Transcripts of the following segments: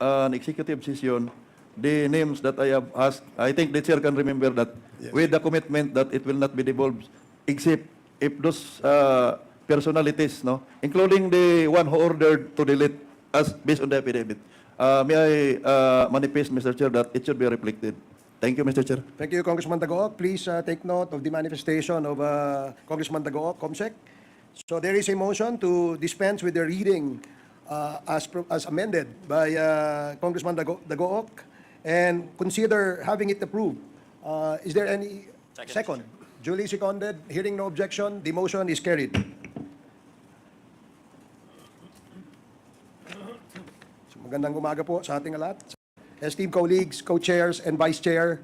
an executive session the names that I have asked. I think the chair can remember that with the commitment that it will not be devolved except if those personalities, no, including the one who ordered to delete as based on the affidavit. May I manifest, Mr. Chair, that it should be reflected. Thank you, Mr. Chair. Thank you, Congressman Dagook. Please take note of the manifestation of Congressman Dagook, Comsec. So there is a motion to dispense with the reading as amended by Congressman Dagook and consider having it approved. Is there any second? Duly seconded. Hearing no objection, the motion is carried. So, magandang umaga po sa ating lahat. Esteemed colleagues, co-chairs, and vice-chair,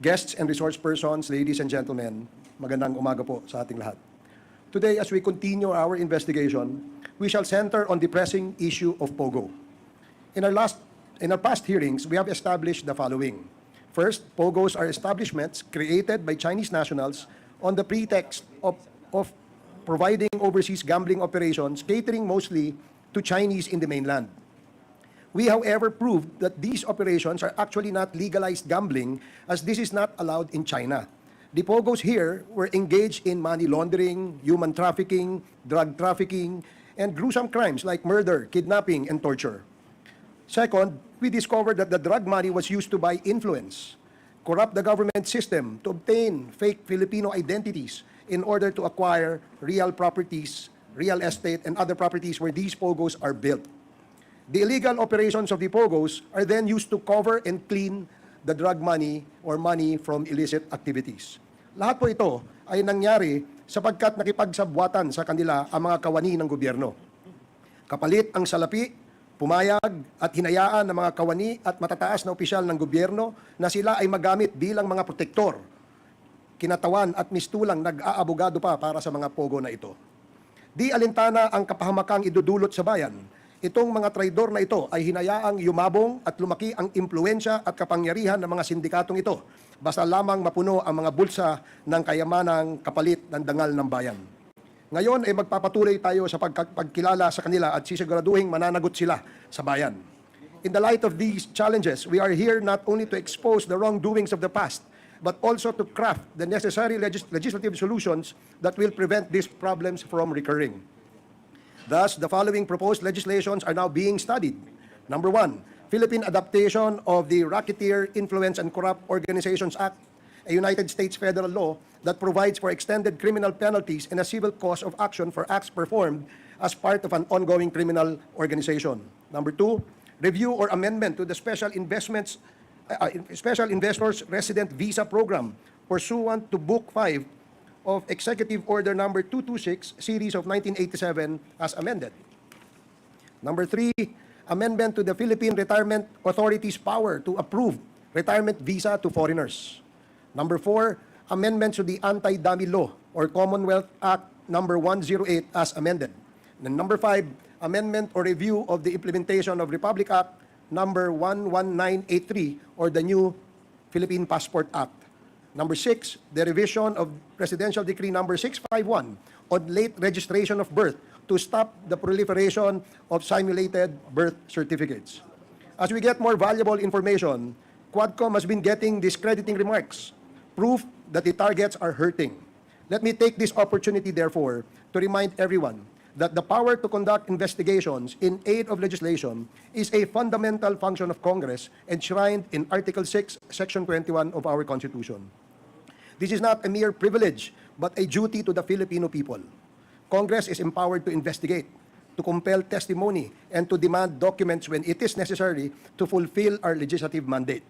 guests and resource persons, ladies and gentlemen, magandang umaga po sa ating lahat. Today, as we continue our investigation, we shall center on the pressing issue of Pogo. In our past hearings, we have established the following. First, Pogos are establishments created by Chinese nationals on the pretext of providing overseas gambling operations catering mostly to Chinese in the mainland. We, however, proved that these operations are actually not legalized gambling as this is not allowed in China. The Pogos here were engaged in money laundering, human trafficking, drug trafficking, and gruesome crimes like murder, kidnapping, and torture. Second, we discovered that the drug money was used to buy influence, corrupt the government system to obtain fake Filipino identities in order to acquire real properties, real estate, and other properties where these Pogos are built. The illegal operations of the Pogos are then used to cover and clean the drug money or money from illicit activities. Lahat po ito ay nangyari sapagkat nakipagsabwatan sa kanila ang mga kawani ng gobyerno. Kapalit ang salapi, pumayag at hinayaan ng mga kawani at matataas na opisyal ng gobyerno na sila ay magamit bilang mga protektor, kinatawan at mistulang nag-aabogado pa para sa mga Pogo na ito. Di alintana ang kapahamakang idudulot sa bayan. Itong mga traidor na ito ay hinayaang yumabong at lumaki ang impluensya at kapangyarihan ng mga sindikatong ito basta lamang mapuno ang mga bulsa ng kayamanang kapalit ng dangal ng bayan. Ngayon ay magpapatuloy tayo sa pagkilala sa kanila at sisiguraduhin mananagot sila sa bayan. In the light of these challenges, we are here not only to expose the wrongdoings of the past, but also to craft the necessary legislative solutions that will prevent these problems from recurring. Thus, the following proposed legislations are now being studied. Number 1, Philippine adaptation of the Racketeer, Influence, and Corrupt Organizations Act, a United States federal law that provides for extended criminal penalties and a civil cause of action for acts performed as part of an ongoing criminal organization. Number 2, review or amendment to the Special Investors Resident Visa Program pursuant to Book 5 of Executive Order Number 226, Series of 1987, as amended. Number 3, amendment to the Philippine Retirement Authority's power to approve retirement visa to foreigners. Number 4, amendments to the Anti-Dummy Law or Commonwealth Act Number 108 as amended. And number 5, amendment or review of the implementation of Republic Act Number 11983 or the new Philippine Passport Act. Number 6, the revision of Presidential Decree Number 651 on late registration of birth to stop the proliferation of simulated birth certificates. As we get more valuable information, Quadcom has been getting discrediting remarks, proof that the targets are hurting. Let me take this opportunity, therefore, to remind everyone that the power to conduct investigations in aid of legislation is a fundamental function of Congress enshrined in Article 6, Section 21 of our Constitution. This is not a mere privilege, but a duty to the Filipino people. Congress is empowered to investigate, to compel testimony, and to demand documents when it is necessary to fulfill our legislative mandate.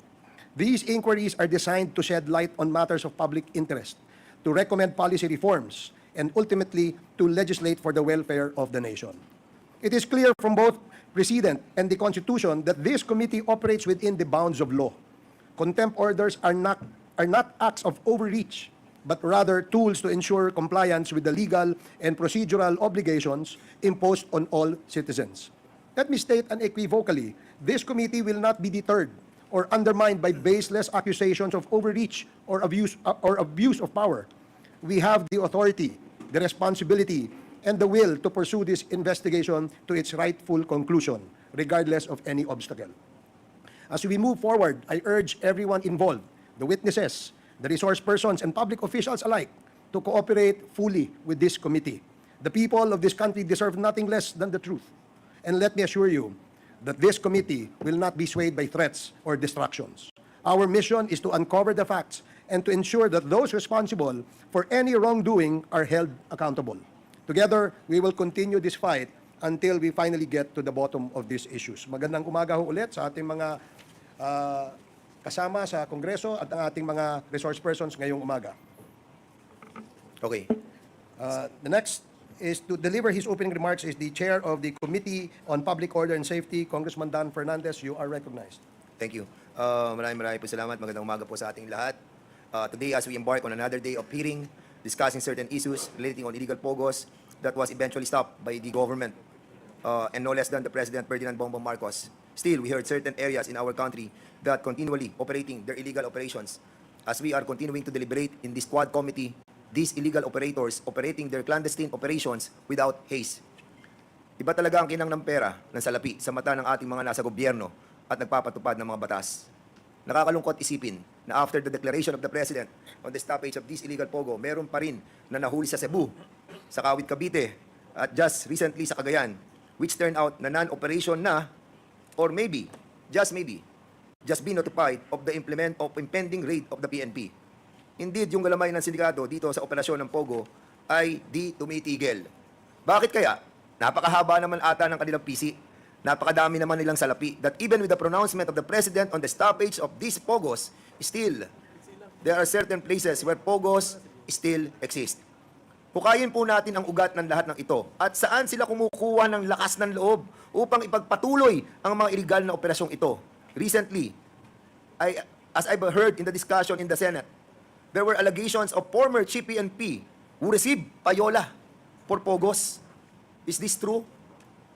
These inquiries are designed to shed light on matters of public interest, to recommend policy reforms, and ultimately to legislate for the welfare of the nation. It is clear from both precedent and the Constitution that this committee operates within the bounds of law. Contempt orders are not acts of overreach, but rather tools to ensure compliance with the legal and procedural obligations imposed on all citizens. Let me state unequivocally, this committee will not be deterred or undermined by baseless accusations of overreach or abuse of power. We have the authority, the responsibility, and the will to pursue this investigation to its rightful conclusion, regardless of any obstacle. As we move forward, I urge everyone involved, the witnesses, the resource persons, and public officials alike, to cooperate fully with this committee. The people of this country deserve nothing less than the truth. And let me assure you that this committee will not be swayed by threats or distractions. Our mission is to uncover the facts and to ensure that those responsible for any wrongdoing are held accountable. Together, we will continue this fight until we finally get to the bottom of these issues. Magandang umaga ho ulit sa ating mga kasama sa Kongreso at ang ating mga resource persons ngayong umaga. Okay. The next is to deliver his opening remarks is the Chair of the Committee on Public Order and Safety, Congressman Dan Fernandez. You are recognized. Thank you. Maraming po salamat. Magandang umaga po sa ating lahat. Today, as we embark on another day of hearing, discussing certain issues relating on illegal pogos that was eventually stopped by the government, and no less than the President Ferdinand Bongbong Marcos. Still, we heard certain areas in our country that continually operating their illegal operations. As we are continuing to deliberate in this Quad Committee, these illegal operators operating their clandestine operations without haste. Iba talaga ang kinang ng pera ng salapi sa mata ng ating mga nasa gobyerno at nagpapatupad ng mga batas. Nakakalungkot isipin na after the declaration of the President on the stoppage of this illegal pogo, meron pa rin na nahuli sa Cebu, sa Kawit Cavite, at just recently sa Cagayan, which turned out na non-operation na, or maybe, just be notified of the impending raid of the PNP. Indeed, yung galamay ng sindikato dito sa operasyon ng Pogo ay di tumitigil. Bakit kaya? Napakahaba naman ata ng kanilang PC. Napakadami naman nilang salapi that even with the pronouncement of the President on the stoppage of these Pogos, still, there are certain places where Pogos still exist. Hukayin po natin ang ugat ng lahat ng ito at saan sila kumukuha ng lakas ng loob upang ipagpatuloy ang mga iligal na operasyong ito. Recently, as I've heard in the discussion in the Senate, there were allegations of former Chief PNP who received payola for Pogos. Is this true?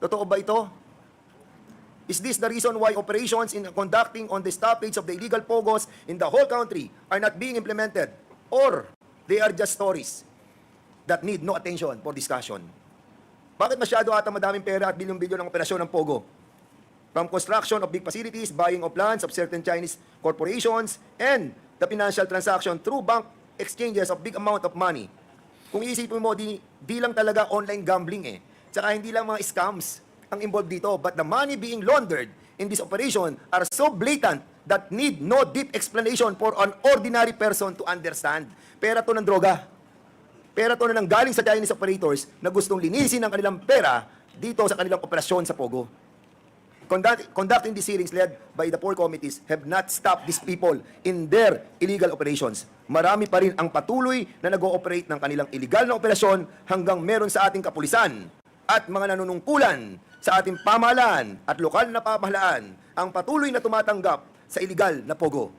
Totoo ba ito? Is this the reason why operations in conducting on the stoppage of the illegal Pogos in the whole country are not being implemented? Or they are just stories that need no attention for discussion? Bakit masyado ata madaming pera at bilyon-bilyon ang operasyon ng Pogo? From construction of big facilities, buying of lands of certain Chinese corporations, and the financial transaction through bank exchanges of big amount of money. Kung iisipin mo, di lang talaga online gambling eh. Tsaka hindi lang mga scams ang involved dito, but the money being laundered in this operation are so blatant that need no deep explanation for an ordinary person to understand. Pera to ng droga. Pera to na nanggaling sa Chinese operators na gustong linisin ang kanilang pera dito sa kanilang operasyon sa Pogo. Conducting these hearings led by the four committees have not stopped these people in their illegal operations. Marami pa rin ang patuloy na nag-ooperate ng kanilang illegal na operasyon hanggang meron sa ating kapulisan at mga nanunungkulan sa ating pamahalaan at lokal na pamahalaan ang patuloy na tumatanggap sa illegal na Pogo.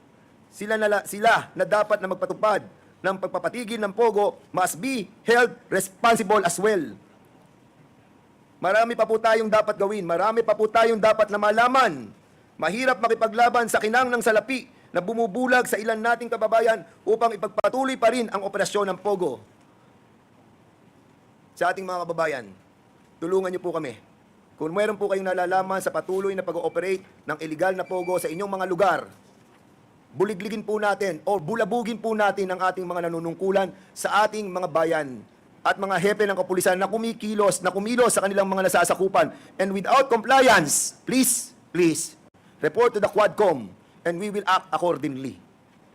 Sila na dapat na magpatupad ng pagpapatigil ng Pogo must be held responsible as well. Marami pa po tayong dapat gawin, marami pa po tayong dapat na malaman. Mahirap makipaglaban sa kinang ng salapi na bumubulag sa ilan nating kababayan upang ipagpatuloy pa rin ang operasyon ng Pogo. Sa ating mga kababayan, tulungan niyo po kami. Kung meron po kayong nalalaman sa patuloy na pag-ooperate ng illegal na Pogo sa inyong mga lugar, buligligin po natin o bulabugin po natin ang ating mga nanunungkulan sa ating mga bayan at mga hepe ng kapulisan na kumilos sa kanilang mga nasasakupan. And without compliance, please, report to the Quadcom and we will act accordingly.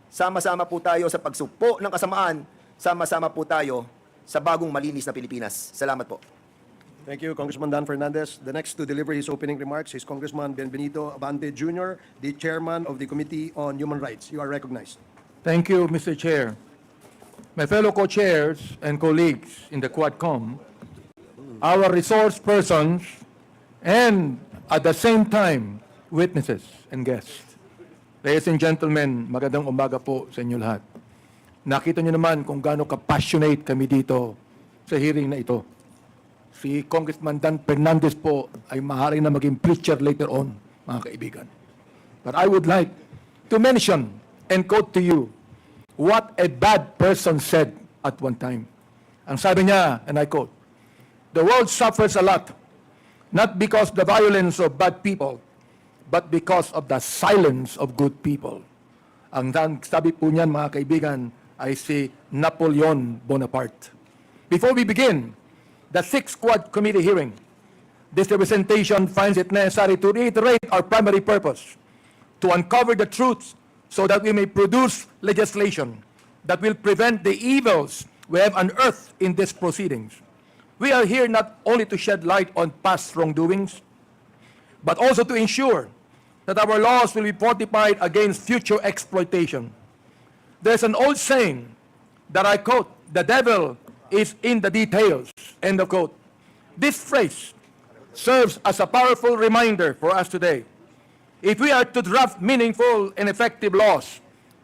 Sama-sama po tayo sa pagsugpo ng kasamaan, sama-sama po tayo sa bagong malinis na Pilipinas. Salamat po. Thank you, Congressman Dan Fernandez. The next to deliver his opening remarks is Congressman Benvenito Abante Jr., the Chairman of the Committee on Human Rights. You are recognized. Thank you, Mr. Chair. My fellow co-chairs and colleagues in the Quadcom, our resource persons, and at the same time, witnesses and guests. Ladies and gentlemen, magandang umaga po sa inyo lahat. Nakita niyo naman kung gaano ka-passionate kami dito sa hearing na ito. Si Congressman Dan Fernandez po ay maaaring na maging preacher later on, mga kaibigan. But I would like to mention and quote to you what a bad person said at one time. Ang sabi niya, and I quote, "The world suffers a lot, not because the violence of bad people, but because of the silence of good people. Ang sabi po niyan, mga kaibigan, ay si Napoleon Bonaparte. Before we begin the Sixth Quad Committee hearing, this representation finds it necessary to reiterate our primary purpose, to uncover the truths so that we may produce legislation that will prevent the evils we have unearthed in these proceedings. We are here not only to shed light on past wrongdoings, but also to ensure that our laws will be fortified against future exploitation. There's an old saying that I quote, "The devil is in the details," end of quote. This phrase serves as a powerful reminder for us today. If we are to draft meaningful and effective laws,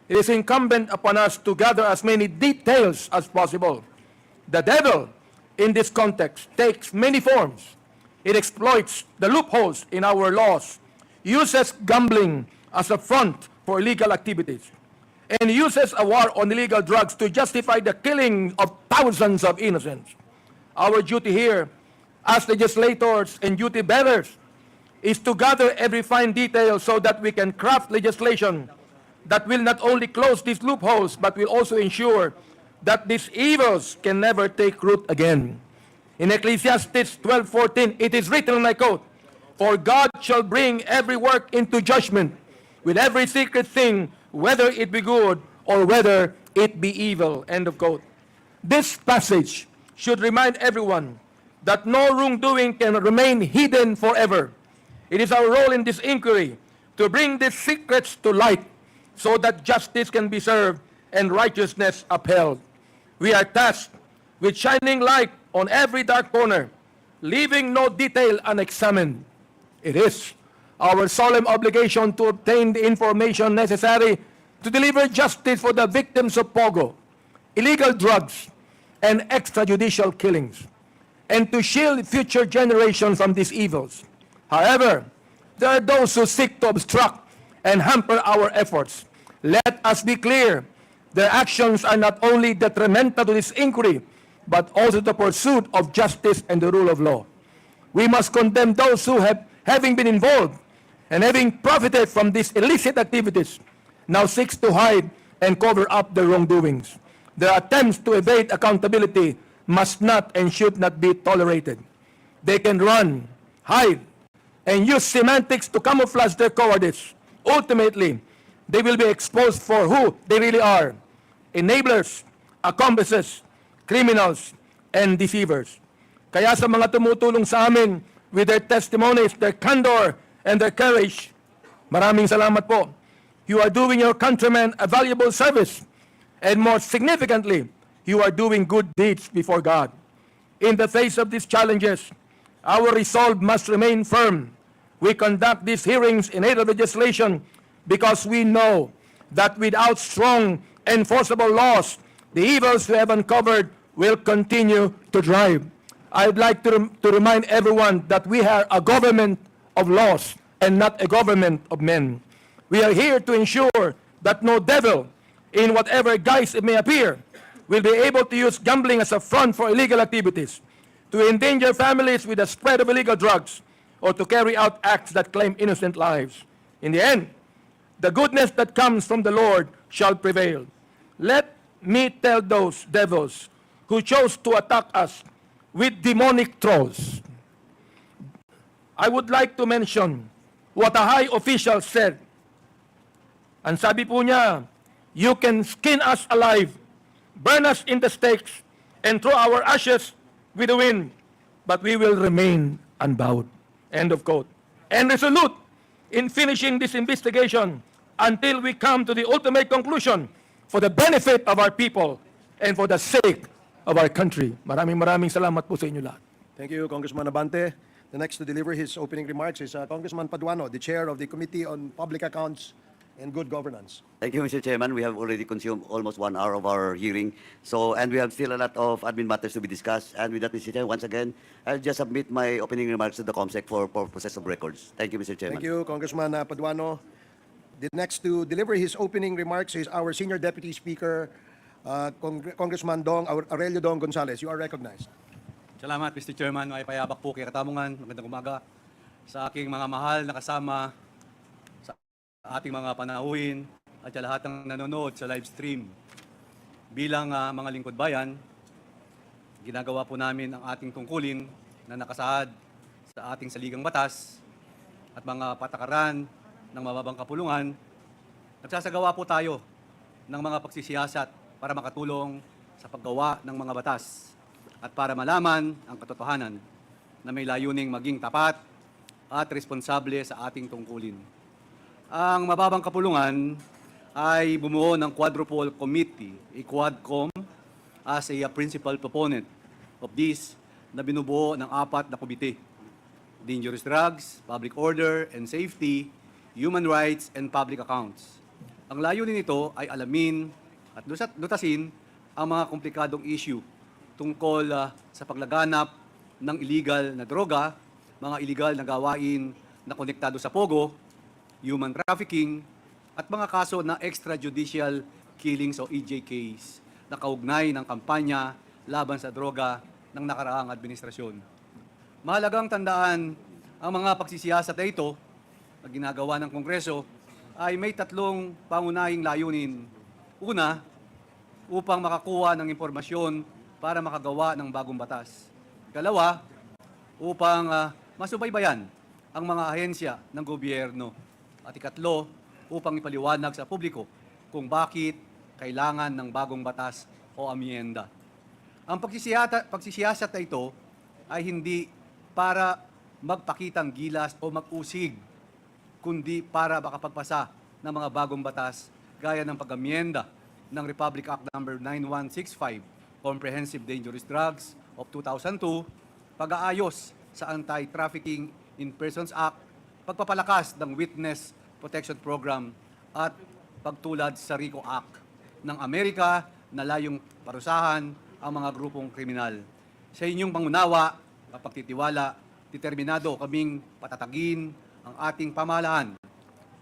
it is incumbent upon us to gather as many details as possible. The devil, in this context, takes many forms. It exploits the loopholes in our laws, uses gambling as a front for illegal activities, and uses a war on illegal drugs to justify the killing of thousands of innocents. Our duty here, as legislators and duty bearers, is to gather every fine detail so that we can craft legislation that will not only close these loopholes, but will also ensure that these evils can never take root again. In Ecclesiastes 12:14, it is written, and I quote, "For God shall bring every work into judgment with every secret thing, whether it be good or whether it be evil." End of quote. This passage should remind everyone that no wrongdoing can remain hidden forever. It is our role in this inquiry to bring these secrets to light so that justice can be served and righteousness upheld. We are tasked with shining light on every dark corner, leaving no detail unexamined. It is our solemn obligation to obtain the information necessary to deliver justice for the victims of Pogo, illegal drugs, and extrajudicial killings, and to shield future generations from these evils. However, there are those who seek to obstruct and hamper our efforts. Let us be clear, their actions are not only detrimental to this inquiry, but also the pursuit of justice and the rule of law. We must condemn those who having been involved and having profited from these illicit activities, now seeks to hide and cover up their wrongdoings. Their attempts to evade accountability must not and should not be tolerated. They can run, hide, and use semantics to camouflage their cowardice. Ultimately, they will be exposed for who they really are: enablers, accomplices, criminals, and deceivers. Kaya sa mga tumutulong sa amin with their testimonies, their candor, and their courage, maraming salamat po. You are doing your countrymen a valuable service, and more significantly, you are doing good deeds before God. In the face of these challenges, our resolve must remain firm. We conduct these hearings in aid of legislation because we know that without strong, enforceable laws, the evils we have uncovered will continue to drive. I'd like to remind everyone that we are a government of laws and not a government of men. We are here to ensure that no devil, in whatever guise it may appear, will be able to use gambling as a front for illegal activities, to endanger families with the spread of illegal drugs, or to carry out acts that claim innocent lives. In the end, the goodness that comes from the Lord shall prevail. Let me tell those devils who chose to attack us with demonic trolls. I would like to mention what a high official said. Ang sabi po niya, "You can skin us alive, burn us in the stakes, and throw our ashes with the wind, but we will remain unbowed." End of quote. And resolute in finishing this investigation until we come to the ultimate conclusion for the benefit of our people and for the sake of our country. Maraming salamat po sa inyo lahat. Thank you, Congressman Abante. The next to deliver his opening remarks is Congressman Paduano, the Chair of the Committee on Public Accounts and Good Governance. Thank you, Mr. Chairman. We have already consumed almost 1 hour of our hearing. And we have still a lot of admin matters to be discussed. And with that, Mr. Chairman, once again, I'll just submit my opening remarks to the COMSEC for purposes of records. Thank you, Mr. Chairman. Thank you, Congressman Paduano. The next to deliver his opening remarks is our Senior Deputy Speaker, Congressman Aurelio Dong Gonzales. You are recognized. Salamat, Mr. Chairman. May payabak po kay Katamungan. Magandang umaga sa aking mga mahal na kasama ating mga panauhin at sa lahat ng nanonood sa live stream. Bilang mga lingkod bayan, ginagawa po namin ang ating tungkulin na nakasaad sa ating saligang batas at mga patakaran ng mababang kapulungan. Nagsasagawa po tayo ng mga pagsisiyasat para makatulong sa paggawa ng mga batas at para malaman ang katotohanan na may layuning maging tapat at responsable sa ating tungkulin. Ang mababang kapulungan ay bumuo ng quadruple committee, a quadcom, as a principal proponent of this na binubuo ng 4 na komite: dangerous drugs, public order and safety, human rights, and public accounts. Ang layunin nito ay alamin at lutasin ang mga komplikadong issue tungkol sa paglaganap ng illegal na droga, mga illegal na gawain na konektado sa Pogo, human trafficking, at mga kaso na extrajudicial killings o EJKs na kaugnay ng kampanya laban sa droga ng nakaraang administrasyon. Mahalagang tandaan ang mga pagsisiyasat na ito na ginagawa ng Kongreso ay may 3 pangunahing layunin. Una, upang makakuha ng impormasyon para makagawa ng bagong batas. Ikalawa, upang masubaybayan ang mga ahensya ng gobyerno. At ikatlo, upang ipaliwanag sa publiko kung bakit kailangan ng bagong batas o amyenda. Ang pagsisiyasat na ito ay hindi para magpakitang gilas o mag-usig, kundi para makapagpasa ng mga bagong batas gaya ng pag-amyenda ng Republic Act No. 9165, Comprehensive Dangerous Drugs of 2002, pag-aayos sa Anti-Trafficking in Persons Act, pagpapalakas ng Witness Protection Program at pagtulad sa RICO Act ng Amerika na layong parusahan ang mga grupong kriminal. Sa inyong pangunawa at pagtitiwala, determinado kaming patatagin ang ating pamahalaan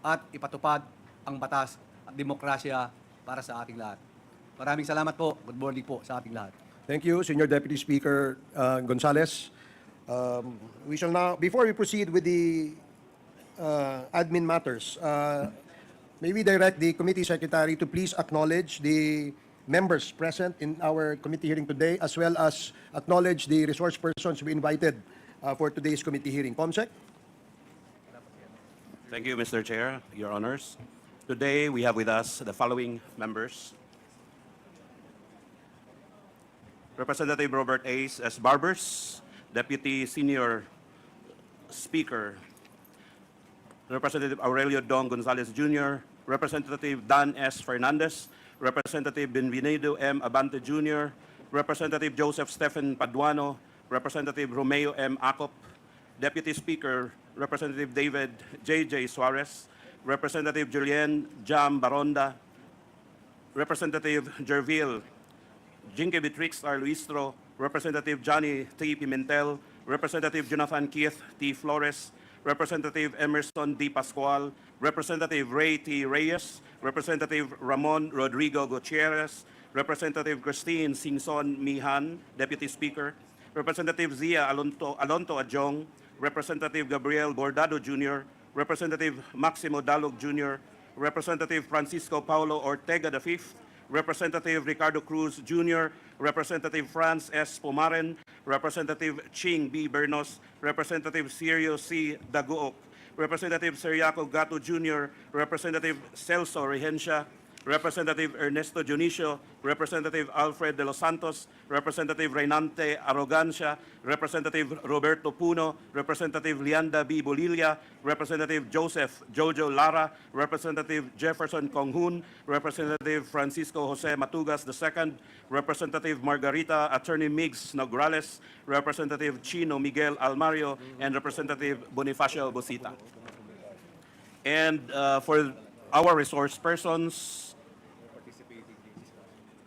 at ipatupad ang batas at demokrasya para sa ating lahat. Maraming salamat po. Good morning po sa ating lahat. Thank you, Senior Deputy Speaker Gonzales. We shall now, before we proceed with the admin matters, may we direct the committee secretary to please acknowledge the members present in our committee hearing today, as well as acknowledge the resource persons we invited for today's committee hearing. Comsec? Thank you, Mr. Chair, Your Honors. Today, we have with us the following members. Representative Robert Ace S. Barbers, Deputy Senior Speaker. Representative Aurelio Dong Gonzalez Jr., Representative Dan S. Fernandez, Representative Benvenido M. Abante Jr., Representative Joseph Stephen Paduano, Representative Romeo M. Acop, Deputy Speaker Representative David J.J. Suarez, Representative Julian Jam Baronda, Representative Jervil Jinke Beatrix R. Luistro, Representative Johnny T. Pimentel, Representative Jonathan Keith T. Flores, Representative Emerson D. Pascual, Representative Ray T. Reyes, Representative Ramon Rodrigo Gutierrez, Representative Christine Singson Mihan, Deputy Speaker, Representative Zia Alonto Adjong, Representative Gabriel Bordado Jr., Representative Maximo Dalog Jr., Representative Francisco Paulo Ortega V, Representative Ricardo Cruz Jr., Representative Franz S. Pomaren, Representative Ching B. Bernos, Representative Sirio C. Daguok, Representative Seriaco Gato Jr., Representative Celso Regencia, Representative Ernesto Dionisio, Representative Alfred de los Santos, Representative Reynante Arrogancia, Representative Roberto Puno, Representative Lianda B. Bolilla, Representative Joseph Jojo Lara, Representative Jefferson Konghun, Representative Francisco Jose Matugas II, Representative Margarita Attorney Migs Nograles, Representative Chino Miguel Almario, and Representative Bonifacio Bosita. And for our resource persons,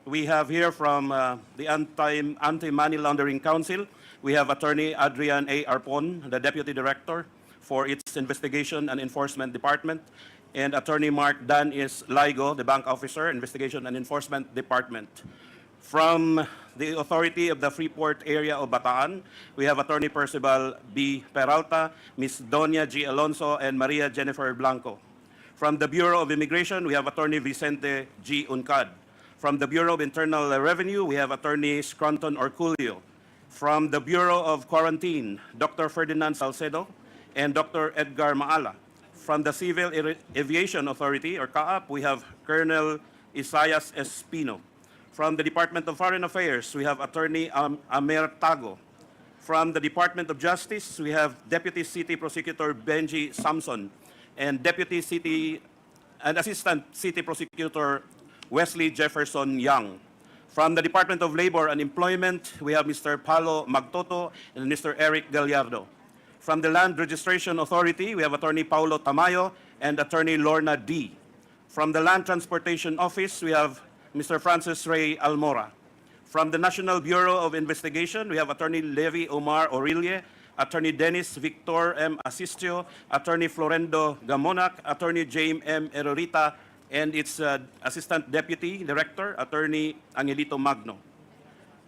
we have here from the Anti-Money Laundering Council, we have Attorney Adrian A. Arpon, the Deputy Director for its Investigation and Enforcement Department, and Attorney Mark Dan is Ligo, the Bank Officer, Investigation and Enforcement Department. From the Authority of the Freeport Area of Bataan, we have Attorney Percival B. Peralta, Ms. Donia G. Alonso, and Maria Jennifer Blanco. From the Bureau of Immigration, we have Attorney Vicente G. Uncad. From the Bureau of Internal Revenue, we have Attorney Scranton Orculio. From the Bureau of Quarantine, Dr. Ferdinand Salcedo and Dr. Edgar Maala. From the Civil Aviation Authority, or CAAP, we have Colonel Isaias Espino. From the Department of Foreign Affairs, we have Attorney Amer Tago. From the Department of Justice, we have Deputy City Prosecutor Benji Samson and Assistant City Prosecutor Wesley Jefferson Young. From the Department of Labor and Employment, we have Mr. Paulo Magtoto and Mr. Eric Gallardo. From the Land Registration Authority, we have Attorney Paulo Tamayo and Attorney Lorna D. From the Land Transportation Office, we have Mr. Francis Ray Almora. From the National Bureau of Investigation, we have Attorney Levi Omar Aurelie, Attorney Dennis Victor M. Asistio, Attorney Florendo Gamonac, Attorney James M. Erorita, and its Assistant Deputy Director, Attorney Angelito Magno.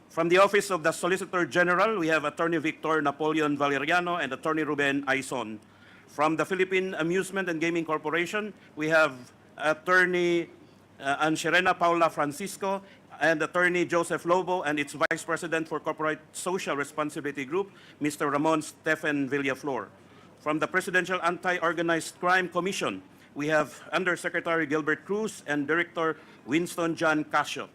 From the Office of the Solicitor General, we have Attorney Victor Napoleon Valeriano and Attorney Ruben Aison. From the Philippine Amusement and Gaming Corporation, we have Attorney Ancherena Paula Francisco and Attorney Joseph Lobo and its Vice President for Corporate Social Responsibility Group, Mr. Ramon Stephen Villaflor. From the Presidential Anti-Organized Crime Commission, we have Undersecretary Gilbert Cruz and Director Winston John Casio.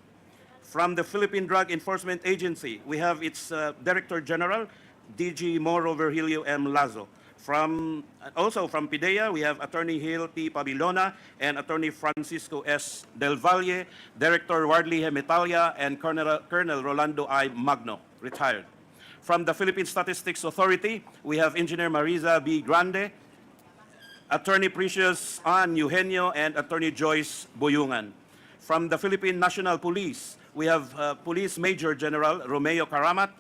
From the Philippine Drug Enforcement Agency, we have its Director General, DG Moro Virgilio M. Lazo. Also from PIDEA, we have Attorney Hil T. Pabilona and Attorney Francisco S. Del Valle, Director Wardley Hemetalia, and Colonel Rolando I. Magno, retired. From the Philippine Statistics Authority, we have Engineer Marisa B. Grande, Attorney Precious Ann Eugenio, and Attorney Joyce Boyungan. From the Philippine National Police, we have Police Major General Romeo Karamat,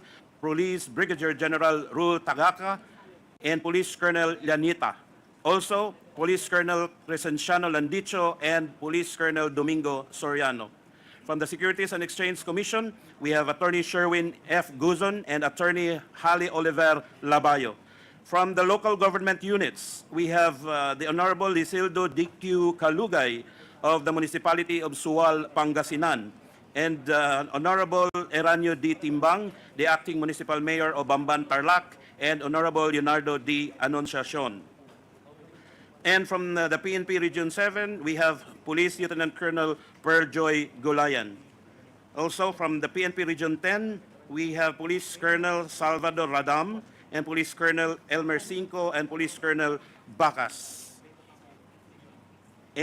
Police Brigadier General Rul Tagaka, and Police Colonel Llanita. Also, Police Colonel Crescenciano Landicho and Police Colonel Domingo Soriano. From the Securities and Exchange Commission, we have Attorney Sherwin F. Guzon and Attorney Hali Oliver Labayo. From the local government units, we have the Honorable Lisildo D.Q. Kalugay of the Municipality of Sual, Pangasinan, and Honorable Eranio D. Timbang, the Acting Municipal Mayor of Bamban, Tarlac, and Honorable Leonardo D. Anunciacion. And from the PNP Region 7, we have Police Lieutenant Colonel Perjoy Gulayan. Also from the PNP Region 10, we have Police Colonel Salvador Radam, and Police Colonel Elmer Cinco, and Police Colonel Bacas.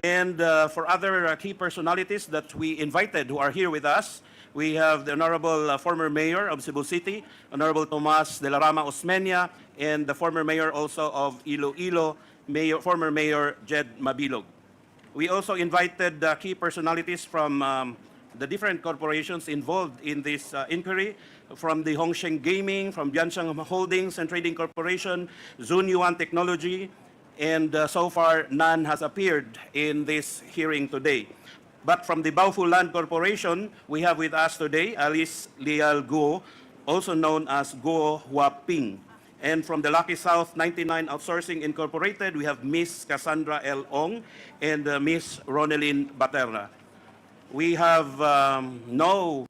And for other key personalities that we invited who are here with us, we have the Honorable former Mayor of Cebu City, Honorable Tomas de la Rama Osmeña, and the former Mayor also of Iloilo, former Mayor Jed Mabilog. We also invited key personalities from the different corporations involved in this inquiry, from the Hongsheng Gaming, from Bianchang Holdings and Trading Corporation, Zunyuan Technology, and so far none has appeared in this hearing today. But from the Baofu Land Corporation, we have with us today Alice Lial Guo, also known as Guo Huaping. And from the Lucky South 99 Outsourcing Incorporated, we have Miss Cassandra L. Ong and Miss Ronelyn Baterna. We have no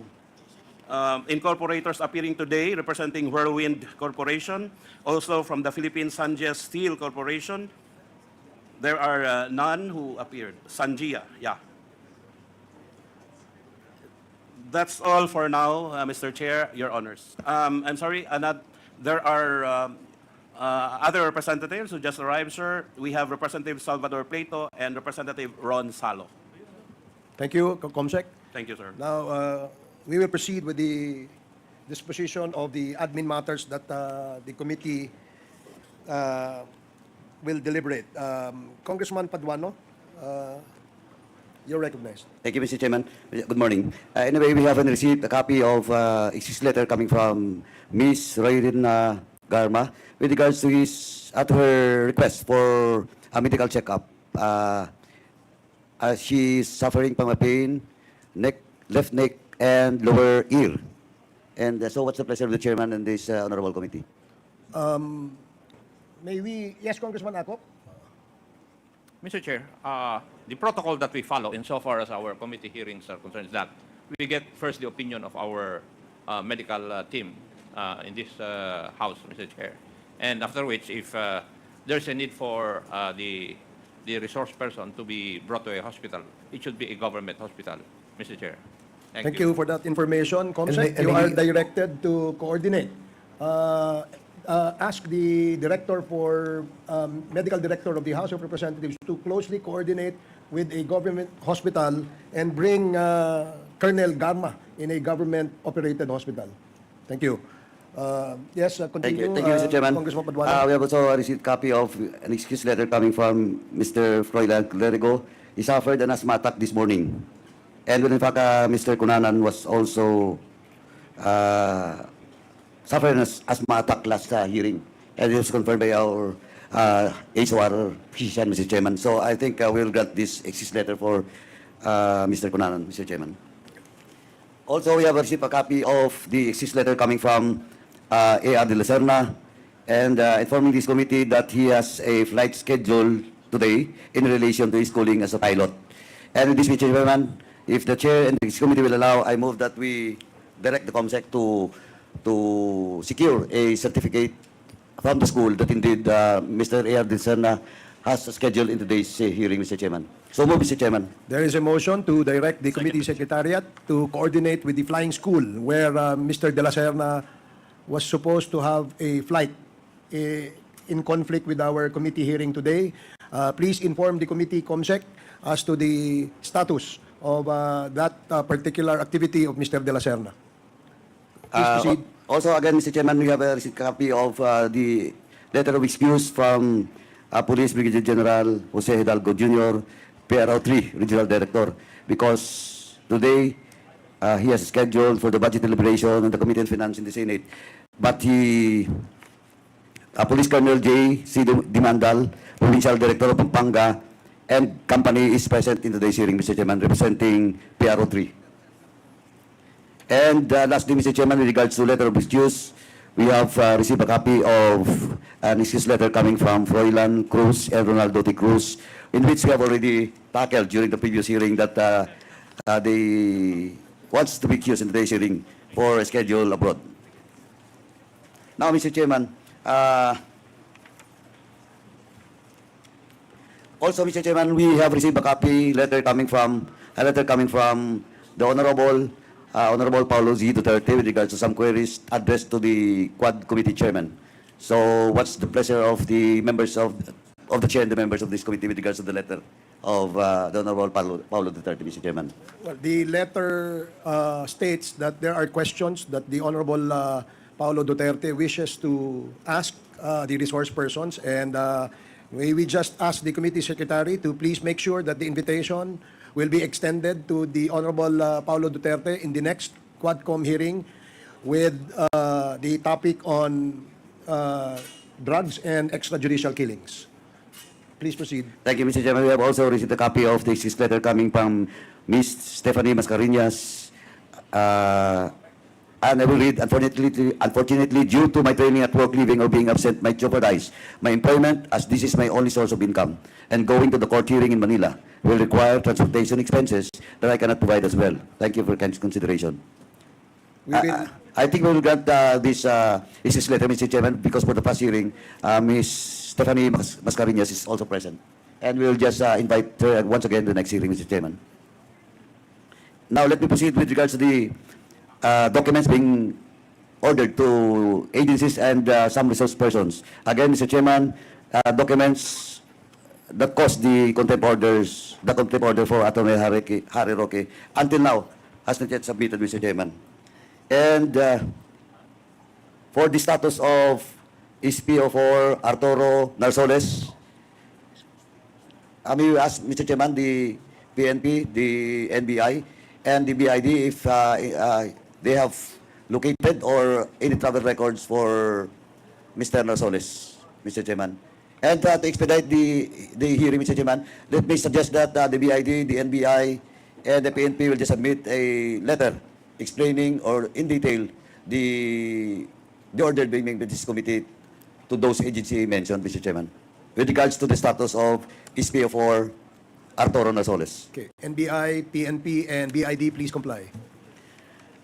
incorporators appearing today representing Whirlwind Corporation. Also from the Philippine Sanjia Steel Corporation, there are none who appeared. Sanjia, yeah. That's all for now, Mr. Chair, Your Honors. I'm sorry, there are other representatives who just arrived, sir. We have Representative Salvador Plato and Representative Ron Salo. Thank you, Comsec. Thank you, sir. Now, we will proceed with the disposition of the admin matters that the committee will deliberate. Congressman Paduano, you're recognized. Thank you, Mr. Chairman. Good morning. Anyway, we haven't received a copy of his letter coming from Ms. Royrina Garma with regards to her request for a medical checkup. She is suffering from a pain, left neck, and lower ear. And so what's the pleasure of the chairman and this honorable committee? May we, yes, Congressman Akop? Mr. Chair, the protocol that we follow insofar as our committee hearings are concerned is that we get first the opinion of our medical team in this House, Mr. Chair. And after which, if there's a need for the resource person to be brought to a hospital, it should be a government hospital, Mr. Chair. Thank you for that information, Comsec. And You are may- directed to coordinate. Ask the director for, medical director of the House of Representatives to closely coordinate with a government hospital and bring Colonel Garma in a government-operated hospital. Thank you. Yes, Thank continue. you, Mr. Chairman. Congressman Paduano. We have also received a copy of an excuse letter coming from Mr. Froilan Clerigo. He suffered an asthma attack this morning. And when in fact, Mr. Kunanan was also suffered an asthma attack last hearing. And it was confirmed by our HOR physician, Mr. Chairman. So I think we'll grant this excuse letter for Mr. Kunanan, Mr. Chairman. Also, we have received a copy of the excuse letter coming from A.R. de la Serna and informing this committee that he has a flight schedule today in relation to his schooling as a pilot. And with this, Mr. Chairman, if the chair and this committee will allow, I move that we direct the COMSEC to secure a certificate from the school that indeed Mr. A.R. de la Serna has scheduled in today's hearing, Mr. Chairman. So move, Mr. Chairman. There is a motion to direct the committee secretariat to coordinate with the flying school where Mr. De La Serna was supposed to have a flight in conflict with our committee hearing today. Please inform the committee, COMSEC, as to the status of that particular activity of Mr. De La Serna. Please proceed. Also, again, Mr. Chairman, we have received a copy of the letter of excuse from Police Brigadier General Jose Hidalgo Jr., PRO 3 Regional Director, because today he has scheduled for the budget deliberation on the Committee on Finance in the Senate. But Police Colonel J. C. Dimandal, Provincial Director of Pampanga, and company is present in today's hearing, Mr. Chairman, representing PRO 3. And lastly, Mr. Chairman, with regards to letter of excuse, we have received a copy of an excuse letter coming from Froilan Cruz and Ronaldo T. Cruz, in which we have already tackled during the previous hearing that they wants to be accused in today's hearing for a schedule abroad. Now, Mr. Chairman, also, Mr. Chairman, we have received a letter coming from the Honorable Paulo Z. Duterte with regards to some queries addressed to the Quad Committee Chairman. So, what's the pleasure of the members of the chair and the members of this committee with regards to the letter of the Honorable Paulo Duterte, Mr. Chairman? Well, the letter states that there are questions that the Honorable Paulo Duterte wishes to ask the resource persons, and may we just ask the committee secretary to please make sure that the invitation will be extended to the Honorable Paulo Duterte in the next Quadcom hearing with the topic on drugs and extrajudicial killings. Please proceed. Thank you, Mr. Chairman. We have also received a copy of this letter coming from Ms. Stephanie Mascareñas. And I will read, unfortunately, due to my training at work, leaving or being absent might jeopardize my employment, as this is my only source of income. And going to the court hearing in Manila will require transportation expenses that I cannot provide as well. Thank you for your consideration. I think we will grant this letter, Mr. Chairman, because for the past hearing, Ms. Stephanie Mascareñas is also present. And we will just invite her once again to the next hearing, Mr. Chairman. Now, let me proceed with regards to the documents being ordered to agencies and some resource persons. Again, Mr. Chairman, documents that caused the contempt order for Atty. Harry Roque, until now, has not yet submitted, Mr. Chairman. And for the status of SPO4 Arturo Narsoles, I mean, ask, Mr. Chairman, the PNP, the NBI, and the BID if they have located or any travel records for Mr. Narsoles, Mr. Chairman. And to expedite the hearing, Mr. Chairman, let me suggest that the BID, the NBI, and the PNP will just submit a letter explaining or in detail the order being made by this committee to those agencies mentioned, Mr. Chairman. with regards to the status of SPO4 Arturo Nasoles. Okay. NBI, PNP, and BID, please comply.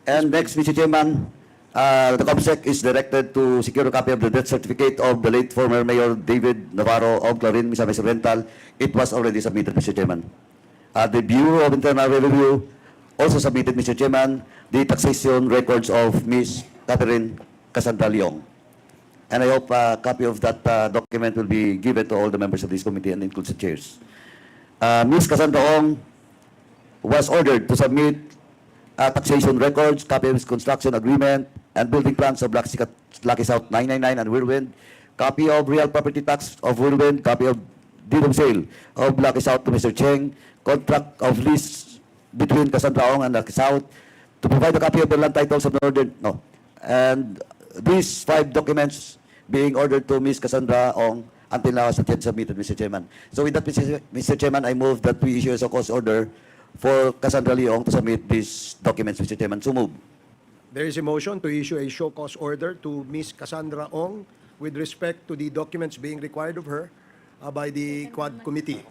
And next, Mr. Chairman, the COMSEC is directed to secure a copy of the death certificate of the late former Mayor David Navarro of Clarin, Misamis Oriental. It was already submitted, Mr. Chairman. The Bureau of Internal Revenue also submitted, Mr. Chairman, the taxation records of Ms. Catherine Cassandra Leong. And I hope a copy of that document will be given to all the members of this committee and includes the chairs. Ms. Cassandra Leong was ordered to submit taxation records, copy of his construction agreement, and building plans of Lucky South 999 and Whirlwind, copy of real property tax of Whirlwind, copy of deed of sale of Lucky South to Mr. Cheng, contract of lease between Cassandra Ong and Lucky South, to provide a copy of the land titles of Northern, no. And these 5 documents being ordered to Ms. Cassandra Ong until now as yet submitted, Mr. Chairman. So with that, Mr. Chairman, I move that we issue a so-called order for Cassandra Leong to submit these documents, Mr. Chairman. So move. There is a motion to issue a show cause order to Ms. Cassandra Ong with respect to the documents being required of her by the Quad Committee.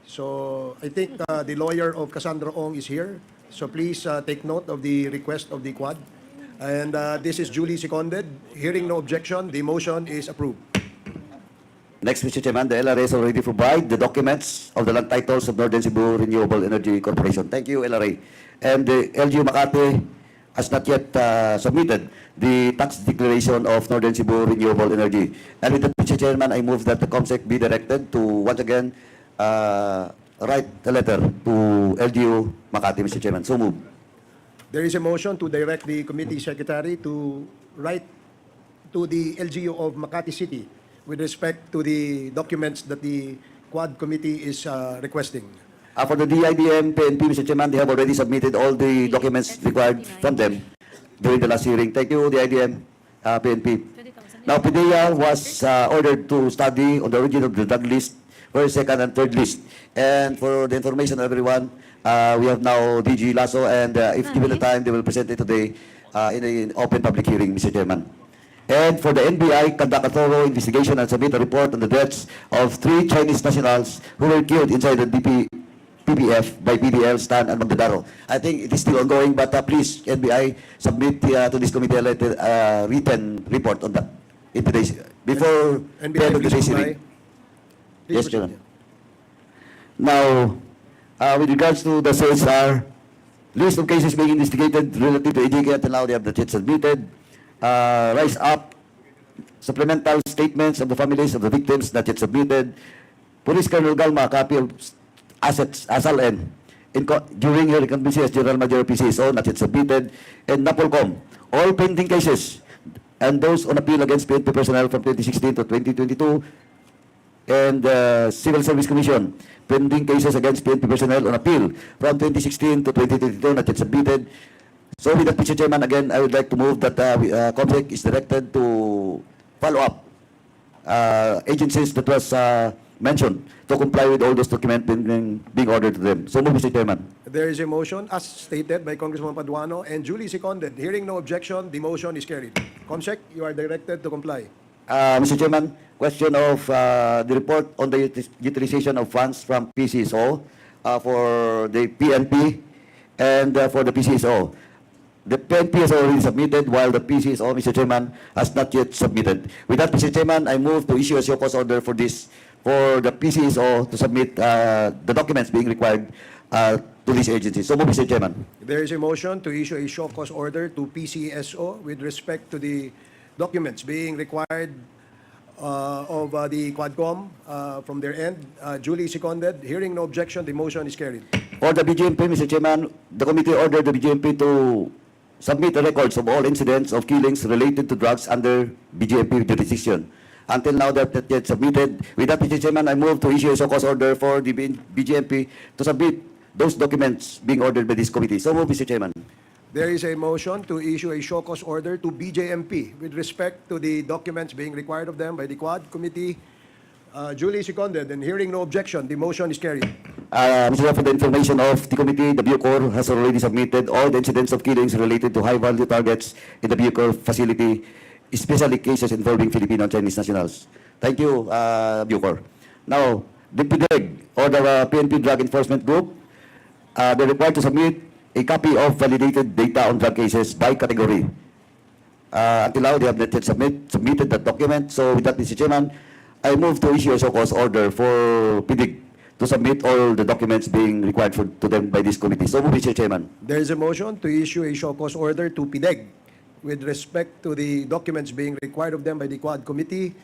So I think the lawyer of Cassandra Ong is here. So please take note of the request of the Quad. And this is duly seconded. Hearing no objection, the motion is approved. Next, Mr. Chairman, the LRA already provide the documents of the land titles of Northern Cebu Renewable Energy Corporation. Thank you, LRA. And the LGU Makati has not yet submitted the tax declaration of Northern Cebu Renewable Energy. And with that, Mr. Chairman, I move that the COMSEC be directed to once again write a letter to LGU Makati, Mr. Chairman. So move. There is a motion to direct the committee secretary to write to the LGU of Makati City with respect to the documents that the Quad Committee is requesting. For the DIDM, PNP, Mr. Chairman, they have already submitted all the documents required from them during the last hearing. Thank you, DIDM, PNP. Now, PDEA was ordered to study on the origin of the drug list for second and third list. And for the information of everyone, we have now DG Lasso, and if given the time, they will present it today in an open public hearing, Mr. Chairman. And for the NBI, conduct a thorough investigation and submit a report on the deaths of 3 Chinese nationals who were killed inside the PBF by PDL, Stan, and Magdadaro. I think it is still ongoing, but please, NBI, submit to this committee a written report on that in today's, before the end of today's hearing. Yes, Chairman. Now, with regards to the CSR, list of cases being investigated relative to AJK until now, they have the checks submitted. Rise up, supplemental statements of the families of the victims not yet submitted. Police Colonel Galma, copy of assets, ASALN, during her incumbency as General Major of PCSO, not yet submitted. And NAPOLCOM, all pending cases, and those on appeal against PNP personnel from 2016 to 2022. And Civil Service Commission, pending cases against PNP personnel on appeal from 2016 to 2022, not yet submitted. So with that, Mr. Chairman, again, I would like to move that COMSEC is directed to follow up agencies that was mentioned to comply with all those documents being ordered to them. So move, Mr. Chairman. There is a motion, as stated by Congressman Paduano, and duly seconded. Hearing no objection, the motion is carried. COMSEC, you are directed to comply. Mr. Chairman, question of the report on the utilization of funds from PCSO for the PNP and for the PCSO. The PNP has already submitted, while the PCSO, Mr. Chairman, has not yet submitted. With that, Mr. Chairman, I move to issue a show cause order for this, for the PCSO to submit the documents being required to this agency. So move, Mr. Chairman. There is a motion to issue a show cause order to PCSO with respect to the documents being required of the Quadcom from their end. Duly seconded. Hearing no objection, the motion is carried. For the BGMP, Mr. Chairman, the committee ordered the BGMP to submit the records of all incidents of killings related to drugs under BGMP jurisdiction. Until now, that not yet submitted. With that, Mr. Chairman, I move to issue a show cause order for the BGMP to submit those documents being ordered by this committee. So move, Mr. Chairman. There is a motion to issue a show cause order to BJMP with respect to the documents being required of them by the Quad Committee. Duly seconded, and hearing no objection, the motion is carried. Mr. Chairman, for the information of the committee, the Bucor has already submitted all the incidents of killings related to high-value targets in the Bucor facility, especially cases involving Filipino and Chinese nationals. Thank you, Bucor. Now, the PDEG, or the PNP Drug Enforcement Group, they're required to submit a copy of validated data on drug cases by category. Until now, they have not yet submitted that document. So with that, Mr. Chairman, I move to issue a so-called order for PDEG to submit all the documents being required to them by this committee. So move, Mr. Chairman. There is a motion to issue a show cause order to PDEG with respect to the documents being required of them by the Quad Committee.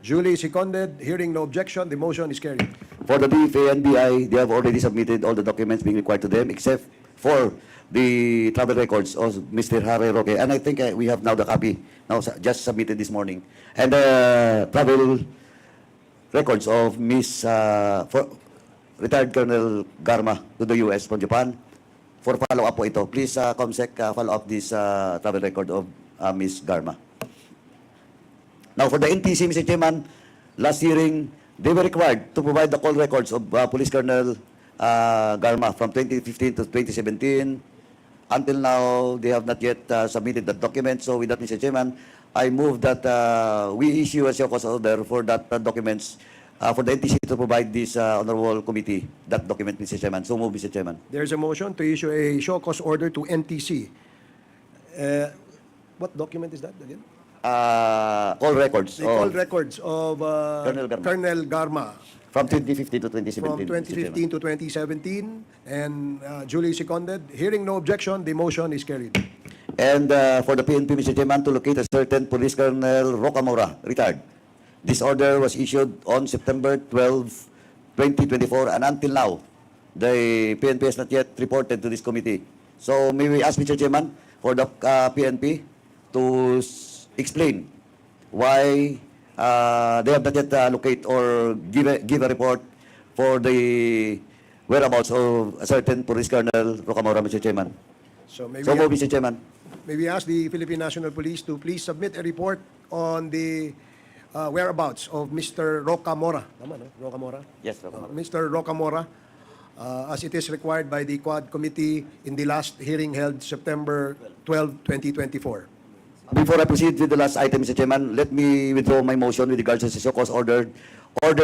Duly seconded. Hearing no objection, the motion is carried. For the DFA and BI, they have already submitted all the documents being required to them, except for the travel records of Mr. Harry Roque. And I think we have now the copy, now just submitted this morning. And the travel records of retired Colonel Garma to the U.S. from Japan. For follow-up po ito, please, Comsec, follow up this travel record of Ms. Garma. Now, for the NTC, Mr. Chairman, last hearing, they were required to provide the call records of Police Colonel Garma from 2015 to 2017. Until now, they have not yet submitted that document. So with that, Mr. Chairman, I move that we issue a show cause order for that documents for the NTC to provide this honorable committee that document, Mr. Chairman. So move, Mr. Chairman. There is a motion to issue a show cause order to NTC. What document is that again? All records. The call records of Colonel Garma From 2015 to 2017. from Mr. Chairman. 2015 to 2017 and duly seconded. Hearing no objection, the motion is carried. And for the PNP, Mr. Chairman, to locate a certain Police Colonel Rocamora, retired. This order was issued on September 12, 2024, and until now, the PNP has not yet reported to this committee. So may we ask, Mr. Chairman, for the PNP to explain why they have not yet locate or give a report for the whereabouts of a certain Police Colonel Rocamora, Mr. Chairman. So may So we, move, Mr. Chairman. may we ask the Philippine National Police to please submit a report on the whereabouts of Mr. Rocamora. Tama, no? Rocamora? Yes, Rocamora. Mr. Rocamora, as it is required by the Quad Committee in the last hearing held September 12, 2024. Before I proceed with the last item, Mr. Chairman, let me withdraw my motion with regards to the so-called order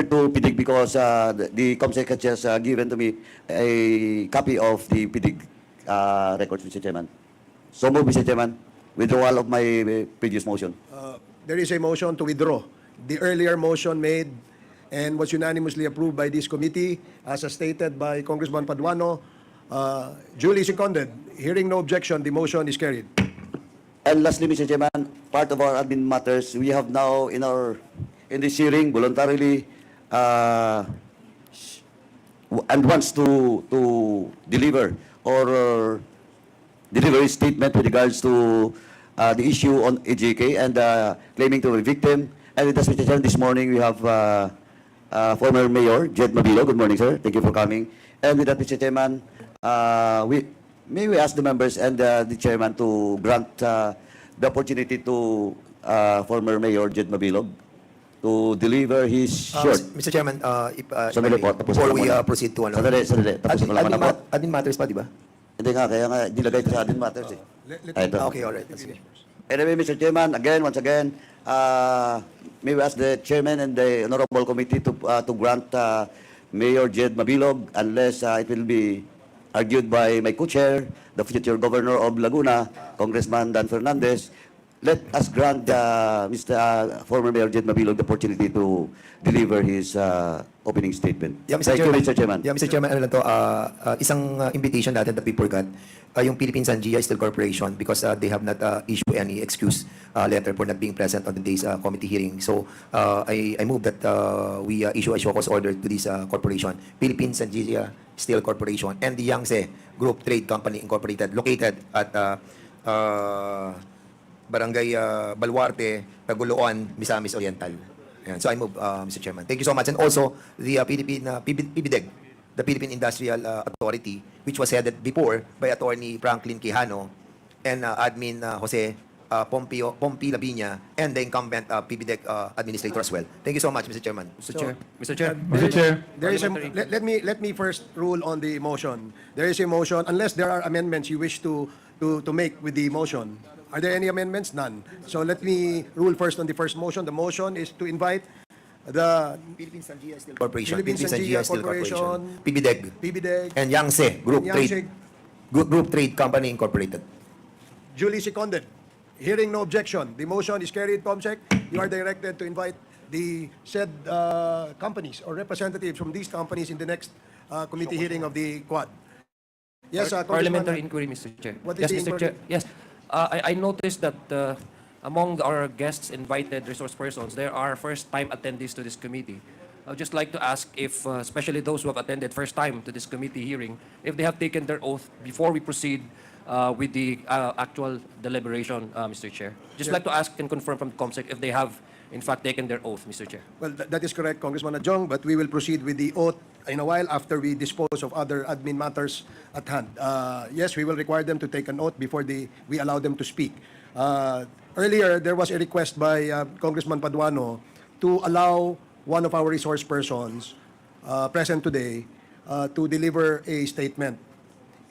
to PDIG because the COMSEC has just given to me a copy of the PDIG records, Mr. Chairman. So move, Mr. Chairman. Withdrawal of my previous motion. There is a motion to withdraw. The earlier motion made and was unanimously approved by this committee, as stated by Congressman Paduano, duly seconded. Hearing no objection, the motion is carried. And lastly, Mr. Chairman, part of our admin matters, we have now in this hearing voluntarily and wants to deliver or deliver a statement with regards to the issue on AJK and claiming to be a victim. And with us, Mr. Chairman, this morning we have former Mayor Jed Mabilo. Good morning, sir. Thank you for coming. And with that, Mr. Chairman, may we ask the members and the chairman to grant the opportunity to former Mayor Jed Mabilog to deliver his short. Mr. Chairman, Sandali po, tapusin before ko we muna. proceed to ano. Sandali. Tapusin ko lang muna po. Admin matters pa, di ba? Hindi nga, kaya nga, nilagay ito sa admin matters eh. Ito. Okay, alright. Sige. Anyway, Mr. Chairman, once again, may we ask the chairman and the honorable committee to grant Mayor Jed Mabilog unless it will be argued by my co-chair, the future governor of Laguna, Congressman Dan Fernandez. Let us grant Mr. Former Mayor Jed Mabilog the opportunity to deliver his opening statement. Yeah, Mr. Thank you, Mr. Chairman. Yeah, Mr. Chairman, ano lang to, isang invitation natin that we forgot. Yung Philippines and GI Steel Corporation because they have not issued any excuse letter for not being present on today's committee hearing. So I move that we issue a show cause order to this corporation, Philippines and GI Steel Corporation, and the Yangtze Group Trade Company Incorporated, located at Barangay Baluarte, Taguluan, Misamis Oriental. Ayan. So I move, Mr. Chairman. Thank you so much. And also, the PBDEG, the Philippine Industrial Authority, which was headed before by Attorney Franklin Quijano and Admin Jose Pompi Labiña, and the incumbent PBDEG administrator as well. Thank you so much, Mr. Chairman. Mr. Chair. Mr. Chair. Mr. Chair. There is let me first rule on the motion. There is a motion, unless there are amendments you wish to make with the motion. Are there any amendments? None. So let me rule first on the first motion. The motion is to invite the Philippine Sangia Steel Corporation. Philippine Sangia Steel Corporation, PBDEG, PBDEG, and Yangtze Group and Yangtze. Trade Group Trade Company Incorporated. Duly seconded. Hearing no objection, the motion is carried, Comsec. You are directed to invite the said companies or representatives from these companies in the next committee hearing of the Quad. Yes, Parliamentary Congressman. inquiry, Mr. Chair. What is Yes, the Mr. inquiry? Chair. Yes. I noticed that among our guests invited resource persons, there are first-time attendees to this committee. I would just like to ask if, especially those who have attended first time to this committee hearing, if they have taken their oath before we proceed with the actual deliberation, Mr. Chair. Just like to ask and confirm from COMSEC if they have, in fact, taken their oath, Mr. Chair. Well, that is correct, Congressman Adjong, but we will proceed with the oath in a while after we dispose of other admin matters at hand. Yes, we will require them to take an oath before we allow them to speak. Earlier, there was a request by Congressman Paduano to allow one of our resource persons present today to deliver a statement.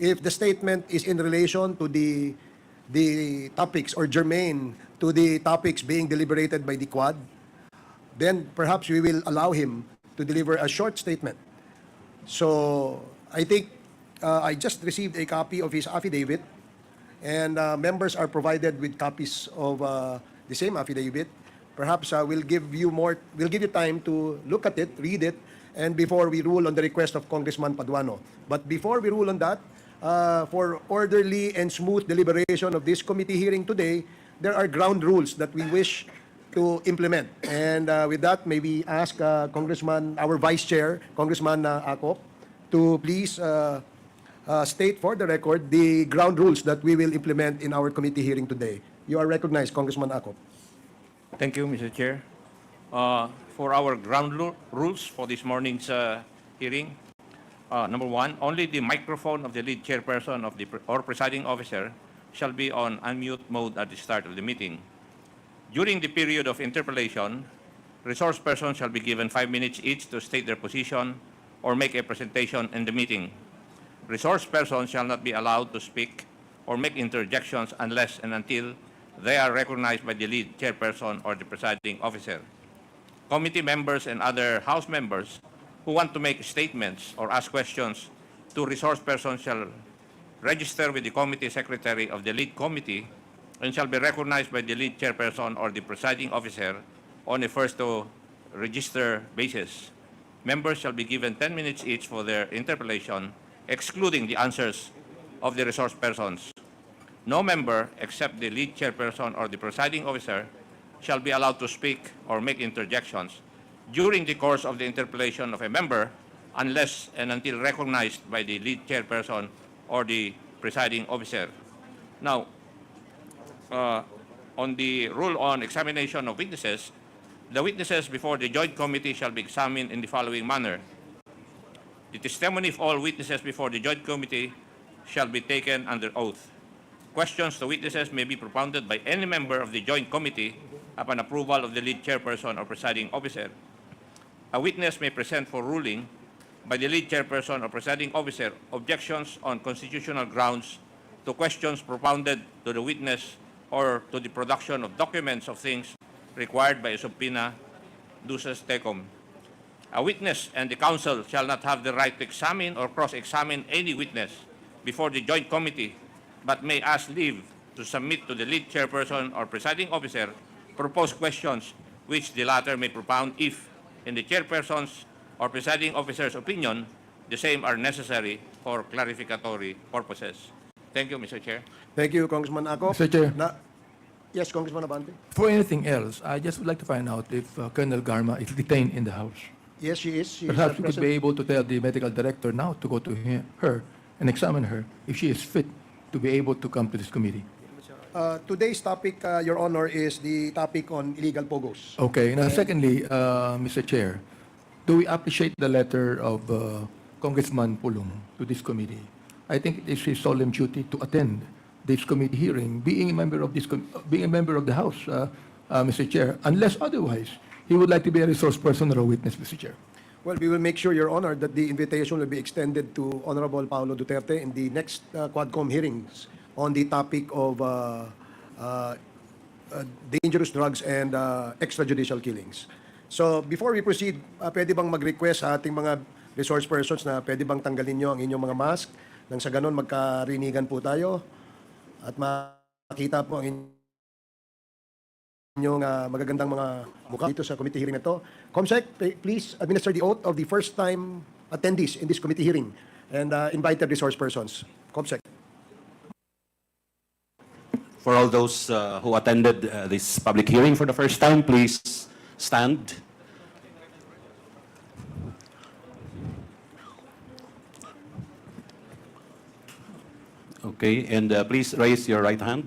If the statement is in relation to the topics or germane to the topics being deliberated by the Quad, then perhaps we will allow him to deliver a short statement. So I think I just received a copy of his affidavit, and members are provided with copies of the same affidavit. Perhaps we'll give you time to look at it, read it, and before we rule on the request of Congressman Paduano. But before we rule on that, for orderly and smooth deliberation of this committee hearing today, there are ground rules that we wish to implement. And with that, may we ask Congressman, our Vice Chair, Congressman Akop, to please state for the record the ground rules that we will implement in our committee hearing today. You are recognized, Congressman Akop. Thank you, Mr. Chair. For our rules for this morning's hearing, number one, only the microphone of the lead chairperson of or presiding officer shall be on unmute mode at the start of the meeting. During the period of interpellation, resource persons shall be given 5 minutes each to state their position or make a presentation in the meeting. Resource persons shall not be allowed to speak or make interjections unless and until they are recognized by the lead chairperson or the presiding officer. Committee members and other House members who want to make statements or ask questions to resource persons shall register with the committee secretary of the lead committee and shall be recognized by the lead chairperson or the presiding officer on a first-to-register basis. Members shall be given 10 minutes each for their interpellation, excluding the answers of the resource persons. No member, except the lead chairperson or the presiding officer, shall be allowed to speak or make interjections during the course of the interpellation of a member unless and until recognized by the lead chairperson or the presiding officer. Now, on the rule on examination of witnesses, the witnesses before the joint committee shall be examined in the following manner. The testimony of all witnesses before the joint committee shall be taken under oath. Questions to witnesses may be propounded by any member of the joint committee upon approval of the lead chairperson or presiding officer. A witness may present for ruling by the lead chairperson or presiding officer objections on constitutional grounds to questions propounded to the witness or to the production of documents of things required by a subpoena duces tecum. A witness and the counsel shall not have the right to examine or cross-examine any witness before the joint committee, but may ask leave to submit to the lead chairperson or presiding officer proposed questions which the latter may propound if, in the chairperson's or presiding officer's opinion, the same are necessary for clarificatory purposes. Thank you, Mr. Chair. Thank you, Congressman Akop. Mr. Chair. Yes, Congressman Abante. For anything else, I just would like to find out if Colonel Garma is detained in the House. Yes, she is. She Perhaps is we could present. be able to tell the medical director now to go to her and examine her if she is fit to be able to come to this committee. Today's topic, Your Honor, is the topic on illegal pogos. Okay. Now, secondly, Mr. Chair, do we appreciate the letter of Congressman Pulong to this committee? I think it is his solemn duty to attend this committee hearing, being a member of the House, Mr. Chair, unless otherwise he would like to be a resource person or a witness, Mr. Chair. Well, we will make sure, Your Honor, that the invitation will be extended to Honorable Paolo Duterte in the next Quadcom hearings on the topic of dangerous drugs and extrajudicial killings. So before we proceed, pwede bang mag-request sa ating mga resource persons na pwede bang tanggalin nyo ang inyong mga mask nang sa ganun magkarinigan po tayo at makita po ang inyong magagandang mga mukha dito sa committee hearing na ito. Comsec, please administer the oath of the first-time attendees in this committee hearing and invited resource persons. Comsec. For all those who attended this public hearing for the first time, please stand. Okay, and please raise your right hand.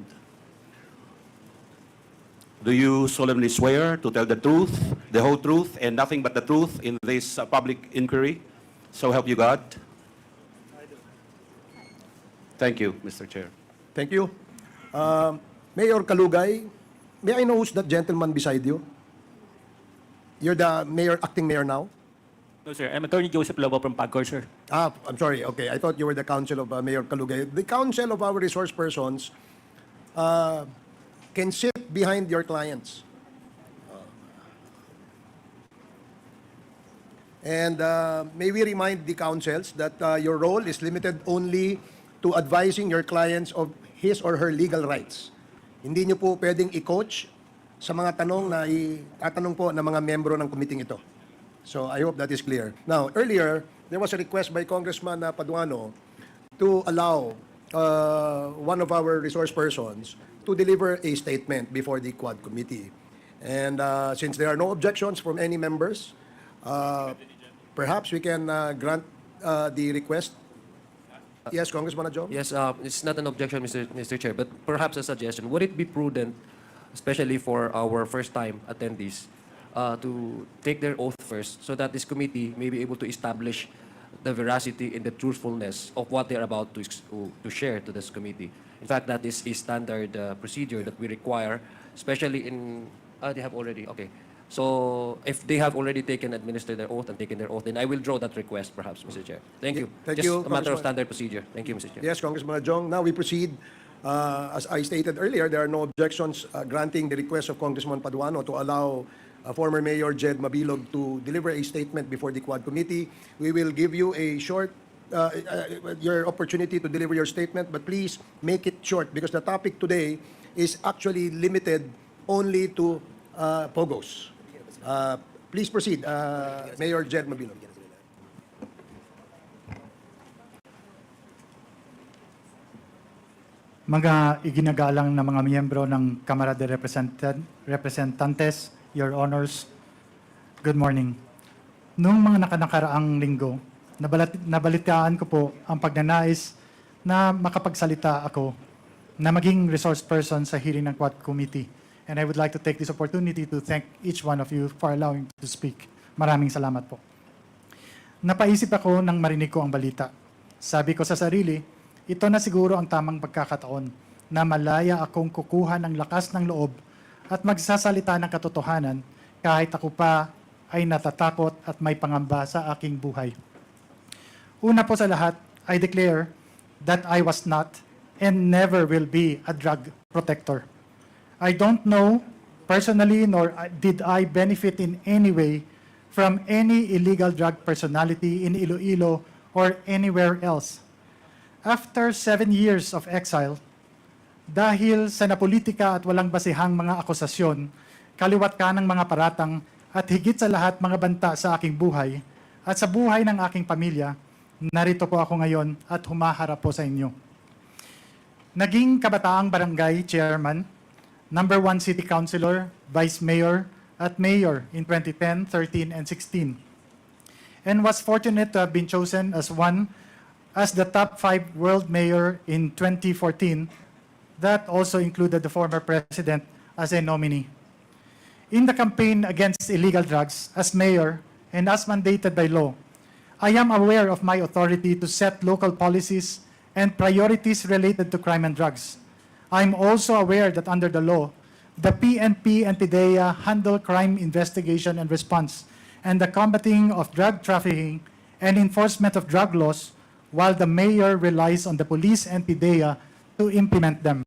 Do you solemnly swear to tell the truth, the whole truth, and nothing but the truth in this public inquiry? So help you God. Thank you, Mr. Chair. Thank you. Mayor Kalugay, may I know who's that gentleman beside you? You're the mayor, acting mayor now? No, sir. I'm Attorney Joseph Lobo from PAGCOR, sir. I'm sorry. Okay, I thought you were the counsel of Mayor Kalugay. The counsel of our resource persons can sit behind your clients. And may we remind the counsels that your role is limited only to advising your clients of his or her legal rights. Hindi nyo po pwedeng i-coach sa mga tanong na itatanong po ng mga membro ng committee ito. So I hope that is clear. Now, earlier, there was a request by Congressman Paduano to allow one of our resource persons to deliver a statement before the Quad Committee. And since there are no objections from any members, perhaps we can grant the request. Yes, Congressman Adjong? Yes, it's not an objection, Mr. Chair, but perhaps a suggestion. Would it be prudent, especially for our first-time attendees, to take their oath first so that this committee may be able to establish the veracity and the truthfulness of what they're about to share to this committee? In fact, that is a standard procedure that we require, especially in... they have already... Okay. So if they have already administered their oath and taken their oath, then I will draw that request, perhaps, Mr. Chair. Thank you. Thank Just you, a matter of Congressman. standard procedure. Thank you, Mr. Chair. Yes, Congressman Adjong. Now we proceed. As I stated earlier, there are no objections granting the request of Congressman Paduano to allow former Mayor Jed Mabilog to deliver a statement before the Quad Committee. We will give you a short, your opportunity to deliver your statement, but please make it short because the topic today is actually limited only to Pogos. Please proceed, Mayor Jed Mabilog. Mga iginagalang na mga miyembro ng Kamara de Representantes, Your Honors, good morning. Noong mga nakaraang linggo, nabalitaan ko po ang pagnanais na makapagsalita ako na maging resource person sa hearing ng Quad Committee. And I would like to take this opportunity to thank each one of you for allowing me to speak. Maraming salamat po. Napaisip ako nang marinig ko ang balita. Sabi ko sa sarili, ito na siguro ang tamang pagkakataon na malaya akong kukuha ng lakas ng loob at magsasalita ng katotohanan kahit ako pa ay natatakot at may pangamba sa aking buhay. Una po sa lahat, I declare that I was not and never will be a drug protector. I don't know personally nor did I benefit in any way from any illegal drug personality in Iloilo or anywhere else. After 7 years of exile, dahil sa napolitika at walang basihang mga akusasyon, kaliwat ka ng mga paratang at higit sa lahat mga banta sa aking buhay at sa buhay ng aking pamilya, narito po ako ngayon at humaharap po sa inyo. Naging kabataang barangay chairman, number 1 city councilor, vice mayor, at mayor in 2010, 13, and 16. And was fortunate to have been chosen as the top 5 world mayor in 2014. That also included the former president as a nominee. In the campaign against illegal drugs, as mayor and as mandated by law, I am aware of my authority to set local policies and priorities related to crime and drugs. I'm also aware that under the law, the PNP and PIDEA handle crime investigation and response and the combating of drug trafficking and enforcement of drug laws, while the mayor relies on the police and PIDEA to implement them.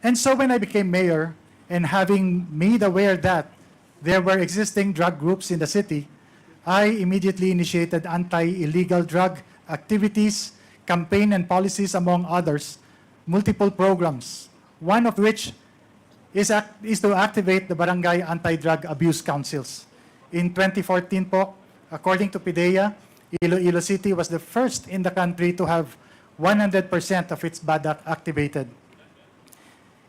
And so when I became mayor, and having made aware that there were existing drug groups in the city, I immediately initiated anti-illegal drug activities, campaign and policies, among others, multiple programs, one of which is to activate the Barangay Anti-Drug Abuse Councils. In 2014 po, according to PIDEA, Iloilo City was the first in the country to have 100% of its BADAC activated.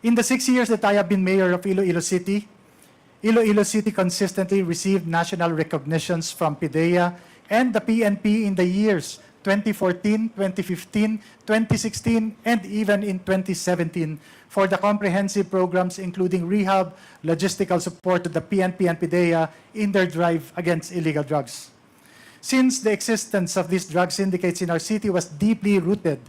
In the 6 years that I have been mayor of Iloilo City consistently received national recognitions from PIDEA and the PNP in the years 2014, 2015, 2016, and even in 2017 for the comprehensive programs including rehab, logistical support to the PNP and PIDEA in their drive against illegal drugs. Since the existence of these drug syndicates in our city was deeply rooted,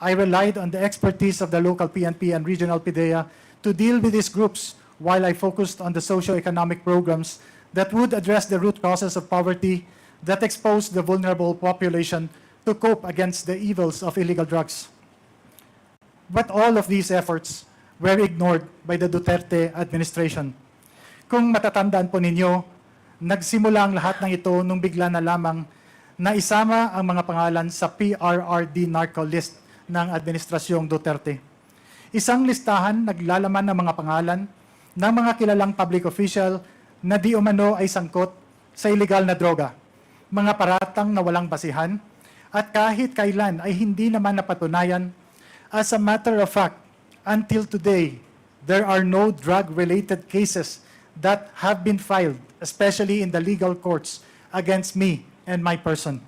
I relied on the expertise of the local PNP and regional PIDEA to deal with these groups while I focused on the socio-economic programs that would address the root causes of poverty that expose the vulnerable population to cope against the evils of illegal drugs. But all of these efforts were ignored by the Duterte administration. Kung matatandaan po ninyo, nagsimula ang lahat ng ito nung bigla na lamang na isama ang mga pangalan sa PRRD narco list ng administrasyong Duterte. Isang listahan naglalaman ng mga pangalan ng mga kilalang public official na di umano ay sangkot sa illegal na droga, mga paratang na walang basihan, at kahit kailan ay hindi naman napatunayan. As a matter of fact, until today, there are no drug-related cases that have been filed, especially in the legal courts, against me and my person.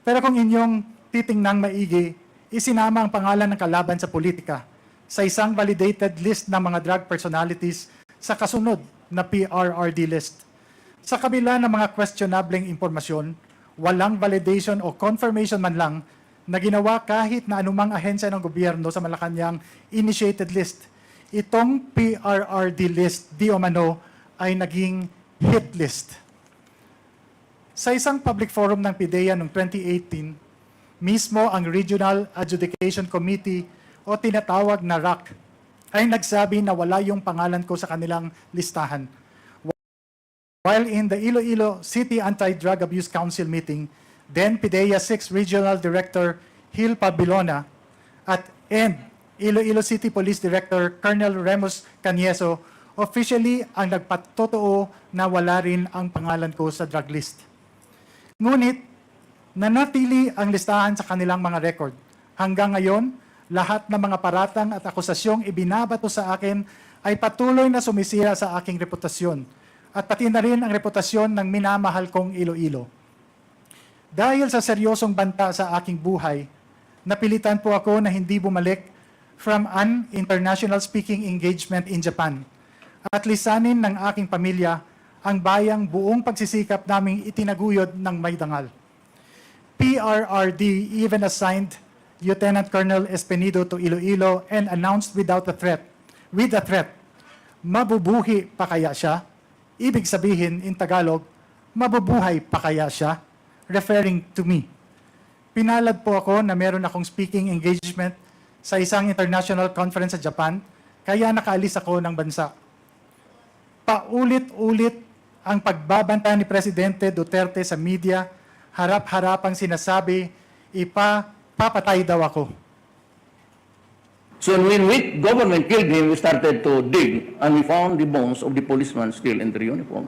Pero kung inyong titingnang maigi, isinama ang pangalan ng kalaban sa politika sa isang validated list ng mga drug personalities sa kasunod na PRRD list. Sa kabila ng mga questionableng impormasyon, walang validation o confirmation man lang na ginawa kahit na anumang ahensya ng gobyerno sa Malacanang initiated list. Itong PRRD list, di umano, ay naging hit list. Sa isang public forum ng PIDEA noong 2018, mismo ang Regional Adjudication Committee o tinatawag na RAC ay nagsabi na wala yung pangalan ko sa kanilang listahan. While in the Iloilo City Anti-Drug Abuse Council meeting, then PIDEA 6 Regional Director Hil Pabilona and Iloilo City Police Director Colonel Remus Canieso officially ang nagpatotoo na wala rin ang pangalan ko sa drug list. Ngunit, nanatili ang listahan sa kanilang mga record. Hanggang ngayon, lahat ng mga paratang at akusasyong ibinabato sa akin ay patuloy na sumisira sa aking reputasyon at pati na rin ang reputasyon ng minamahal kong Iloilo. Dahil sa seryosong banta sa aking buhay, napilitan po ako na hindi bumalik from an international speaking engagement in Japan at lisanin ng aking pamilya ang bayang buong pagsisikap naming itinaguyod ng may dangal. PRRD even assigned Lieutenant Colonel Espenido to Iloilo and announced with a threat, mabubuhi pa kaya siya? Ibig sabihin, in Tagalog, mabubuhay pa kaya siya? Referring to me. Pinalad po ako na meron akong speaking engagement sa isang international conference sa Japan, kaya nakaalis ako ng bansa. Paulit-ulit ang pagbabanta ni Presidente Duterte sa media, harap-harapang sinasabi, papatay daw ako. So when government killed him, we started to dig, and we found the bones of the policeman still in their uniform.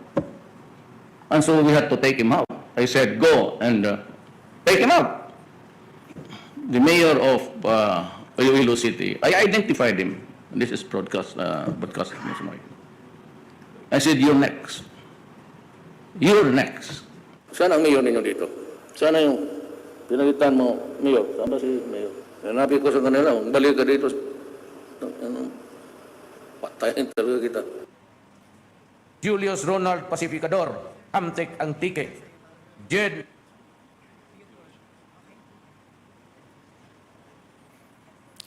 And so we had to take him out. I said, go and take him out. The mayor of Iloilo City, I identified him. This is broadcast. I said, you're next. You're next. Saan ang mayor ninyo dito? Sana yung pinalitan mo, mayor? Saan ba si mayor? Hanapin ko sa kanila, balik ka dito. Patayin talaga kita. Julius Ronald Pacificador, Amtek Antique, Jed.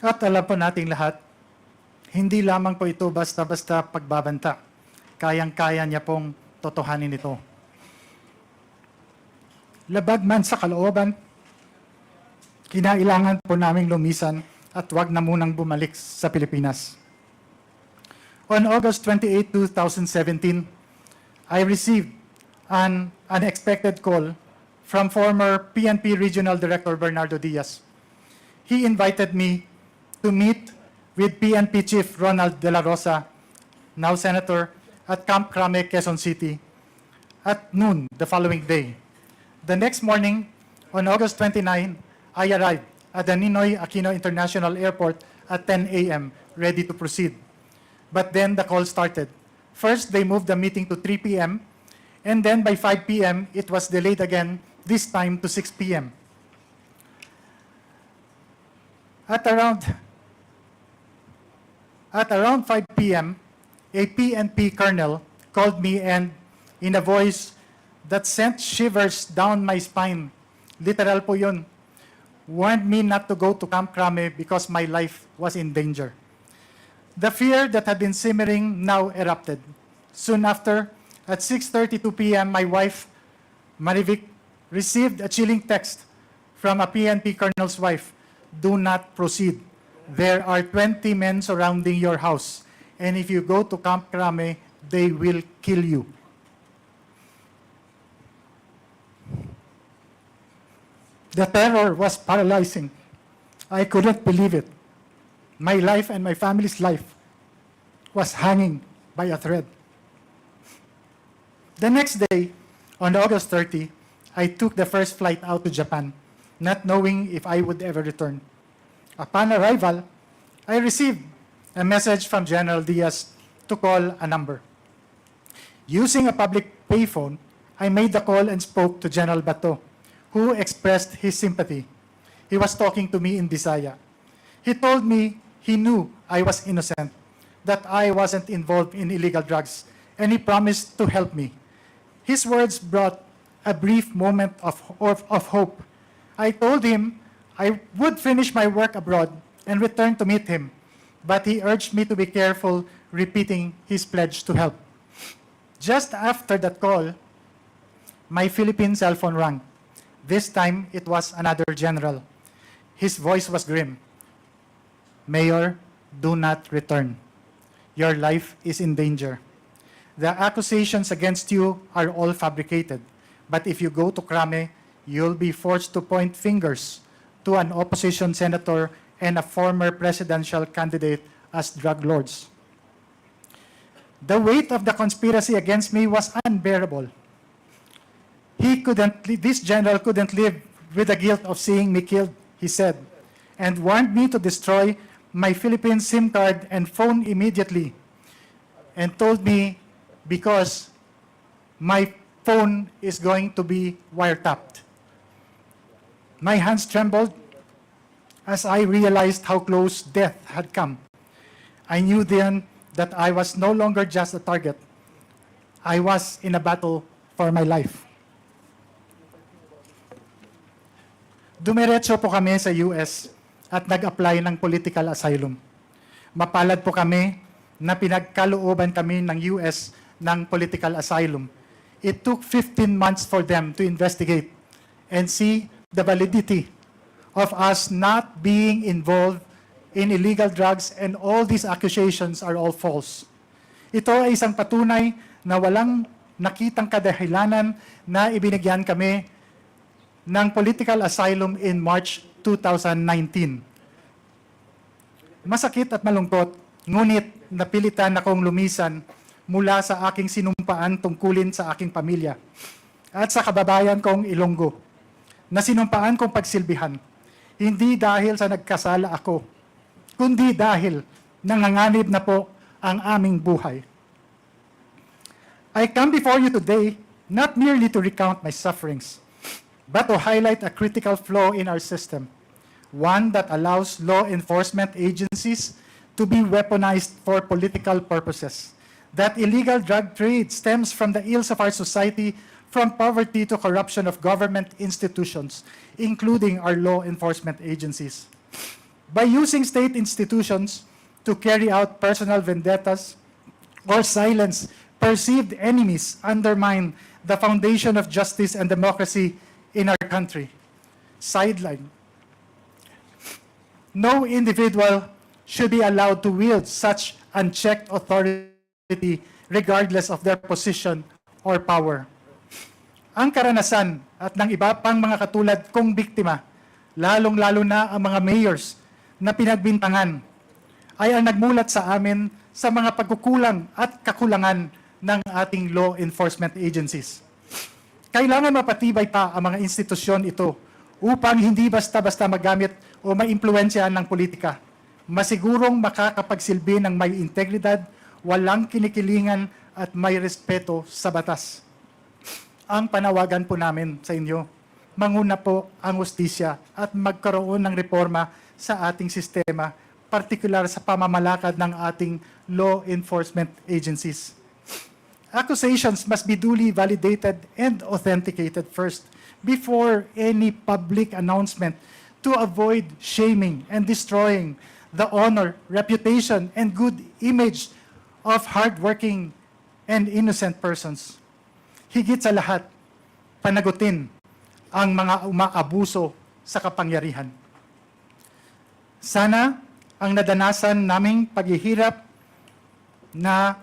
At alam po nating lahat, hindi lamang po ito basta-basta pagbabanta. Kayang-kaya niya pong totohanin ito. Labag man sa kalooban, kinailangan po naming lumisan at wag na munang bumalik sa Pilipinas. On August 28, 2017, I received an unexpected call from former PNP Regional Director Bernardo Diaz. He invited me to meet with PNP Chief Ronald De La Rosa, now Senator, at Camp Crame, Quezon City, at noon the following day. The next morning, on August 29, I arrived at the Ninoy Aquino International Airport at 10 a.m., ready to proceed. But then the call started. First, they moved the meeting to 3 p.m., and then by 5 p.m., it was delayed again, this time to 6 p.m. At around 5 p.m., a PNP colonel called me and, in a voice that sent shivers down my spine, literal po yun, warned me not to go to Camp Crame because my life was in danger. The fear that had been simmering now erupted. Soon after, at 6:32 p.m., my wife, Marivic, received a chilling text from a PNP colonel's wife. Do not proceed. There are 20 men surrounding your house, and if you go to Camp Crame, they will kill you. The terror was paralyzing. I couldn't believe it. My life and my family's life was hanging by a thread. The next day, on August 30, I took the first flight out to Japan, not knowing if I would ever return. Upon arrival, I received a message from General Diaz to call a number. Using a public payphone, I made the call and spoke to General Bato, who expressed his sympathy. He was talking to me in Bisaya. He told me he knew I was innocent, that I wasn't involved in illegal drugs, and he promised to help me. His words brought a brief moment of hope. I told him I would finish my work abroad and return to meet him, but he urged me to be careful, repeating his pledge to help. Just after that call, my Philippine cell phone rang. This time, it was another general. His voice was grim. Mayor, do not return. Your life is in danger. The accusations against you are all fabricated. But if you go to Crame, you'll be forced to point fingers to an opposition senator and a former presidential candidate as drug lords. The weight of the conspiracy against me was unbearable. This general couldn't live with the guilt of seeing me killed, he said, and warned me to destroy my Philippine SIM card and phone immediately, and told me because my phone is going to be wiretapped. My hands trembled as I realized how close death had come. I knew then that I was no longer just a target. I was in a battle for my life. Dumiretso po kami sa US at nag-apply ng political asylum. Mapalad po kami na pinagkalooban kami ng US ng political asylum. It took 15 months for them to investigate and see the validity of us not being involved in illegal drugs, and all these accusations are all false. Ito ay isang patunay na walang nakitang kadahilanan na ibinigyan kami ng political asylum in March 2019. Masakit at malungkot, ngunit napilitan akong lumisan mula sa aking sinumpaan tungkulin sa aking pamilya at sa kababayan kong Ilonggo, na sinumpaan kong pagsilbihan, hindi dahil sa nagkasala ako, kundi dahil nanganganib na po ang aming buhay. I come before you today not merely to recount my sufferings, but to highlight a critical flaw in our system, one that allows law enforcement agencies to be weaponized for political purposes. That illegal drug trade stems from the ills of our society, from poverty to corruption of government institutions, including our law enforcement agencies. By using state institutions to carry out personal vendettas or silence perceived enemies, undermine the foundation of justice and democracy in our country. Sideline. No individual should be allowed to wield such unchecked authority regardless of their position or power. Ang karanasan at ng iba pang mga katulad kong biktima, lalong-lalo na ang mga mayors na pinagbintangan, ay ang nagmulat sa amin sa mga pagkukulang at kakulangan ng ating law enforcement agencies. Kailangan mapatibay pa ang mga institusyon ito upang hindi basta-basta magamit o maimpluwensyahan ng politika. Masigurong makakapagsilbi ng may integridad, walang kinikilingan at may respeto sa batas. Ang panawagan po namin sa inyo, manguna po ang hustisya at magkaroon ng reforma sa ating sistema, partikular sa pamamalakad ng ating law enforcement agencies. Accusations must be duly validated and authenticated first before any public announcement to avoid shaming and destroying the honor, reputation, and good image of hardworking and innocent persons. Higit sa lahat, panagutin ang mga umaabuso sa kapangyarihan. Sana ang nadanasan naming paghihirap na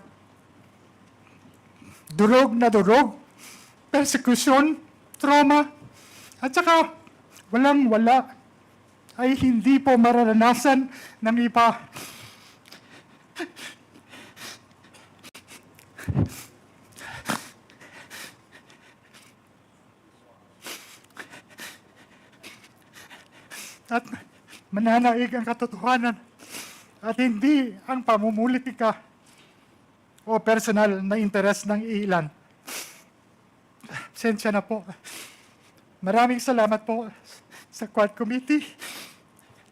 durog, persecution, trauma, at saka walang-wala ay hindi po mararanasan ng iba. At mananaig ang katotohanan at hindi ang pamumulitika o personal na interes ng ilan. Sensya na po. Maraming salamat po sa Quad Committee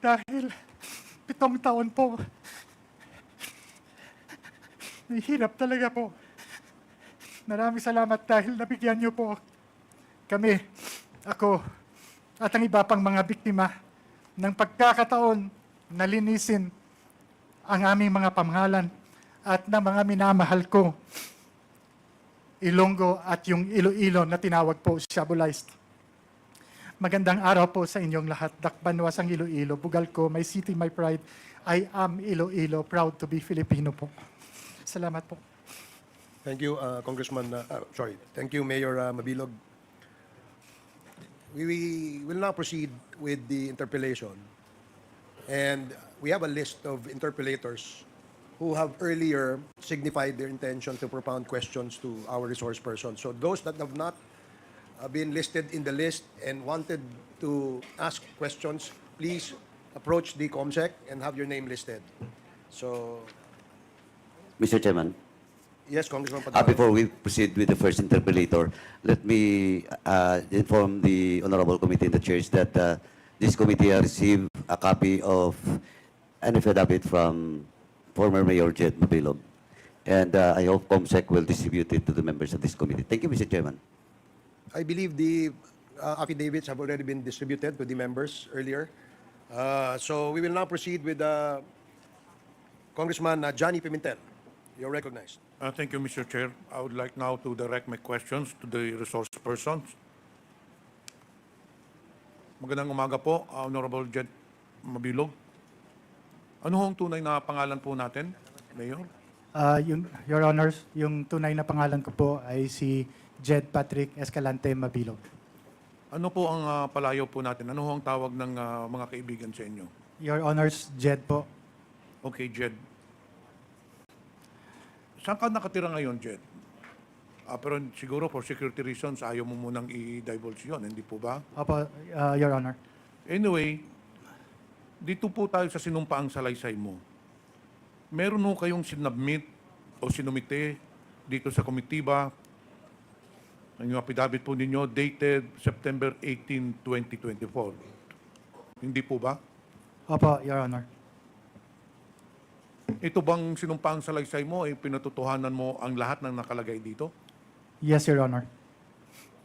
dahil 7 taon po. Nahihirap talaga po. Maraming salamat dahil nabigyan niyo po kami, ako, at ang iba pang mga biktima ng pagkakataon na linisin ang aming mga pamahalan at ng mga minamahal ko, Ilonggo at yung Iloilo na tinawag po Shabolized. Magandang araw po sa inyong lahat. Dakbanwas ang Iloilo, bugal ko, my city, my pride. I am Iloilo, proud to be Filipino po. Salamat po. Thank you, Thank you, Mayor Mabilog. We will now proceed with the interpellation. And we have a list of interpellators who have earlier signified their intention to propound questions to our resource person. So those that have not been listed in the list and wanted to ask questions, please approach the COMSEC and have your name listed. So, Mr. Chairman, yes, Congressman Padilla. before we proceed with the first interpellator, let me inform the Honorable Committee and the Chairs that this committee has received a copy of an affidavit from former Mayor Jed Mabilog. And I hope COMSEC will distribute it to the members of this committee. Thank you, Mr. Chairman. I believe the affidavits have already been distributed to the members earlier. So we will now proceed with Congressman Johnny Pimentel. You're recognized. Thank you, Mr. Chair. I would like now to direct my questions to the resource persons. Magandang umaga po, Honorable Jed Mabilog. Ano hong tunay na pangalan po natin, Mayor? Your Honors, yung tunay na pangalan ko po ay si Jed Patrick Escalante Mabilog. Ano po ang palayaw po natin? Ano hong tawag ng mga kaibigan sa inyo? Your Honors, Jed po. Okay, Jed. Saan ka nakatira ngayon, Jed? Pero siguro for security reasons, ayaw mo munang i-divulge yun, hindi po ba? Opo, Your Honor. Anyway, dito po tayo sa sinumpaang salaysay mo. Meron ho kayong sinubmit o sinumite dito sa komitiba, ang yung affidavit po ninyo dated September 18, 2024. Hindi po ba? Opo, Your Honor. Ito bang sinumpaang salaysay mo ay pinatutuhanan mo ang lahat ng nakalagay dito? Yes, Your Honor.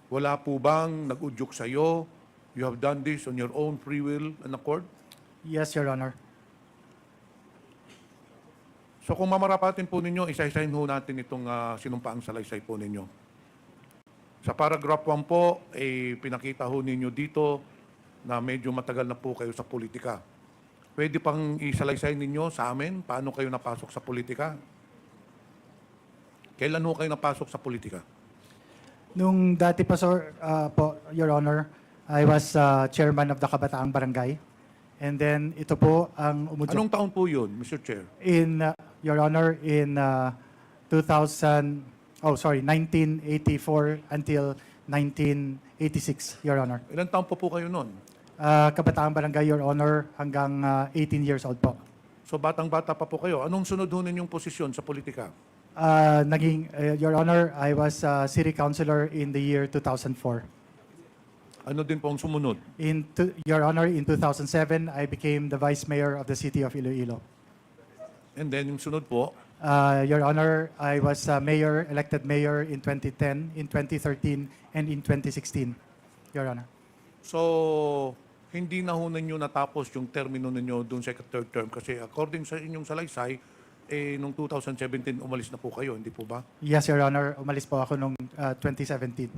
Wala po bang nag-udyok sa'yo? You have done this on your own free will and accord? Yes, Your Honor. So kung mamarapatin po ninyo, isa-isahin ho natin itong sinumpaang salaysay po ninyo. Sa paragraph 1 po, pinakita ho ninyo dito na medyo matagal na po kayo sa politika. Pwede pang isalaysay ninyo sa amin paano kayo napasok sa politika? Kailan ho kayo napasok sa politika? Nung dati pa, sir, po, Your Honor, I was chairman of the Kabataang Barangay. And then ito po ang umudyok Anong taon po yun, Mr. Chair? in, Your Honor, in 1984 until 1986, Your Honor. Ilang taon po kayo noon? Kabataang Barangay, Your Honor, hanggang 18 years old po. So batang-bata pa po kayo. Anong sunod ho ninyong posisyon sa politika? Your Honor, I was city councilor in the year 2004. Ano din po ang sumunod? Your Honor, in 2007, I became the vice mayor of the city of Iloilo. And then yung sunod po, Your Honor, I was mayor, elected mayor in 2010, in 2013, and in 2016, Your Honor. so hindi na ho ninyo natapos yung termino ninyo doon sa third term kasi according sa inyong salaysay, nung 2017 umalis na po kayo, hindi po ba? Yes, Your Honor, umalis po ako noong 2017.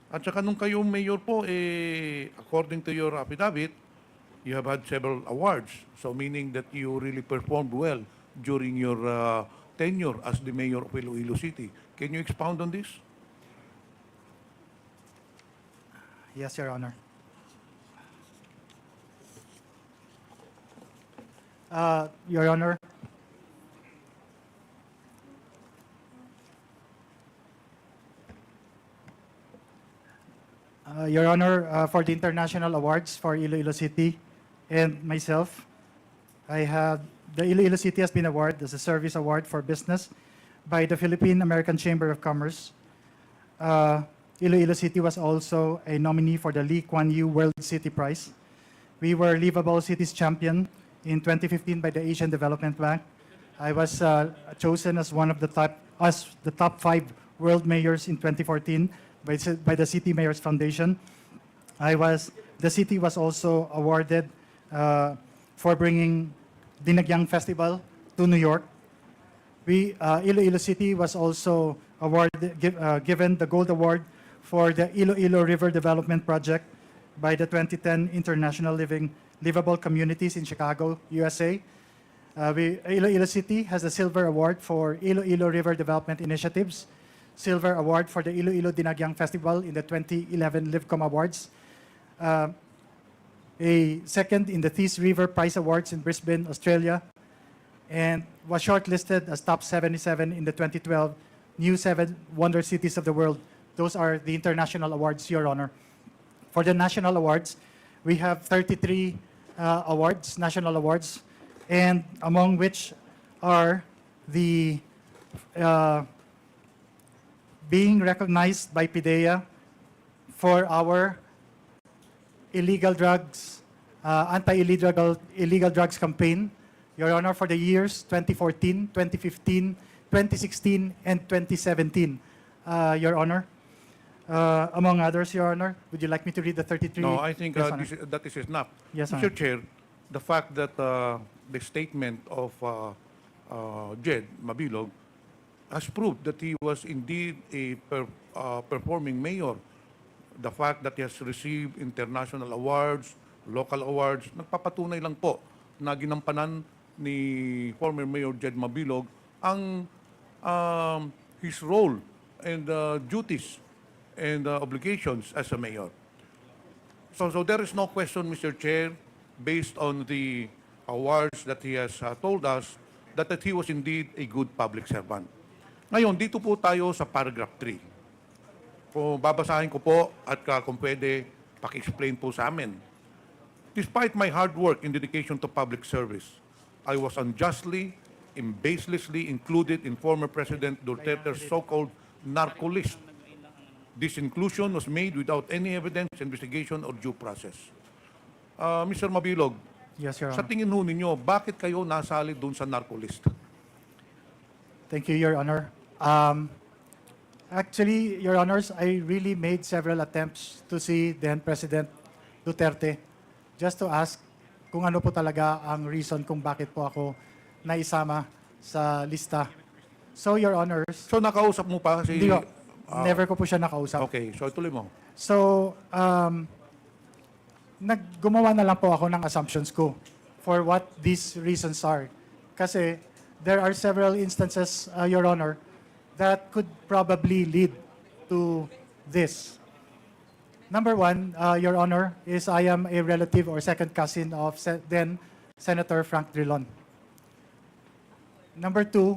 At saka nung kayo mayor po, according to your affidavit, you have had several awards. So meaning that you really performed well during your tenure as the mayor of Iloilo City. Can you expound on this? Yes, Your Honor. Your Honor, Your Honor, for the international awards for Iloilo City and myself, I have the Iloilo City has been awarded as a service award for business by the Philippine American Chamber of Commerce. Iloilo City was also a nominee for the Lee Kuan Yew World City Prize. We were Livable Cities Champion in 2015 by the Asian Development Bank. I was chosen as one of the top 5 world mayors in 2014 by the City Mayors Foundation. The city was also awarded for bringing Dinagyang Festival to New York. Iloilo City was also given the Gold Award for the Iloilo River Development Project by the 2010 International Livable Communities in Chicago, USA. Iloilo City has a Silver Award for Iloilo River Development Initiatives, Silver Award for the Iloilo Dinagyang Festival in the 2011 Livcom Awards, a second in the Thies River Prize Awards in Brisbane, Australia, and was shortlisted as top 77 in the 2012 New 7 Wonder Cities of the World. Those are the international awards, Your Honor. For the national awards, we have 33 awards, national awards, and among which are the being recognized by PIDEA for our illegal drugs, illegal drugs campaign, Your Honor, for the years 2014, 2015, 2016, and 2017, Your Honor. Among others, Your Honor, would you like me to read the 33? No, I think Yes, Honor. that is enough. Yes, Mr. Honor. Chair, the fact that the statement of Jed Mabilog has proved that he was indeed a performing mayor. The fact that he has received international awards, local awards, nagpapatunay lang po na ginampanan ni former Mayor Jed Mabilog ang his role and duties and obligations as a mayor. So there is no question, Mr. Chair, based on the awards that he has told us, that he was indeed a good public servant. Ngayon, dito po tayo sa paragraph 3. Kung babasahin ko po at kung pwede, paki-explain po sa amin. Despite my hard work and dedication to public service, I was unjustly and baselessly included in former President Duterte's so-called narco list. This inclusion was made without any evidence, investigation, or due process. Mr. Mabilog, Yes, Your sa Honor. tingin ho ninyo, bakit kayo nasali doon sa narco list? Thank you, Your Honor. Actually, Your Honors, I really made several attempts to see then President Duterte just to ask kung ano po talaga ang reason kung bakit po ako naisama sa lista. So, Your Honors, So nakausap mo pa si... hindi ko, never ko po siya nakausap. Okay, so tuloy mo. So, gumawa na lang po ako ng assumptions ko for what these reasons are. Kasi there are several instances, Your Honor, that could probably lead to this. Number one, Your Honor, is I am a relative or second cousin of then Senator Frank Drilon. Number two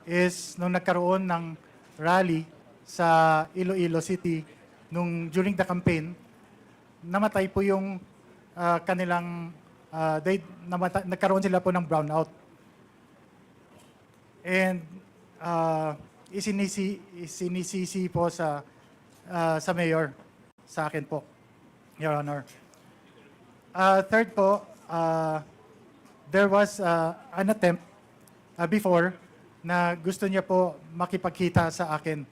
is nung nagkaroon ng rally sa Iloilo City during the campaign, namatay po yung nagkaroon sila po ng brownout. And isinisisi po sa mayor, sa akin po, Your Honor. Third po, there was an attempt before na gusto niya po makipagkita sa akin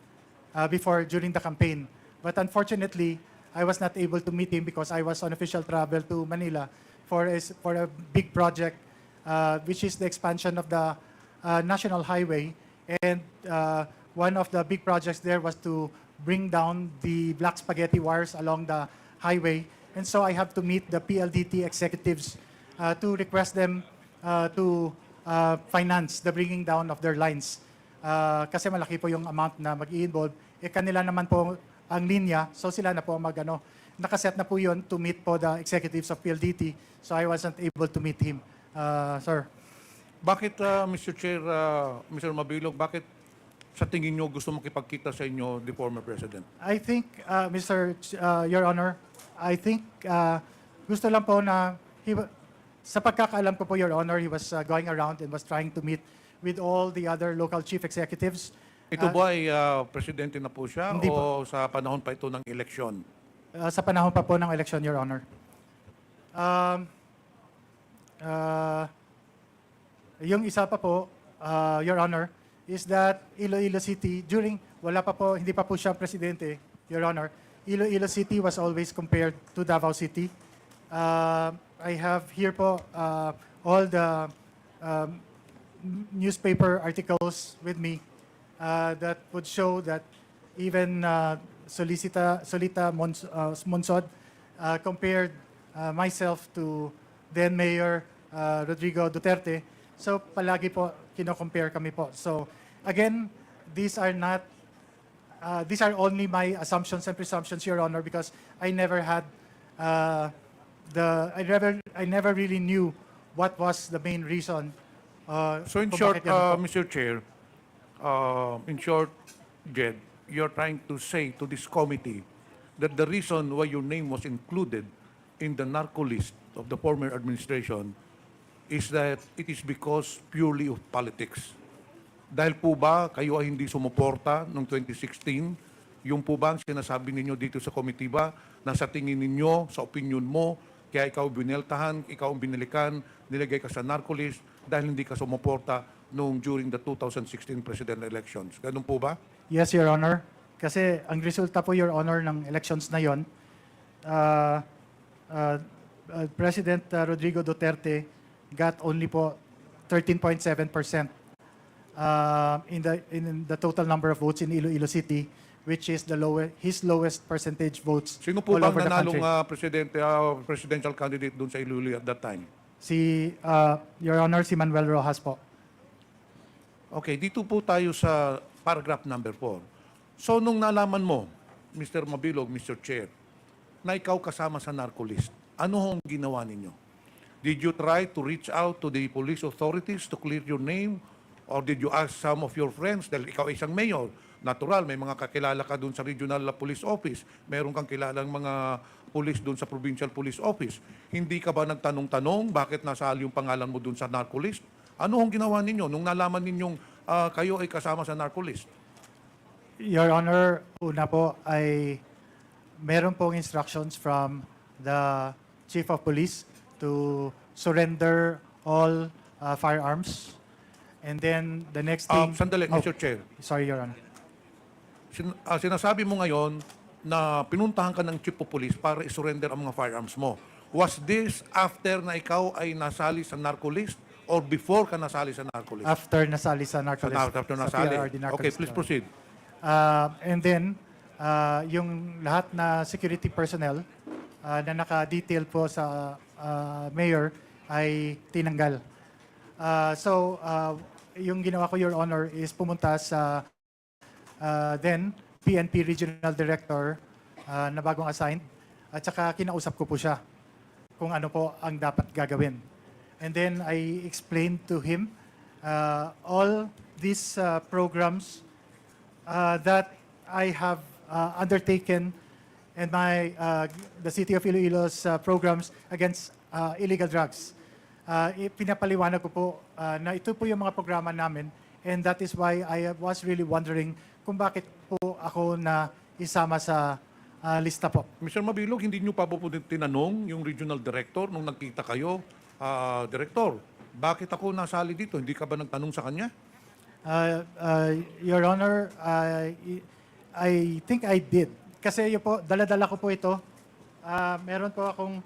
during the campaign. But unfortunately, I was not able to meet him because I was on official travel to Manila for a big project, which is the expansion of the National Highway. And one of the big projects there was to bring down the black spaghetti wires along the highway. And so I have to meet the PLDT executives to request them to finance the bringing down of their lines. Kasi malaki po yung amount na mag-i-involve. Kanila naman po ang linya, so sila na po nakaset na po yun to meet po the executives of PLDT. So I wasn't able to meet him, sir. Bakit, Mr. Chair, Mr. Mabilog, bakit sa tingin nyo gusto makipagkita sa inyo the former president? I think, Your Honor, I think gusto lang po na sa pagkakaalam ko po, Your Honor, he was going around and was trying to meet with all the other local chief executives. Ito ba ay presidente na po siya Hindi o sa panahon pa ito ng eleksyon? Sa panahon pa po ng election, Your Honor. Yung isa pa po, Your Honor, is that Iloilo City, hindi pa po siya presidente, Your Honor, Iloilo City was always compared to Davao City. I have here po all the newspaper articles with me that would show that even Solita Monsod compared myself to then Mayor Rodrigo Duterte. So palagi po kino-compare kami po. So again, these are only my assumptions and presumptions, Your Honor, because I never had I never really knew what was the main reason. So in kung short, bakit ganun po. Mr. Chair, in short, Jed, you're trying to say to this committee that the reason why your name was included in the narco list of the former administration is that it is because purely of politics. Dahil po ba kayo ay hindi sumuporta noong 2016? Yung po ba ang sinasabi ninyo dito sa committee ba na sa tingin ninyo, sa opinion mo, kaya ikaw bineltahan, ikaw ang binilikan, nilagay ka sa narco list dahil hindi ka sumuporta during the 2016 presidential elections. Ganun po ba? Yes, Your Honor. Kasi ang resulta po, Your Honor, ng elections na yon, President Rodrigo Duterte got only po 13.7% in the total number of votes in Iloilo City, which is his lowest percentage votes Sino po all bang over the country. nanalong presidential candidate doon sa Iloilo at that time? Your Honor, si Manuel Rojas po. Okay, dito po tayo sa paragraph number 4. So, nung nalaman mo, Mr. Mabilog, Mr. Chair, na ikaw kasama sa narco list, ano hong ginawa ninyo? Did you try to reach out to the police authorities to clear your name? Or did you ask some of your friends, dahil ikaw ay isang mayor, natural, may mga kakilala ka doon sa regional police office, meron kang kilalang mga police doon sa provincial police office. Hindi ka ba nagtanong-tanong bakit nasali yung pangalan mo doon sa narco list? Ano hong ginawa ninyo nung nalaman ninyong kayo ay kasama sa narco list? Your Honor, una po ay meron pong instructions from the Chief of Police to surrender all firearms. And then the next thing... Sandali, Mr. Chair. Sorry, Your Honor. Sinasabi mo ngayon na pinuntahan ka ng Chief of Police para isurrender ang mga firearms mo. Was this after na ikaw ay nasali sa narco list or before ka nasali sa narco list? After nasali sa narco list. After nasali. PRRD narco Okay, list, please Your Honor. proceed. And then, yung lahat na security personnel na naka-detail po sa mayor ay tinanggal. So, yung ginawa ko, Your Honor, is pumunta sa then PNP Regional Director na bagong assigned. At saka kinausap ko po siya kung ano po ang dapat gagawin. And then I explained to him all these programs that I have undertaken and the City of Iloilo's programs against illegal drugs. Pinapaliwanag ko po na ito po yung mga programa namin, and that is why I was really wondering kung bakit po ako na isama sa lista po. Mr. Mabilog, hindi nyo pa po tinanong yung regional director nung nagkita kayo, Director, bakit ako nasali dito? Hindi ka ba nagtanong sa kanya? Your Honor, I think I did. Kasi yun po, dala-dala ko po ito. Meron po akong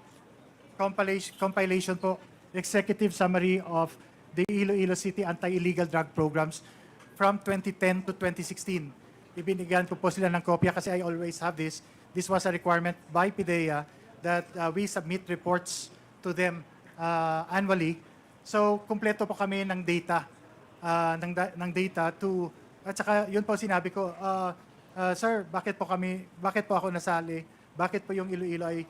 compilation po, executive summary of the Iloilo City anti-illegal drug programs from 2010 to 2016. Ibinigyan ko po sila ng kopya kasi I always have this. This was a requirement by PIDEA that we submit reports to them annually. So, kumpleto po kami ng data, ng data to, at saka yun po sinabi ko, sir, bakit po ako nasali? Bakit po yung Iloilo ay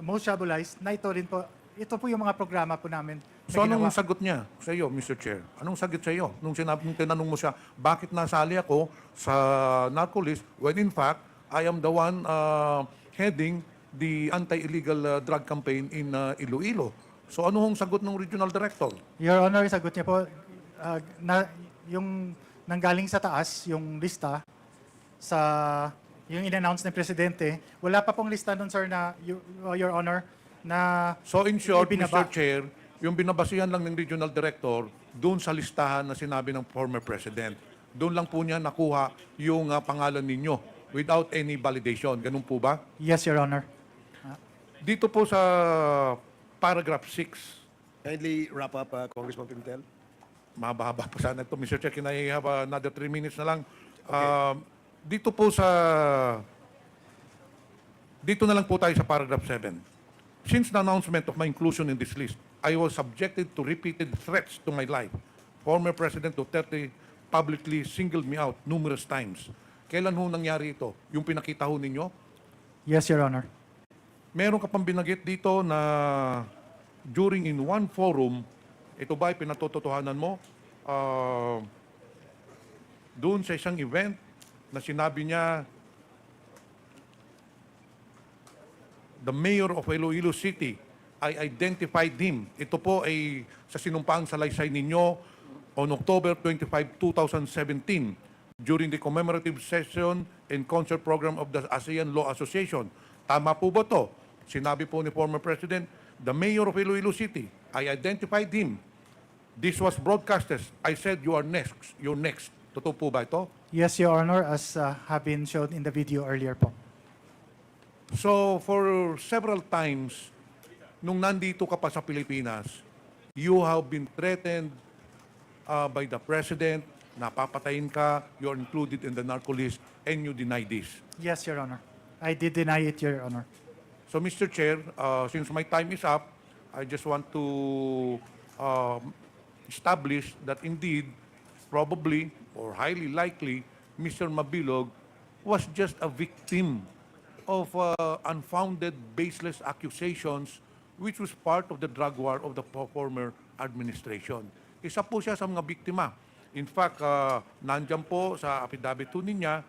most troublized? Na ito rin po, ito po yung mga programa po namin. So anong sagot niya sa iyo, Mr. Chair? Anong sagot sa iyo? Nung tinanong mo siya, bakit nasali ako sa narco list when in fact, I am the one heading the anti-illegal drug campaign in Iloilo. So ano hong sagot ng regional director? Your Honor, sagot niya po, yung nanggaling sa taas, yung lista, yung in-announce ng Presidente, wala pa pong lista nun, sir, na, Your Honor, na So in short, ibinaba. Mr. Chair, yung binabasihan lang ng regional director doon sa listahan na sinabi ng former president. Doon lang po niya nakuha yung pangalan ninyo without any validation. Ganun po ba? Yes, Your Honor. Dito po sa paragraph 6, Kindly wrap up, Congressman Pimentel. mahaba pa sana ito, Mr. Chair. Can I have another 3 minutes na lang? Dito po dito na lang po tayo sa paragraph 7. Since the announcement of my inclusion in this list, I was subjected to repeated threats to my life. Former President Duterte publicly singled me out numerous times. Kailan ho nangyari ito? Yung pinakita ho ninyo? Yes, Your Honor. Meron ka pang binanggit dito na during in one forum, ito ba ay pinatotohanan mo? Doon sa isang event na sinabi niya, the mayor of Iloilo City, I identified him. Ito po ay sa sinumpaang salaysay ninyo on October 25, 2017 during the commemorative session and concert program of the ASEAN Law Association. Tama po ba to? Sinabi po ni former President, the mayor of Iloilo City, I identified him. This was broadcasted. I said, you are next. You're next. Totoo po ba ito? Yes, Your Honor, as have been shown in the video earlier po. So, for several times, nung nandito ka pa sa Pilipinas, you have been threatened by the President, napapatayin ka, you're included in the narco list, and you deny this. Yes, Your Honor. I did deny it, Your Honor. So, Mr. Chair, since my time is up, I just want to establish that indeed, probably, or highly likely, Mr. Mabilog was just a victim of unfounded, baseless accusations which was part of the drug war of the former administration. Isa po siya sa mga biktima. In fact, nandyan po sa affidavit niya,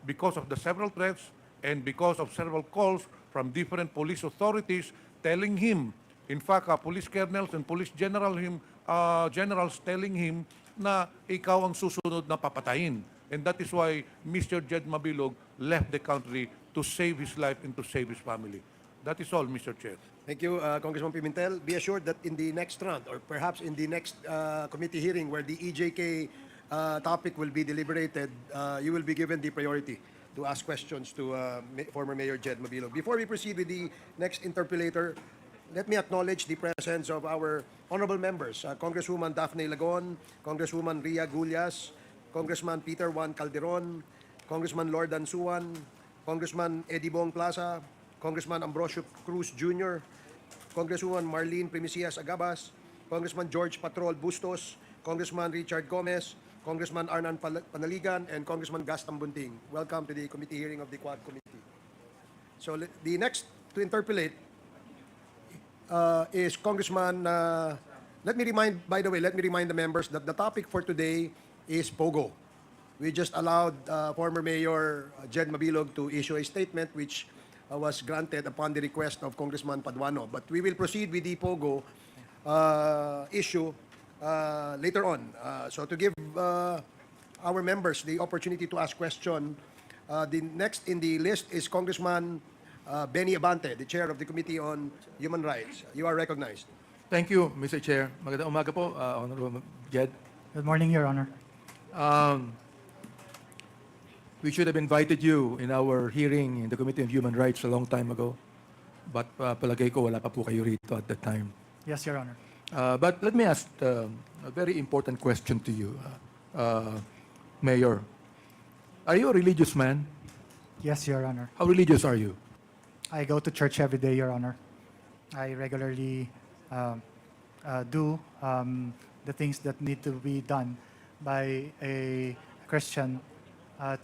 because of the several threats and because of several calls from different police authorities telling him, in fact, police colonels and police generals telling him na ikaw ang susunod na papatayin. And that is why Mr. Jed Mabilog left the country to save his life and to save his family. That is all, Mr. Chair. Thank you, Congressman Pimentel. Be assured that in the next round, or perhaps in the next committee hearing where the EJK topic will be deliberated, you will be given the priority to ask questions to former Mayor Jed Mabilog. Before we proceed with the next interpellator, let me acknowledge the presence of our honorable members, Congresswoman Daphne Lagon, Congresswoman Ria Gullas, Congressman Peter Juan Calderon, Congressman Lord Ansuan, Congressman Eddie Bong Plaza, Congressman Ambrosio Cruz Jr., Congresswoman Marlene Primicias Agabas, Congressman George Patrol Bustos, Congressman Richard Gomez, Congressman Arnan Panaligan, and Congressman Gaston Bunting. Welcome to the committee hearing of the Quad Committee. So the next to interpolate is Congressman, let me remind the members that the topic for today is Pogo. We just allowed former Mayor Jed Mabilog to issue a statement which was granted upon the request of Congressman Paduano. But we will proceed with the Pogo issue later on. So to give our members the opportunity to ask question, the next in the list is Congressman Benny Abante, the chair of the Committee on Human Rights. You are recognized. Thank you, Mr. Chair. Magandang umaga po, Honorable Jed. Good morning, Your Honor. We should have invited you in our hearing in the Committee on Human Rights a long time ago. But palagay ko wala pa po kayo rito at that time. Yes, Your Honor. But let me ask a very important question to you, Mayor. Are you a religious man? Yes, Your Honor. How religious are you? I go to church every day, Your Honor. I regularly do the things that need to be done by a Christian I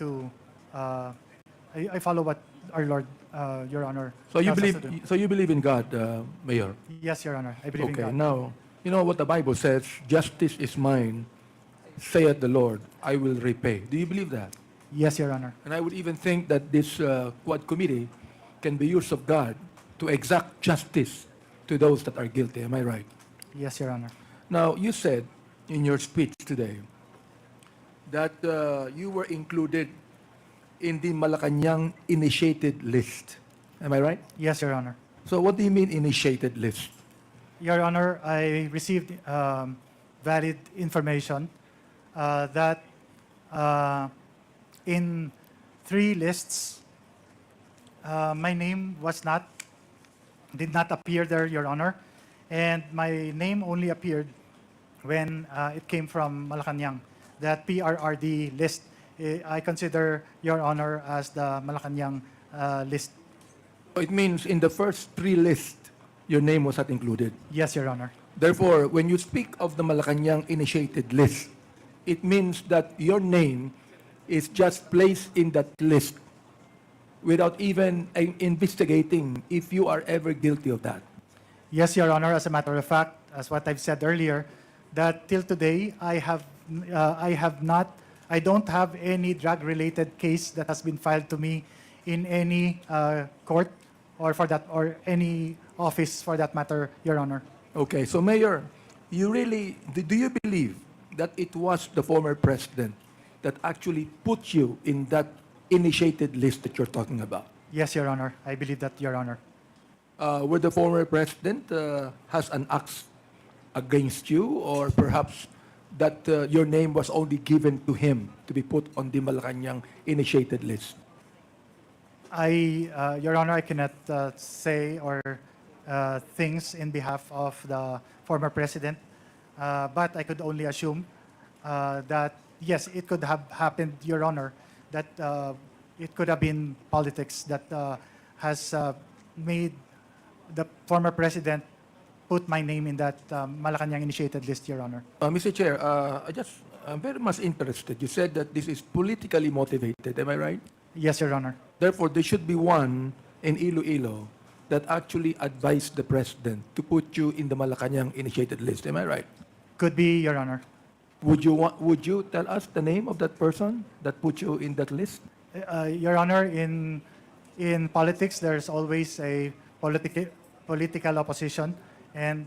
follow what our Lord, Your Honor. So you tells us believe? to do. So you believe in God, Mayor? Yes, Your Honor. I believe Okay. in God. Now, you know what the Bible says: "Justice is mine, saith the Lord. I will repay." Do you believe that? Yes, Your Honor. And I would even think that this Quad Committee can be used of God to exact justice to those that are guilty. Am I right? Yes, Your Honor. Now, you said in your speech today that you were included in the Malacanang initiated list. Am I right? Yes, Your Honor. So what do you mean initiated list? Your Honor, I received valid information that in 3 lists, my name did not appear there, Your Honor, and my name only appeared when it came from Malacanang. That PRRD list, I consider, Your Honor, as the Malacanang list. It means in the first 3 lists, your name was not included. Yes, Your Honor. Therefore, when you speak of the Malacanang initiated list, it means that your name is just placed in that list without even investigating if you are ever guilty of that. Yes, Your Honor. As a matter of fact, as what I've said earlier, that till today, I don't have any drug-related case that has been filed to me in any court or any office for that matter, Your Honor. Okay, so Mayor, do you believe that it was the former president that actually put you in that initiated list that you're talking about? Yes, Your Honor. I believe that, Your Honor. Where the former president has an axe against you, or perhaps that your name was only given to him to be put on the Malacanang initiated list? Your Honor, I cannot say or things in behalf of the former president, but I could only assume that, yes, it could have happened, Your Honor, that it could have been politics that has made the former president put my name in that Malacanang initiated list, Your Honor. Mr. Chair, I'm very much interested. You said that this is politically motivated. Am I right? Yes, Your Honor. Therefore, there should be one in Iloilo that actually advised the president to put you in the Malacanang initiated list. Am I right? Could be, Your Honor. Would you tell us the name of that person that put you in that list? Your Honor, in politics, there's always a political opposition, and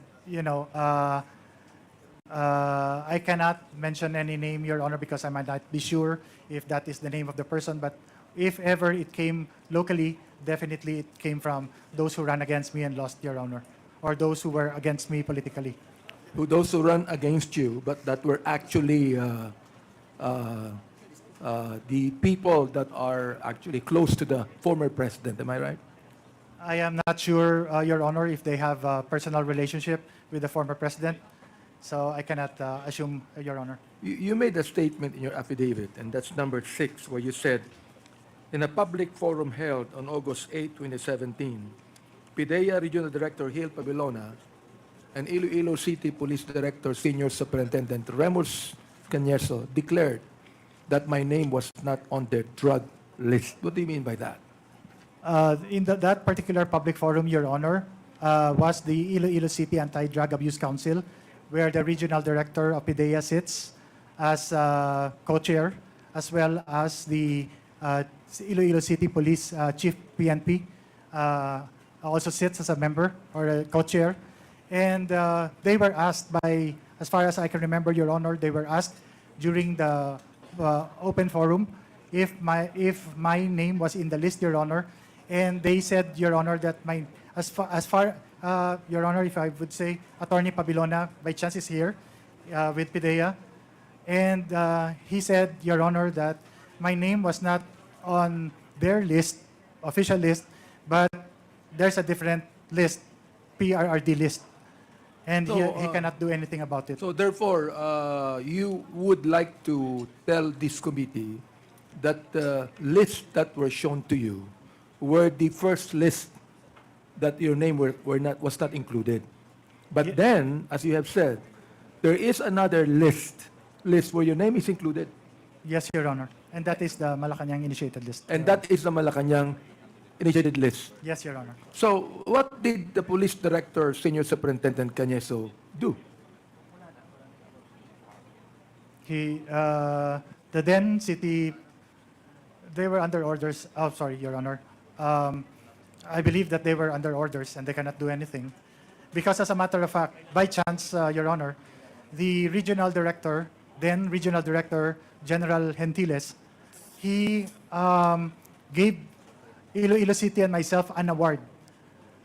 I cannot mention any name, Your Honor, because I might not be sure if that is the name of the person. But if ever it came locally, definitely it came from those who ran against me and lost, Your Honor, or those who were against me politically. Those who ran against you, but that were actually the people that are actually close to the former president. Am I right? I am not sure, Your Honor, if they have a personal relationship with the former president, so I cannot assume, Your Honor. You made a statement in your affidavit, and that's number 6, where you said, in a public forum held on August 8, 2017, PIDEA Regional Director Gil Pabilona and Iloilo City Police Director Senior Superintendent Remus Cañeso declared that my name was not on the drug list. What do you mean by that? In that particular public forum, Your Honor, was the Iloilo City Anti-Drug Abuse Council, where the regional director of PIDEA sits as co-chair, as well as the Iloilo City Police Chief PNP also sits as a member or a co-chair. And they were asked by, as far as I can remember, Your Honor, they were asked during the open forum if my name was in the list, Your Honor. And they said, Your Honor, that Your Honor, if I would say, Attorney Pabilona, by chance is here with PIDEA. And he said, Your Honor, that my name was not on their list, official list, but there's a different list, PRRD list. And So, he cannot do anything about it. So therefore, you would like to tell this committee that the lists that were shown to you were the first list that your name was not included. But then, as you have said, there is another list where your name is included, Yes, Your Honor. And that is the Malacanang initiated list. and that is the Malacanang initiated list. Yes, Your Honor. So what did the police director, Senior Superintendent Cañeso, do? The then city, they were under orders. Oh, sorry, Your Honor. I believe that they were under orders and they cannot do anything. Because as a matter of fact, by chance, Your Honor, the regional director, then Regional Director General Gentiles, he gave Iloilo City and myself an award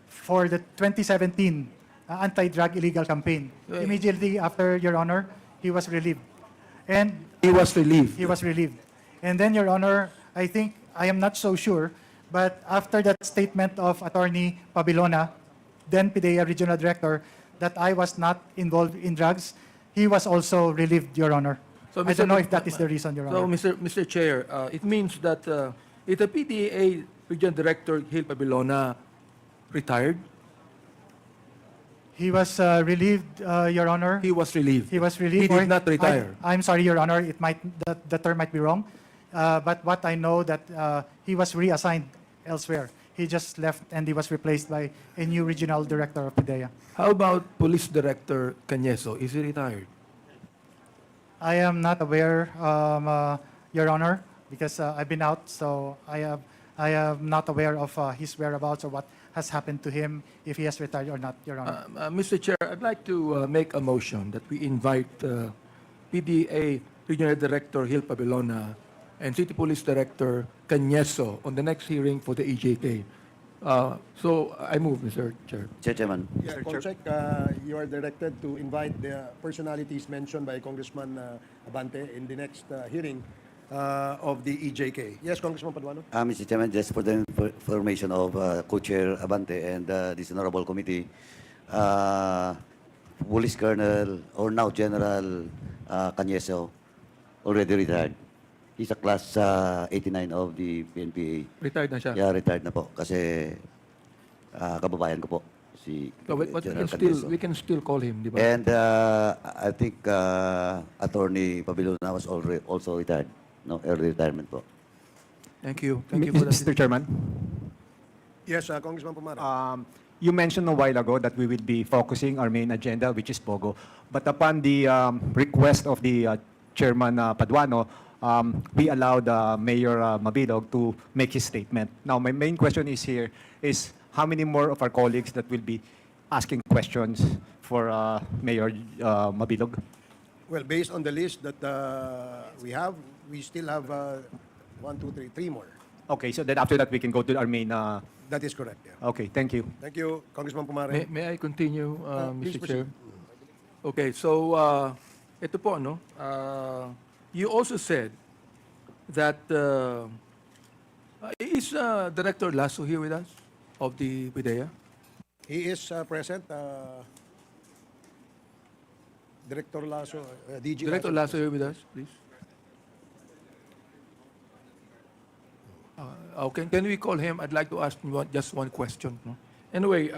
for the 2017 anti-drug illegal campaign. Right. Immediately after, Your Honor, he was relieved. And He was relieved. he was relieved. And then, Your Honor, I think, I am not so sure, but after that statement of Attorney Pabilona, then PIDEA Regional Director, that I was not involved in drugs, he was also relieved, Your Honor. So, I Mr. don't know if that is the reason, Your So, Honor. Mr. Chair, it means that if the PDA Regional Director Gil Pabilona retired, He was relieved, Your Honor. he was relieved. He was relieved. He did or- not retire. I'm sorry, Your Honor. It might the term might be wrong, but what I know that he was reassigned elsewhere. He just left and he was replaced by a new regional director of PIDEA. How about Police Director Cañeso? Is he retired? I am not aware, Your Honor, because I've been out, so I am not aware of his whereabouts or what has happened to him, if he has retired or not, Your Honor. Mr. Chair, I'd like to make a motion that we invite PDA Regional Director Gil Pabilona and City Police Director Cañeso on the next hearing for the EJK. So I move, Mr. Chair. Mr. Chairman. Yeah, Comsec, you are directed to invite the personalities mentioned by Congressman Abante in the next hearing of the EJK. Yes, Congressman Paduano? Mr. Chairman, just for the information of Co-Chair Abante and this honorable committee, Police Colonel, or now General Cañeso, already retired. He's a class 89 of the PNPA. Retired na siya. Yeah, retired na po. Kasi kababayan ko po, si So, but General Cañeso. we can still call him, di ba? And I think Attorney Pabilona was already also retired. No, early retirement po. Thank you. Thank you for that. Mr. Chairman, Yes, Congressman Pumara. you mentioned a while ago that we will be focusing our main agenda, which is Pogo. But upon the request of the Chairman Paduano, we allowed Mayor Mabilog to make his statement. Now, my main question is here is how many more of our colleagues that will be asking questions for Mayor Mabilog? Well, based on the list that we have, we still have 3 more. Okay, so then after that, we can go to our main... That is correct, yeah. Okay, thank you. Thank you, Congressman Pumare. May I continue, please Mr. Chair? proceed. Okay, so ito po, no? You also said that is Director Lasso here with us of the PIDEA? He is present. Director Lasso, DG Director Lasso here with us, please. Okay, can we call him? I'd like to ask him just one question. No? Anyway,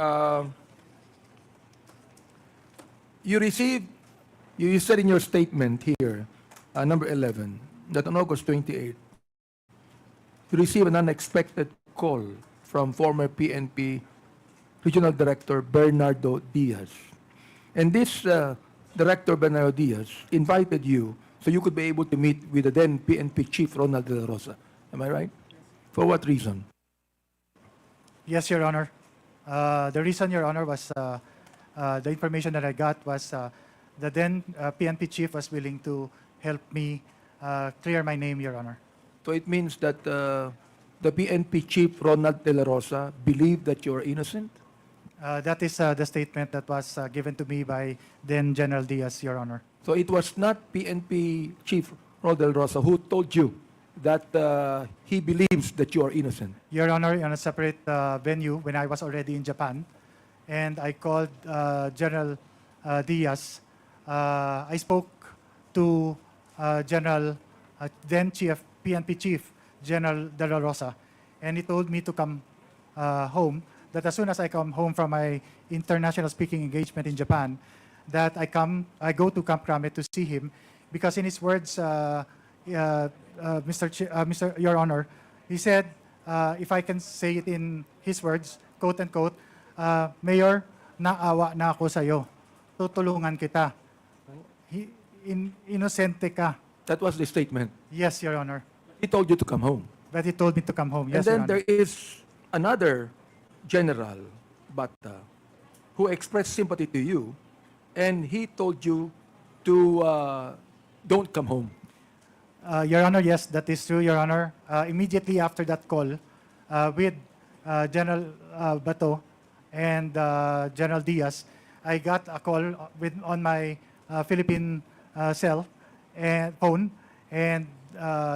you said in your statement here number 11, that on August 28, you received an unexpected call from former PNP Regional Director Bernardo Diaz. And this Director Bernardo Diaz invited you so you could be able to meet with the then PNP Chief Ronald De La Rosa. Am I right? For what reason? Yes, Your Honor. The reason, Your Honor, was the information that I got was the then PNP chief was willing to help me clear my name, Your Honor. So it means that the PNP Chief Ronald De La Rosa believed that you are innocent? That is the statement that was given to me by then General Diaz, Your Honor. So it was not PNP Chief Ronald De La Rosa who told you that he believes that you are innocent? Your Honor, on a separate venue when I was already in Japan, and I called General Diaz. I spoke to General, then Chief, PNP Chief, General De La Rosa, and he told me to come home, that as soon as I come home from my international speaking engagement in Japan, that I go to Camp Crame to see him, because in his words, Your Honor, he said, if I can say it in his words, quote unquote, Mayor, naawa na ako sa'yo. Tutulungan kita. Inosente ka. That was the statement. Yes, Your Honor. He told you to come home. But he told me to come home. Yes, And then Your Honor. there is another general, Bata, who expressed sympathy to you, and he told you to don't come home. Your Honor, yes, that is true, Your Honor. Immediately after that call with General Bato and General Diaz, I got a call on my Philippine cell and phone, and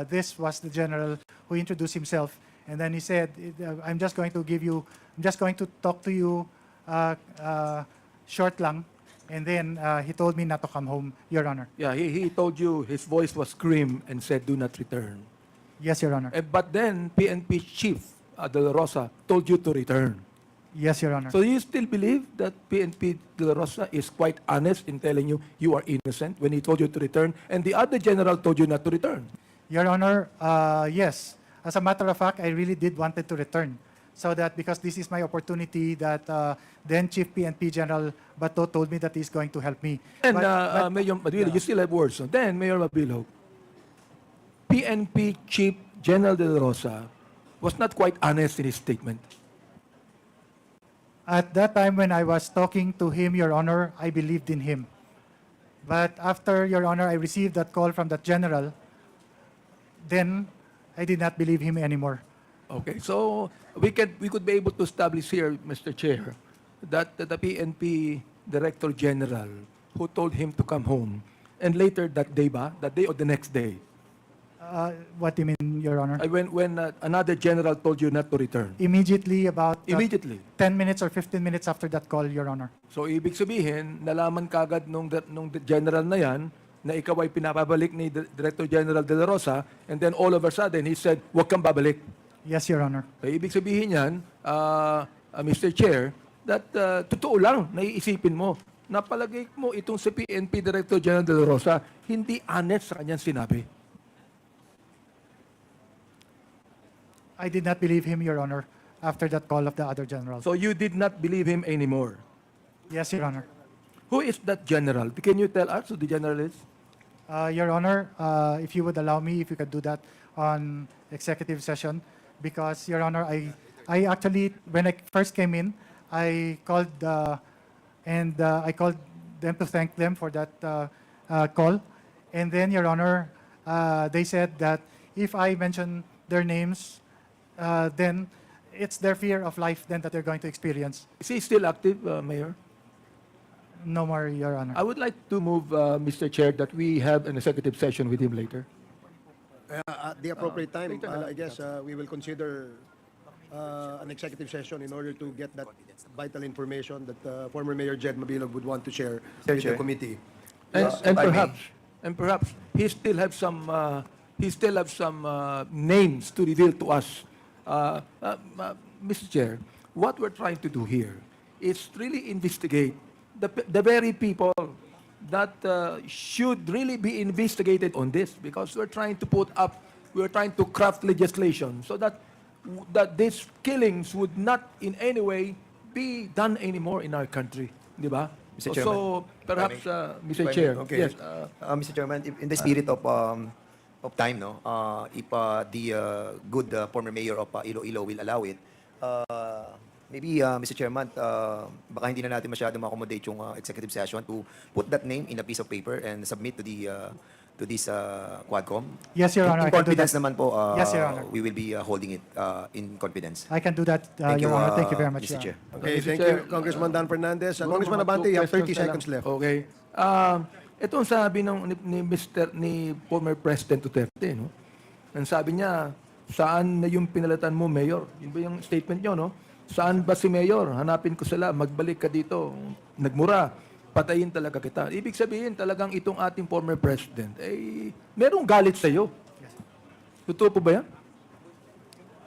this was the general who introduced himself, and then he said, I'm just going to talk to you short lang, and then he told me not to come home, Your Honor. Yeah, he told you his voice was grim and said, do not return. Yes, Your Honor. But then PNP Chief De La Rosa told you to return. Yes, Your Honor. So you still believe that PNP De La Rosa is quite honest in telling you you are innocent when he told you to return, and the other general told you not to return? Your Honor, yes. As a matter of fact, I really did wanted to return. So that because this is my opportunity that then Chief PNP General Bato told me that he's going to help me. And Mayor Mabilo, you still have words. So then, Mayor Mabilo, PNP Chief General De La Rosa was not quite honest in his statement. At that time when I was talking to him, Your Honor, I believed in him. But after, Your Honor, I received that call from that general, then I did not believe him anymore. Okay, so we could be able to establish here, Mr. Chair, that the PNP Director General who told him to come home, and later that day or the next day? What do you mean, Your Honor? When another general told you not to return? Immediately about Immediately? 10 minutes or 15 minutes after that call, Your Honor. So ibig sabihin, nalaman kagad nung general na yan, na ikaw ay pinapabalik ni Director General De La Rosa, and then all of a sudden, he said, huwag kang babalik. Yes, Your Honor. So, ibig sabihin yan, Mr. Chair, that totoo lang, naiisipin mo, napalagay mo itong si PNP Director General De La Rosa, hindi honest sa kanyang sinabi. I did not believe him, Your Honor, after that call of the other general. So you did not believe him anymore? Yes, Your Honor. Who is that general? Can you tell us who the general is? Your Honor, if you would allow me, if you could do that on executive session, because, Your Honor, I actually, when I first came in, I called I called them to thank them for that call. And then, Your Honor, they said that if I mention their names, then it's their fear of life then that they're going to experience. Is he still active, Mayor? No more, Your Honor. I would like to move, Mr. Chair, that we have an executive session with him later. At the appropriate time, I guess we will consider an executive session in order to get that vital information that former Mayor Jed Mabilog would want to share with the committee. And perhaps he still have some names to reveal to us. Mr. Chair, what we're trying to do here is really investigate the very people should really be investigated on this, because we're trying to craft legislation so that these killings would not in any way be done anymore in our country, di ba? Mr. So Chairman, perhaps, if I Mr. may, Chair, okay. yes. Mr. Chairman, in the spirit of time, no, if the good former mayor of Iloilo will allow it, maybe, Mr. Chairman, baka hindi na natin masyadong accommodate yung executive session to put that name in a piece of paper and submit to this Quadcom. Yes, Your Honor, In I can do confidence that. naman po, Yes, Your Honor. we will be holding it in confidence. I can do that, Thank you, Your Honor. Thank you very much, Mr. Your Chair. Honor. Okay, Mr. thank Chair, you, Congressman Dan Fernandez. Siguro Congressman mga Abante, you have 30 two questions na seconds lang. left. Okay. Itong sabi ni former President Duterte, no? Ang sabi niya, saan na yung pinalatan mo, Mayor? Yun ba yung statement niyo, no? Saan ba si Mayor? Hanapin ko sila, magbalik ka dito. Nagmura, patayin talaga kita. Ibig sabihin, talagang itong ating former President, merong galit sa'yo. Totoo po ba yan?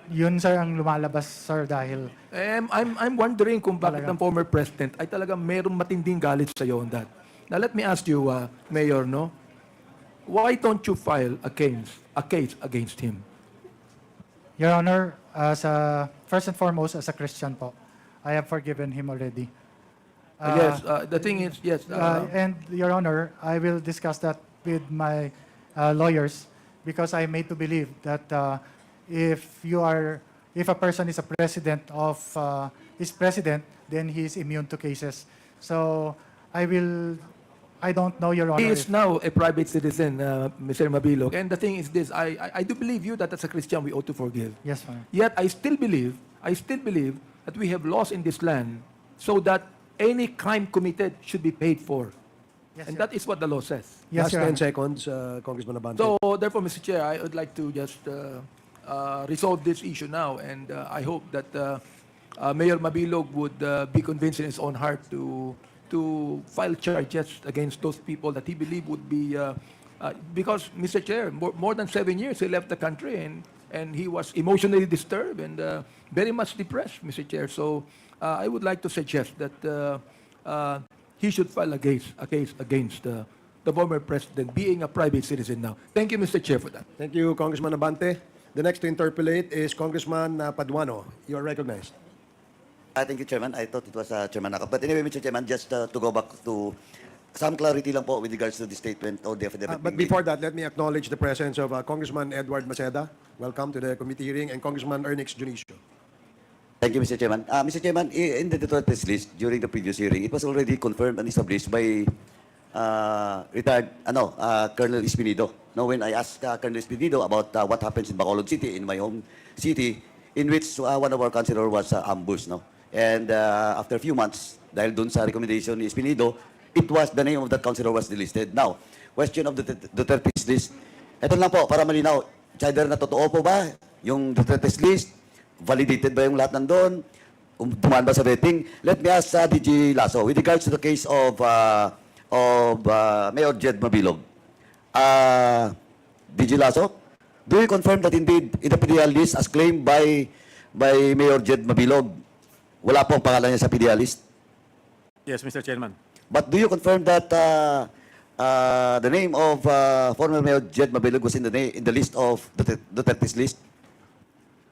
Yun, sir, ang lumalabas, sir, dahil I'm wondering kung bakit ang former president ay talagang merong matinding galit sa iyo on that. Now let me ask you, Mayor, no? Why don't you file a case against him? Your Honor, first and foremost, as a Christian po, I have forgiven him already. Yes, the thing is, yes. And Your Honor, I will discuss that with my lawyers, because I am made to believe that if a person is a president of then he is immune to cases. So I don't know, Your Honor. He is now a private citizen, Mr. Mabilog. And the thing is this, I do believe you that as a Christian we ought to forgive. Yes, Your Honor. Yet I still believe that we have laws in this land so that any crime committed should be paid for. Yes, And Your that is what the law says. Yes, Last Your 10 Honor. seconds, Congressman Abante. So, therefore, Mr. Chair, I would like to just resolve this issue now, and I hope that Mayor Mabilog would be convinced in his own heart to file charges against those people that he believed would be, because, Mr. Chair, more than 7 years he left the country, and he was emotionally disturbed and very much depressed, Mr. Chair. So, I would like to suggest that he should file a case against the former president, being a private citizen now. Thank you, Mr. Chair, for that. Thank you, Congressman Abante. The next to interpolate is Congressman Paduano. You are recognized. Thank you, Chairman. I thought it was Chairman Nakap. But anyway, Mr. Chairman, just to go back to some clarity lang po with regards to the statement or the affidavit. But before that, let me acknowledge the presence of Congressman Edward Maceda. Welcome to the committee hearing, and Congressman Ernix Junicio. Thank you, Mr. Chairman. Mr. Chairman, in the Duterte's list during the previous hearing, it was already confirmed and established by retired Colonel Espinido. Now, when I asked Colonel Espinido about what happens in Bacolod City, in my home city, in which one of our councilors was ambushed, no? And after a few months, dahil dun sa recommendation ni Espinido, it was the name of that councilor was delisted. Now, question of the Duterte's list. Ito lang po, para malinaw, either na totoo po ba yung Duterte's list? Validated ba yung lahat nandun? Dumaan ba sa vetting? Let me ask DG Lasso, with regards to the case of Mayor Jed Mabilog. DG Lasso, do you confirm that indeed in the PDL list as claimed by Mayor Jed Mabilog, wala pong pangalan niya sa PDL list? Yes, Mr. Chairman. But do you confirm that the name of former Mayor Jed Mabilog was in the list of the Duterte's list?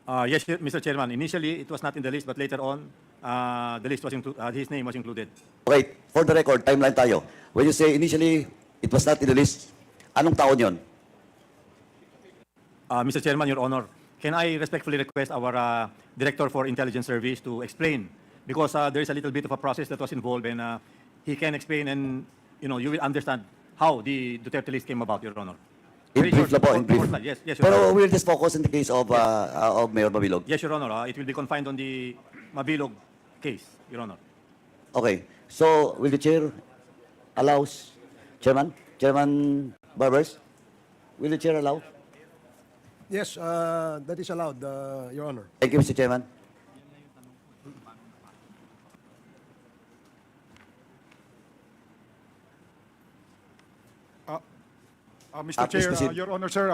Yes, Mr. Chairman. Initially, it was not in the list, but later on, the list was his name was included. Okay, for the record, timeline tayo. When you say initially it was not in the list, anong taon yon? Mr. Chairman, Your Honor, can I respectfully request our Director for Intelligence Service to explain? Because there is a little bit of a process that was involved, and he can explain, and you will understand how the Duterte list came about, Your Honor. In brief lang po, in brief. Yes, yes, Your Pero Honor. we'll just focus on the case of Mayor Mabilog. Yes, Your Honor. It will be confined on the Mabilog case, Your Honor. Okay, so will the chair allows, Chairman Barbers, will the chair allow? Yes, that is allowed, Your Honor. Thank you, Mr. Chairman. Mr. please Chair, proceed. Your Honor, sir,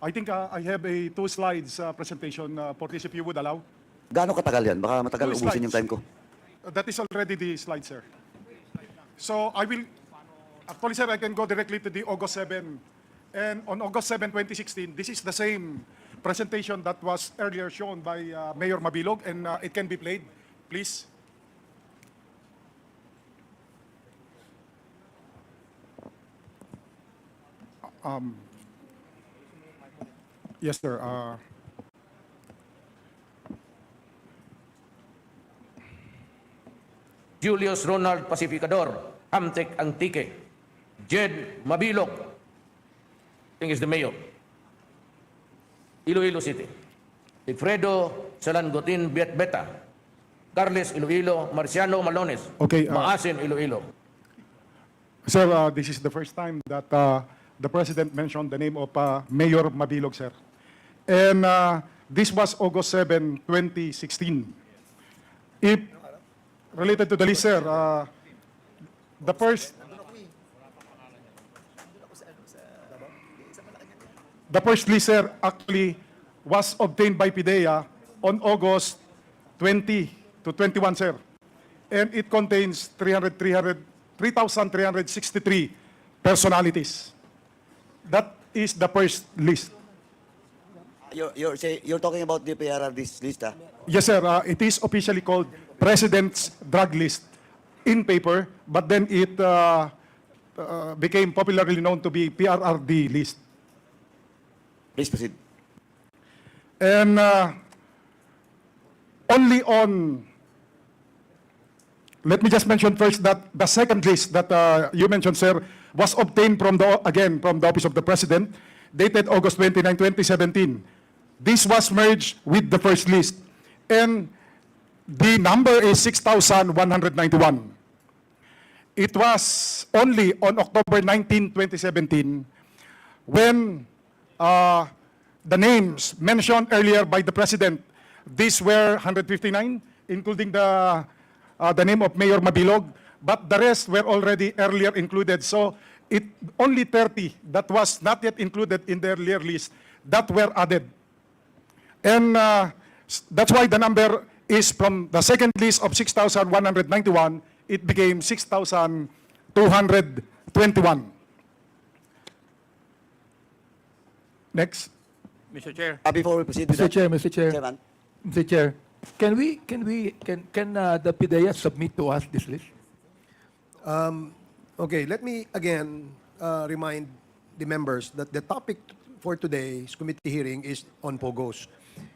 I think I have a 2 slides presentation for this, if you would allow. Gaano katagal yan? Baka matagal 2 ubusin yung slides. time ko. That is already the slide, sir. So I will, Actually, sir, I can go directly to the August 7. And on August 7, 2016, this is the same presentation that was earlier shown by Mayor Mabilog, and it can be played, please. Yes, sir. Julius Ronald Pacificador, Amtek Antique, Jed Mabilog, I think is the mayor, Iloilo City, Ifredo Salangotin Beta, Carles Iloilo, Marciano Malones, Okay, Maasin Iloilo. Sir, this is the first time that the President mentioned the name of Mayor Mabilog, sir. And this was August 7, 2016. If related to the list, sir, the first list, sir, actually was obtained by PIDEA on August 20 to 21, sir. And it contains 3,363 personalities. That is the first list. You're talking about the PRR list, ah? Yes, sir. It is officially called President's Drug List in paper, but then it became popularly known to be PRRD list. Please proceed. And only on, let me just mention first that the second list that you mentioned, sir, was obtained from the Office of the President, dated August 29, 2017. This was merged with the first list. And the number is 6,191. It was only on October 19, 2017, when the names mentioned earlier by the President, these were 159, including the name of Mayor Mabilog, but the rest were already earlier included. So it only 30 that was not yet included in the earlier list that were added. And that's why the number is from the second list of 6,191, it became 6,221. Next. Mr. Chair. Before we proceed with Mr. that, Chair, Mr. Chair, Chairman. Mr. Chair, can the PIDEA submit to us this list? Okay, let me again remind the members that the topic for today's committee hearing is on Pogos.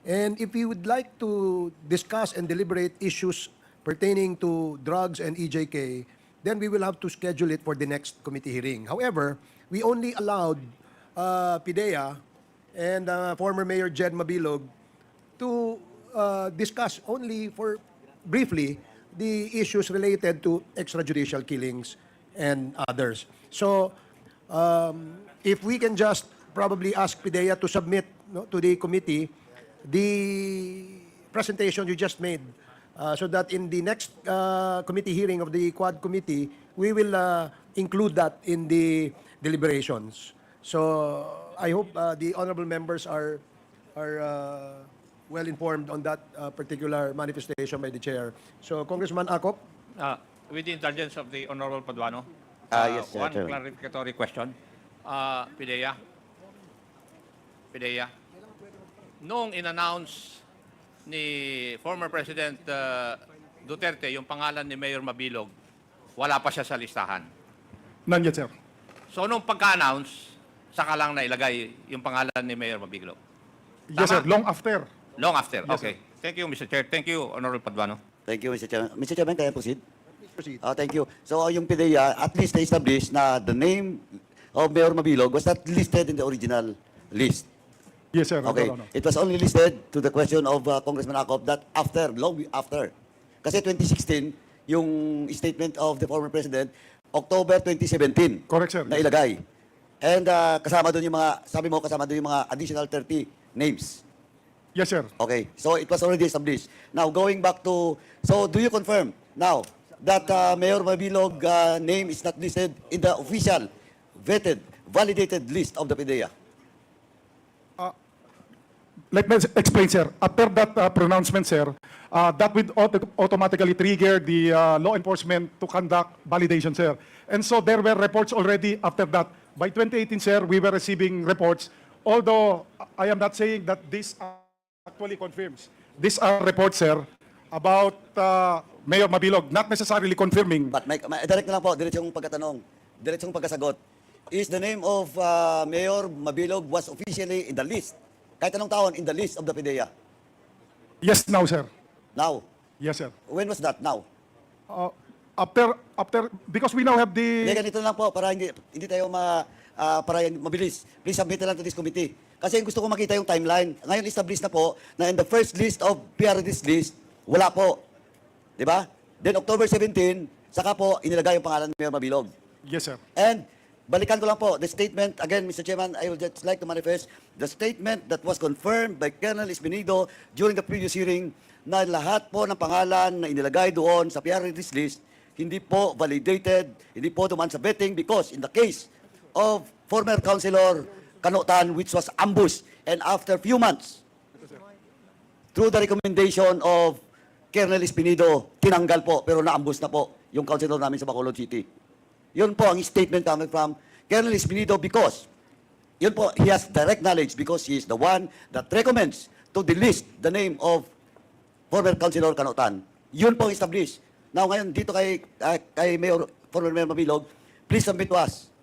And if you would like to discuss and deliberate issues pertaining to drugs and EJK, then we will have to schedule it for the next committee hearing. However, we only allowed PIDEA and former Mayor Jed Mabilog to discuss only for briefly the issues related to extrajudicial killings and others. So if we can just probably ask PIDEA to submit to the committee the presentation you just made, so that in the next committee hearing of the Quad Committee, we will include that in the deliberations. So I hope the honorable members are well informed on that particular manifestation by the chair. So Congressman Acop. With the indulgence of the Honorable Paduano, Yes, one Chairman. clarificatory question. PIDEA, noong in-announce ni former President Duterte yung pangalan ni Mayor Mabilog, wala pa siya sa listahan. None yet, sir. So nung pagka-announce, saka lang nailagay yung pangalan ni Mayor Mabilog. Yes, sir. Long after. Long after. Yes, Okay. Thank you, Mr. Chair. Thank you, Honorable Paduano. Thank you, Mr. Chairman. Mr. Chairman, can I proceed? Proceed. Thank you. So yung PIDEA, at least na-establish na the name of Mayor Mabilog was not listed in the original list. Yes, sir. Okay. No. It was only listed to the question of Congressman Acop that after, long after. Kasi 2016, yung statement of the former President, October 2017. Correct, sir. Na ilagay. And kasama doon yung mga, sabi mo, kasama doon yung mga additional 30 names. Yes, sir. Okay. So it was already established. Now, going back to, so do you confirm now that Mayor Mabilog name is not listed in the official, vetted, validated list of the PIDEA? Let me explain, sir. After that pronouncement, sir, that would automatically trigger the law enforcement to conduct validation, sir. And so there were reports already after that. By 2018, sir, we were receiving reports, although I am not saying that this actually confirms. These are reports, sir, about Mayor Mabilog, not necessarily confirming. But direct na lang po, diretsong pagkatanong, diretsong pagkasagot. Is the name of Mayor Mabilog was officially in the list? Kahit anong taon, in the list of the PDEA? Yes, now, sir. Now? Yes, sir. When was that? Now? After, because we now have the... Hindi, ganito lang po, para hindi tayo para mabilis. Please submit na lang to this committee. Kasi gusto ko makita yung timeline. Ngayon, established na po na in the first list of PRD's list, wala po. Di ba? Then October 17, saka po inilagay yung pangalan ni Mayor Mabilog. Yes, sir. And balikan ko lang po, the statement, again, Mr. Chairman, I would just like to manifest the statement that was confirmed by Colonel Espinido during the previous hearing na lahat po ng pangalan na inilagay doon sa PRD's list, hindi po validated, hindi po dumaan sa vetting because in the case of former Councilor Kanutan, which was ambushed, and after few months, through the recommendation of Colonel Espinido, tinanggal po, pero na-ambush na po yung councilor namin sa Bacolod City. Yun po ang statement coming from Colonel Espinido because, yun po, he has direct knowledge because he is the one that recommends to delist the name of former Councilor Kanutan. Yun po ang established. Now ngayon, dito kay former Mayor Mabilog, please submit to us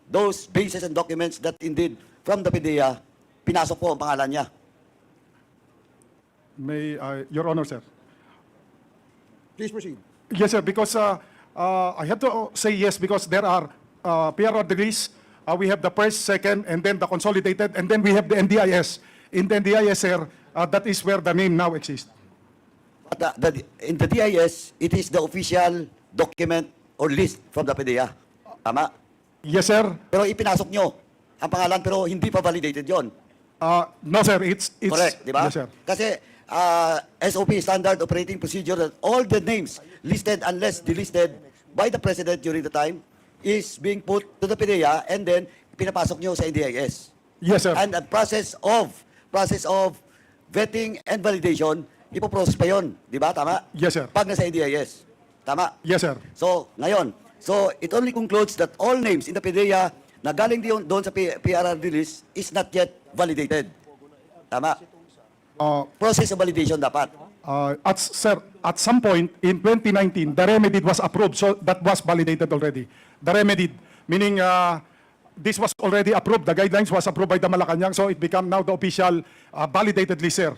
those bases and documents that indeed, from the PDEA, pinasok po ang pangalan niya. May, Your Honor, sir. Please proceed. Yes, sir, because I have to say yes because there are PRR degrees. We have the first, second, and then the consolidated, and then we have the NDIS. In the NDIS, sir, that is where the name now exists. But in the DIS, it is the official document or list from the PDEA. Tama? Yes, sir. Pero ipinasok nyo ang pangalan pero hindi pa validated yon. No, sir, it's Correct, di ba? Yes, sir. Kasi SOP, Standard Operating Procedure, that all the names listed unless delisted by the President during the time is being put to the PDEA and then pinapasok nyo sa NDIS. Yes, sir. And the process of vetting and validation, ipoprocess pa yun. Di ba? Tama? Yes, sir. Pag nasa NDIS. Tama? Yes, sir. So, ngayon, it only concludes that all names in the PDEA na galing doon sa PRRD list is not yet validated. Tama? Process of validation dapat. Sir, at some point in 2019, the remedy was approved, so that was validated already. The remedy, meaning this was already approved. The guidelines was approved by the Malacanang, so it became now the official validated list, sir.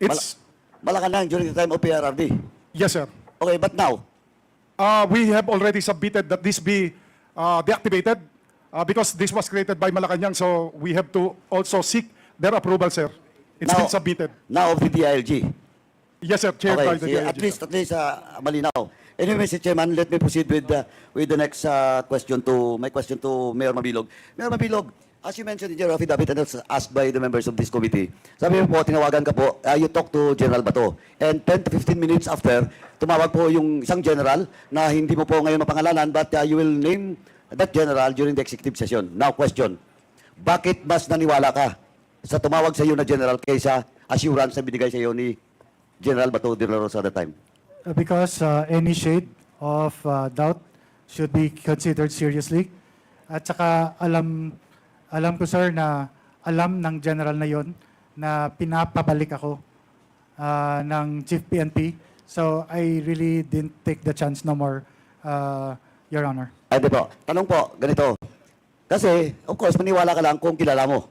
It's Malacanang during the time of PRRD. yes, sir. Okay, but now? We have already submitted that this be deactivated because this was created by Malacanang, so we have to also seek their approval, sir. It's been submitted. Now of the DILG. Yes, sir. Chaired by the Okay, DILG, at least malinaw. Anyway, Mr. Chairman, let me proceed with the next question to Mayor Mabilog. Mayor Mabilog, as you mentioned in your affidavit and was asked by the members of this committee, sabi mo po, tinawagan ka po, you talked to General Bato. And 10 to 15 minutes after, tumawag po yung isang general na hindi mo po ngayon mapangalanan, but you will name that general during the executive session. Now, question, bakit mas naniwala ka sa tumawag sa iyo na general kaysa assurance na binigay sa iyo ni General Bato de la Rosa at the time? Because any shade of doubt should be considered seriously. At saka alam ko, sir, na alam ng general na yon na pinapabalik ako ng Chief PNP. So I really didn't take the chance no more, Your Honor. Ay, di po. Tanong po, ganito. Kasi, of course, maniwala ka lang kung kilala mo,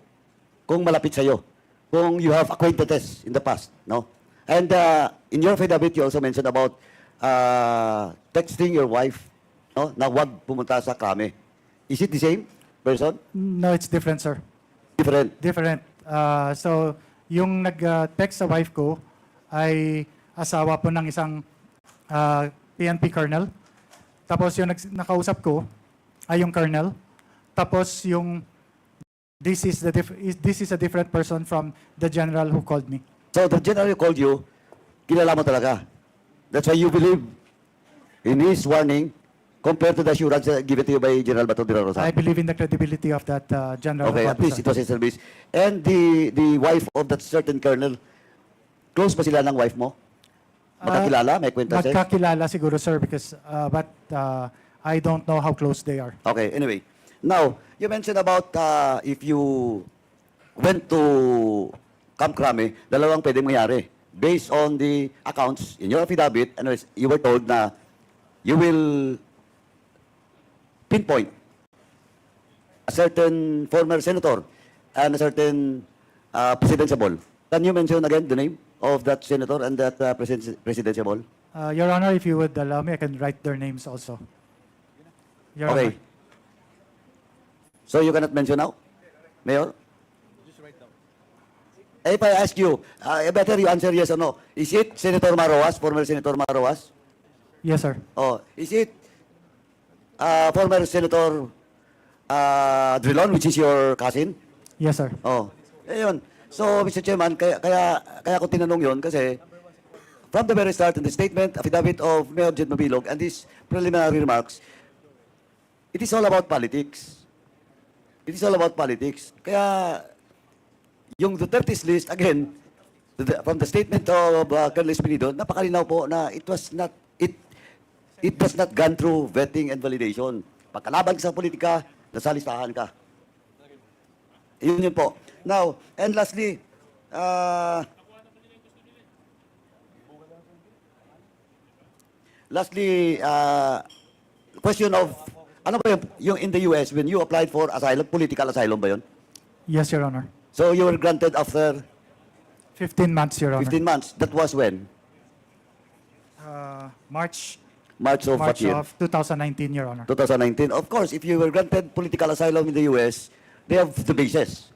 kung malapit sa'yo, kung you have acquaintances in the past, no? And in your affidavit, you also mentioned about texting your wife, no, na wag pumunta sa krame. Is it the same person? No, it's different, sir. Different? Different. So, yung nag-text sa wife ko ay asawa po ng isang PNP colonel. Tapos yung nakausap ko ay yung colonel. Tapos yung this is a different person from the general who called me. So the general who called you, kilala mo talaga. That's why you believe in his warning compared to the assurance given to you by General Bato de la Rosa. I believe in the credibility of that general. Okay, at least it was a service. And the wife of that certain colonel, Close ba sila ng wife mo? Magkakilala? May kwenta siya? Magkakilala siguro, sir, because, but I don't know how close they are. Okay, anyway. Now, you mentioned about if you went to Camp Crame, dalawang pwedeng mangyari. Based on the accounts in your affidavit, anyways, you were told na you will pinpoint a certain former senator and a certain presidential. Can you mention again the name of that senator and that presidential? Your Honor, if you would allow me, I can write their names also. Your Okay. Honor. So you cannot mention now, Mayor? If I ask you, better you answer yes or no. Is it Senator Maroas, former Senator Maroas? Yes, sir. Oh, is it former Senator Drilon, which is your cousin? Yes, sir. Oh, ayun. So, Mr. Chairman, kaya ko tinanong yon kasi from the very start in the statement, affidavit of Mayor Jed Mabilog and these preliminary remarks, it is all about politics. It is all about politics. Kaya, yung Duterte's list, again, from the statement of Colonel Espinido, napakalinaw po na it was not gone through vetting and validation. Pagkalaban sa politika, nasa listahan ka. Yun po. Now, and lastly, question of, ano ba yung in the US, when you applied for asylum, political asylum ba yun? Yes, Your Honor. So you were granted after 15 months, Your Honor. 15 months. That was when? March March of what year? of 2019, Your Honor. 2019. Of course, if you were granted political asylum in the US, they have the basis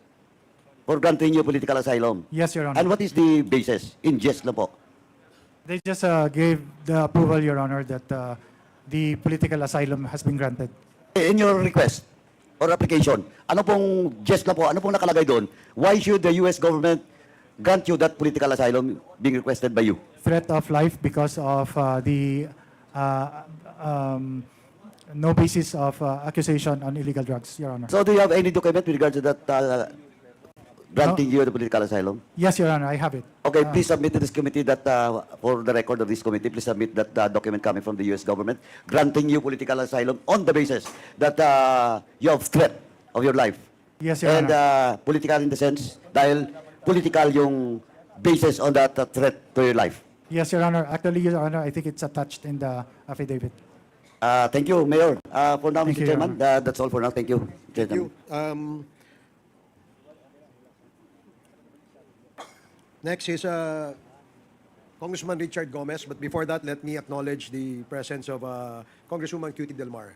for granting you political asylum. Yes, Your Honor. And what is the basis? In jest lang po. They just gave the approval, Your Honor, that the political asylum has been granted. In your request or application, ano pong jest na po, ano pong nakalagay doon? Why should the US government grant you that political asylum being requested by you? Threat of life because of the no basis of accusation on illegal drugs, Your Honor. So do you have any document with regard to that granting you the political asylum? Yes, Your Honor, I have it. Okay, please submit to this committee that, for the record of this committee, please submit that document coming from the U.S. government granting you political asylum on the basis that you have threat of your life. Yes, Your And Honor. political in the sense, dahil political yung basis on that threat to your life. Yes, Your Honor. Actually, Your Honor, I think it's attached in the affidavit. Thank you, Mayor. For now, Thank Mr. you, Your Chairman, that's all for now. Thank you. Thank you. Next is Congressman Richard Gomez, but before that, let me acknowledge the presence of Congresswoman Cutie Del Mar.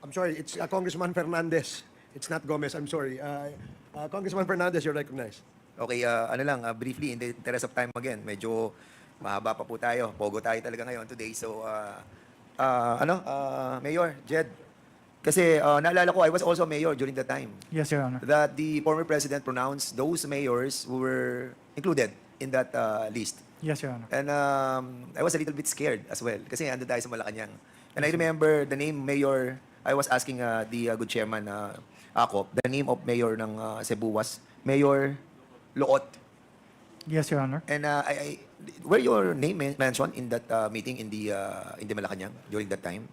I'm sorry, it's Congressman Fernandez. It's not Gomez, I'm sorry. Congressman Fernandez, you're recognized. Okay, ano lang, briefly, in the interest of time again, medyo mahaba pa po tayo. Pogo tayo talaga ngayon today. So, Mayor, Jed, kasi naalala ko, I was also mayor during the time Yes, Your Honor. that the former president pronounced those mayors who were included in that list. Yes, Your Honor. And I was a little bit scared as well kasi ando tayo sa Malacanang. And I remember the name Mayor, I was asking the good chairman Akop, the name of mayor ng Cebu was Mayor Loot. Yes, Your Honor. And were your name mentioned in that meeting in the Malacanang during that time?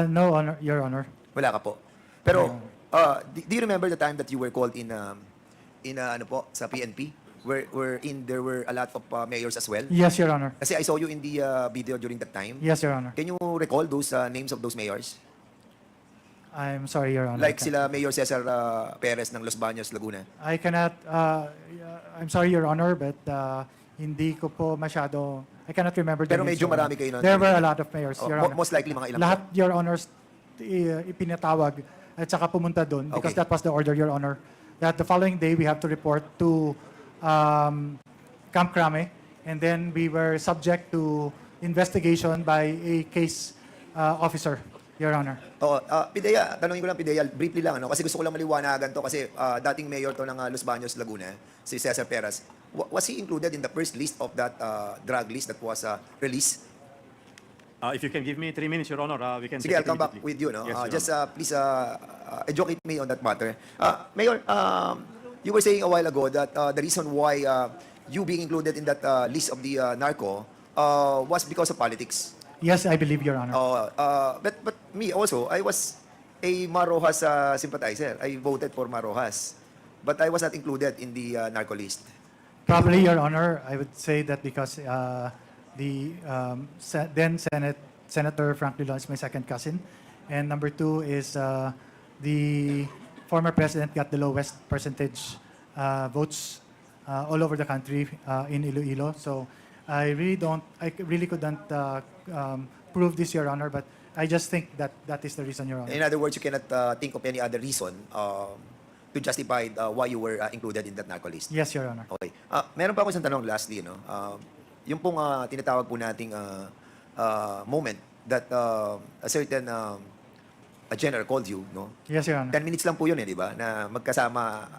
No, Honor, Your Honor. Wala ka po. Pero do you remember the time that you were called in ano po sa PNP where there were a lot of mayors as well? Yes, Your Honor. Kasi I saw you in the video during that time. Yes, Your Honor. Can you recall those names of those mayors? I'm sorry, Your Honor. Like sila Mayor Cesar Perez ng Los Baños, Laguna. I cannot, I'm sorry, Your Honor, but hindi ko po masyado, I cannot remember the Pero names, medyo Your Honor. marami kayo nun. There were a lot of mayors, Your Honor. Most likely mga ilang Lahat, Your Honors, ipinatawag at saka pumunta doon because Okay. that was the order, Your Honor. That the following day, we have to report to Camp Crame, and then we were subject to investigation by a case officer, Your Honor. Oo, Pidea, tanongin ko lang Pidea, briefly lang ano kasi gusto ko lang maliwanagan to kasi dating mayor to ng Los Baños, Laguna, si Cesar Perez. Was he included in the first list of that drug list that was released? If you can give me 3 minutes, Your Honor, we can... Sige, take I'll come it back immediately. with you. No? Yes, Your Just Honor. please educate me on that matter. Mayor, you were saying a while ago that the reason why you being included in that list of the narco was because of politics. Yes, I believe, Your Honor. But me also, I was a Marojas sympathizer. I voted for Marojas. But I was not included in the narco list. Probably, Your Honor, I would say that because then Senator Frank Drilon is my second cousin. And number two is the former president got the lowest percentage votes all over the country in Iloilo. So I really couldn't prove this, Your Honor, but I just think that that is the reason, Your Honor. In other words, you cannot think of any other reason to justify why you were included in that narco list. Yes, Your Honor. Okay. Meron pa ako isang tanong lastly, no? Yung pong tinatawag po nating moment that a certain a general called you, no? Yes, Your Honor. 10 minutes lang po yun, di ba? Na magkasama.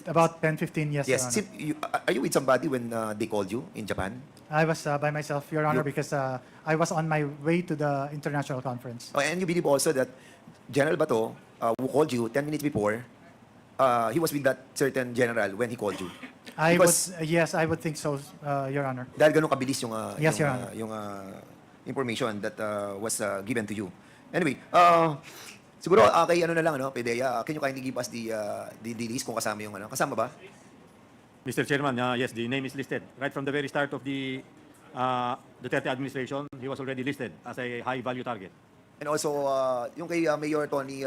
About 10-15, yes, Your Yes. Honor. Are you with somebody when they called you in Japan? I was by myself, Your Honor, because I was on my way to the international conference. Oh, and you believe also that General Bato, who called you 10 minutes before, he was with that certain general when he called you? Yes, I would think so, Your Honor. Dahil ganun kabilis yung, Yes, Your Honor. yung information that was given to you. Anyway, siguro kay ano na lang, no, PDEA, can you kindly give us the list kung kasama yung ano? Kasama ba? Mr. Chairman, yes, the name is listed. Right from the very start of the Duterte administration, he was already listed as a high-value target. And also, yung kay Mayor Tony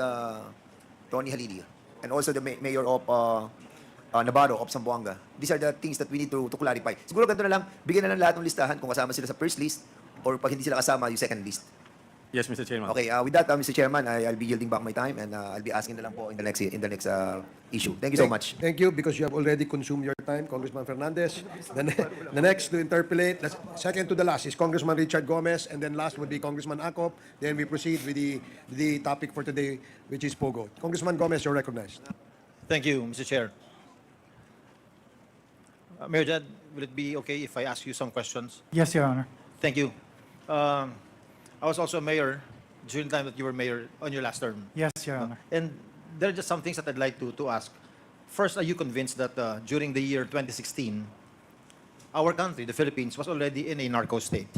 Halili. And also the Mayor of Navarro of Zamboanga. These are the things that we need to clarify. Siguro ganito na lang, bigyan na lang lahat ng listahan kung kasama sila sa first list or pag hindi sila kasama, yung second list. Yes, Mr. Chairman. Okay, with that, Mr. Chairman, I'll be yielding back my time and I'll be asking na lang po in the next issue. Thank you so much. Thank you, because you have already consumed your time, Congressman Fernandez. The next to interpolate, second to the last, is Congressman Richard Gomez, and then last would be Congressman Acop. Then we proceed with the topic for today, which is Pogo. Congressman Gomez, you're recognized. Thank you, Mr. Chair. Mayor Jad, will it be okay if I ask you some questions? Yes, Your Honor. Thank you. I was also mayor during the time that you were mayor on your last term. Yes, Your Honor. And there are just some things that I'd like to ask. First, are you convinced that during the year 2016, our country, the Philippines, was already in a narco state?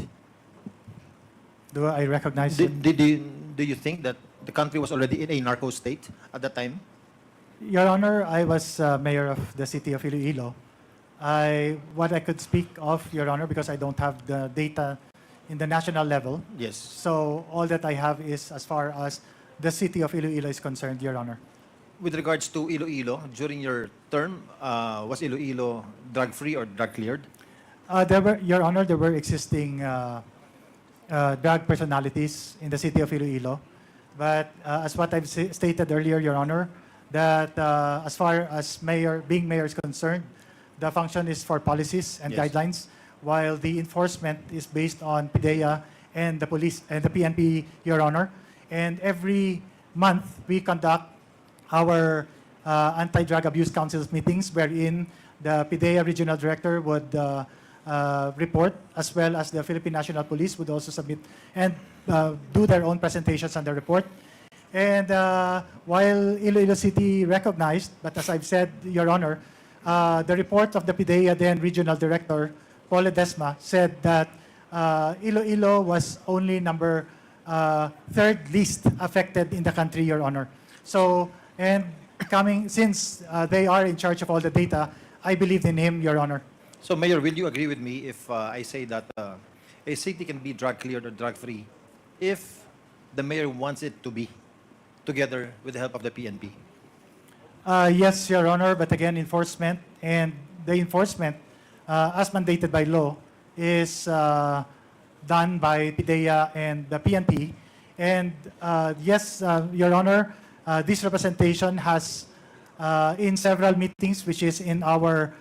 Do I recognize it? Do you think that the country was already in a narco state at that time? Your Honor, I was mayor of the city of Iloilo. What I could speak of, Your Honor, because I don't have the data in the national level. Yes. So all that I have is as far as the city of Iloilo is concerned, Your Honor. With regards to Iloilo, during your term, was Iloilo drug-free or drug-cleared? Your Honor, there were existing drug personalities in the city of Iloilo. But as what I've stated earlier, Your Honor, that as far as being mayor is concerned, the function is for policies and Yes. guidelines, while the enforcement is based on PDEA and the police and the PNP, Your Honor. And every month, we conduct our anti-drug abuse councils meetings, wherein the PDEA regional director would report, as well as the Philippine National Police would also submit and do their own presentations on the report. And while Iloilo City recognized, but as I've said, Your Honor, the report of the PDEA then regional director, Paul Ledesma, said that Iloilo was only number third least affected in the country, Your Honor. So, and since they are in charge of all the data, I believed in him, Your Honor. So, Mayor, will you agree with me if I say that a city can be drug-cleared or drug-free if the mayor wants it to be, together with the help of the PNP? Yes, Your Honor, but again, enforcement, and the enforcement, as mandated by law, is done by PDEA and the PNP. And yes, Your Honor, this representation has, in several meetings, which is in our,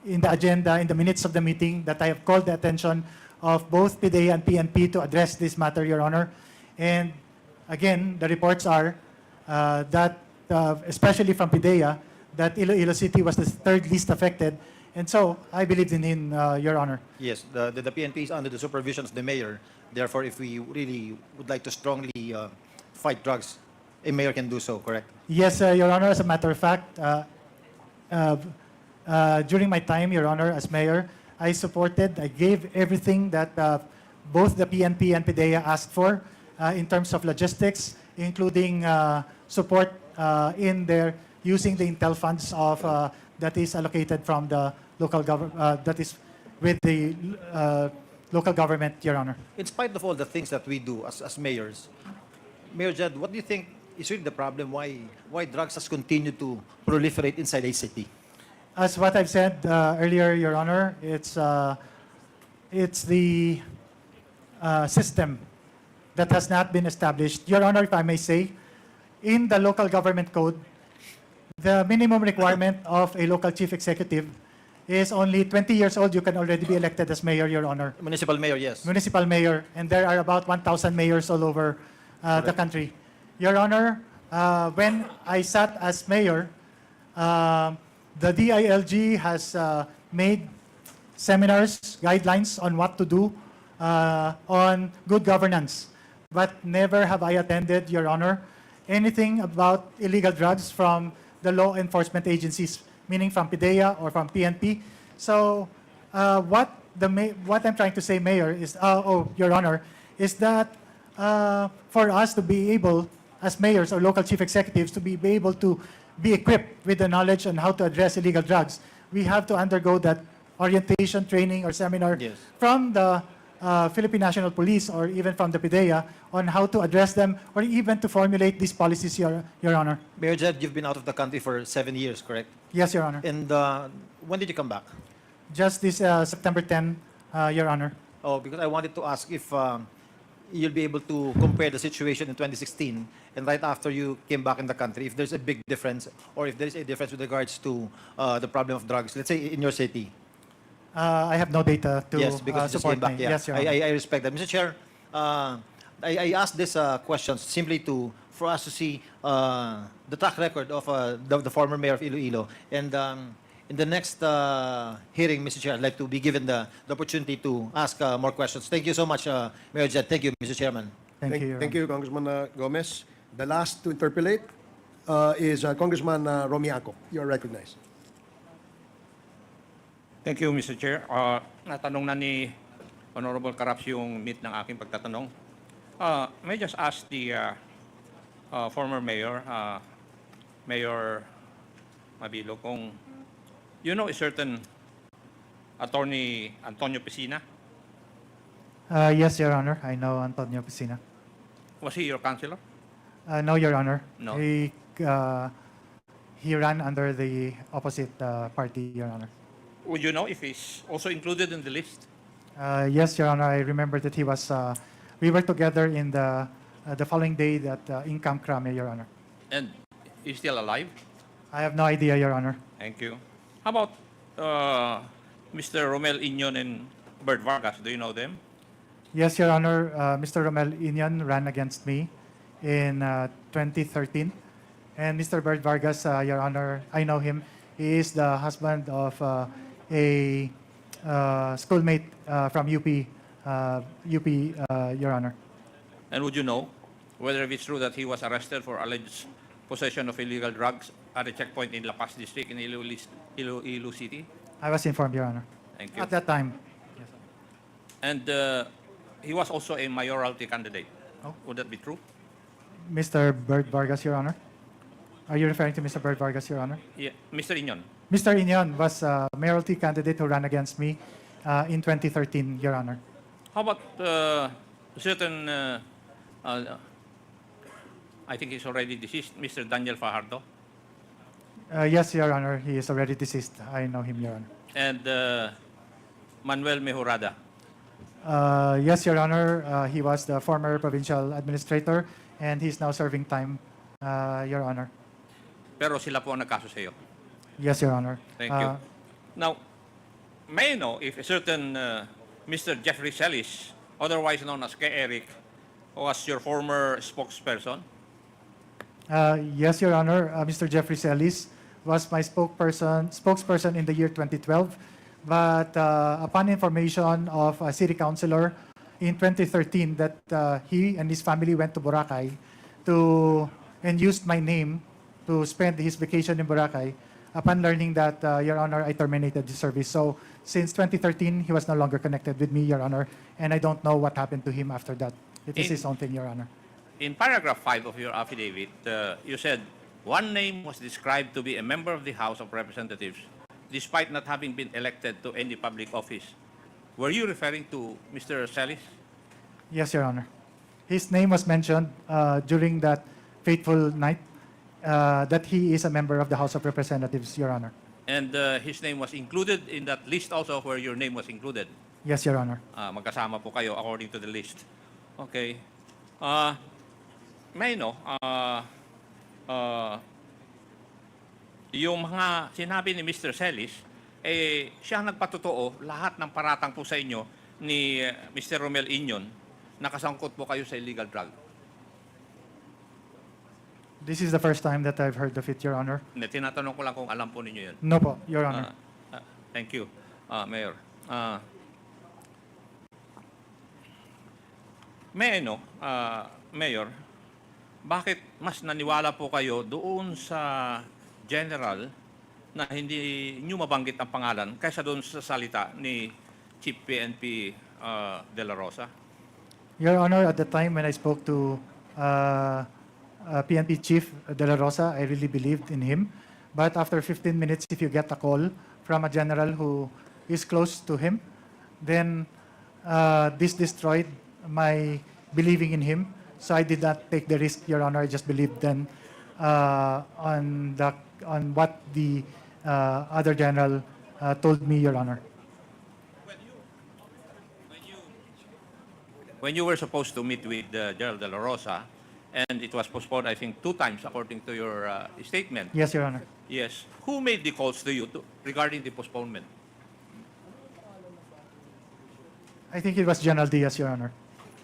in the agenda, in the minutes of the meeting, that I have called the attention of both PDEA and PNP to address this matter, Your Honor. And again, the reports are that, especially from PDEA, that Iloilo City was the third least affected. And so, I believed in him, Your Honor. Yes, the PNP is under the supervision of the mayor. Therefore, if we really would like to strongly fight drugs, a mayor can do so, correct? Yes, Your Honor. As a matter of fact, during my time, Your Honor, as mayor, I gave everything that both the PNP and PDEA asked for in terms of logistics, including support in their using the intel funds of that is allocated from the local government, that is with the local government, Your Honor. In spite of all the things that we do as mayors, Mayor Jed, what do you think is really the problem? Why drugs has continued to proliferate inside a city? As what I've said earlier, Your Honor, it's the system that has not been established. Your Honor, if I may say, in the local government code, the minimum requirement of a local chief executive is only 20 years old. You can already be elected as mayor, Your Honor. Municipal mayor, yes. Municipal mayor, and there are about 1,000 mayors all over the country. Your Honor, when I sat as mayor, the DILG has made seminars, guidelines on what to do on good governance, but never have I attended, Your Honor, anything about illegal drugs from the law enforcement agencies, meaning from PDEA or from PNP. So what I'm trying to say, Mayor, is, Your Honor, is that for us to be able, as mayors or local chief executives, to be able to be equipped with the knowledge on how to address illegal drugs, we have to undergo that orientation, training, or seminar from the Philippine National Police or even from the PDEA on how to address them or even to formulate these policies, Your Honor. Mayor Jed, you've been out of the country for 7 years, correct? Yes, Your Honor. And when did you come back? Just this September 10, Your Honor. Oh, because I wanted to ask if you'll be able to compare the situation in 2016 and right after you came back in the country, if there's a big difference or if there's a difference with regards to the problem of drugs, let's say in your city. I have no data to Yes, because you just support came back. me. Yeah. Yes, Your Honor. I respect that. Mr. Chair, I asked this question simply for us to see the track record of the former mayor of Iloilo. And in the next hearing, Mr. Chair, I'd like to be given the opportunity to ask more questions. Thank you so much, Mayor Jed. Thank you, Mr. Chairman. Thank you, Your Thank Honor. you, Congressman Gomez. The last to interpolate is Congressman Romiaco. You are recognized. Thank you, Mr. Chair. Natanong na ni Honorable Caraps yung meat ng aking pagtatanong. May I just ask the former mayor, Mayor Mabilo, kung you know a certain attorney Antonio Piscina? Yes, Your Honor. I know Antonio Piscina. Was he your counselor? No, Your Honor. No. He ran under the opposite party, Your Honor. Would you know if he's also included in the list? Yes, Your Honor. I remember that he was. We were together in the following day that in Camp Crame, Your Honor. And he's still alive? I have no idea, Your Honor. Thank you. How about Mr. Romel Inyon and Bert Vargas? Do you know them? Yes, Your Honor. Mr. Romel Inyan ran against me in 2013. And Mr. Bert Vargas, Your Honor, I know him. He is the husband of a schoolmate from UP, Your Honor. And would you know whether it's true that he was arrested for alleged possession of illegal drugs at a checkpoint in La Paz District in Iloilo City? I was informed, Your Honor. Thank you. At that time. And he was also a mayoralty candidate. Oh. Would that be true? Mr. Bert Vargas, Your Honor. Are you referring to Mr. Bert Vargas, Your Honor? Yeah, Mr. Inyon. Mr. Inyon was a mayoralty candidate who ran against me in 2013, Your Honor. How about certain, I think he's already deceased, Mr. Daniel Fajardo? Yes, Your Honor. He is already deceased. I know him, Your Honor. And Manuel Mejorada? Yes, Your Honor. He was the former provincial administrator and he's now serving time, Your Honor. Pero sila po ang nagkaso sa iyo. Yes, Your Honor. Thank you. Now, may I know if a certain Mr. Jeffrey Celis, otherwise known as Kay Eric, was your former spokesperson? Yes, Your Honor. Mr. Jeffrey Celis was my spokesperson in the year 2012. But upon information of a city councilor in 2013 that he and his family went to Boracay and used my name to spend his vacation in Boracay, upon learning that, Your Honor, I terminated his service. So since 2013, he was no longer connected with me, Your Honor, and I don't know what happened to him after that. It is his own thing, Your Honor. In paragraph 5 of your affidavit, you said one name was described to be a member of the House of Representatives despite not having been elected to any public office. Were you referring to Mr. Celis? Yes, Your Honor. His name was mentioned during that fateful night that he is a member of the House of Representatives, Your Honor. And his name was included in that list also where your name was included. Yes, Your Honor. Magkasama po kayo according to the list. Okay. May no, yung mga sinabi ni Mr. Celis, siya nagpatotoo lahat ng paratang po sa inyo ni Mr. Romel Inyon na kasangkot po kayo sa illegal drug. This is the first time that I've heard of it, Your Honor. Hindi, tinatanong ko lang kung alam po ninyo yun. No po, Your Honor. Thank you, Mayor. Mayor, bakit mas naniwala po kayo doon sa general na hindi nyo mabanggit ang pangalan kaysa doon sa salita ni Chief PNP De La Rosa? Your Honor, at the time when I spoke to PNP Chief De La Rosa, I really believed in him. But after 15 minutes, if you get a call from a general who is close to him, then this destroyed my believing in him. So I did not take the risk, Your Honor. I just believed then on what the other general told me, Your Honor. When you were supposed to meet with General De La Rosa, and it was postponed, I think, 2 times according to your statement. Yes, Your Honor. Yes. Who made the calls to you regarding the postponement? I think it was General Diaz, Your Honor.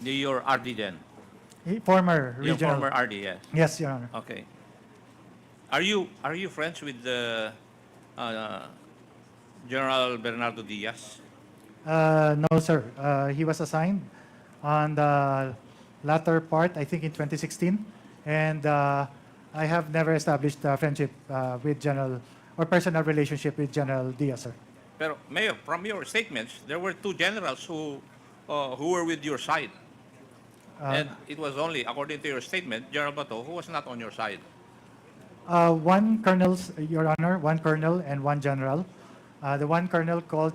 Your RD then? Former Your regional. former RD, yes. Yes, Your Honor. Okay. Are you friends with the General Bernardo Diaz? No, sir. He was assigned on the latter part, I think in 2016. And I have never established a friendship with General or personal relationship with General Diaz, sir. Pero, Mayor, from your statements, there were 2 generals who were with your side. And it was only, according to your statement, General Bato, who was not on your side. One colonel, Your Honor, one colonel and one general. The one colonel called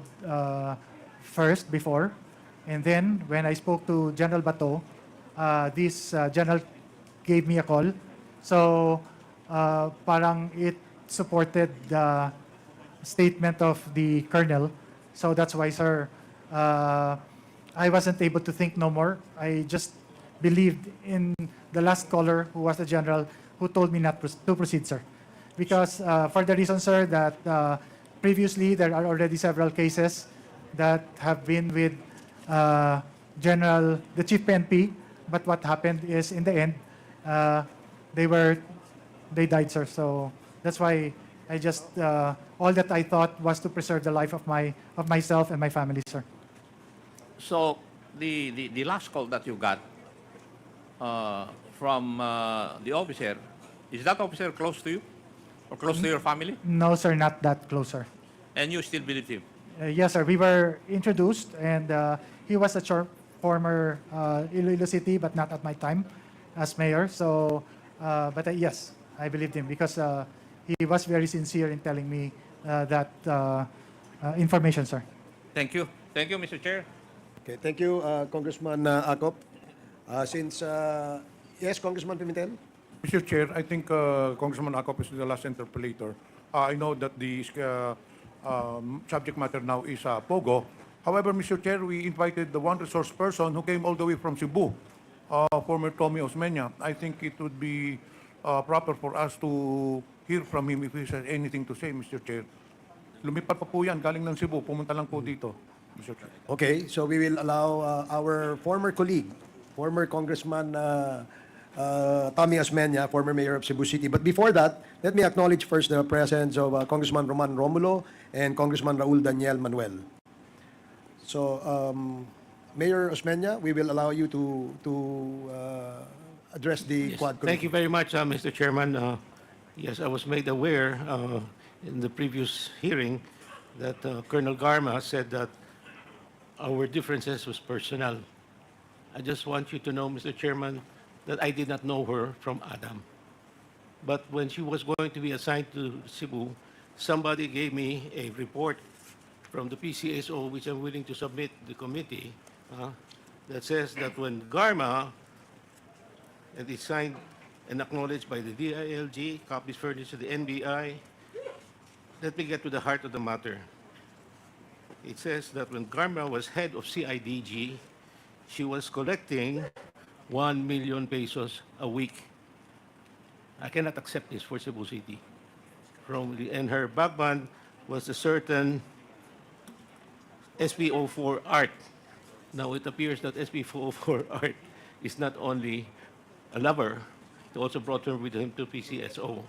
first before, and then when I spoke to General Bato, this general gave me a call. So parang it supported the statement of the colonel. So that's why, sir, I wasn't able to think no more. I just believed in the last caller, who was the general, who told me not to proceed, sir. Because for the reason, sir, that previously there are already several cases that have been with the Chief PNP, but what happened is in the end, they died, sir. So that's why I just, all that I thought was to preserve the life of myself and my family, sir. So, the last call that you got from the officer, is that officer close to you? Or close to your family? No, sir, not that close, sir. And you still believe him? Yes, sir. We were introduced, and he was a former Iloilo City, but not at my time as mayor. So, but yes, I believed him because he was very sincere in telling me that information, sir. Thank you. Thank you, Mr. Chair. Okay, thank you, Congressman Acop. Yes, Congressman Pimentel? Mr. Chair, I think Congressman Acop is the last interpellator. I know that the subject matter now is Pogo. However, Mr. Chair, we invited the one resource person who came all the way from Cebu, former Tommy Osmeña. I think it would be proper for us to hear from him if he has anything to say, Mr. Chair. Lumipat pa po yan, galing ng Cebu, pumunta lang po dito, Mr. Chair. Okay, so we will allow our former colleague, former Congressman Tommy Osmeña, former mayor of Cebu City. But before that, let me acknowledge first the presence of Congressman Roman Romulo and Congressman Raul Daniel Manuel. So, Mayor Osmeña, we will allow you to address the Quad Committee. Thank you very much, Mr. Chairman. Yes, I was made aware in the previous hearing that Colonel Garma said that our differences was personal. I just want you to know, Mr. Chairman, that I did not know her from Adam. But when she was going to be assigned to Cebu, somebody gave me a report from the PCSO, which I'm willing to submit to the committee, that says that when Garma, and it's signed and acknowledged by the DILG, copies furnished to the NBI, let me get to the heart of the matter. It says that when Garma was head of CIDG, she was collecting 1 million pesos a week. I cannot accept this for Cebu City. And her backband was a certain SPO4 Art. Now it appears that SPO4 Art is not only a lover, it also brought her with him to PCSO.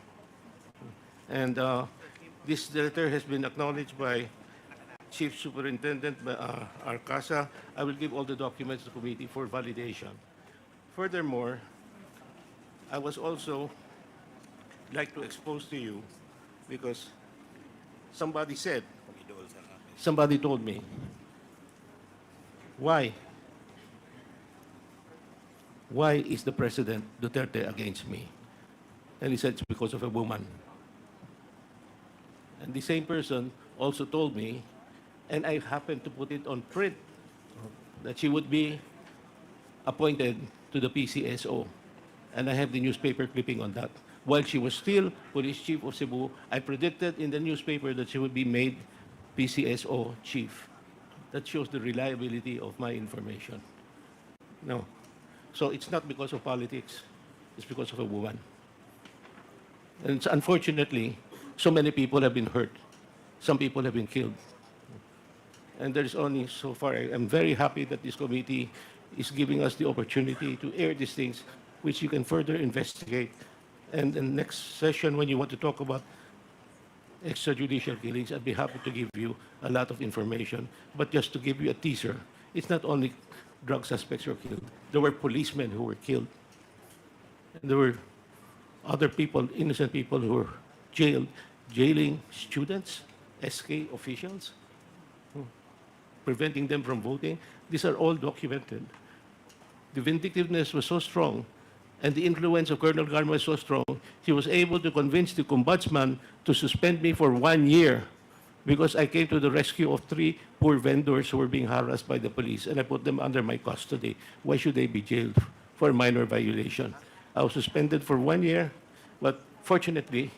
And this letter has been acknowledged by Chief Superintendent Arcasa. I will give all the documents to the committee for validation. Furthermore, I was also like to expose to you because somebody told me, why is the President Duterte against me? And he said it's because of a woman. And the same person also told me, and I happened to put it on print, that she would be appointed to the PCSO. And I have the newspaper clipping on that. While she was still police chief of Cebu, I predicted in the newspaper that she would be made PCSO chief. That shows the reliability of my information. No. So it's not because of politics, it's because of a woman. And unfortunately, so many people have been hurt. Some people have been killed. And there's only so far, I'm very happy that this committee is giving us the opportunity to air these things, which you can further investigate. And the next session, when you want to talk about extrajudicial killings, I'd be happy to give you a lot of information. But just to give you a teaser, it's not only drug suspects who were killed. There were policemen who were killed. And there were other people, innocent people who were jailed, jailing students, SK officials, preventing them from voting. These are all documented. The vindictiveness was so strong, and the influence of Colonel Garma was so strong, he was able to convince the ombudsman to suspend me for 1 year because I came to the rescue of 3 poor vendors who were being harassed by the police, and I put them under my custody. Why should they be jailed for a minor violation? I was suspended for 1 year, but fortunately,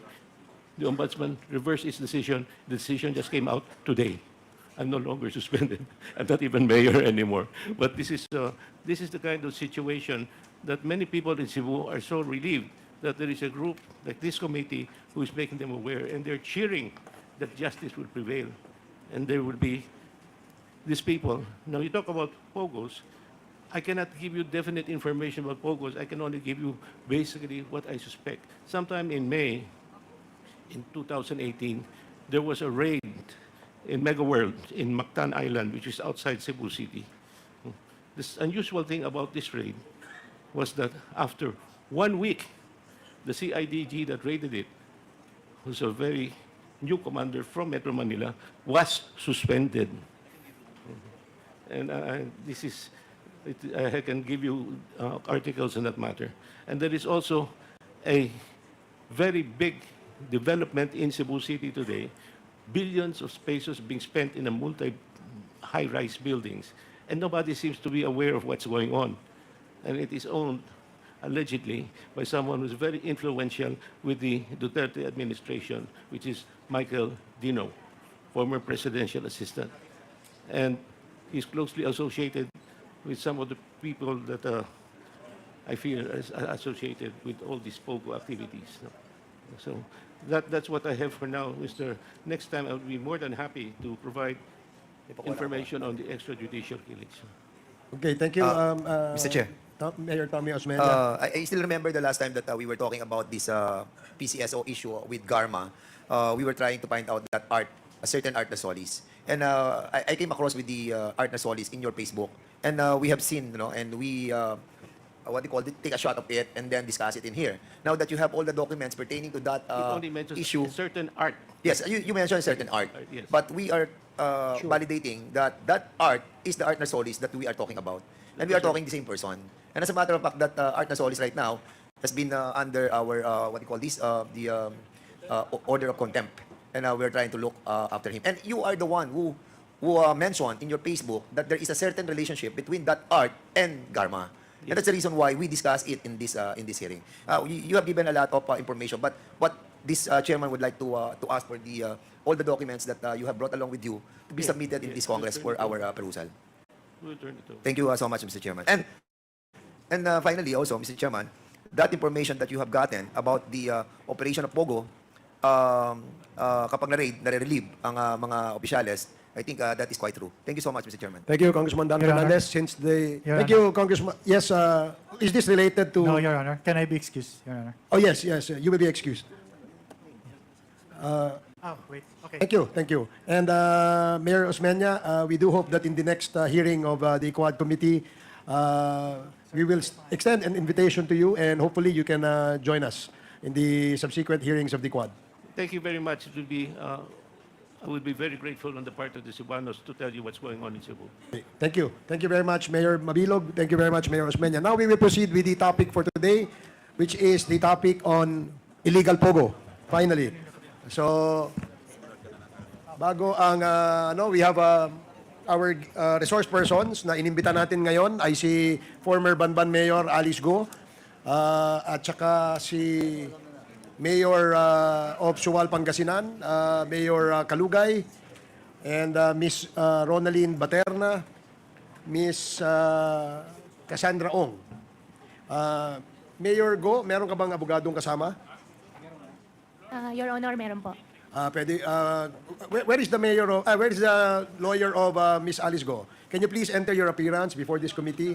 the ombudsman reversed its decision. The decision just came out today. I'm no longer suspended. I'm not even mayor anymore. But this is the kind of situation that many people in Cebu are so relieved that there is a group like this committee who is making them aware, and they're cheering that justice will prevail. And there will be these people. Now, you talk about Pogos. I cannot give you definite information about Pogos. I can only give you basically what I suspect. Sometime in May, in 2018, there was a raid in Mega World in Mactan Island, which is outside Cebu City. This unusual thing about this raid was that after 1 week, the CIDG that raided it, who's a very new commander from Metro Manila, was suspended. And I can give you articles on that matter. And there is also a very big development in Cebu City today, billions of pesos being spent in a multi-high-rise buildings, and nobody seems to be aware of what's going on. And it is owned, allegedly, by someone who's very influential with the Duterte administration, which is Michael Dino, former presidential assistant. And he's closely associated with some of the people that I feel is associated with all these Pogo activities. So that's what I have for now, Mr. Next time, I'll be more than happy to provide information on the extrajudicial killings. Okay, thank you, Mr. Chair. Mayor Tommy Osmeña. I still remember the last time that we were talking about this PCSO issue with Garma. We were trying to find out that art, a certain Art Solis. And I came across with the Art Solis in your Facebook. And we have seen, and we take a shot of it and then discuss it in here. Now that you have all the documents pertaining to that It only mentions issue. a certain art. Yes, you mentioned certain art. Yes. But we are validating that that art is the Art Nasolis that we are talking about. And we are talking the same person. And as a matter of fact, that Art Nasolis right now has been under our, order of contempt. And we're trying to look after him. And you are the one who mentioned in your Facebook that there is a certain relationship between that art and Garma. And that's the reason why we discuss it in this hearing. You have given a lot of information, but what this chairman would like to ask for all the documents that you have brought along with you to be submitted in this Congress for our perusal. We'll turn it over. Thank you so much, Mr. Chairman. And finally, also, Mr. Chairman, that information that you have gotten about the operation of Pogo, kapag nare-relieve ang mga opisyales, I think that is quite true. Thank you so much, Mr. Chairman. Thank you, Congressman Dan Your Honor. Fernandez. Since the Your thank Honor. you, Congressman. Yes, is this related to? No, Your Honor. Can I be excused, Your Honor? Oh yes, you will be excused. Oh, wait. Okay. Thank you. And Mayor Osmeña, we do hope that in the next hearing of the Quad Committee, we will extend an invitation to you, and hopefully you can join us in the subsequent hearings of the Quad. Thank you very much. It will be, I would be very grateful on the part of the Cebuanos to tell you what's going on in Cebu. Thank you. Thank you very much, Mayor Mabilog. Thank you very much, Mayor Osmeña. Now we will proceed with the topic for today, which is the topic on illegal Pogo, finally. So, bago ang, we have our resource persons na inimbita natin ngayon ay si former Banban Mayor Alice Go at saka si Mayor of Suwal, Pangasinan, Mayor Kalugay, and Miss Ronaline Baterna, Miss Cassandra Ong. Mayor Go, meron ka bang abogadong kasama? Your Honor, meron po. Pwede, where is the mayor of, where is the lawyer of Miss Alice Go? Can you please enter your appearance before this committee?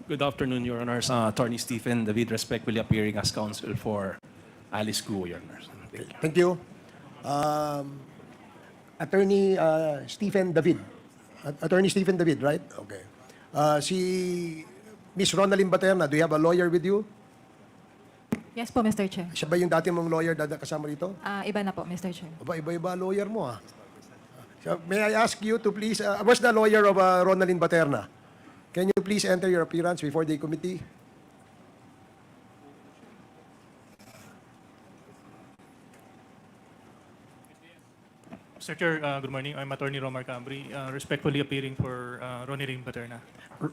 Good afternoon, Your Honors. Attorney Stephen David, respectfully appearing as counsel for Alice Guo, Your Honors. Thank you. Attorney Stephen David. Attorney Stephen David, right? Okay. Si Miss Ronaline Baterna, do you have a lawyer with you? Yes po, Mr. Chair. Siya ba yung dati mong lawyer kasama rito? Iba na po, Mr. Chair. Iba lawyer mo ah. So, may I ask you to please, where's the lawyer of Ronaline Baterna? Can you please enter your appearance before the committee? Mr. Chair, good morning. I'm Attorney Romar Cambri, respectfully appearing for Ronaline Baterna.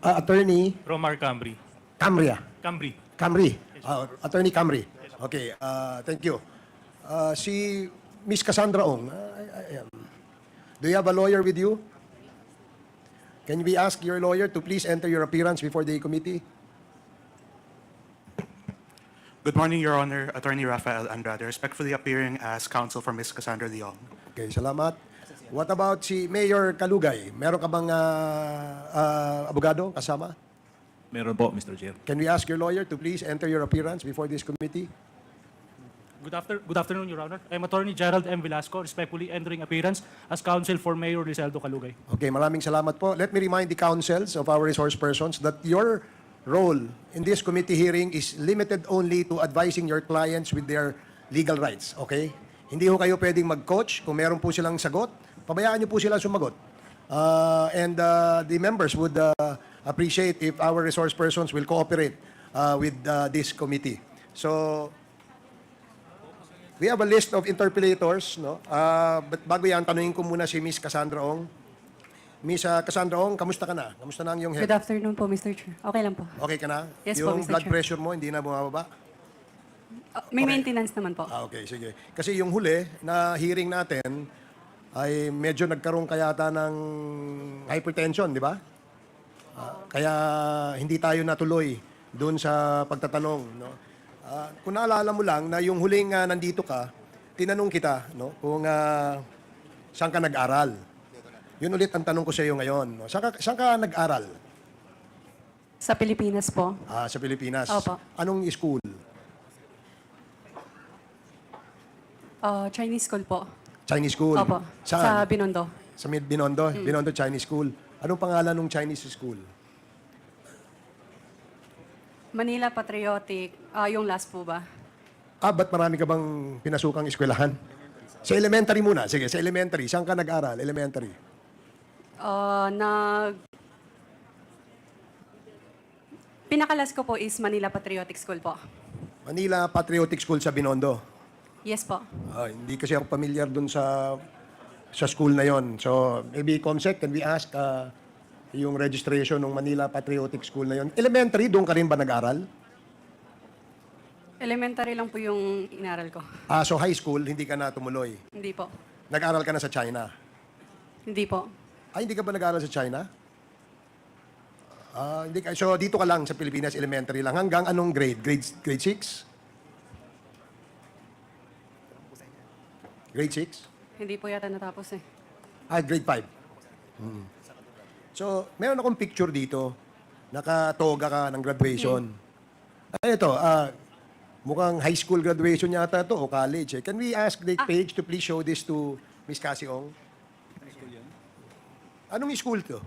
Attorney? Romar Cambri. Cambria? Cambri. Camry. Attorney Camry. Okay, thank you. Si Miss Cassandra Ong, do you have a lawyer with you? Can we ask your lawyer to please enter your appearance before the committee? Good morning, Your Honor. Attorney Rafael Andrade, respectfully appearing as counsel for Ms. Cassandra Leong. Okay, salamat. What about si Mayor Kalugay? Meron ka bang abogado kasama? Meron po, Mr. Chair. Can we ask your lawyer to please enter your appearance before this committee? Good afternoon, Your Honor. I'm Attorney Gerald M. Velasco, respectfully entering appearance as counsel for Mayor Rizaldo Calugay. Okay, maraming salamat po. Let me remind the councils of our resource persons that your role in this committee hearing is limited only to advising your clients with their legal rights. Okay? Hindi ho kayo pwedeng mag-coach. Kung meron po silang sagot, pabayaan niyo po sila sumagot. And the members would appreciate if our resource persons will cooperate with this committee. So, we have a list of interpellators, no? But bago yan, tanungin ko muna si Miss Cassandra Ong. Miss Cassandra Ong, kamusta ka na? Kamusta na ang iyong health? Good afternoon po, Mr. Chair. Okay lang po. Okay ka na? Yes po, yung Mr. blood Chair. pressure mo, hindi na bumababa? May maintenance naman po. Okay, sige. Kasi yung huli na hearing natin ay medyo nagkaroon kayata ng hypertension, di ba? Kaya hindi tayo natuloy doon sa pagtatanong, no? Kung naalala mo lang na yung huling nandito ka, tinanong kita, no, kung saan ka nag-aral. Yun ulit ang tanong ko sa iyo ngayon. No? Saan ka nag-aral? Sa Pilipinas po. Sa Pilipinas. Opo. Anong school? Chinese school po. Chinese school? Opo. Saan? Sa Binondo. Sa Binondo? Binondo Chinese School. Anong pangalan ng Chinese school? Manila Patriotic, yung last po ba? Ba't marami ka bang pinasukang eskwelahan? Sa elementary muna. Sige, sa elementary. Saan ka nag-aral? Elementary. Pinakalas ko po is Manila Patriotic School po. Manila Patriotic School sa Binondo. Yes po. Hindi kasi ako familiar dun sa school na yon. So, maybe Comsec, can we ask yung registration ng Manila Patriotic School na yon? Elementary, doon ka rin ba nag-aral? Elementary lang po yung inaral ko. So high school, hindi ka na tumuloy. Hindi po. Nag-aral ka na sa China. Hindi po. Hindi ka ba nag-aral sa China? Hindi ka. So dito ka lang sa Pilipinas, elementary lang. Hanggang anong grade? Grade 6? Grade 6? Hindi po yata natapos eh. Grade 5. So, meron akong picture dito. Nakatoga ka ng graduation. Ito, mukhang high school graduation yata to o college. Can we ask the page to please show this to Miss Cassie Ong? Anong school to?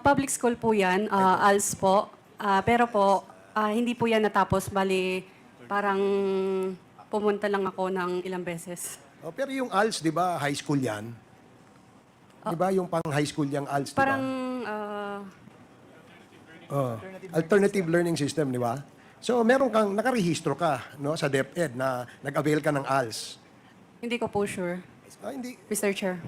Public school po yan, ALS po. Pero po, hindi po yan natapos. Bali, parang pumunta lang ako ng ilang beses. Pero yung ALS, di ba, high school yan? Di ba yung pang high school yung ALS, di ba? Parang, Alternative Learning System, di ba? So, meron kang, nakarehistro ka no, sa DepEd na nag-avail ka ng ALS. hindi ko po sure, Hindi. Mr. Chair.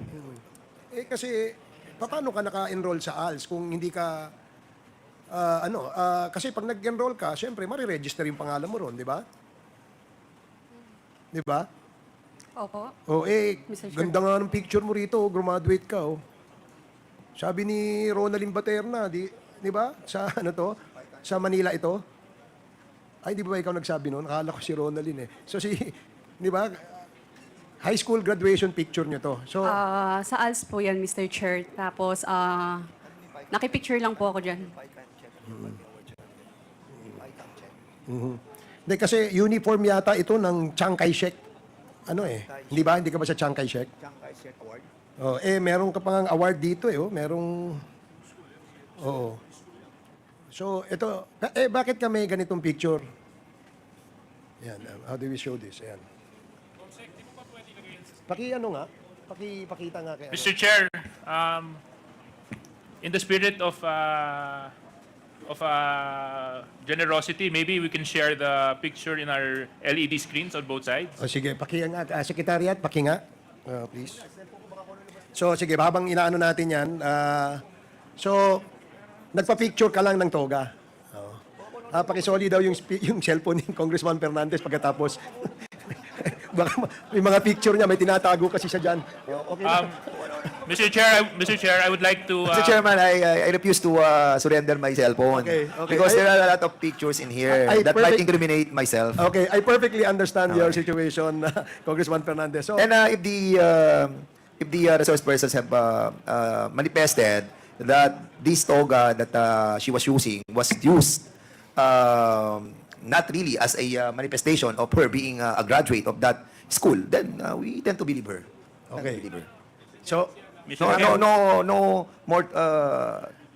Kasi, paano ka naka-enroll sa ALS kung hindi ka, kasi pag nag-enroll ka, syempre, mariregister yung pangalan mo ron, di ba? Di ba? Opo. Mr. Chair. Ganda nga ng picture mo rito, graduate ka, oh. Sabi ni Ronaldin Baterna, di ba? Sa sa Manila ito. Di ba ikaw nagsabi noon? Akala ko si Ronaldin eh. So di ba? High school graduation picture nyo to. So, Sa ALS po yan, Mr. Chair. Tapos, nakipicture lang po ako dyan. Hindi kasi uniform yata ito ng Chiang Kai-shek. Hindi ba? Hindi ka ba sa Chiang Kai-shek? Chiang Kai-shek Award. Meron ka pang award dito merong... Oo. So, ito, bakit ka may ganitong picture? Yan, how do we show this? Ayan. Pakita nga kay Mr. Chair, in the spirit of generosity, maybe we can share the picture in our LED screens on both sides. Sige, nga. Secretariat, nga. Please. So, sige, habang inaano natin yan, nagpa-picture ka lang ng toga. Pakisoli daw yung cellphone ni Congressman Fernandez pagkatapos. Baka may mga picture niya, may tinatago kasi siya dyan. Okay na. Mr. Chair, I would like to... Mr. Chairman, I refuse to surrender my cellphone. Okay. Because there are a lot of pictures in here that might incriminate myself. Okay, I perfectly understand your situation, Congressman Fernandez. So, And if the resource persons have manifested that this toga that she was using was used not really as a manifestation of her being a graduate of that school, then we tend to believe her. Okay. Believe her. So, No more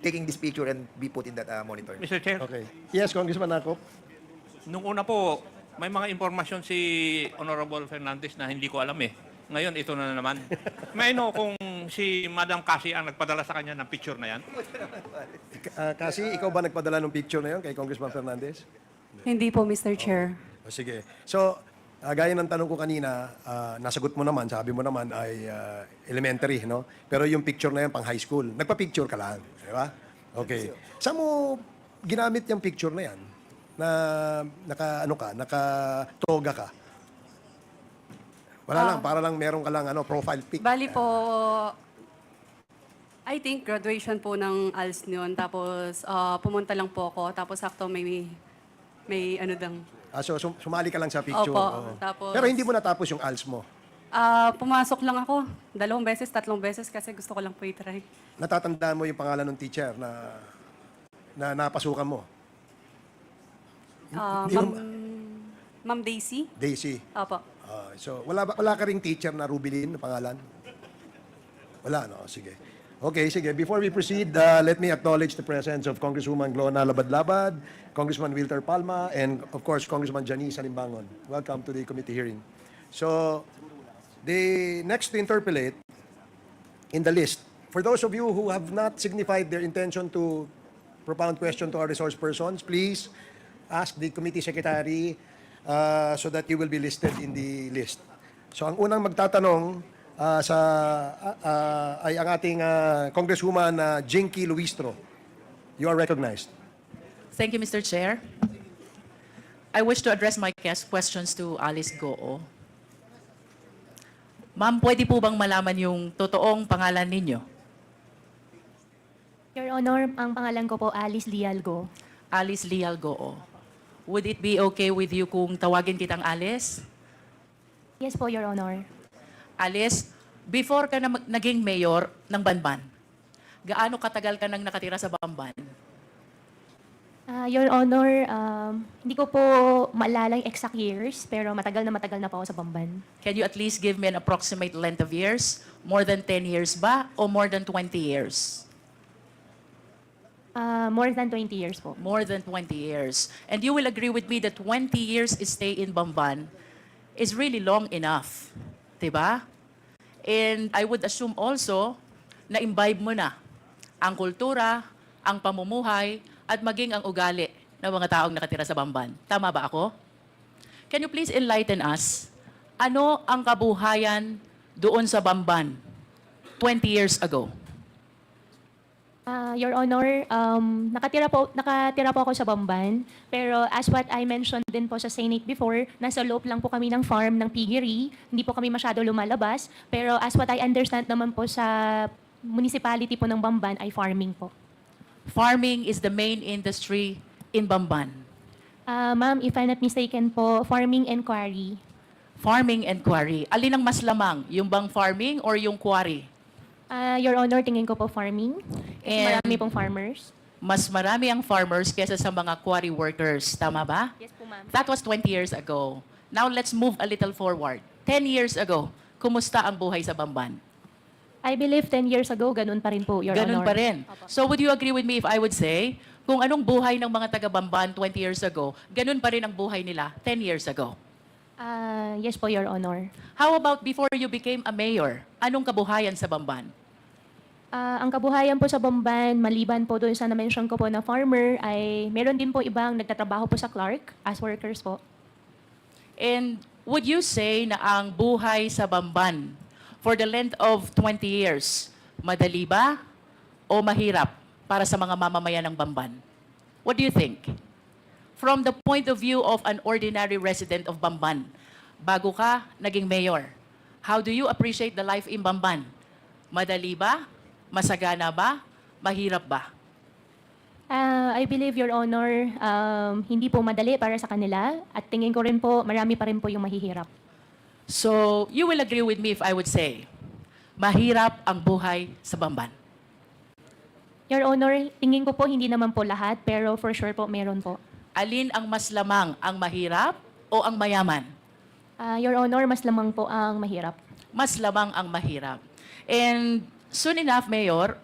taking this picture and be put in that monitor. Mr. Chair, okay. Yes, Congressman Akop. nung una po, may mga impormasyon si Honorable Fernandez na hindi ko alam eh. Ngayon, ito na naman. May kung si Madam Cassie ang nagpadala sa kanya ng picture na yan? Kasi ikaw ba nagpadala ng picture na yun kay Congressman Fernandez? Hindi po, Mr. Chair. Sige. So, gaya ng tanong ko kanina, nasagot mo naman, sabi mo naman ay elementary, no? Pero yung picture na yan pang high school, nagpa-picture ka lang, di ba? Okay. Saan mo ginamit yung picture na yan? Na naka-toga ka? Wala lang, para lang meron ka lang profile pic. Bali po, I think graduation po ng ALS noon. Tapos pumunta lang po ako. Tapos sakto may dang. So sumali ka lang sa picture. Opo. Oo. Tapos, Pero hindi mo natapos yung ALS mo. pumasok lang ako 2 beses, 3 beses kasi gusto ko lang po i-try. Natatandaan mo yung pangalan ng teacher na napasukan mo? Ma'am Daisy? Daisy. Opo. So wala ka ring teacher na Rubilin na pangalan? Wala, no? Sige. Okay, sige. Before we proceed, let me acknowledge the presence of Congresswoman Glona Labad-Labad, Congressman Wilter Palma, and of course, Congressman Janice Salimbangon. Welcome to the committee hearing. So, the next to interpolate in the list, for those of you who have not signified their intention to propound question to our resource persons, please ask the committee secretary so that you will be listed in the list. So, ang unang magtatanong ay ang ating Congresswoman Jinky Luistro. You are recognized. Thank you, Mr. Chair. I wish to address my questions to Alice Goo. Ma'am, pwede po bang malaman yung totoong pangalan ninyo? Your Honor, ang pangalan ko po Alice Lialgo. Alice Lial Goo. Would it be okay with you kung tawagin kitang Alice? Yes po, Your Honor. Alice, before ka na naging mayor ng Banban, gaano katagal ka nang nakatira sa Bamban? Your Honor, hindi ko po maalala yung exact years, pero matagal na po ako sa Bamban. Can you at least give me an approximate length of years? More than 10 years ba o more than 20 years? More than 20 years po. More than 20 years. And you will agree with me that 20 years stay in Bamban is really long enough. Diba? And I would assume also na imbibe mo na ang kultura, ang pamumuhay, at maging ang ugali ng mga taong nakatira sa Bamban. Tama ba ako? Can you please enlighten us? Ano ang kabuhayan doon sa Bamban 20 years ago? Your Honor, nakatira po ako sa Bamban, pero as what I mentioned din po sa Senate before, nasa loob lang po kami ng farm ng piggery, hindi po kami masyado lumalabas, pero as what I understand naman po sa municipality po ng Bamban ay farming po. Farming is the main industry in Bamban. Ma'am, if I'm not mistaken po, farming and quarry. Farming and quarry. Alin ang mas lamang? Yung bang farming or yung quarry? Your Honor, tingin ko po farming. Kasi And marami pong farmers. Mas marami ang farmers kesa sa mga quarry workers. Tama ba? Yes po, ma'am. That was 20 years ago. Now let's move a little forward. 10 years ago, kumusta ang buhay sa Bamban? I believe 10 years ago, ganun pa rin po, Your Ganun Honor. pa rin. So would you agree with me if I would say, kung anong buhay ng mga taga-Bamban 20 years ago, ganun pa rin ang buhay nila 10 years ago? Yes po, Your Honor. How about before you became a mayor? Anong kabuhayan sa Bamban? Ang kabuhayan po sa Bamban, maliban po doon sa na-mention ko po na farmer, ay meron din po ibang nagtatrabaho po sa Clark as workers po. And would you say na ang buhay sa Bamban for the length of 20 years, madali ba o mahirap para sa mga mamamayan ng Bamban? What do you think? From the point of view of an ordinary resident of Bamban, bago ka naging mayor, how do you appreciate the life in Bamban? Madali ba? Masagana ba? Mahirap ba? I believe, Your Honor, hindi po madali para sa kanila at tingin ko rin po, marami pa rin po yung mahihirap. So, you will agree with me if I would say, mahirap ang buhay sa Bamban. Your Honor, tingin ko po hindi naman po lahat, pero for sure po meron po. Alin ang mas lamang, ang mahirap o ang mayaman? Your Honor, mas lamang po ang mahirap. Mas lamang ang mahirap. And soon enough, Mayor,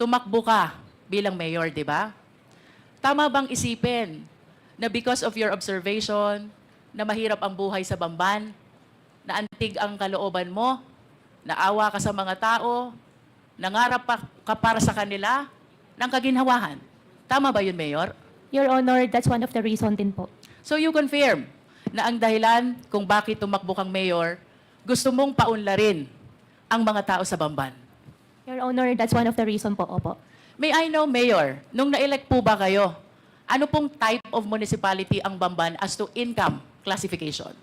tumakbo ka bilang mayor, di ba? Tama bang isipin na because of your observation na mahirap ang buhay sa Bamban, na antig ang kalooban mo, naawa ka sa mga tao, nangarap ka para sa kanila ng kaginhawahan? Tama ba yun, Mayor? Your Honor, that's one of the reason din po. So you confirm na ang dahilan kung bakit tumakbo kang mayor, gusto mong paunlarin ang mga tao sa Bamban. Your Honor, that's one of the reason po, opo. May I know, Mayor, nung na-elect po ba kayo, ano pong type of municipality ang Bamban as to income classification?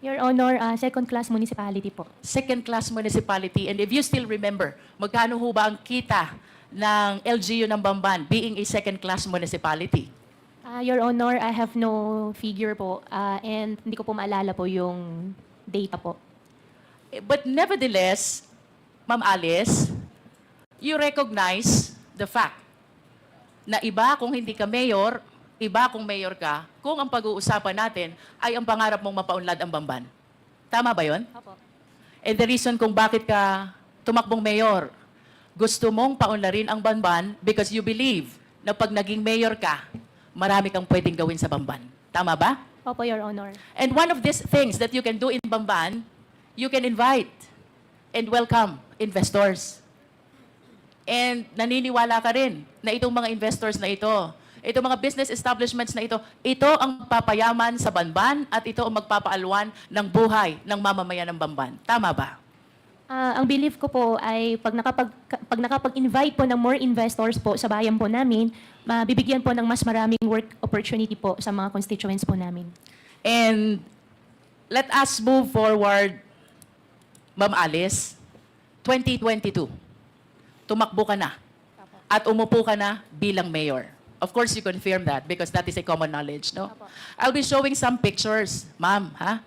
Your Honor, second-class municipality po. Second-class municipality. And if you still remember, magkano ho ba ang kita ng LGU ng Bamban being a second-class municipality? Your Honor, I have no figure po and hindi ko po maalala po yung data po. But nevertheless, Ma'am Alice, you recognize the fact na iba kung hindi ka mayor, iba kung mayor ka, kung ang pag-uusapan natin ay ang pangarap mong mapaunlad ang Bamban. Tama ba yon? Opo. And the reason kung bakit ka tumakbong mayor, gusto mong paunlarin ang Bamban because you believe na pag naging mayor ka, marami kang pwedeng gawin sa Bamban. Tama ba? Opo, Your Honor. And one of these things that you can do in Bamban, you can invite and welcome investors. And naniniwala ka rin na itong mga investors na itong mga business establishments na ito ang papayaman sa Bamban at ito ang magpapaalwan ng buhay ng mamamayan ng Bamban. Tama ba? Ang belief ko po ay pag nakapag-invite po ng more investors po sa bayan po namin, mabibigyan po ng mas maraming work opportunity po sa mga constituents po namin. And let us move forward, Ma'am Alice, 2022. Tumakbo ka na at umupo ka na bilang mayor. Of course, you confirm that because that is a common knowledge, no? I'll be showing some pictures, ma'am, ha?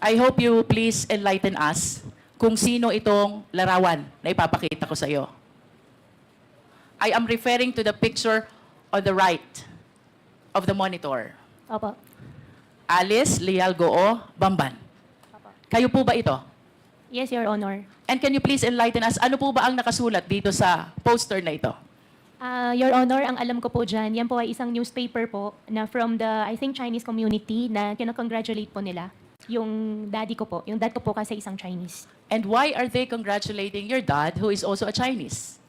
I hope you please enlighten us kung sino itong larawan na ipapakita ko sa iyo. I am referring to the picture on the right of the monitor. Opo. Alice Leal Goo Bamban. Kayo po ba ito? Yes, Your Honor. And can you please enlighten us, ano po ba ang nakasulat dito sa poster na ito? Your Honor, ang alam ko po dyan, yan po ay isang newspaper po na from the, I think, Chinese community na kinakongratulate po nila. Yung daddy ko po. Yung dad ko po kasi isang Chinese. And why are they congratulating your dad who is also a Chinese?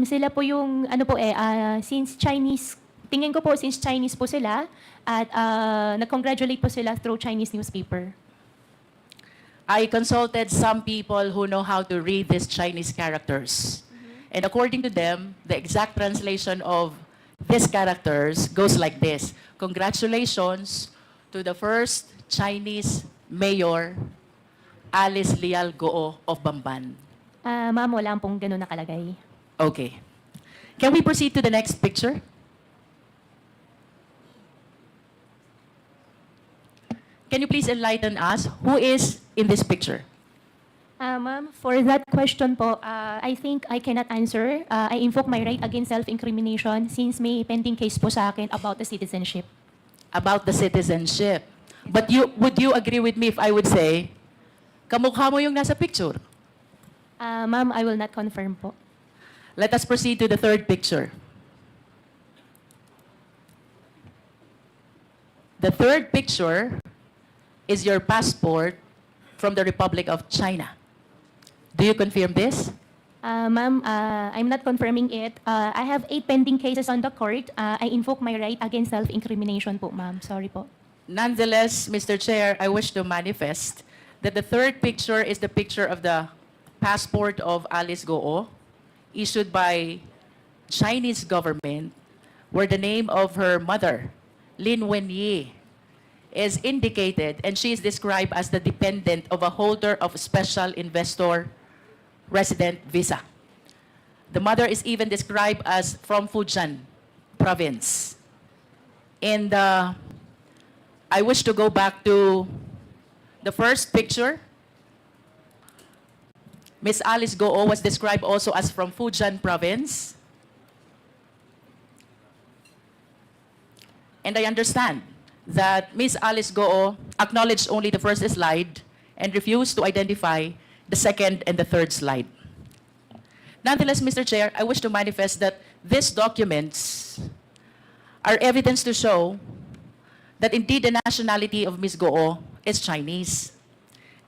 Sila po yung, since Chinese, tingin ko po since Chinese po sila at nag-congratulate po sila through Chinese newspaper. I consulted some people who know how to read these Chinese characters. And according to them, the exact translation of these characters goes like this. Congratulations to the first Chinese mayor, Alice Leal Goo of Bamban. Ma'am, wala pong ganun nakalagay. Okay. Can we proceed to the next picture? Can you please enlighten us who is in this picture? Ma'am, for that question po, I think I cannot answer. I invoke my right against self-incrimination since may pending case po sa akin about the citizenship. About the citizenship. But would you agree with me if I would say, kamukha mo yung nasa picture? Ma'am, I will not confirm po. Let us proceed to the third picture. The third picture is your passport from the Republic of China. Do you confirm this? Ma'am, I'm not confirming it. I have 8 pending cases on the court. I invoke my right against self-incrimination po, ma'am. Sorry po. Nonetheless, Mr. Chair, I wish to manifest that the third picture is the picture of the passport of Alice Goo, issued by Chinese government, where the name of her mother, Lin Wenyi, is indicated, and she is described as the dependent of a holder of special investor resident visa. The mother is even described as from Fujian province. And I wish to go back to the first picture. Miss Alice Goo was described also as from Fujian province. And I understand that Miss Alice Goo acknowledged only the first slide and refused to identify the second and the third slide. Nonetheless, Mr. Chair, I wish to manifest that these documents are evidence to show that indeed the nationality of Ms. Goo is Chinese.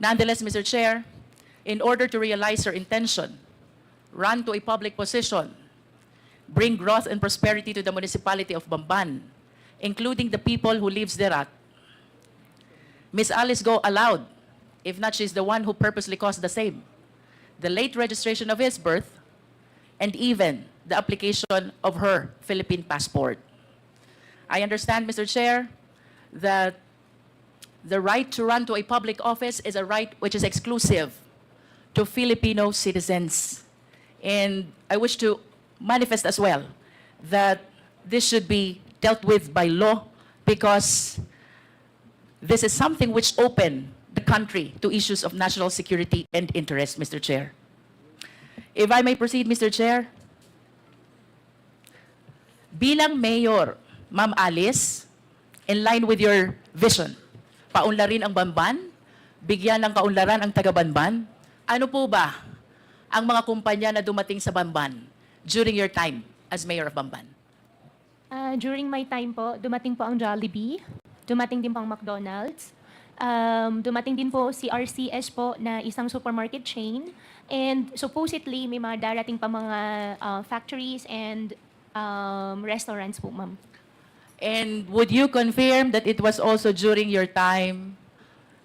Nonetheless, Mr. Chair, in order to realize her intention, run to a public position, bring growth and prosperity to the municipality of Bamban, including the people who lives thereat, Ms. Alice Goo allowed, if not she's the one who purposely caused the same, the late registration of his birth, and even the application of her Philippine passport. I understand, Mr. Chair, that the right to run to a public office is a right which is exclusive to Filipino citizens. And I wish to manifest as well that this should be dealt with by law because this is something which opened the country to issues of national security and interest, Mr. Chair. If I may proceed, Mr. Chair. Bilang mayor, Ma'am Alice, in line with your vision, paunlarin ang Bamban, bigyan ng kaunlaran ang taga-Bamban, ano po ba ang mga kumpanya na dumating sa Bamban during your time as mayor of Bamban? During my time po, dumating po ang Jollibee, dumating din po ang McDonald's, dumating din po si RCS po na isang supermarket chain, and supposedly may mga darating pa mga factories and restaurants po, ma'am. And would you confirm that it was also during your time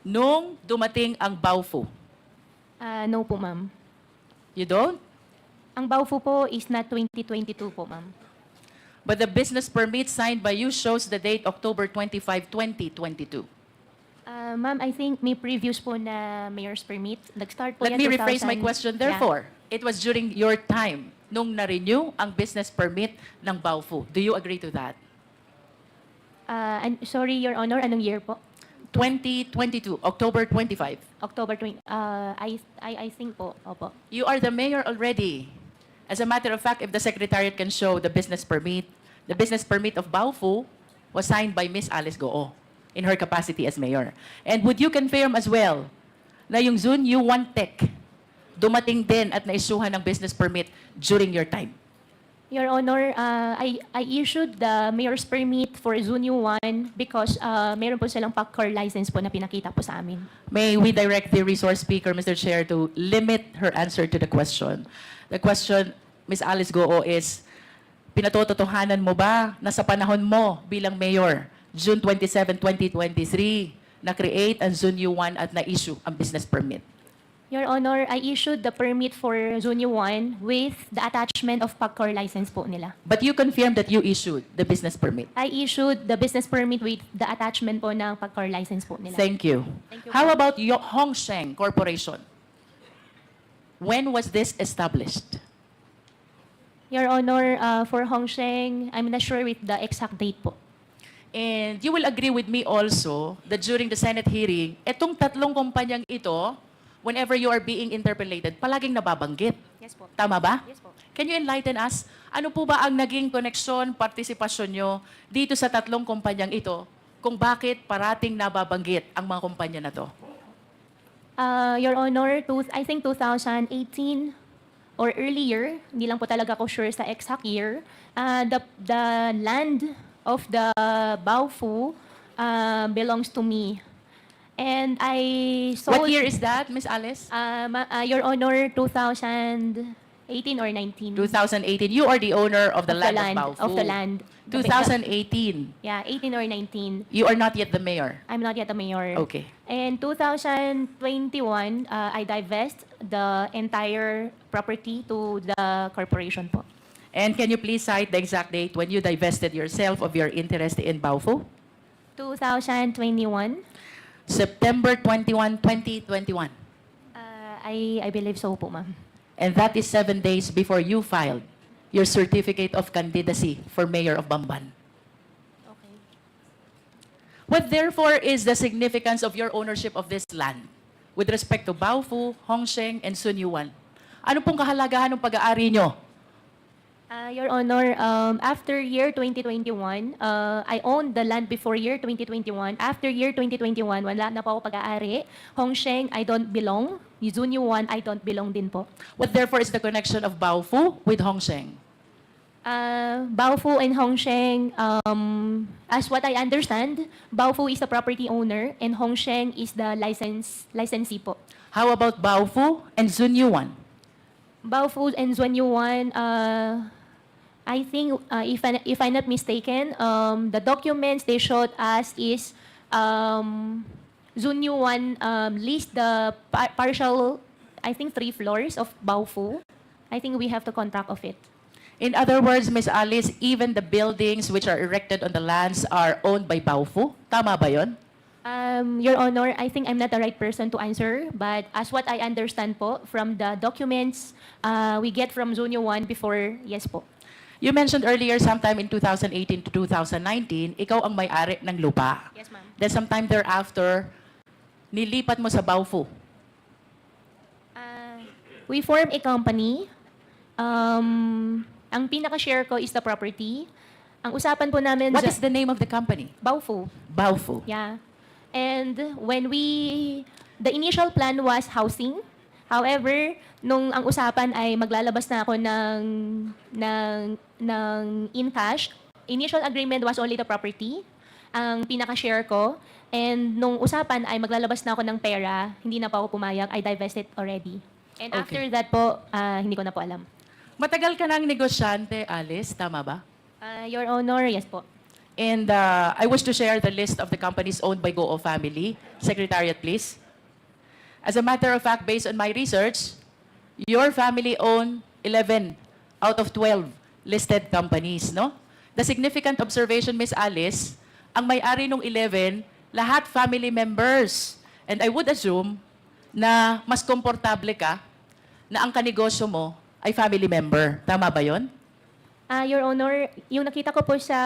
nung dumating ang Baofu? No po, ma'am. You don't? Ang Baofu po is not 2022 po, ma'am. But the business permit signed by you shows the date October 25, 2022. Ma'am, I think may previous po na mayor's permit. Nag-start po Let yan me rephrase my 2000. question. Yeah. Therefore, it was during your time nung na-renew ang business permit ng Baofu. Do you agree to that? Sorry, Your Honor, anong year po? 2022, October 25. October 20. I think po, opo. You are the mayor already. As a matter of fact, if the Secretariat can show the business permit of Baofu was signed by Miss Alice Goo in her capacity as mayor. And would you confirm as well na yung Zone U1 Tech dumating din at naisuhan ng business permit during your time? Your Honor, I issued the mayor's permit for Zone 1 because meron po silang pack-car license po na pinakita po sa amin. May we direct the resource speaker, Mr. Chair, to limit her answer to the question. The question, Ms. Alice Goo, is, pinatototohanan mo ba na sa panahon mo bilang mayor, June 27, 2023, na-create ang Zone U1 at na-issue ang business permit? Your Honor, I issued the permit for Zone 1 with the attachment of pack-car license po nila. But you confirmed that you issued the business permit. I issued the business permit with the attachment po ng pack-car license po nila. Thank you. Thank you How po. about Hongsheng Corporation? When was this established? Your Honor, for Hongsheng, I'm not sure with the exact date po. And you will agree with me also that during the Senate hearing, etong tatlong kumpanyang ito, whenever you are being interpellated, palaging nababanggit. Yes po. Tama ba? Yes po. Can you enlighten us? Ano po ba ang naging koneksyon, partisipasyon nyo dito sa tatlong kumpanyang ito kung bakit parating nababanggit ang mga kumpanya na to? Your Honor, I think 2018 or earlier, hindi lang po talaga ako sure sa exact year, the land of the Baofu belongs to me. And I sold... What year is that, Miss Alice? Your Honor, 2018 or 19. 2018. You are the owner of the land of Baofu. Of the land. 2018. Yeah, 18 or 19. You are not yet the mayor. I'm not yet the mayor. Okay. In 2021, I divest the entire property to the corporation po. And can you please cite the exact date when you divested yourself of your interest in Baofu? 2021. September 21, 2021. I believe so po, ma'am. And that is 7 days before you filed your certificate of candidacy for mayor of Bamban. Okay. What therefore is the significance of your ownership of this land with respect to Baofu, Hongsheng, and Sunyuan? Ano pong kahalagahan ng pag-aari nyo? Your Honor, after year 2021, I owned the land before year 2021. After year 2021, wala na po ako pag-aari. Hongsheng, I don't belong. Zunyu 1, I don't belong din po. What therefore is the connection of Baofu with Hongsheng? Baofu and Hongsheng, as what I understand, Baofu is the property owner and Hongsheng is the licensee po. How about Baofu and Zunyuan? Baofu and Zunyuan, I think, if I'm not mistaken, the documents they showed us is Zunyuan leased the partial, I think, 3 floors of Baofu. I think we have the contract of it. In other words, Ms. Alice, even the buildings which are erected on the lands are owned by Baofu? Tama ba yun? Your Honor, I think I'm not the right person to answer, but as what I understand po, from the documents we get from Zone 1 before, yes po. You mentioned earlier, sometime in 2018 to 2019, ikaw ang may-ari ng lupa. Yes, ma'am. Then sometime thereafter, nilipat mo sa Baofu. We formed a company. Ang pinaka-share ko is the property. Ang usapan po namin... What is the name of the company? Baofu. Baofu. Yeah. And when the initial plan was housing, However, nung ang usapan ay maglalabas na ako ng in cash, initial agreement was only the property, ang pinaka-share ko. And nung usapan ay maglalabas na ako ng pera, hindi na pa ako pumayag, I divested already. And Okay. after that po, hindi ko na po alam. Matagal ka ng negosyante, Alice, tama ba? Your Honor, yes po. And I wish to share the list of the companies owned by Goo family. Secretariat, please. As a matter of fact, based on my research, your family owned 11 out of 12 listed companies, no? The significant observation, Miss Alice, ang may-ari ng 11, lahat family members. And I would assume na mas komportable ka na ang kanegosyo mo ay family member. Tama ba yon? Your Honor, yung nakita ko po sa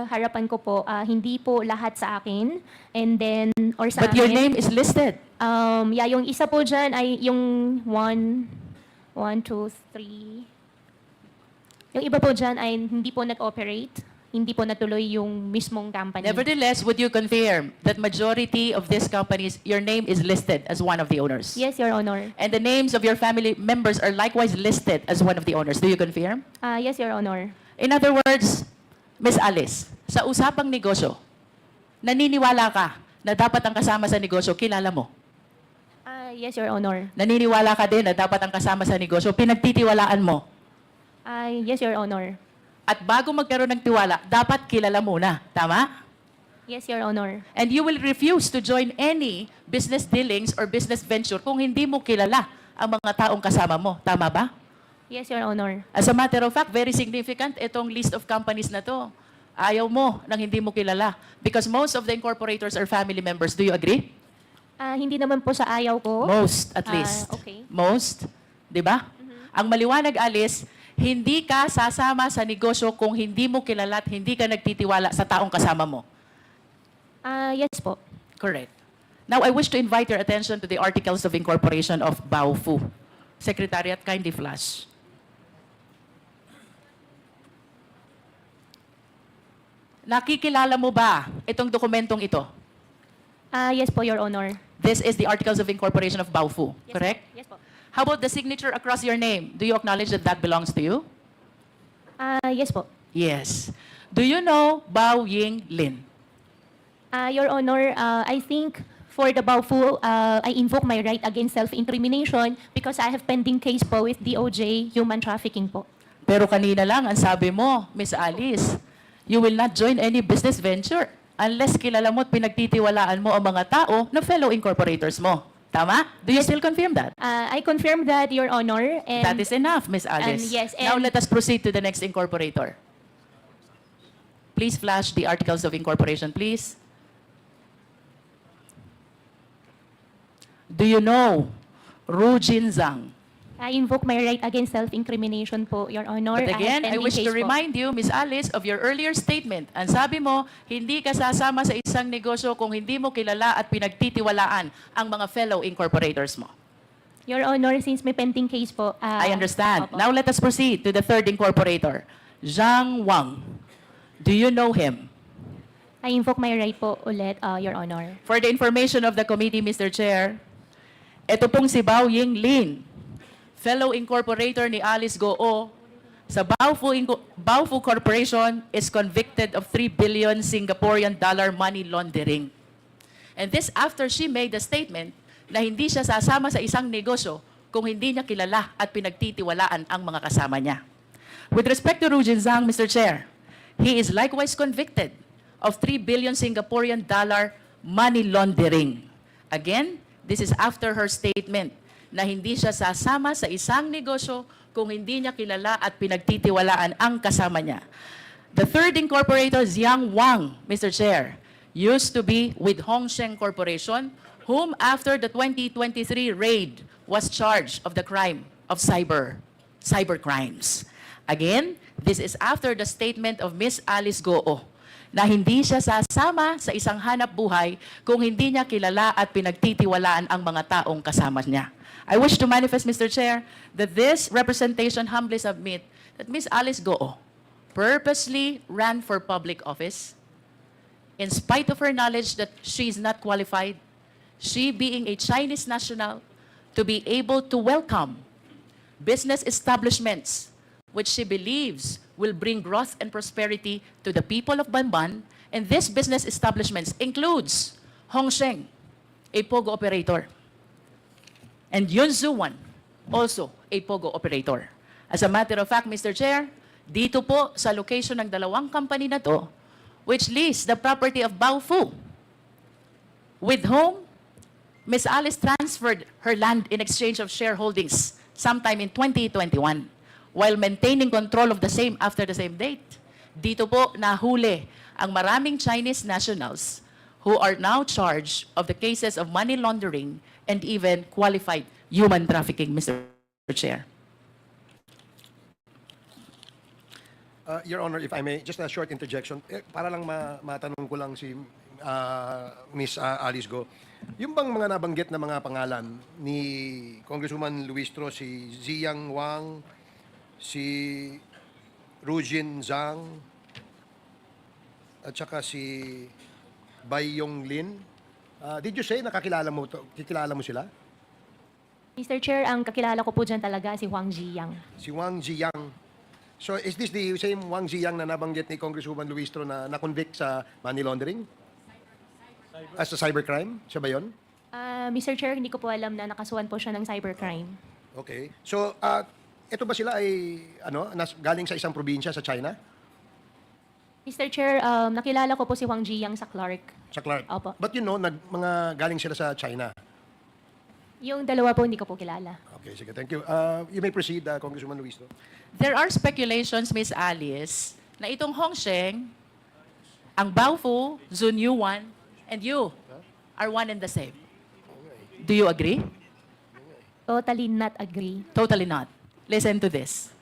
harapan ko po, hindi po lahat sa akin. And then, or sa But your amin. name is listed. Yeah, yung isa po dyan ay yung 1, 2, 3. Yung iba po dyan ay hindi po nag-operate. Hindi po natuloy yung mismong company. Nevertheless, would you confirm that majority of these companies, your name is listed as one of the owners? Yes, Your Honor. And the names of your family members are likewise listed as one of the owners. Do you confirm? Yes, Your Honor. In other words, Miss Alice, sa usapang negosyo, naniniwala ka na dapat ang kasama sa negosyo, kilala mo? Yes, Your Honor. Naniniwala ka din na dapat ang kasama sa negosyo, pinagtitiwalaan mo? Yes, Your Honor. At bago magkaroon ng tiwala, dapat kilala muna. Tama? Yes, Your Honor. And you will refuse to join any business dealings or business venture kung hindi mo kilala ang mga taong kasama mo. Tama ba? Yes, Your Honor. As a matter of fact, very significant itong list of companies na to. Ayaw mo nang hindi mo kilala. Because most of the incorporators are family members. Do you agree? Hindi naman po sa ayaw ko. Most, at least. Okay. Most. Di ba? Ang maliwanag, Alice, hindi ka sasama sa negosyo kung hindi mo kilala at hindi ka nagtitiwala sa taong kasama mo. Yes po. Correct. Now, I wish to invite your attention to the Articles of Incorporation of Baofu. Secretariat, kindly flash. Nakikilala mo ba itong dokumentong ito? Yes po, Your Honor. This is the Articles of Incorporation of Baofu, Yes, correct? Po. Yes po. How about the signature across your name? Do you acknowledge that that belongs to you? Yes po. Yes. Do you know Bao Ying Lin? Your Honor, I think for the Baofu, I invoke my right against self-incrimination because I have pending case po with DOJ human trafficking po. Pero kanina lang, ang sabi mo, Miss Alice, you will not join any business venture unless kilala mo at pinagtitiwalaan mo ang mga tao na fellow incorporators mo. Tama? Do you still confirm that? I confirm that, Your Honor. And That is enough, Miss Alice. yes, Now and- let us proceed to the next incorporator. Please flash the Articles of Incorporation, please. Do you know Rujin Zhang? I invoke my right against self-incrimination po, Your Honor. But again, I have pending wish to case po. remind you, Miss Alice, of your earlier statement. Ang sabi mo, hindi ka sasama sa isang negosyo kung hindi mo kilala at pinagtitiwalaan ang mga fellow incorporators mo. Your Honor, since may pending case po. I understand. Opo. Now let us proceed to the third incorporator, Zhang Wang. Do you know him? I invoke my right po ulit, Your Honor. For the information of the committee, Mr. Chair, ito pong si Bao Ying Lin, fellow incorporator ni Alice Goo, sa Baofu Corporation is convicted of 3 billion Singaporean dollar money laundering. And this after she made a statement na hindi siya sasama sa isang negosyo kung hindi niya kilala at pinagtitiwalaan ang mga kasama niya. With respect to Rujin Zhang, Mr. Chair, he is likewise convicted of 3 billion Singaporean dollar money laundering. Again, this is after her statement na hindi siya sasama sa isang negosyo kung hindi niya kilala at pinagtitiwalaan ang kasama niya. The third incorporator, Zhang Wang, Mr. Chair, used to be with Hongsheng Corporation, whom after the 2023 raid was charged of the crime of cyber crimes. Again, this is after the statement of Miss Alice Goo na hindi siya sasama sa isang hanap buhay kung hindi niya kilala at pinagtitiwalaan ang mga taong kasama niya. I wish to manifest, Mr. Chair, that this representation humbly submit that Miss Alice Goo purposely ran for public office in spite of her knowledge that she is not qualified, she being a Chinese national, to be able to welcome business establishments which she believes will bring growth and prosperity to the people of Bamban. And this business establishments includes Hongsheng, a Pogo operator, and Yunzuan, also a Pogo operator. As a matter of fact, Mr. Chair, dito po sa location ng dalawang company na to, which lease the property of Baofu, with whom Ms. Alice transferred her land in exchange of shareholdings sometime in 2021, while maintaining control of the same after the same date. Dito po nahuli ang maraming Chinese nationals who are now charged of the cases of money laundering and even qualified human trafficking, Mr. Chair. Your Honor, if I may, just a short interjection. Para lang matanong ko lang si Miss Alice Go. Yung bang mga nabanggit na mga pangalan ni Congresswoman Louise, si Ziyang Wang, si Rujin Zhang, at saka si Bai Yonglin, did you say nakakilala mo sila? Mr. Chair, ang kakilala ko po dyan talaga si Wang Ziyang. Si Wang Ziyang. So is this the same Wang Ziyang na nabanggit ni Congresswoman Louise na na-convict sa money laundering? As a cybercrime? Siya ba yun? Mr. Chair, hindi ko po alam na nakasuhan po siya ng cybercrime. Okay. So, ito ba sila ay galing sa isang probinsya sa China? Mr. Chair, nakilala ko po si Wang Ziyang sa Clark. Sa Clark? Opo. But you know, mga galing sila sa China. Yung dalawa po hindi ko po kilala. Okay, sige. Thank you. You may proceed, Congresswoman Louise. There are speculations, Ms. Alice, na itong Hongsheng, ang Baofu, Zunyuan, and you are one and the same. Do you agree? Totally not agree. Totally not. Listen to this.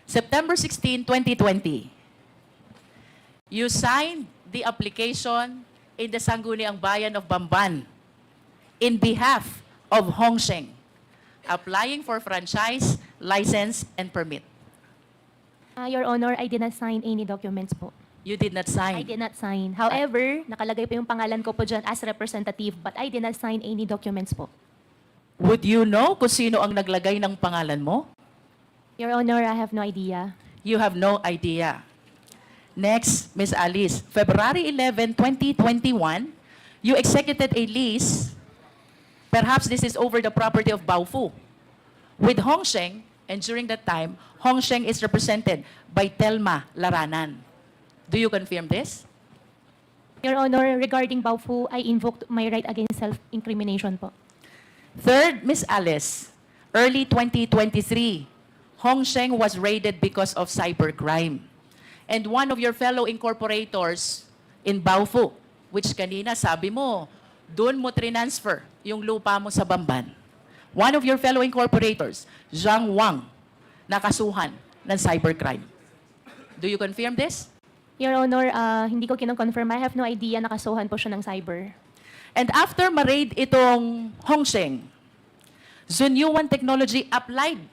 September 16, 2020, you signed the application in the Sangguniang Bayan of Bamban in behalf of Hongsheng, applying for franchise, license, and permit. Your Honor, I did not sign any documents po. You did not sign. I did not sign. However, nakalagay po yung pangalan ko po dyan as representative, but I did not sign any documents po. Would you know kung sino ang naglagay ng pangalan mo? Your Honor, I have no idea. You have no idea. Next, Ms. Alice, February 11, 2021, you executed a lease, perhaps this is over the property of Baofu, with Hongsheng, and during that time, Hongsheng is represented by Telma Laranan. Do you confirm this? Your Honor, regarding Baofu, I invoked my right against self-incrimination po. Third, Ms. Alice, early 2023, Hongsheng was raided because of cybercrime. And one of your fellow incorporators in Baofu, which kanina sabi mo, doon mo transfer yung lupa mo sa Bamban. One of your fellow incorporators, Zhang Wang, nakasuhan ng cybercrime. Do you confirm this? Your Honor, hindi ko kinoconfirm. I have no idea nakasuhan po siya ng cyber. And after ma-raid itong Hongsheng, Zunyuan Technology applied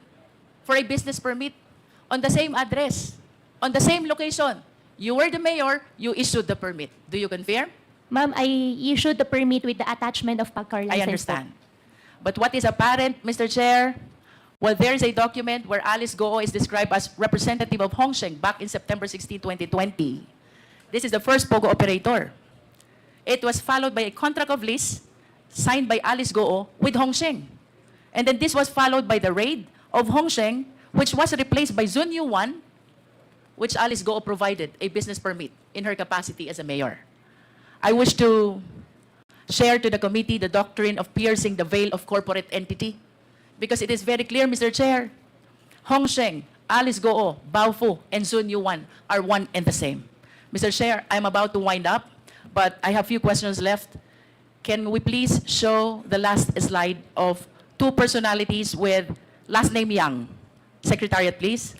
for a business permit on the same address, on the same location. You were the mayor, you issued the permit. Do you confirm? Ma'am, I issued the permit with the attachment of pagcar license. I understand. But what is apparent, Mr. Chair, well, there is a document where Alice Goo is described as representative of Hongsheng back in September 16, 2020. This is the first Pogo operator. It was followed by a contract of lease signed by Alice Goo with Hongsheng. And then this was followed by the raid of Hongsheng, which was replaced by Zunyuan, which Alice Goo provided a business permit in her capacity as a mayor. I wish to share to the committee the doctrine of piercing the veil of corporate entity, because it is very clear, Mr. Chair, Hongsheng, Alice Goo, Baofu, and Zunyuan are one and the same. Mr. Chair, I'm about to wind up, but I have few questions left. Can we please show the last slide of two personalities with last name Yang? Secretariat, please.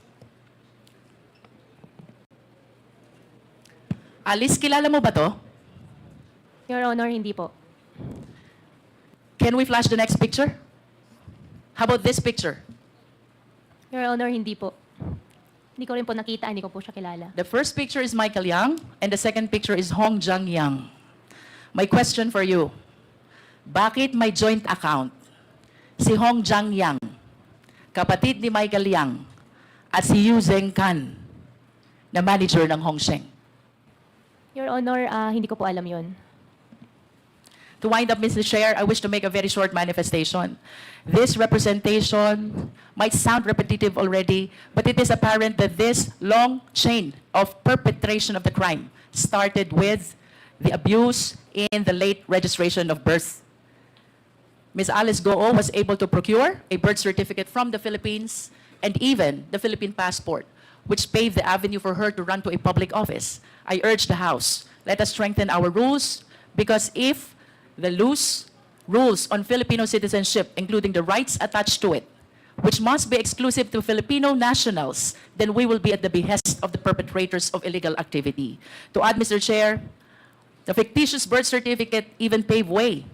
Alice, kilala mo ba to? Your Honor, hindi po. Can we flash the next picture? How about this picture? Your Honor, hindi po. Hindi ko rin po nakita, hindi ko po siya kilala. The first picture is Michael Yang, and the second picture is Hong Jiang Yang. My question for you, bakit may joint account si Hong Jiang Yang, kapatid ni Michael Yang, at si Yu Zhengkan, na manager ng Hongsheng. Your Honor, hindi ko po alam yun. To wind up, Mr. Chair, I wish to make a very short manifestation. This representation might sound repetitive already, but it is apparent that this long chain of perpetration of the crime started with the abuse in the late registration of birth. Ms. Alice Goo was able to procure a birth certificate from the Philippines and even the Philippine passport, which paved the avenue for her to run to a public office. I urge the House, let us strengthen our rules, because if the loose rules on Filipino citizenship, including the rights attached to it, which must be exclusive to Filipino nationals, then we will be at the behest of the perpetrators of illegal activity. To add, Mr. Chair, the fictitious birth certificate even paved way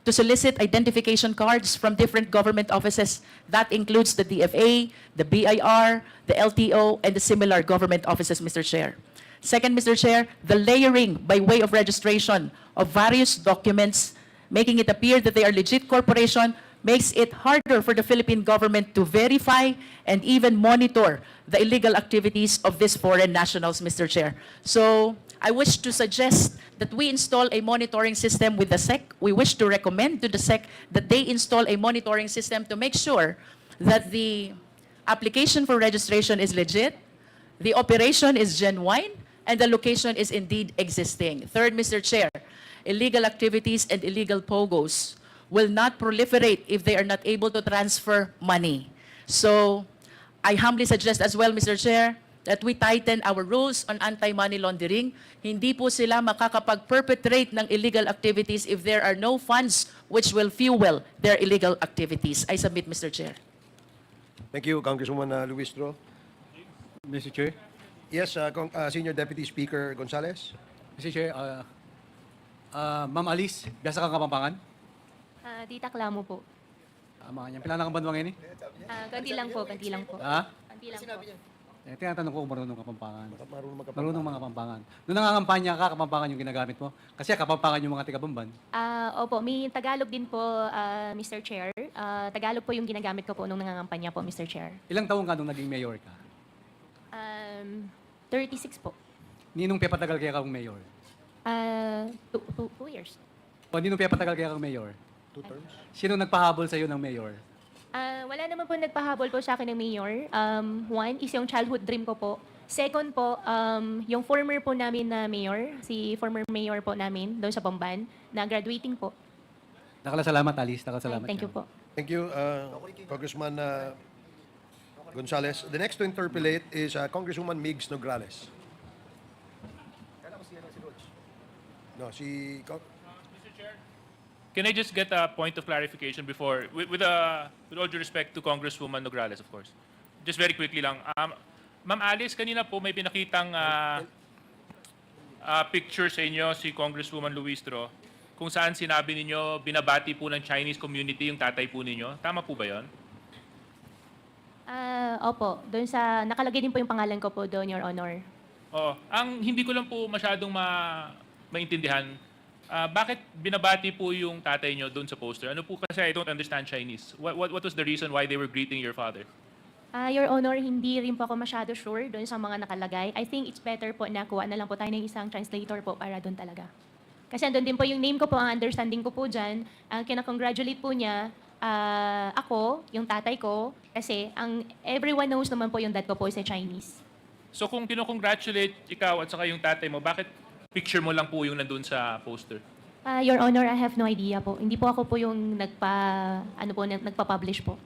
to solicit identification cards from different government offices. That includes the DFA, the BIR, the LTO, and the similar government offices, Mr. Chair. Second, Mr. Chair, the layering by way of registration of various documents, making it appear that they are legit corporation, makes it harder for the Philippine government to verify and even monitor the illegal activities of these foreign nationals, Mr. Chair. So I wish to suggest that we install a monitoring system with the SEC. We wish to recommend to the SEC that they install a monitoring system to make sure that the application for registration is legit, the operation is genuine, and the location is indeed existing. Third, Mr. Chair, illegal activities and illegal pogos will not proliferate if they are not able to transfer money. So I humbly suggest as well, Mr. Chair, that we tighten our rules on anti-money laundering. Hindi po sila makakapag-perpetrate ng illegal activities if there are no funds which will fuel their illegal activities. I submit, Mr. Chair. Thank you, Congresswoman Louise. Mr. Chair. Yes, Senior Deputy Speaker Gonzales. Mr. Chair, Ma'am Alice, biasa kang Kapampangan? Tita Klamo po. Mga niyan, pinanang banwa ngayon eh? Ganti lang po, ganti lang po. Ha? Ganti lang po. Tinatanong ko kung marunong Kapampangan. Marunong Marunong mga Kapampangan. Noong nangangampanya ka, Kapampangan yung ginagamit mo? Kasi Kapampangan yung mga taga-Bamban. Opo, may Tagalog din po, Mr. Chair. Tagalog po yung ginagamit ko po nung nangangampanya po, Mr. Chair. Ilang taong ka nung naging mayor ka? 36 po. Ninong patagal kaya kang mayor? 2 years. O ninong patagal kaya kang mayor? 2 terms. Sino nagpahabol sa'yo ng mayor? Wala naman po nagpahabol po sa akin ng mayor. One is yung childhood dream ko po. Second po, yung former po namin na mayor, si former mayor po namin doon sa Bamban, na graduating po. Nakalasalamat, Alice. Nakalasalamat. Thank you po. Thank you, Congressman Gonzales. The next to interpolate is Congresswoman Migs Nograles. No, Mr. Chair, can I just get a point of clarification before, with all due respect to Congresswoman Nograles, of course. Just very quickly lang. Ma'am Alice, kanina po may pinakitang picture sa inyo si Congresswoman Louise, kung saan sinabi ninyo binabati po ng Chinese community yung tatay po ninyo. Tama po ba yon? Opo, doon sa, nakalagay din po yung pangalan ko po doon, Your Honor. Oo. Ang hindi ko lang po masyadong maintindihan, bakit binabati po yung tatay nyo doon sa poster? Ano po kasi I don't understand Chinese. What was the reason why they were greeting your father? Your Honor, hindi rin po ako masyado sure doon sa mga nakalagay. I think it's better po na kuha na lang po tayo ng isang translator po para doon talaga. Kasi andun din po yung name ko po, ang understanding ko po dyan. Ang kinakongratulate po niya, ako, yung tatay ko, kasi ang everyone knows naman po yung dad ko po is a Chinese. So kung kinocongratulate ikaw at saka yung tatay mo, bakit picture mo lang po yung nandun sa poster? Your Honor, I have no idea po. Hindi po ako po yung nagpa-publish po.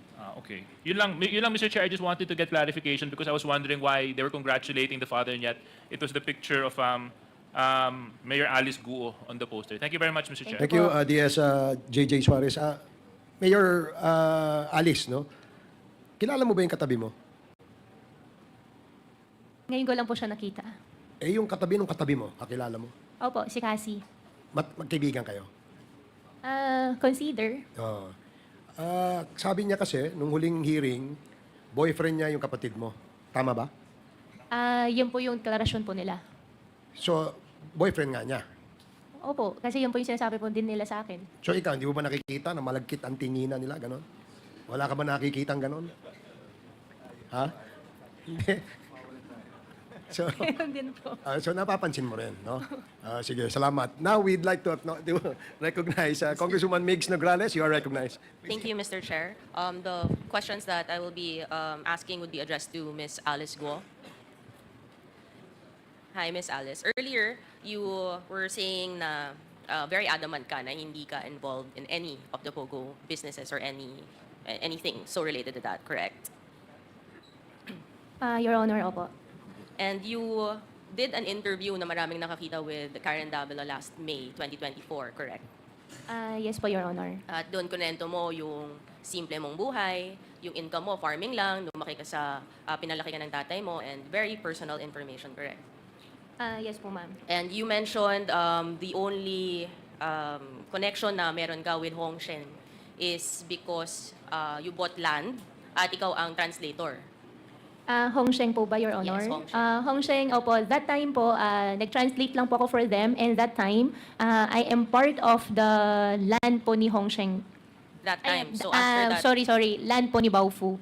Okay. Yun lang, Mr. Chair, I just wanted to get clarification because I was wondering why they were congratulating the father and yet it was the picture of Mayor Alice Goo on the poster. Thank you very much, Mr. Chair. Thank you, DS JJ Suarez. Mayor Alice, no? Kilala mo ba yung katabi mo? Ngayon ko lang po siya nakita. Yung katabi ng katabi mo, kakilala mo? Opo, si Cassie. Magkaibigan kayo? Consider. Oo. Sabi niya kasi, nung huling hearing, boyfriend niya yung kapatid mo. Tama ba? Yun po yung deklarasyon po nila. So, boyfriend nga niya. Opo, kasi yun po yung sinasabi po din nila sa akin. So ikaw, hindi mo ba nakikita na malagkit ang tingina nila, ganon? Wala ka ba nakikitang ganon? Ha? Hindi. So, Din po. so napapansin mo rin, no? Sige, salamat. Now, we'd like to recognize Congresswoman Migs Nograles. You are recognized. Thank you, Mr. Chair. The questions that I will be asking would be addressed to Ms. Alice Guo. Hi, Ms. Alice. Earlier, you were saying na very adamant ka na hindi ka involved in any of the Pogo businesses or anything so related to that, correct? Your Honor, opo. And you did an interview na maraming nakakita with Karen Davila last May 2024, correct? Yes po, Your Honor. At doon kunento mo yung simple mong buhay, yung income mo, farming lang, lumaki ka sa pinalaki ka ng tatay mo, and very personal information, correct? Yes po, ma'am. And you mentioned the only connection na meron ka with Hong Sheng is because you bought land at ikaw ang translator. Hong Sheng po ba, Your Honor? Yes, Hong Sheng. Hong Sheng, opo. That time po, nag-translate lang po ako for them. And that time, I am part of the land po ni Hong Sheng. That time. So after that, Sorry. Land po ni Baofu.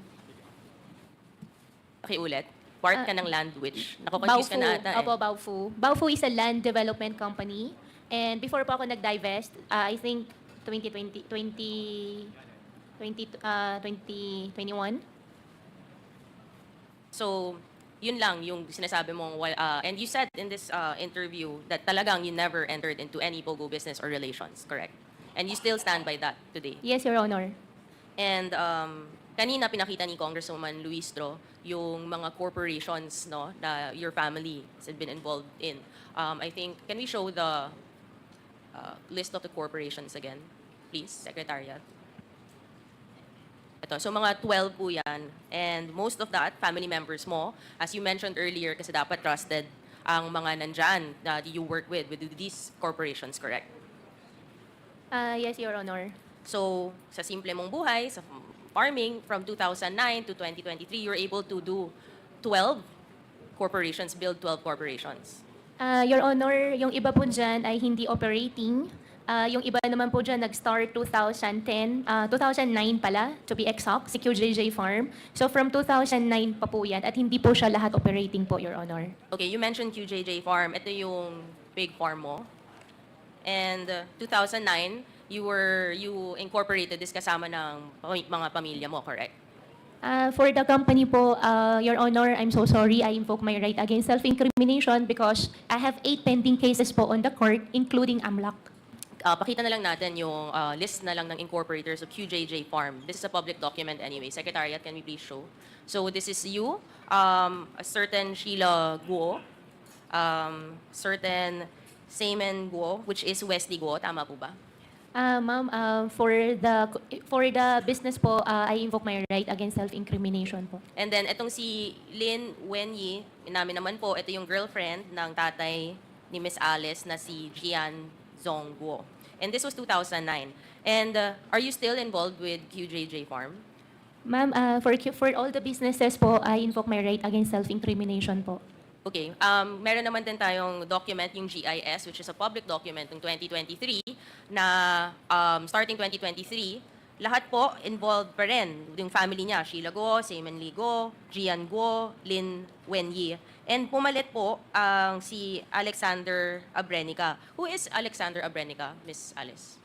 okay, ulit. Part ka ng land which, nakukonfuse ka na ata eh. Opo, Baofu. Baofu is a land development company. And before po ako nag-divest, I think 2021. So, yun lang yung sinasabi mong, and you said in this interview that talagang you never entered into any Pogo business or relations, correct? And you still stand by that today? Yes, Your Honor. And kanina pinakita ni Congresswoman Louise yung mga corporations no, that your family has been involved in. I think, can we show the list of the corporations again, please, Secretariat? Ito, so mga 12 po yan. And most of that, family members mo, as you mentioned earlier, kasi dapat trusted ang mga nandyan that you work with these corporations, correct? Yes, Your Honor. So, sa simple mong buhay, sa farming, from 2009 to 2023, you're able to do 12 corporations, build 12 corporations. Your Honor, yung iba po dyan ay hindi operating. Yung iba naman po dyan nag-start 2009 pala, to be exact, si QJJ Farm. So from 2009 pa po yan at hindi po siya lahat operating po, Your Honor. Okay, you mentioned QJJ Farm. Ito yung big farm mo. And 2009, you incorporated this kasama ng mga pamilya mo, correct? For the company po, Your Honor, I'm so sorry. I invoke my right against self-incrimination because I have 8 pending cases po on the court, including AMLAC. Pakita na lang natin yung list na lang ng incorporators of QJJ Farm. This is a public document anyway. Secretariat, can we please show? So this is you, a certain Sheila Guo, certain Seaman Guo, which is Wesley Guo. Tama po ba? Ma'am, for the business po, I invoke my right against self-incrimination po. And then itong si Lin Wenyi, namin naman po, ito yung girlfriend ng tatay ni Miss Alice na si Jian Zongguo. And this was 2009. And are you still involved with QJJ Farm? Ma'am, for all the businesses po, I invoke my right against self-incrimination po. Okay. Meron naman din tayong document, yung GIS, which is a public document ng 2023, na starting 2023, lahat po involved pa rin. Yung family niya, Sheila Guo, Seaman Lee Guo, Jian Guo, Lin Wenyi. And pumalit po ang si Alexander Abrenica. Who is Alexander Abrenica, Miss Alice?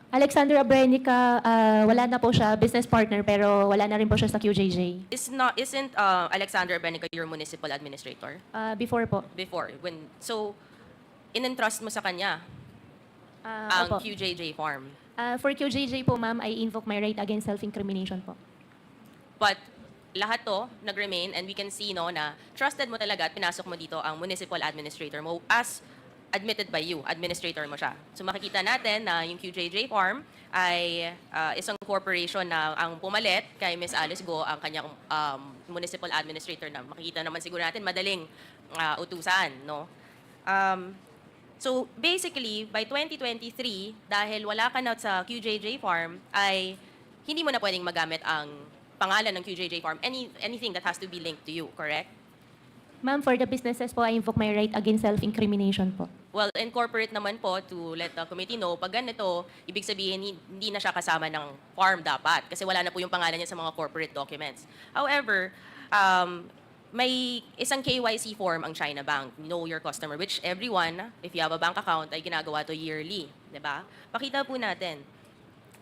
Alexander Abrenica, wala na po siya, business partner, pero wala na rin po siya sa QJJ. Isn't Alexander Abrenica your municipal administrator? Before po. Before. So, in-entrust mo sa kanya ang Opo. QJJ Farm. For QJJ po, ma'am, I invoke my right against self-incrimination po. But lahat to nag-remain and we can see no, na trusted mo talaga at pinasok mo dito ang municipal administrator mo as admitted by you, administrator mo siya. So makikita natin na yung QJJ Farm ay isang corporation na ang pumalit kay Miss Alice Guo, ang kanyang municipal administrator na makikita naman siguro natin madaling utusan. No? So basically, by 2023, dahil wala ka na sa QJJ Farm, ay hindi mo na pwedeng magamit ang pangalan ng QJJ Farm, anything that has to be linked to you, correct? Ma'am, for the businesses po, I invoke my right against self-incrimination po. Well, incorporate naman po to let the committee know, pag ganito, ibig sabihin hindi na siya kasama ng farm dapat kasi wala na po yung pangalan niya sa mga corporate documents. However, may isang KYC form ang China Bank, Know Your Customer, which everyone, if you have a bank account, ay ginagawa to yearly. Diba? Pakita po natin.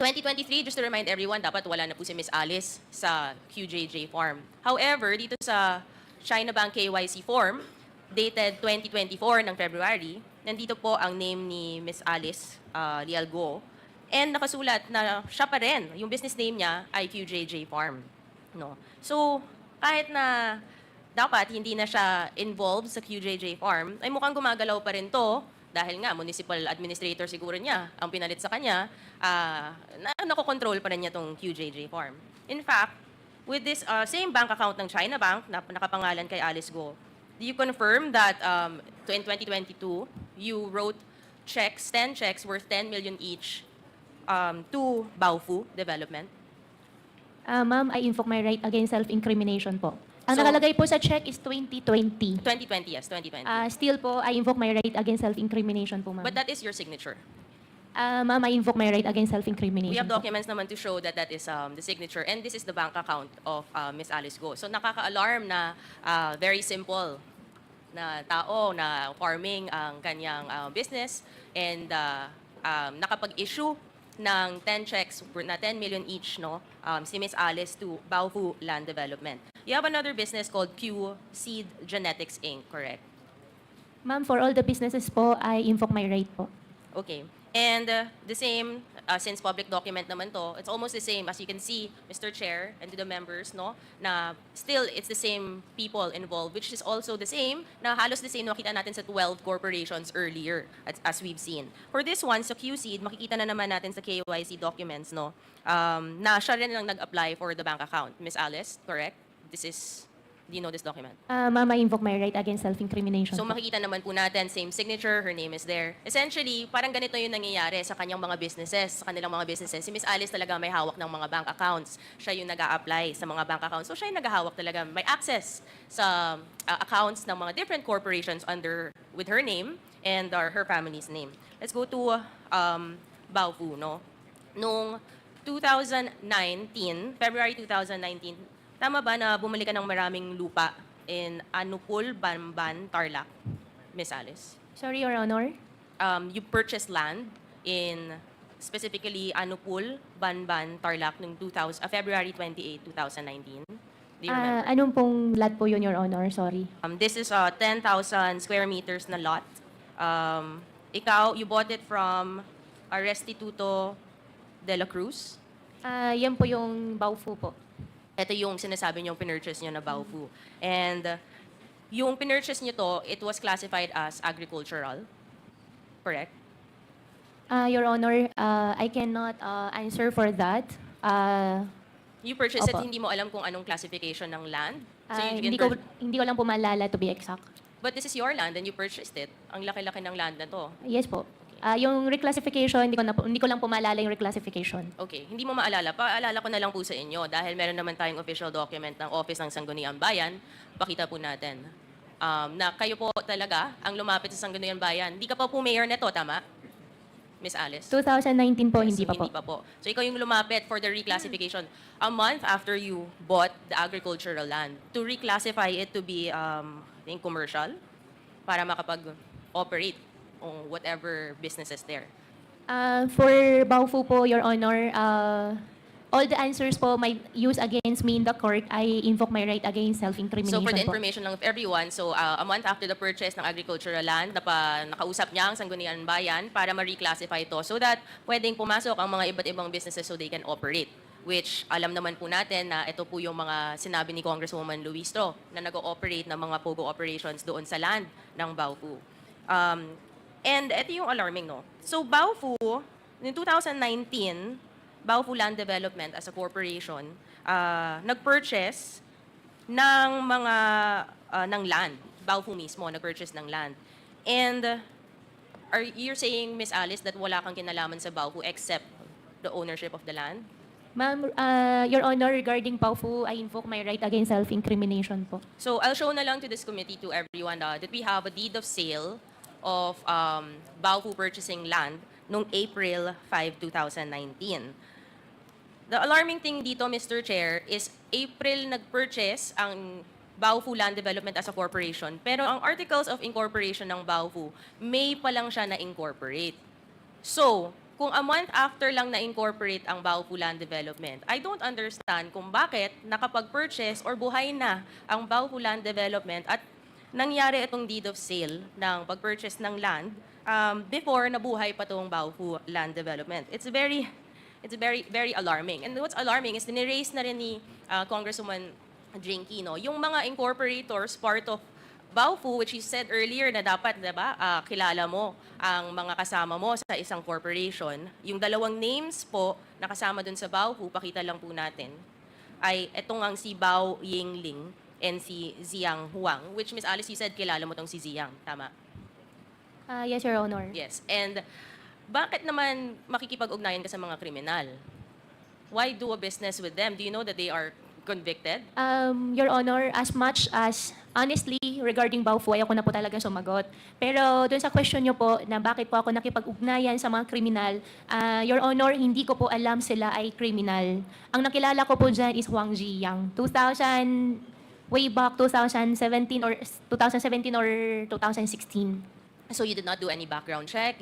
2023, just to remind everyone, dapat wala na po si Miss Alice sa QJJ form. However, dito sa China Bank KYC form, dated 2024 ng February, nandito po ang name ni Miss Alice Lialgo. And nakasulat na siya pa rin, yung business name niya ay QJJ Farm. No? So, kahit na dapat hindi na siya involved sa QJJ Farm, ay mukhang gumagalaw pa rin to dahil nga municipal administrator siguro niya ang pinalit sa kanya, nakokontrol pa rin niya tong QJJ Farm. In fact, with this same bank account ng China Bank na nakapangalan kay Alice Go, do you confirm that in 2022, you wrote checks, 10 checks worth 10 million each to Baofu Development? Ma'am, I invoke my right against self-incrimination po. Ang So- nakalagay po sa check is 2020. 2020, yes, 2020. Still po, I invoke my right against self-incrimination po, ma'am. But that is your signature. Ma'am, I invoke my right against self-incrimination We have po. documents naman to show that that is the signature, and this is the bank account of Miss Alice Go. So nakaka-alarm na very simple na tao na farming ang kanyang business and nakapag-issue ng 10 checks na 10 million each, no, si Miss Alice to Baofu Land Development. You have another business called Q Seed Genetics Inc., correct? Ma'am, for all the businesses po, I invoke my right po. Okay. And the same, since public document naman to, it's almost the same as you can see, Mr. Chair, and to the members, no, na still it's the same people involved, which is also the same, na halos the same na makita natin sa 12 corporations earlier, as we've seen. For this one, sa QSEED, makikita na naman natin sa KYC documents, no, na siya rin lang nag-apply for the bank account. Miss Alice, correct? This is, do you know this document? Ma'am, I invoke my right against self-incrimination So po. makikita naman po natin, same signature, her name is there. Essentially, parang ganito yung nangyayari sa kanyang mga businesses, sa kanilang mga businesses. Si Miss Alice talaga may hawak ng mga bank accounts. Siya yung nag-a-apply sa mga bank accounts. So siya yung naghahawak talaga, may access sa accounts ng mga different corporations with her name and her family's name. Let's go to Baofu, no? Noong 2019, February 2019, tama ba na bumalik ka ng maraming lupa in Anupul, Banban, Tarlac, Miss Alice? Sorry, Your Honor. You purchased land in specifically Anupul, Banban, Tarlac noong February 28, 2019. Do you remember? Anong pong lot po yun, Your Honor? Sorry. This is a 10,000 square meters na lot. Ikaw, you bought it from Restituto de la Cruz. Yan po yung Baofu po. Ito yung sinasabi niyong pinurchase niyo na Baofu. And yung pinurchase niyo to, it was classified as agricultural. Correct? Your Honor, I cannot answer for that. You purchased it, Opo. hindi mo alam kung anong classification ng land. So you hindi can ko lang po maalala to be exact. But this is your land and you purchased it. Ang laki-laki ng land na to. Yes po. Yung reclassification, hindi ko lang po maalala yung reclassification. Okay, hindi mo maalala. Paalala ko na lang po sa inyo dahil meron naman tayong official document ng Office ng Sangguniang Bayan. Pakita po natin. Na kayo po talaga ang lumapit sa Sangguniang Bayan. Hindi ka pa po mayor neto, tama? Miss Alice? 2019 po, Yes, hindi pa po. Hindi pa po. So ikaw yung lumapit for the reclassification a month after you bought the agricultural land to reclassify it to be, I think, commercial para makapag-operate on whatever businesses there. For Baofu po, Your Honor, all the answers po might use against me in the court. I invoke my right against self-incrimination So for the po. information lang of everyone, so a month after the purchase ng agricultural land, nakausap niya ang Sangguniang Bayan para ma-reclassify ito so that pwedeng pumasok ang mga iba't ibang businesses so they can operate. Which alam naman po natin na ito po yung mga sinabi ni Congresswoman Louise na nag-ooperate ng mga Pogo operations doon sa land ng Baofu. And ito yung alarming, no? So Baofu, in 2019, Baofu Land Development as a corporation, nag-purchase ng mga ng land. Baofu mismo nag-purchase ng land. And you're saying, Miss Alice, that wala kang kinalaman sa Baofu except the ownership of the land? Ma'am, Your Honor, regarding Paufu, I invoke my right against self-incrimination po. So I'll show na lang to this committee, to everyone, that we have a deed of sale of Baofu purchasing land noong April 5, 2019. The alarming thing dito, Mr. Chair, is April nag-purchase ang Baofu Land Development as a corporation. Pero ang Articles of Incorporation ng Baofu, May pa lang siya na-incorporate. So, kung a month after lang na-incorporate ang Baofu Land Development, I don't understand kung bakit nakapag-purchase or buhay na ang Baofu Land Development at nangyari itong deed of sale ng pag-purchase ng land before nabuhay pa itong Baofu Land Development. It's very, very alarming. And what's alarming is nire-raise na rin ni Congresswoman Jinky, no, yung mga incorporators part of Baofu, which you said earlier na dapat, diba, kilala mo ang mga kasama mo sa isang corporation. Yung dalawang names po na kasama dun sa Baofu, pakita lang po natin, ay etong ang si Bao Yingling and si Ziyang Huang, which Miss Alice, you said kilala mo tong si Ziyang, tama? Yes, Your Honor. Yes. And bakit naman makikipag-ugnayan ka sa mga kriminal? Why do a business with them? Do you know that they are convicted? Your Honor, as much as, honestly, regarding Baofu, ayoko na po talaga sumagot. Pero doon sa question nyo po, na bakit po ako nakipag-ugnayan sa mga kriminal, Your Honor, hindi ko po alam sila ay kriminal. Ang nakilala ko po dyan is Huang Ziyang. Way back 2017 or 2016. So you did not do any background check?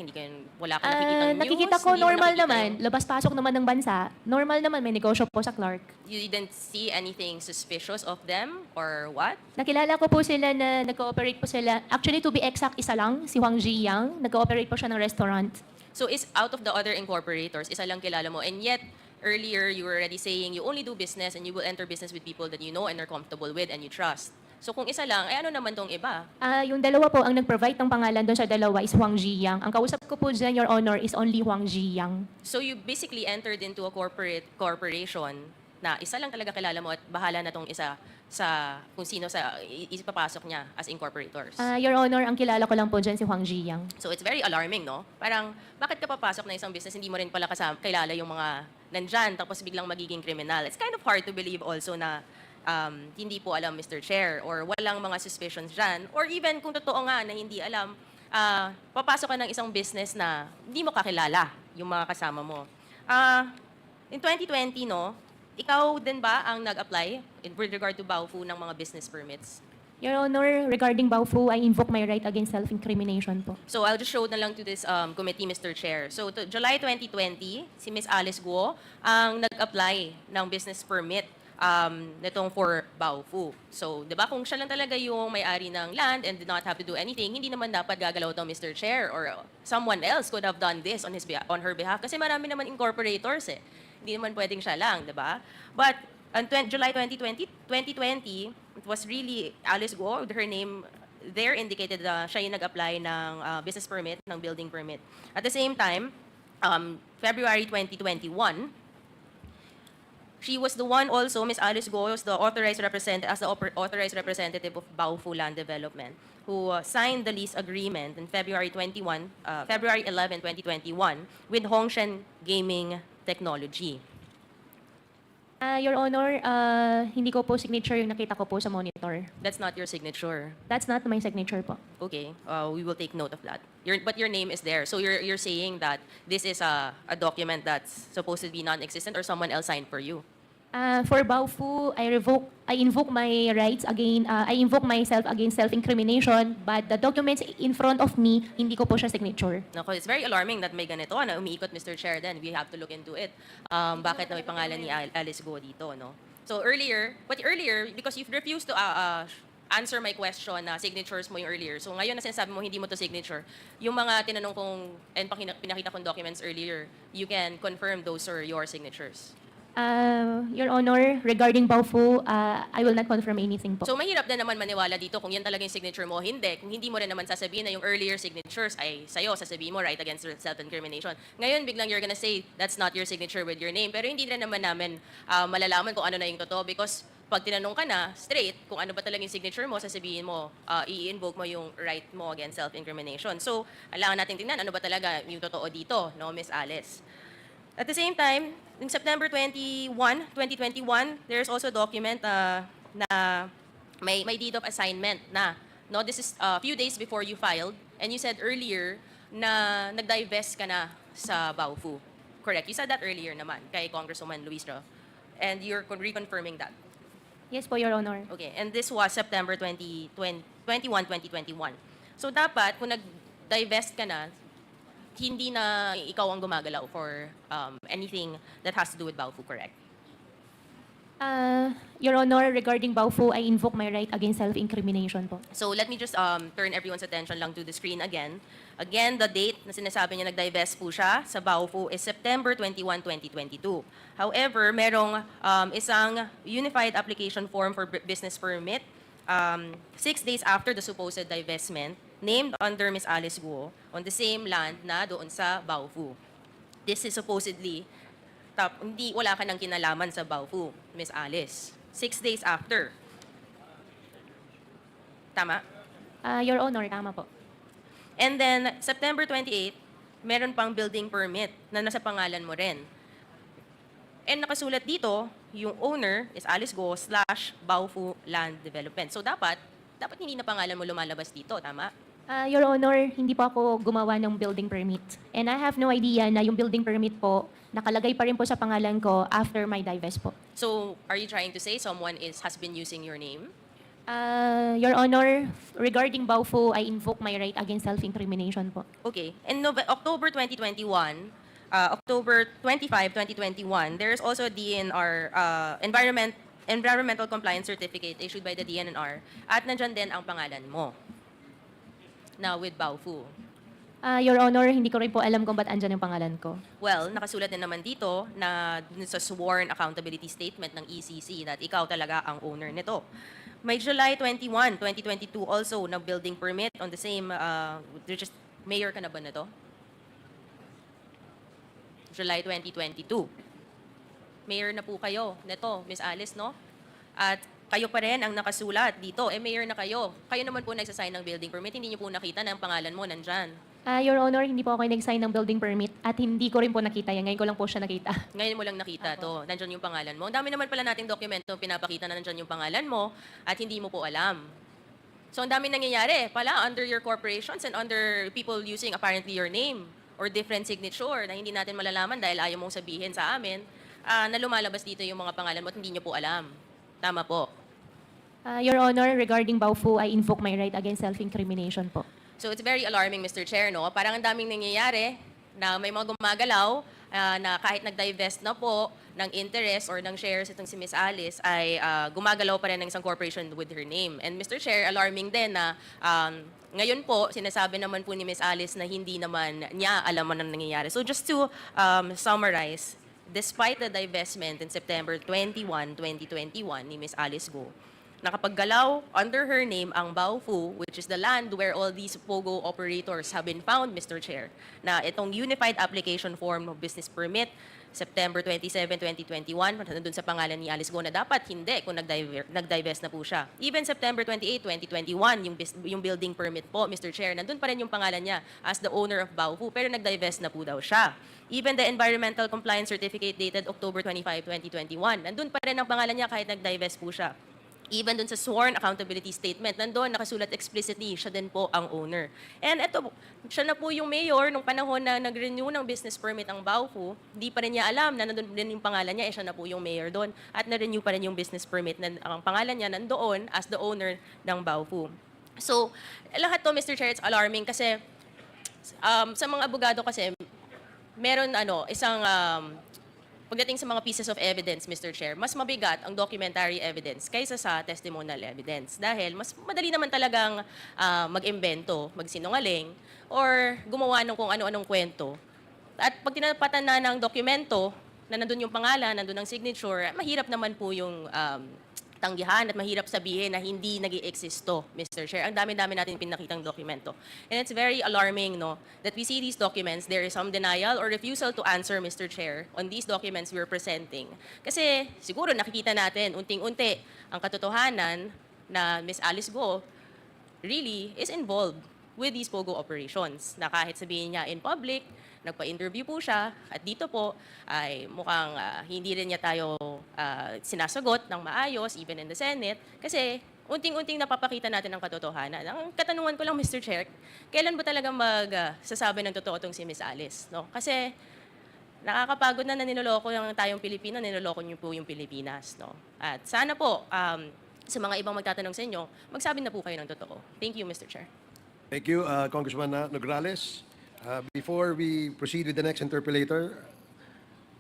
Wala kang nakikitang news? Nakikita ko Hindi mo normal nakikita naman, labas-pasok naman ng bansa. Normal naman, may negosyo po sa Clark. You didn't see anything suspicious of them or what? Nakilala ko po sila na nag-cooperate po sila. Actually, to be exact, isa lang, si Huang Ziyang. Nag-cooperate po siya ng restaurant. So is out of the other incorporators, isa lang kilala mo. And yet, earlier, you were already saying you only do business and you will enter business with people that you know and are comfortable with and you trust. So kung isa lang, ano naman tong iba? Yung dalawa po, ang nag-provide ng pangalan doon sa dalawa is Huang Ziyang. Ang kausap ko po dyan, Your Honor, is only Huang Ziyang. So you basically entered into a corporation na isa lang talaga kilala mo at bahala na tong isa sa kung sino sa ipapasok niya as incorporators. Your Honor, ang kilala ko lang po dyan si Huang Ziyang. So it's very alarming, no? Parang, bakit ka papasok na isang business, hindi mo rin pala kilala yung mga nandyan, tapos biglang magiging criminal. It's kind of hard to believe also na hindi po alam, Mr. Chair, or walang mga suspicions dyan, or even kung totoo nga na hindi alam, papasok ka ng isang business na hindi mo kakilala yung mga kasama mo. In 2020, no, ikaw din ba ang nag-apply with regard to Baofu ng mga business permits? Your Honor, regarding Baofu, I invoke my right against self-incrimination po. So I'll just show na lang to this committee, Mr. Chair. So to July 2020, si Ms. Alice Guo ang nag-apply ng business permit nitong for Baofu. So, di ba, kung siya lang talaga yung may-ari ng land and did not have to do anything, hindi naman dapat gagalaw ito, Mr. Chair, or someone else could have done this on her behalf. Kasi marami naman incorporators eh. Hindi naman pwedeng siya lang, di ba? But on July 2020, it was really Alice Guo, her name there indicated siya yung nag-apply ng business permit, ng building permit. At the same time, February 2021, she was the one also, Ms. Alice Guo, was the authorized representative of Baofu Land Development, who signed the lease agreement in February 11, 2021, with Hongshen Gaming Technology. Your Honor, hindi ko po signature yung nakita ko po sa monitor. That's not your signature. That's not my signature po. Okay, we will take note of that. But your name is there. So you're saying that this is a document that's supposed to be non-existent or someone else signed for you? For Baofu, I invoke my rights again. I invoke myself against self-incrimination, but the documents in front of me, hindi ko po siya signature. Nako, it's very alarming that may ganito na umiikot, Mr. Chair, then we have to look into it. Bakit na may pangalan ni Alice Guo dito, no? So earlier, because you've refused to answer my question na signatures mo yung earlier. So ngayon na sinasabi mo hindi mo to signature, yung mga tinanong kong and pinakita kong documents earlier, you can confirm those are your signatures. Your Honor, regarding Baofu, I will not confirm anything po. So mahirap na naman maniwala dito kung yan talaga yung signature mo. Hindi. Kung hindi mo rin naman sasabihin na yung earlier signatures ay sa'yo, sasabihin mo right against self-incrimination. Ngayon, biglang you're gonna say that's not your signature with your name. Pero hindi rin naman namin malalaman kung ano na yung totoo because pag tinanong ka na straight kung ano ba talaga yung signature mo, sasabihin mo, i-invoke mo yung right mo against self-incrimination. So, kailangan natin tingnan ano ba talaga yung totoo dito, no, Miss Alice? At the same time, in September 2021, there's also a document na may deed of assignment na. No, this is a few days before you filed, and you said earlier na nag-divest ka na sa Baofu. Correct. You said that earlier naman kay Congresswoman Louise. And you're reconfirming that. Yes po, Your Honor. Okay, and this was September 2021. So dapat, kung nag-divest ka na, hindi na ikaw ang gumagalaw for anything that has to do with Baofu, correct? Your Honor, regarding Baofu, I invoke my right against self-incrimination po. So let me just turn everyone's attention lang to the screen again. Again, the date na sinasabi niya nag-divest po siya sa Baofu is September 21, 2022. However, merong isang unified application form for business permit 6 days after the supposed divestment named under Ms. Alice Guo on the same land na doon sa Baofu. This is supposedly wala ka nang kinalaman sa Baofu, Ms. Alice. 6 days after. Tama? Your Honor, tama po. And then, September 28, meron pang building permit na nasa pangalan mo rin. And nakasulat dito, yung owner is Alice Go / Baofu Land Development. So dapat hindi na pangalan mo lumalabas dito, tama? Your Honor, hindi po ako gumawa ng building permit. And I have no idea na yung building permit po, nakalagay pa rin po sa pangalan ko after my divest po. So, are you trying to say someone has been using your name? Your Honor, regarding Baofu, I invoke my right against self-incrimination po. Okay. In October 2021, October 25, 2021, there's also a DNR environmental compliance certificate issued by the DNR at nandyan din ang pangalan mo. Now with Baofu. Your Honor, hindi ko rin po alam kung ba't andyan yung pangalan ko. Well, nakasulat din naman dito na sa sworn accountability statement ng ECC that ikaw talaga ang owner nito. May July 21, 2022 also na building permit on the same, mayor ka na ba nito? July 2022. Mayor na po kayo nito, Miss Alice, no? At kayo pa rin ang nakasulat dito. Mayor na kayo. Kayo naman po nagsasign ng building permit. Hindi niyo po nakita na ang pangalan mo nandyan. Your Honor, hindi po ako nag-sign ng building permit at hindi ko rin po nakita yan. Ngayon ko lang po siya nakita. Ngayon mo lang nakita to. Nandyan yung pangalan mo. Ang dami naman pala nating dokumento pinapakita na nandyan yung pangalan mo at hindi mo po alam. So ang dami nangyayari pala under your corporations and under people using apparently your name or different signature na hindi natin malalaman dahil ayaw mong sabihin sa amin na lumalabas dito yung mga pangalan mo at hindi nyo po alam. Tama po. Your Honor, regarding Baofu, I invoke my right against self-incrimination po. So it's very alarming, Mr. Chair, no? Parang ang daming nangyayari na may mga gumagalaw na kahit nag-divest na po ng interest or ng shares itong si Ms. Alice ay gumagalaw pa rin ng isang corporation with her name. And Mr. Chair, alarming din na ngayon po, sinasabi naman po ni Ms. Alice na hindi naman niya alam ang nangyayari. So just to summarize, despite the divestment in September 21, 2021 ni Ms. Alice Go, nakapaggalaw under her name ang Baofu, which is the land where all these Pogo operators have been found, Mr. Chair, na itong Unified Application Form of Business Permit, September 27, 2021, nandun sa pangalan ni Alice Go na dapat hindi kung nag-divest na po siya. Even September 28, 2021, yung building permit po, Mr. Chair, nandun pa rin yung pangalan niya as the owner of Baofu, pero nag-divest na po daw siya. Even the Environmental Compliance Certificate dated October 25, 2021, nandun pa rin ang pangalan niya kahit nag-divest po siya. Even dun sa sworn accountability statement, nandun nakasulat explicitly, siya din po ang owner. And eto, siya na po yung mayor nung panahon na nag-renew ng business permit ang Baofu, hindi pa rin niya alam na nandun din yung pangalan niya, siya na po yung mayor doon. At na-renew pa rin yung business permit na ang pangalan niya nandoon as the owner ng Baofu. So, lahat to, Mr. Chair, it's alarming kasi sa mga abogado kasi, meron isang pagdating sa mga pieces of evidence, Mr. Chair, mas mabigat ang documentary evidence kaysa sa testimonial evidence. Dahil mas madali naman talagang mag-imbento, magsinungaling, or gumawa ng kung ano-anong kwento. At pag tinapatan na ng dokumento, na nandun yung pangalan, nandun ang signature, mahirap naman po yung tanggihan at mahirap sabihin na hindi nag-i-existo, Mr. Chair. Ang dami-dami natin pinakitang dokumento. And it's very alarming, no, that we see these documents, there is some denial or refusal to answer, Mr. Chair, on these documents we're presenting. Kasi siguro nakikita natin unting-unti ang katotohanan na Ms. Alice Go really is involved with these Pogo operations. Na kahit sabihin niya in public, nagpa-interview po siya, at dito po ay mukhang hindi rin niya tayo sinasagot ng maayos, even in the Senate, kasi unting-unting napapakita natin ang katotohanan. Ang katanungan ko lang, Mr. Chair, kailan ba talaga magsasabi ng totoo itong si Ms. Alice? No? Kasi nakakapagod na niloloko yung tayong Pilipino, niloloko niyo po yung Pilipinas. No? At sana po, sa mga ibang magtatanong sa inyo, magsabi na po kayo ng totoo. Thank you, Mr. Chair. Thank you, Congressman Nograles. Before we proceed with the next interpellator,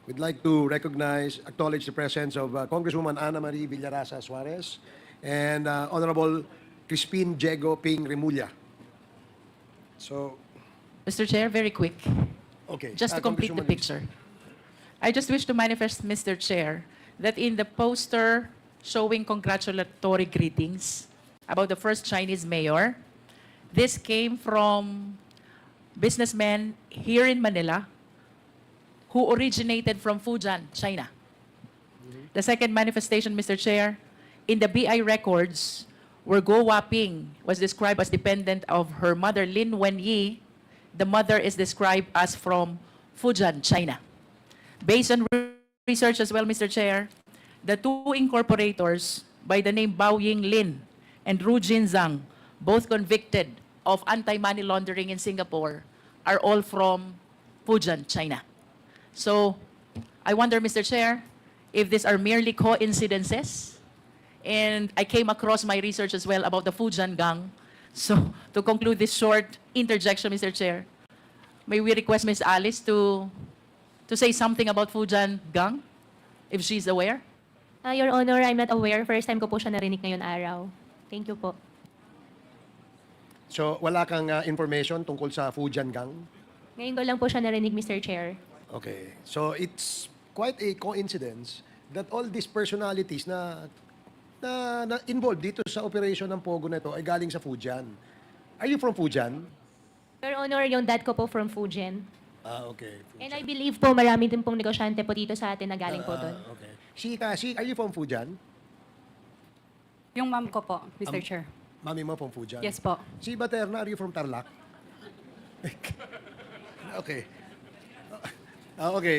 we'd like to acknowledge the presence of Congresswoman Ana Marie Villarasa Suarez and Honorable Crispin Diego Ping Remulla. So, Mr. Chair, very quick. okay. Just to complete the Congresswoman Louise. picture. I just wish to manifest, Mr. Chair, that in the poster showing congratulatory greetings about the first Chinese mayor, this came from businessmen here in Manila who originated from Fujian, China. The second manifestation, Mr. Chair, in the BI records, where Go Waping was described as dependent of her mother, Lin Wenyi, the mother is described as from Fujian, China. Based on research as well, Mr. Chair, the two incorporators by the name Bao Ying Lin and Ru Jin Zhang, both convicted of anti-money laundering in Singapore, are all from Fujian, China. So, I wonder, Mr. Chair, if these are merely coincidences. And I came across my research as well about the Fujian gang. So, to conclude this short interjection, Mr. Chair, may we request Ms. Alice to say something about Fujian gang, if she's aware? Your Honor, I'm not aware. First time ko po siya narinig ngayon araw. Thank you po. So, wala kang information tungkol sa Fujian gang? Ngayon ko lang po siya narinig, Mr. Chair. Okay. So, it's quite a coincidence that all these personalities na involved dito sa operation ng Pogo na ito ay galing sa Fujian. Are you from Fujian? Your Honor, yung dad ko po from Fujian. Okay. And I believe po marami din pong negosyante po dito sa atin na galing po doon. Okay. Si, are you from Fujian? Yung mom ko po, Mr. Chair. Mami mo from Fujian? Yes po. Si Baterna, are you from Tarlac? Okay. Okay,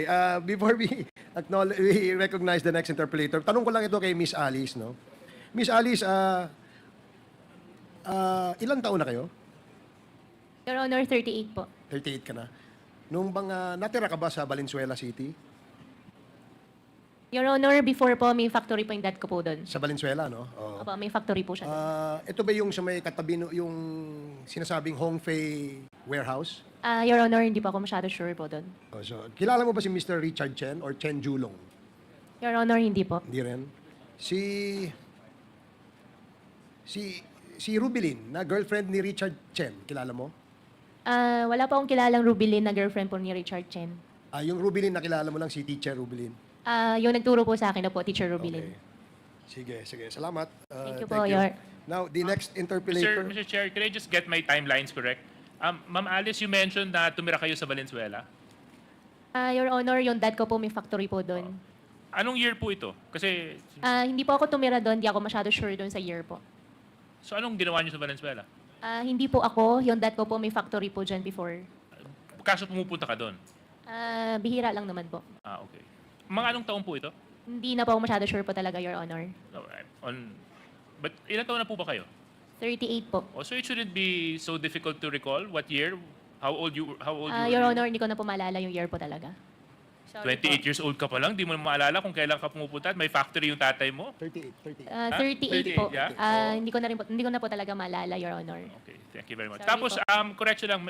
before we recognize the next interpolator, tanong ko lang ito kay Miss Alice, no? Miss Alice, ilang taon na kayo? Your Honor, 38 po. 38 ka na. Nung bang natira ka ba sa Valenzuela City? Your Honor, before po, may factory po yung dad ko po doon. Sa Valenzuela, no? Oo. Opo, may factory po siya doon. Ito ba yung sa may katabi, yung sinasabing Hongfei warehouse? Your Honor, hindi po ako masyado sure po doon. Oh, so, kilala mo ba si Mr. Richard Chen or Chen Julong? Your Honor, hindi po. Hindi rin. Si Rubilin, na girlfriend ni Richard Chen, kilala mo? Wala po akong kilalang Rubilin na girlfriend po ni Richard Chen. Yung Rubilin na kilala mo lang, si Teacher Rubilin. Yung nagturo po sa akin na po, Teacher Rubilin. Okay. Sige. Salamat. Thank you po, Your... Now, the next interpellator. Mr. Chair, can I just get my timelines correct? Ma'am Alice, you mentioned na tumira kayo sa Valenzuela. Your Honor, yung dad ko po may factory po doon. Anong year po ito? Kasi, Hindi po ako tumira doon, hindi ako masyado sure doon sa year po. so anong ginawa niyo sa Valenzuela? Hindi po ako, yung dad ko po may factory po dyan before. Kaso pumupunta ka doon? Bihira lang naman po. Okay. Mga anong taon po ito? Hindi na po ako masyado sure po talaga, Your Honor. But ilang taon na po ba kayo? 38 po. Oh, so it shouldn't be so difficult to recall what year, how old you Your were? Honor, hindi ko na po maalala yung year po talaga. Sorry 28 years old ka pa lang, di mo na maalala kung kailan ka pumupunta at may factory yung tatay mo? 38. 38 po. yeah? Hindi ko na po talaga maalala, Your Honor. Okay, thank you very much. Sorry Tapos, correction lang,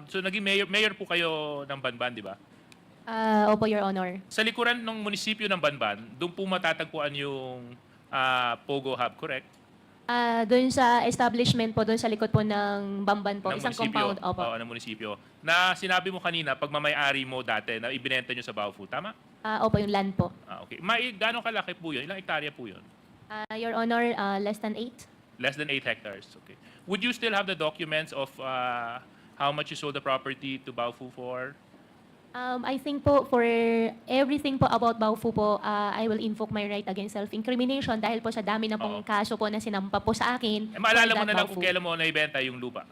so naging mayor po kayo ng Banban, di ba? Opo, Your Honor. Sa likuran ng munisipyo ng Banban, doon po matatagpuan yung Pogo Hub, correct? Doon sa establishment po, doon sa likod po ng Bamban po, Ng isang munisipyo. compound. Opo. Oo, ng munisipyo. Na sinabi mo kanina, pagmamayari mo dati, na ibinenta nyo sa Baofu, tama? Opo, yung land po. Okay. Gano'ng kalaki po yun? Ilang hektarya po yun? Your Honor, less than 8. Less than 8 hectares. Okay. Would you still have the documents of how much you sold the property to Baofu for? I think po, for everything po about Baofu po, I will invoke my right against self-incrimination dahil po sa dami na pong kaso po na sinampa po sa akin. Maalala mo for na that lang kung Baofu. kailan mo naibenta yung lupa.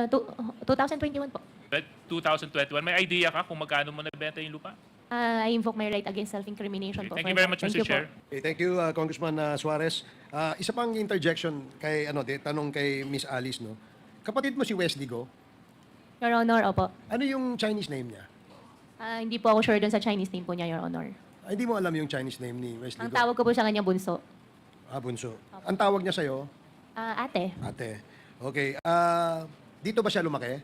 Tu- 2021 po. But 2021, may idea ka kung magkano mo nabenta yung lupa? I invoke my right against self-incrimination po. Thank for you very that. much, Thank Mr. you po. Chair. Okay, thank you, Congressman Suarez. Isa pang interjection kay, tanong kay Miss Alice, no? Kapatid mo si Wesley Go, Your Honor, opo. ano yung Chinese name niya? Hindi po ako sure dun sa Chinese name po niya, Your Honor. Hindi mo alam yung Chinese name ni Wesley Ang Go? tawag ko po sa kanya bunso. Bunso. Ang tawag niya sa'yo? Ate. Ate. Okay. Dito ba siya lumaki?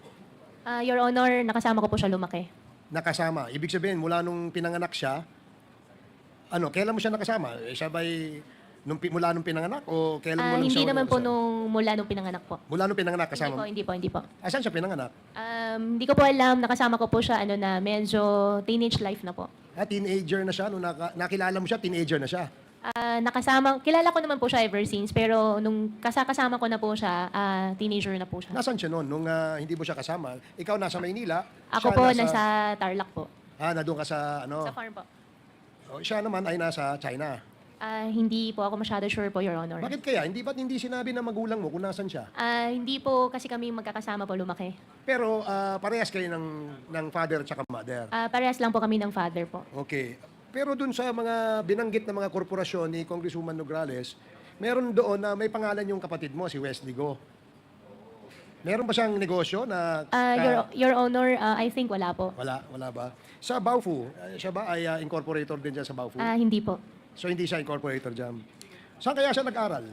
Your Honor, nakasama ko po siya lumaki. Nakasama. Ibig sabihin, mula nung pinanganak siya, kailan mo siya nakasama? Siya ba'y mula nung pinanganak o kailan mo lang Hindi siya naman po nakasama? mula nung pinanganak po. Mula nung pinanganak kasama mo? Hindi po. Saan siya pinanganak? Hindi ko po alam, nakasama ko po siya, medyo teenage life na po. Teenager na siya. Nung nakilala mo siya, teenager na siya. Kilala ko naman po siya ever since, pero nung kasama ko na po siya, teenager na po siya. Nasaan siya noon? Nung hindi mo siya kasama, ikaw nasa Maynila. Ako siya po, nasa Tarlac po. Nandun ka sa Sa farm po. Siya naman ay nasa China. Hindi po ako masyado sure po, Your Honor. Bakit kaya? Ba't hindi sinabi ng magulang mo kung nasan siya? Hindi po kasi kami magkakasama po lumaki. Pero parehas kayo ng father at saka mother. Parehas lang po kami ng father po. Okay. Pero dun sa mga binanggit na mga korporasyon ni Congresswoman Nograles, meron doon na may pangalan yung kapatid mo, si Wesley Go. Meron ba siyang negosyo na... Your Honor, I think wala po. Wala ba? Sa Baofu, siya ba ay incorporator din dyan sa Baofu? Hindi po. So hindi siya incorporator dyan. Saan kaya siya nag-aral?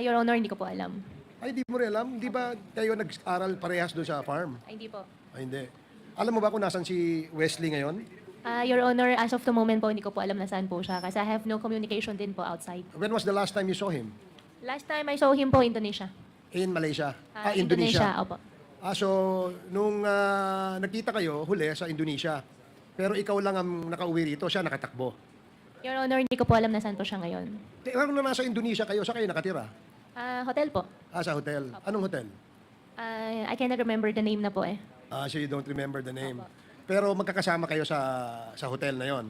Your Honor, hindi ko po alam. Ay, hindi mo rin alam? Di ba kayo nag-aral parehas doon sa farm? Hindi po. Ay, hindi. Alam mo ba kung nasan si Wesley ngayon? Your Honor, as of the moment po, hindi ko po alam na saan po siya kasi I have no communication din po outside. When was the last time you saw him? Last time I saw him po, Indonesia. In Malaysia? Indonesia, opo. So, nung nagkita kayo, huli sa Indonesia, pero ikaw lang ang nakauwi rito, siya nakatakbo. Your Honor, hindi ko po alam na saan po siya ngayon. Pero nung nasa Indonesia kayo, saan kayo nakatira? Hotel po. Sa hotel. Anong hotel? I cannot remember the name na po eh. So you don't remember the name. Pero magkakasama kayo sa hotel na yon.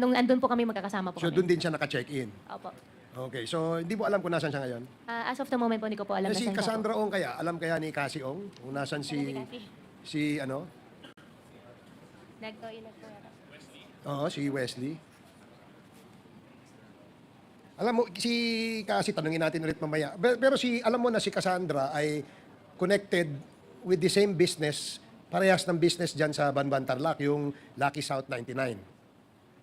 Nung andun po kami, magkakasama po So kami. doon din siya naka-check-in. Opo. Okay, so hindi mo alam kung nasan siya ngayon? As of the moment po, hindi ko po alam na Si saan siya po. Cassandra Ong kaya? Alam kaya ni Cassie Ong kung nasan si ano? Nag-toilet po yata. Oo, si Wesley. Alam mo, si Cassie, tanungin natin ulit mamaya. Pero alam mo na si Cassandra ay connected with the same business, parehas ng business dyan sa Banban Tarlac, yung Lucky South 99.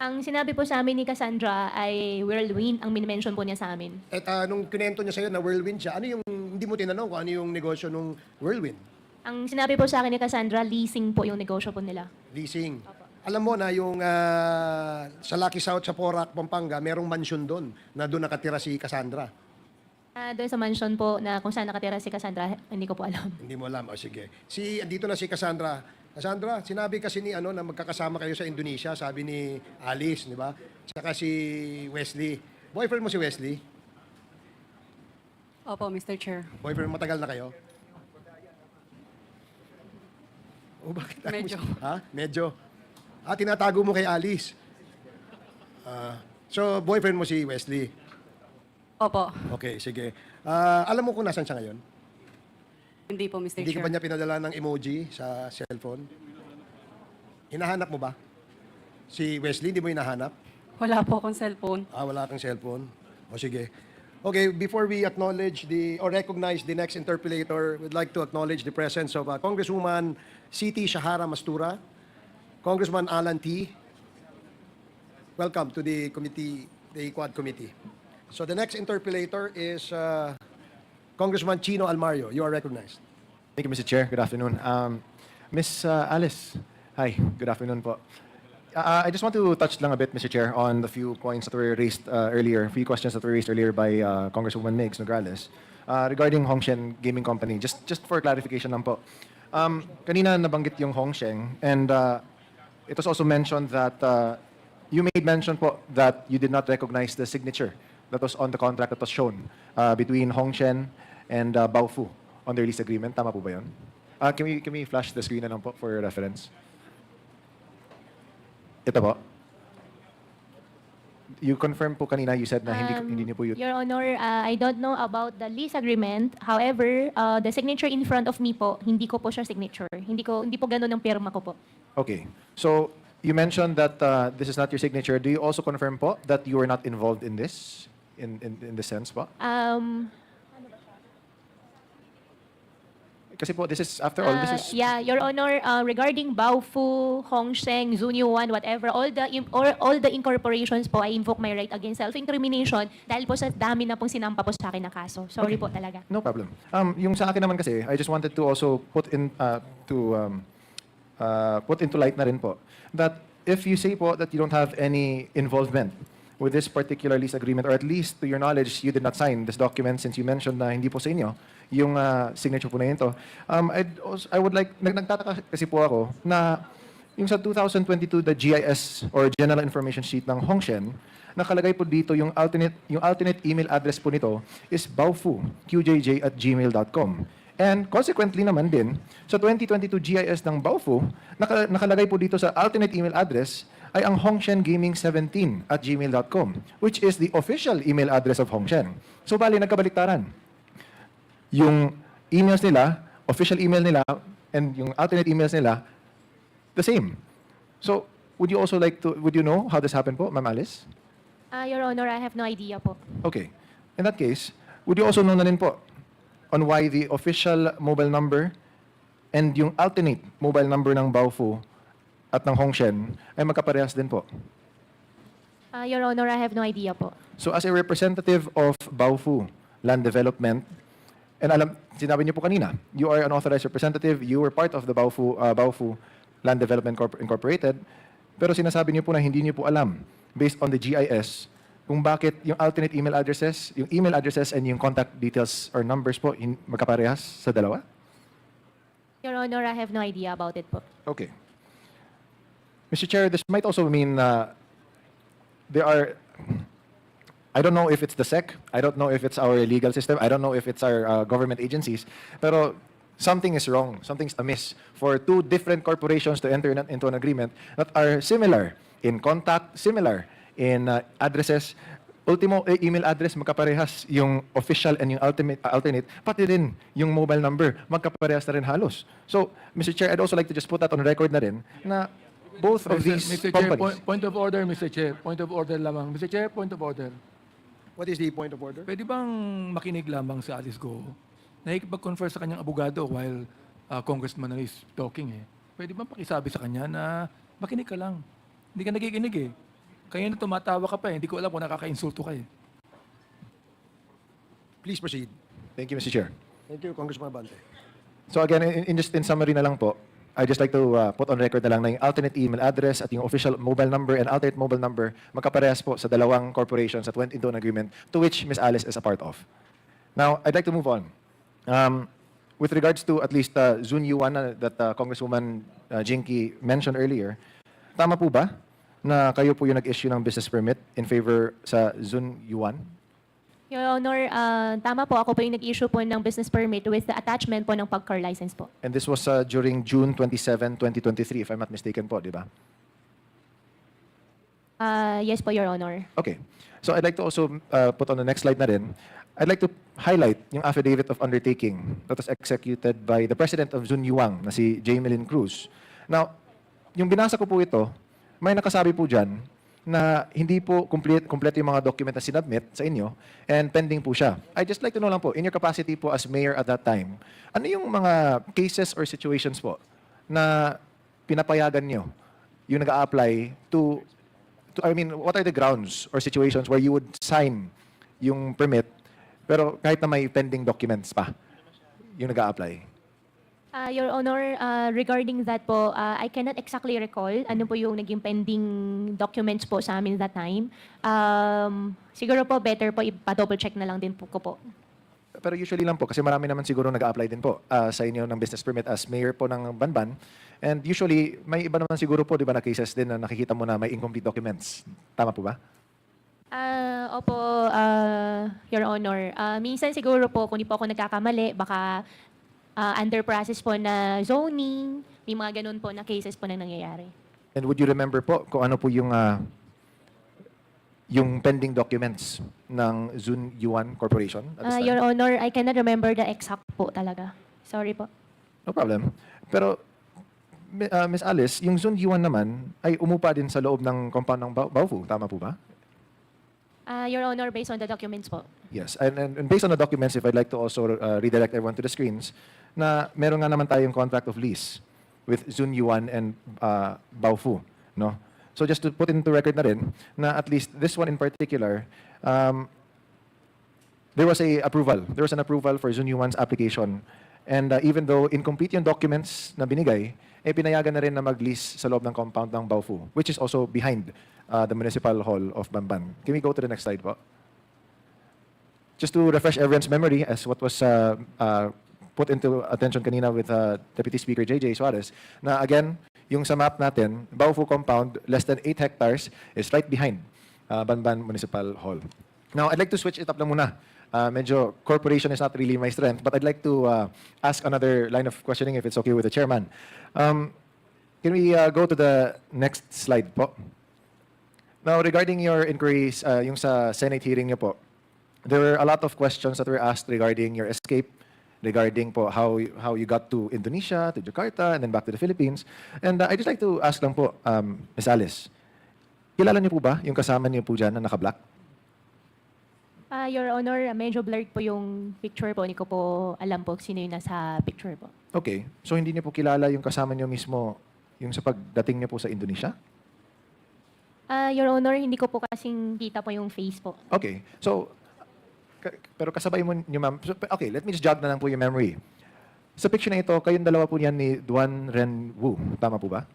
Ang sinabi po sa amin ni Cassandra ay whirlwind, ang min-mention po niya sa amin. At nung kinento niya sa'yo na whirlwind siya, ano yung, hindi mo tinanong kung ano yung negosyo nung whirlwind? Ang sinabi po sa akin ni Cassandra, leasing po yung negosyo po nila. Leasing. Alam mo na yung sa Lucky South sa Porac, Pampanga, merong mansion doon na doon nakatira si Cassandra. Doon sa mansion po na kung saan nakatira si Cassandra, hindi ko po alam. Hindi mo alam. O sige. Andito na si Cassandra. Cassandra, sinabi kasi ni na magkakasama kayo sa Indonesia, sabi ni Alice, di ba? Saka si Wesley. Boyfriend mo si Wesley? Opo, Mr. Chair. Boyfriend, matagal na kayo? Bakit? Medyo. Medyo. Tinatago mo kay Alice. So, boyfriend mo si Wesley? Opo. Okay, sige. Alam mo kung nasan siya ngayon? Hindi po, Mr. Hindi ka Chair. ba niya pinadala ng emoji sa cellphone? Hinahanap mo ba? Si Wesley, hindi mo hinahanap? Wala po akong cellphone. Wala kang cellphone? O sige. Okay, before we acknowledge or recognize the next interpellator, we'd like to acknowledge the presence of Congresswoman Siti Shahara Mastura, Congressman Alan T. Welcome to the committee, the Quad Committee. So the next interpellator is Congressman Chino Almario. You are recognized. Thank you, Mr. Chair. Good afternoon. Miss Alice, hi. Good afternoon po. I just want to touch lang a bit, Mr. Chair, on the few points that were raised earlier, few questions that were raised earlier by Congresswoman Migs Nograles regarding Hongsheng Gaming Company. Just for clarification lang po. Kanina nabanggit yung Hongsheng, and it was also mentioned that you made mention po that you did not recognize the signature that was on the contract that was shown between Hongsheng and Baofu on their lease agreement. Tama po ba yun? Can we flash the screen na lang po for reference? Ito po. you confirmed po kanina, you said na hindi niyo po yun. Your Honor, I don't know about the lease agreement. However, the signature in front of me po, hindi ko po siya signature. Hindi po ganun ang pirma ko po. Okay. So, you mentioned that this is not your signature. Do you also confirm po that you were not involved in this? In the sense po? Kasi po, this is, after all, this is... Yeah, Your Honor, regarding Baofu, Hongsheng, Zunyuan, whatever, all the incorporations po, I invoke my right against self-incrimination dahil po sa dami na pong sinampa po sa akin na kaso. Sorry po talaga. No problem. Yung sa akin naman kasi, I just wanted to also put into light na rin po that if you say po that you don't have any involvement with this particular lease agreement, or at least to your knowledge, you did not sign this document since you mentioned na hindi po sa inyo yung signature po na yun to. I would like, nagtataka kasi po ako na yung sa 2022, the GIS or General Information Sheet ng Hongshen, nakalagay po dito yung alternate email address po nito is baofu@gmail.com. And consequently naman din, sa 2022 GIS ng Baofu, nakalagay po dito sa alternate email address ay ang hongshengaming17@gmail.com, which is the official email address of Hongshen. So bali, nagkabaliktaran. Yung emails nila, official email nila, and yung alternate emails nila, the same. So, would you know how this happened po, Ma'am Alice? Your Honor, I have no idea po. Okay. In that case, would you also know na rin po on why the official mobile number and yung alternate mobile number ng Baofu at ng Hongshen ay magkaparehas din po? Your Honor, I have no idea po. So, as a representative of Baofu Land Development, and sinabi niyo po kanina, you are an authorized representative, you were part of the Baofu Land Development Incorporated, pero sinasabi niyo po na hindi niyo po alam, based on the GIS, kung bakit yung alternate email addresses, yung email addresses and yung contact details or numbers po magkaparehas sa dalawa? Your Honor, I have no idea about it po. Okay. Mr. Chair, this might also mean there are... I don't know if it's the SEC, I don't know if it's our legal system, I don't know if it's our government agencies, pero something is wrong, something's amiss for two different corporations to enter into an agreement that are similar in contact, similar in addresses. Ultimo, email address magkaparehas, yung official and yung alternate, pati rin yung mobile number, magkaparehas na rin halos. So, Mr. Chair, I'd also like to just put that on record na rin, na both of these Mr. Chair, companies... point of order, Mr. Chair. Point of order lamang. Mr. Chair, point of order. What is the point of order? Pwede bang makinig lamang si Alice Go? Nakikipag-confer sa kanyang abogado while Congressman is talking eh. Pwede bang pakisabi sa kanya na makinig ka lang? Hindi ka nakikinig eh. Kaya na tumatawa ka pa eh. Hindi ko alam kung nakaka-insulto ka eh. Please proceed. Thank you, Mr. Chair. Thank you, Congressman Abante. So again, just in summary na lang po, I just like to put on record na lang na yung alternate email address at yung official mobile number and alternate mobile number magkaparehas po sa dalawang corporations that went into an agreement to which Ms. Alice is a part of. Now, I'd like to move on. With regards to at least Zun Yuan that Congresswoman Jinky mentioned earlier, tama po ba na kayo po yung nag-issue ng business permit in favor sa Zun Yuan? Your Honor, tama po, ako po yung nag-issue po ng business permit with the attachment po ng pag-car license po. And this was during June 27, 2023, if I'm not mistaken po, di ba? Yes po, Your Honor. Okay. So I'd like to also put on the next slide na rin, I'd like to highlight yung affidavit of undertaking that was executed by the president of Zun Yuan, na si J. Millen Cruz. Now, yung binasa ko po ito, may nakasabi po dyan na hindi po complete yung mga document na sinubmit sa inyo and pending po siya. I'd just like to know lang po, in your capacity po as mayor at that time, ano yung mga cases or situations po na pinapayagan nyo yung nag-a-apply to I mean, what are the grounds or situations where you would sign yung permit pero kahit na may pending documents pa yung nag-a-apply? Your Honor, regarding that po, I cannot exactly recall ano po yung naging pending documents po sa amin that time. Siguro po better po ipa-double check na lang din po ko po. Pero usually lang po, kasi marami naman siguro nag-a-apply din po sa inyo ng business permit as mayor po ng Banban. And usually, may iba naman siguro po, di ba, na cases din na nakikita mo na may incomplete documents. Tama po ba? Opo, Your Honor. Minsan siguro po, kung di po ako nagkakamali, baka under process po na zoning, may mga ganun po na cases po na nangyayari. And would you remember po kung ano po yung yung pending documents ng Zun Yuan Corporation at this time? Your Honor, I cannot remember the exact po talaga. Sorry po. No problem. Pero, Ms. Alice, yung Zun Yuan naman ay umupa din sa loob ng compound ng Baofu. Tama po ba? Your Honor, based on the documents po. Yes. And based on the documents, if I'd like to also redirect everyone to the screens, na meron nga naman tayong contract of lease with Zun Yuan and Baofu. No? So just to put into record na rin, na at least this one in particular, there was a approval. There was an approval for Zun Yuan's application. And even though incomplete yung documents na binigay, pinayagan na rin na mag-lease sa loob ng compound ng Baofu, which is also behind the Municipal Hall of Bamban. Can we go to the next slide po? Just to refresh everyone's memory, as what was put into attention kanina with Deputy Speaker J.J. Suarez, na again, yung sa map natin, Baofu compound, less than 8 hectares, is right behind Banban Municipal Hall. Now, I'd like to switch it up lang muna. Medyo corporation is not really my strength, but I'd like to ask another line of questioning if it's okay with the chairman. Can we go to the next slide po? Now, regarding your inquiries, yung sa Senate hearing niyo po, there were a lot of questions that were asked regarding your escape, regarding po how you got to Indonesia, to Jakarta, and then back to the Philippines. And I'd just like to ask lang po, Ms. Alice, kilala niyo po ba yung kasama niyo po dyan na naka-black? Your Honor, medyo blurred po yung picture po. Hindi ko po alam po sino yung nasa picture po. Okay. So hindi niyo po kilala yung kasama niyo mismo yung sa pagdating niyo po sa Indonesia? Your Honor, hindi ko po kasing kita po yung face po. Okay. So, pero kasabay mo niyo, ma'am. So, okay, let me just jog na lang po yung memory. Sa picture na ito, kayong dalawa po niyan ni Duan Ren Wu. Tama po ba?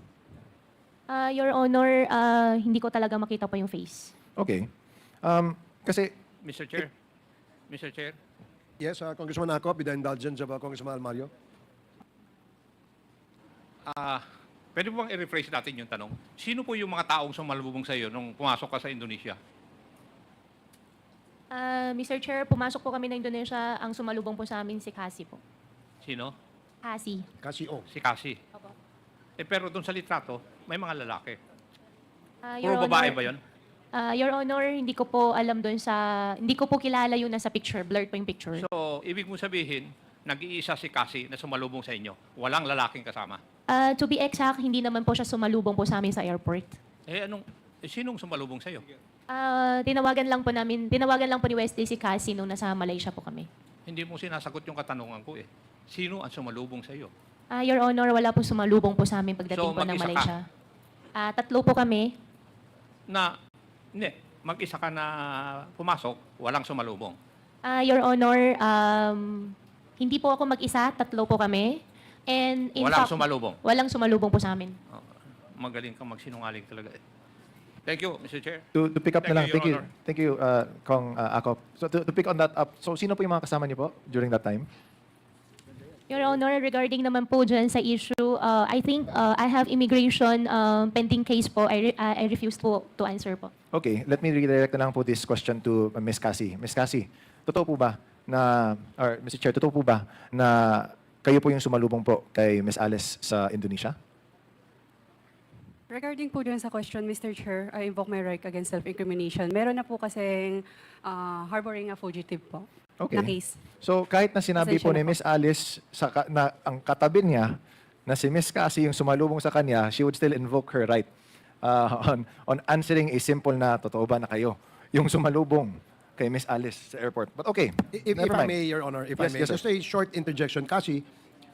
Your Honor, hindi ko talaga makita po yung face. Okay. Kasi, Mr. Chair. Mr. Chair. Yes, Congressman Acop, with the indulgence of Congressman Almario. Pwede mo bang i-rephrase natin yung tanong? Sino po yung mga taong sumalubong sa iyo nung pumasok ka sa Indonesia? Mr. Chair, pumasok po kami ng Indonesia. Ang sumalubong po sa amin si Cassie po. Sino? Cassie. Casio. Si Cassie. Opo. Pero doon sa litrato, may mga lalaki. Your Puro babae Honor, ba yun? Your Honor, hindi ko po alam doon sa... Hindi ko po kilala yung nasa picture. Blurred po yung picture. So, ibig mo sabihin, nag-iisa si Cassie na sumalubong sa inyo. Walang lalaking kasama. To be exact, hindi naman po siya sumalubong po sa amin sa airport. Sinong sumalubong sa iyo? Tinawagan lang po ni Wesley si Cassie nung nasa Malaysia po kami. Hindi mo sinasagot yung katanungan ko eh. Sino ang sumalubong sa iyo? Your Honor, wala po sumalubong po sa amin pagdating So, po ng mag-isa Malaysia. Tatlo po kami. Mag-isa ka na pumasok, walang sumalubong. Your Honor, hindi po ako mag-isa, tatlo po kami. And in Walang fact, sumalubong? Walang sumalubong po sa amin. Magaling kang magsinungaling talaga eh. Thank you, Mr. Chair. to pick up na lang. Thank you, Your Honor. Thank you, Kong Acop. So to pick on that up, so sino po yung mga kasama niyo po during that time? Your Honor, regarding naman po dyan sa issue, I think I have immigration pending case po. I refuse po to answer po. Okay, let me redirect na lang po this question to Ms. Cassie. Ms. Cassie, totoo po ba na, or Mr. Chair, totoo po ba na kayo po yung sumalubong po kay Ms. Alice sa Indonesia? Regarding po dun sa question, Mr. Chair, I invoke my right against self-incrimination. Meron na po kasing harboring a fugitive po na case. So kahit na sinabi po ni Ms. Alice na ang katabi niya na si Ms. Cassie yung sumalubong sa kanya, she would still invoke her right on answering a simple na totoo ba na kayo yung sumalubong kay Ms. Alice sa airport. But okay, If I may, Your Honor, if I may, Yes, sir. just a short interjection. Kasi,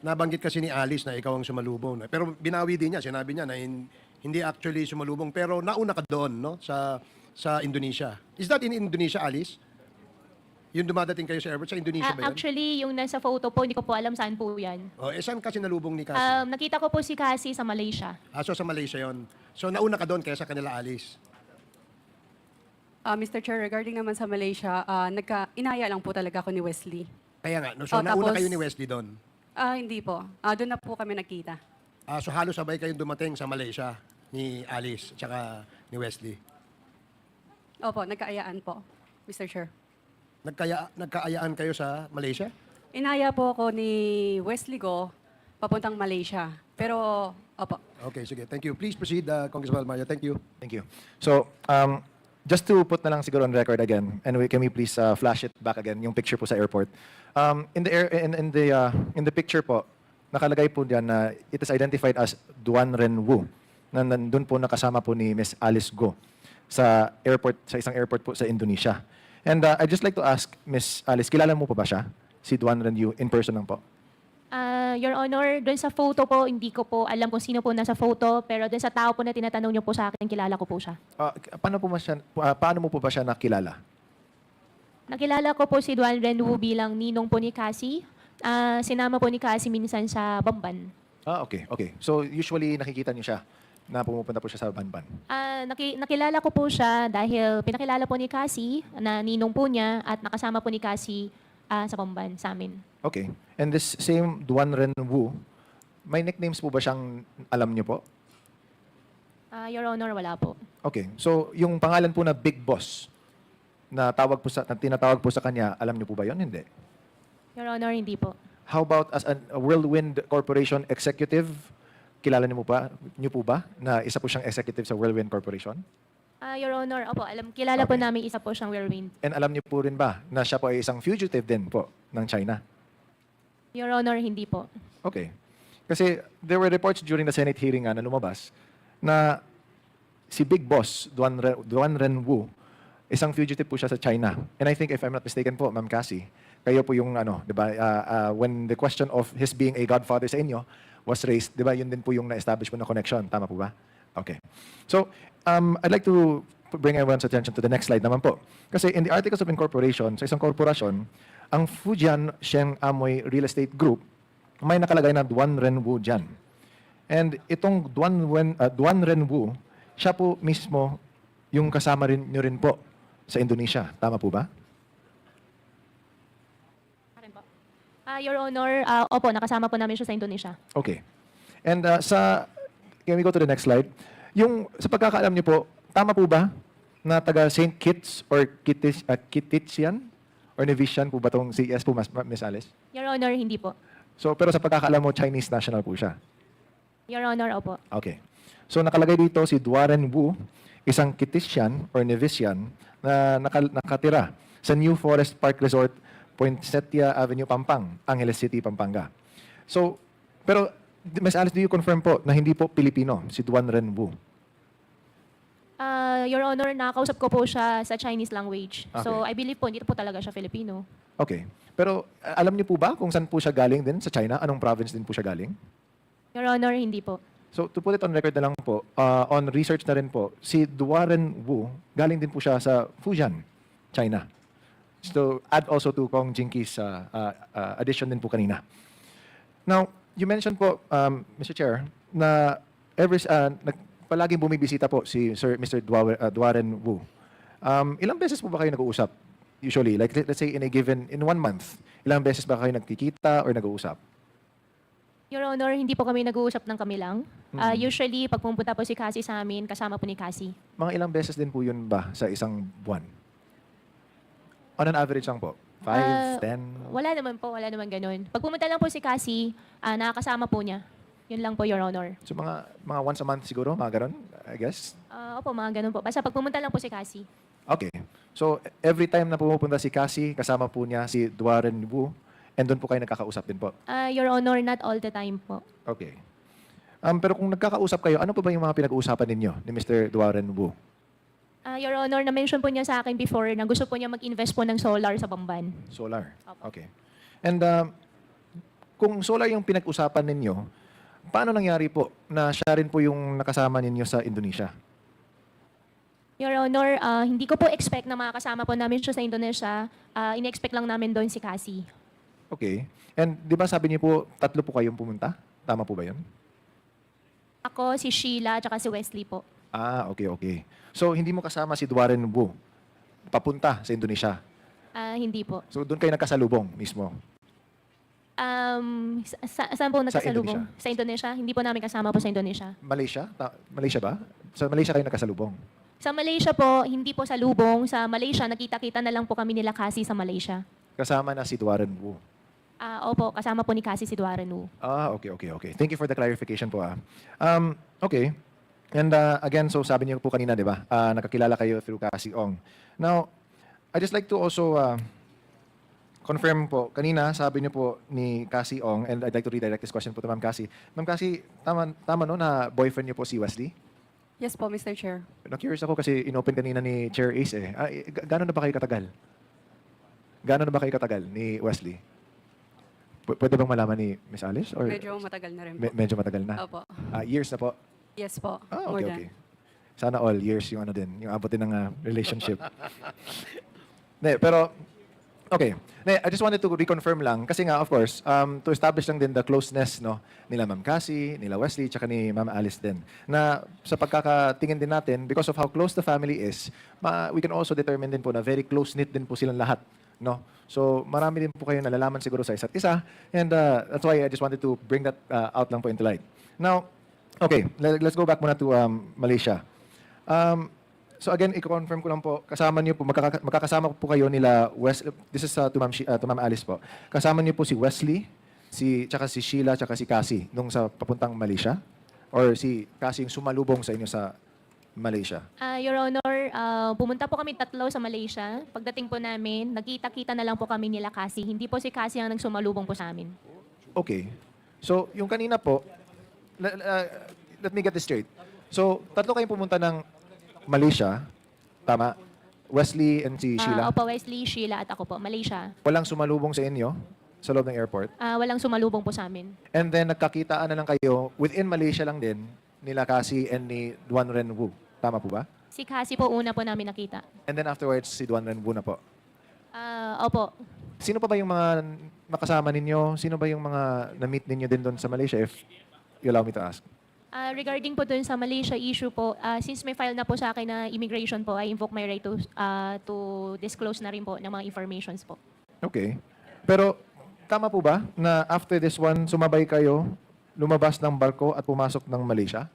nabanggit kasi ni Alice na ikaw ang sumalubong. Pero binawi din niya, sinabi niya na hindi actually sumalubong. Pero nauna ka doon, no? Sa Indonesia. Is that in Indonesia, Alice? Yung dumadating kayo sa airport, sa Indonesia ba yun? Actually, yung nasa photo po, hindi ko po alam saan po yan. Saan kasi nalubong ni Cassie? Nakita ko po si Cassie sa Malaysia. So sa Malaysia yon. So nauna ka doon kaya sa kanila, Alice? Mr. Chair, regarding naman sa Malaysia, inaya lang po talaga ako ni Wesley. Kaya nga, no? So nauna kayo ni Wesley doon? Hindi po. Doon na po kami nagkita. So halos sabay kayong dumating sa Malaysia ni Alice at saka ni Wesley? Opo, nagkaayaan po, Mr. Chair. Nagkaayaan kayo sa Malaysia? Inaya po ako ni Wesley ko papuntang Malaysia. Pero, opo. Okay, sige. Thank you. Please proceed, Congressman Almario. Thank you. Thank you. So, just to put na lang siguro on record again, and can we please flash it back again, yung picture po sa airport. In the picture po, nakalagay po diyan na it is identified as Duan Renwu, na nandun po nakasama po ni Miss Alice Go sa airport, sa isang airport po sa Indonesia. And I'd just like to ask Miss Alice, kilala mo po ba siya? Si Duan Renwu in person lang po? Your Honor, doon sa photo po, hindi ko po alam kung sino po nasa photo, pero doon sa tao po na tinatanong niyo po sa akin, kilala ko po siya. Paano mo po ba siya nakilala? Nakilala ko po si Duan Renwu bilang ninong po ni Cassie. Sinama po ni Cassie minsan sa Bamban. Okay. So usually nakikita niyo siya na pumupunta po siya sa Banban. Nakilala ko po siya dahil pinakilala po ni Cassie na ninong po niya at nakasama po ni Cassie sa Bamban sa amin. Okay. And this same Duan Renwu, may nicknames po ba siyang alam niyo po? Your Honor, wala po. Okay. So yung pangalan po na Big Boss na tinatawag po sa kanya, alam niyo po ba 'yon? Hindi. Your Honor, hindi po. How about as a Whirlwind Corporation executive? Kilala niyo po ba na isa po siyang executive sa Whirlwind Corporation? Your Honor, opo, kilala po Okay. namin isa po siyang Whirlwind. And alam niyo po rin ba na siya po ay isang fugitive din po ng China? Your Honor, hindi po. Okay. Kasi there were reports during the Senate hearing na lumabas na si Big Boss, Duan Renwu, isang fugitive po siya sa China. And I think if I'm not mistaken po, Ma'am Cassie, kayo po yung di ba, when the question of his being a godfather sa inyo was raised, di ba, yun din po yung na-establish po na connection. Tama po ba? Okay. So, I'd like to bring everyone's attention to the next slide naman po. Kasi in the Articles of Incorporation, sa isang korporasyon, ang Fujian Sheng Amoy Real Estate Group, may nakalagay na Duan Renwu dyan. And itong Duan Renwu, siya po mismo yung kasama nyo rin po sa Indonesia. Tama po ba? Your Honor, opo, nakasama po namin siya sa Indonesia. Okay. And can we go to the next slide? Yung sa pagkakaalam niyo po, tama po ba na taga St. Kitts or Kittitsian or Nevisian po ba tong CS po, Miss Alice? Your Honor, hindi po. So, pero sa pagkakaalam mo, Chinese national po siya. Your Honor, opo. Okay. So, nakalagay dito si Duan Wu, isang Kittitsian or Nevisian na nakatira sa New Forest Park Resort, Poinsettia Avenue, Pampang, Angeles City, Pampanga. So, pero Ms. Alice, do you confirm po na hindi po Pilipino si Duan Renwu? Your Honor, nakausap ko po siya sa Chinese language. So, Okay. I believe po, hindi po talaga siya Filipino. Okay. Pero alam niyo po ba kung saan po siya galing din sa China? Anong province din po siya galing? Your Honor, hindi po. So, to put it on record na lang po, on research na rin po, si Duan Renwu, galing din po siya sa Fujian, China. So, add also to Kong Jinki's addition din po kanina. Now, you mentioned po, Mr. Chair, na palaging bumibisita po si Mr. Duan Wu. Ilang beses po ba kayo nag-uusap? Usually, like let's say in 1 month, ilang beses ba kayo nagkikita or nag-uusap? Your Honor, hindi po kami nag-uusap ng kami lang. Usually, pag pumunta po si Cassie sa amin, kasama po ni Cassie. Mga ilang beses din po yun ba sa isang buwan? On an average lang po? 5, 10? Wala naman po, wala naman ganun. Pag pumunta lang po si Cassie, nakakasama po niya. Yun lang po, Your Honor. So mga once a month siguro, mga ganun, I guess? Opo, mga ganun po. Basta pag pumunta lang po si Cassie. Okay. So every time na pumupunta si Cassie, kasama po niya si Duan Wu, and doon po kayo nagkakausap din po? Your Honor, not all the time po. Okay. Pero kung nagkakausap kayo, ano po ba yung mga pinag-uusapan ninyo ni Mr. Duan Wu? Your Honor, na-mention po niya sa akin before na gusto po niya mag-invest po ng solar sa Bamban. Solar? Opo. Okay. And kung solar yung pinag-usapan ninyo, paano nangyari po na siya rin po yung nakasama ninyo sa Indonesia? Your Honor, hindi ko po expect na makakasama po namin siya sa Indonesia. Ine-expect lang namin doon si Cassie. Okay. And di ba sabi niyo po, 3 po kayong pumunta? Tama po ba yun? Ako, si Sheila, at si Wesley po. Okay. So, hindi mo kasama si Duan Wu papunta sa Indonesia? Hindi po. So, doon kayo nagkasalubong mismo? Saan po nagkasalubong? Indonesia. Sa Indonesia? Hindi po namin kasama po sa Indonesia. Malaysia? Malaysia ba? Sa Malaysia kayo nagkasalubong? Sa Malaysia po, hindi po sa lubong. Sa Malaysia, nakita-kita na lang po kami nila Cassie sa Malaysia. Kasama na si Duan Wu? Opo, kasama po ni Cassie si Duan Wu. Okay. Thank you for the clarification po. Okay. And again, so sabi niyo po kanina, di ba, nakakilala kayo through Cassie Ong. Now, I just like to also confirm po, kanina sabi niyo po ni Cassie Ong, and I'd like to redirect this question po to Ma'am Cassie. Ma'am Cassie, tama no na boyfriend niyo po si Wesley? Yes po, Mr. Chair. Na-curious ako kasi inopen kanina ni Chair Ace eh. Gano'n na ba kayo katagal? Gano'n na ba kayo katagal ni Wesley? Pwede bang malaman ni Miss Alice? Or Medyo matagal na rin po. medyo matagal na? Opo. Years na po? Yes po. Ah, More okay, than. okay. Sana all years yung ano din, yung abutin ng relationship. Ne, pero, okay. Ne, I just wanted to reconfirm lang, kasi nga, of course, to establish lang din the closeness, no, nila Ma'am Cassie, nila Wesley, tsaka ni Ma'am Alice din. Na sa pagkakatingin din natin, because of how close the family is, we can also determine din po na very close-knit din po silang lahat. No? So, marami din po kayo nalalaman siguro sa isa't isa, and that's why I just wanted to bring that out lang po into light. Now, okay, let's go back muna to Malaysia. So again, i-confirm ko lang po, kasama niyo po, magkakasama po kayo nila, this is to Ma'am Alice po. Kasama niyo po si Wesley, tsaka si Sheila, tsaka si Cassie, nung sa papuntang Malaysia? Or si Cassie yung sumalubong sa inyo sa Malaysia? Your Honor, pumunta po kami tatlo sa Malaysia. Pagdating po namin, nagkita-kita na lang po kami nila Cassie. Hindi po si Cassie ang nagsumalubong po sa amin. Okay. So, yung kanina po, let me get this straight. So, tatlo kayong pumunta ng Malaysia, tama? Wesley and si Sheila? Opo, Wesley, Sheila at ako po, Malaysia. Walang sumalubong sa inyo sa loob ng airport? Walang sumalubong po sa amin. And then, nagkakitaan na lang kayo within Malaysia lang din, nila Cassie and ni Duan Renwu. Tama po ba? Si Cassie po una po namin nakita. And then afterwards, si Duan Renwu na po. Opo. Sino pa ba yung mga nakasama ninyo? Sino ba yung mga na-meet ninyo din doon sa Malaysia, if you allow me to ask? Regarding po dun sa Malaysia issue po, since may file na po sa akin na immigration po, I invoke my right to disclose na rin po ng mga informations po. Okay. Pero tama po ba na after this one, sumabay kayo, lumabas ng barko at pumasok ng Malaysia?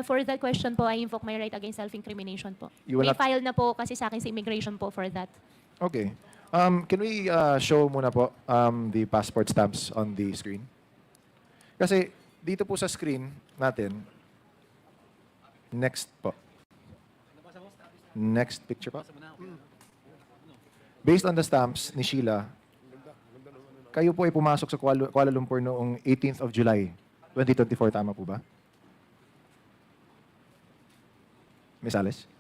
For that question po, I invoke my right against self-incrimination po. You will May not- file na po kasi sa akin sa immigration po for that. Okay. Can we show muna po the passport stamps on the screen? Kasi dito po sa screen natin, next po. Next picture po. Based on the stamps ni Sheila, kayo po ay pumasok sa Kuala Lumpur noong 18th of July, 2024. Tama po ba? Miss Alice?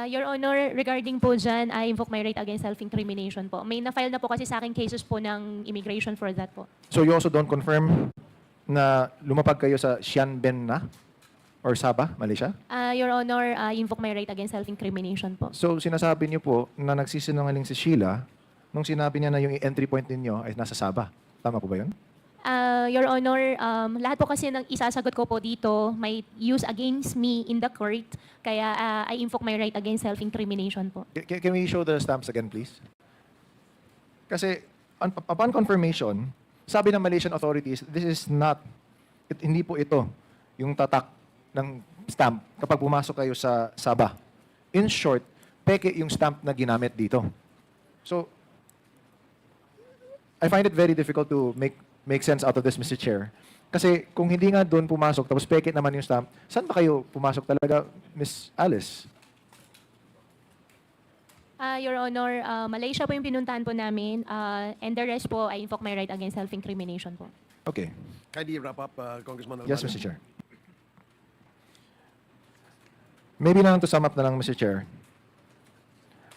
Your Honor, regarding po dyan, I invoke my right against self-incrimination po. May na-file na po kasi sa akin cases po ng immigration for that po. So you also don't confirm na lumapag kayo sa Xianben na? Or Sabah, Malaysia? Your Honor, I invoke my right against self-incrimination po. So sinasabi niyo po na nagsisinungaling si Sheila nung sinabi niya na yung entry point ninyo ay nasa Sabah. Tama po ba yun? Your Honor, lahat po kasi ng isasagot ko po dito might use against me in the court. Kaya I invoke my right against self-incrimination po. Can we show the stamps again, please? Kasi upon confirmation, sabi ng Malaysian authorities, this is not, hindi po ito yung tatak ng stamp kapag pumasok kayo sa Sabah. In short, peke yung stamp na ginamit dito. So, I find it very difficult to make sense out of this, Mr. Chair. Kasi kung hindi nga doon pumasok, tapos peke naman yung stamp, saan ba kayo pumasok talaga, Miss Alice? Your Honor, Malaysia po yung pinuntahan po namin. And the rest po, I invoke my right against self-incrimination po. Okay. Kindly wrap up, Congressman Alvarez. Yes, Mr. Chair. Maybe na lang to sum up na lang, Mr. Chair.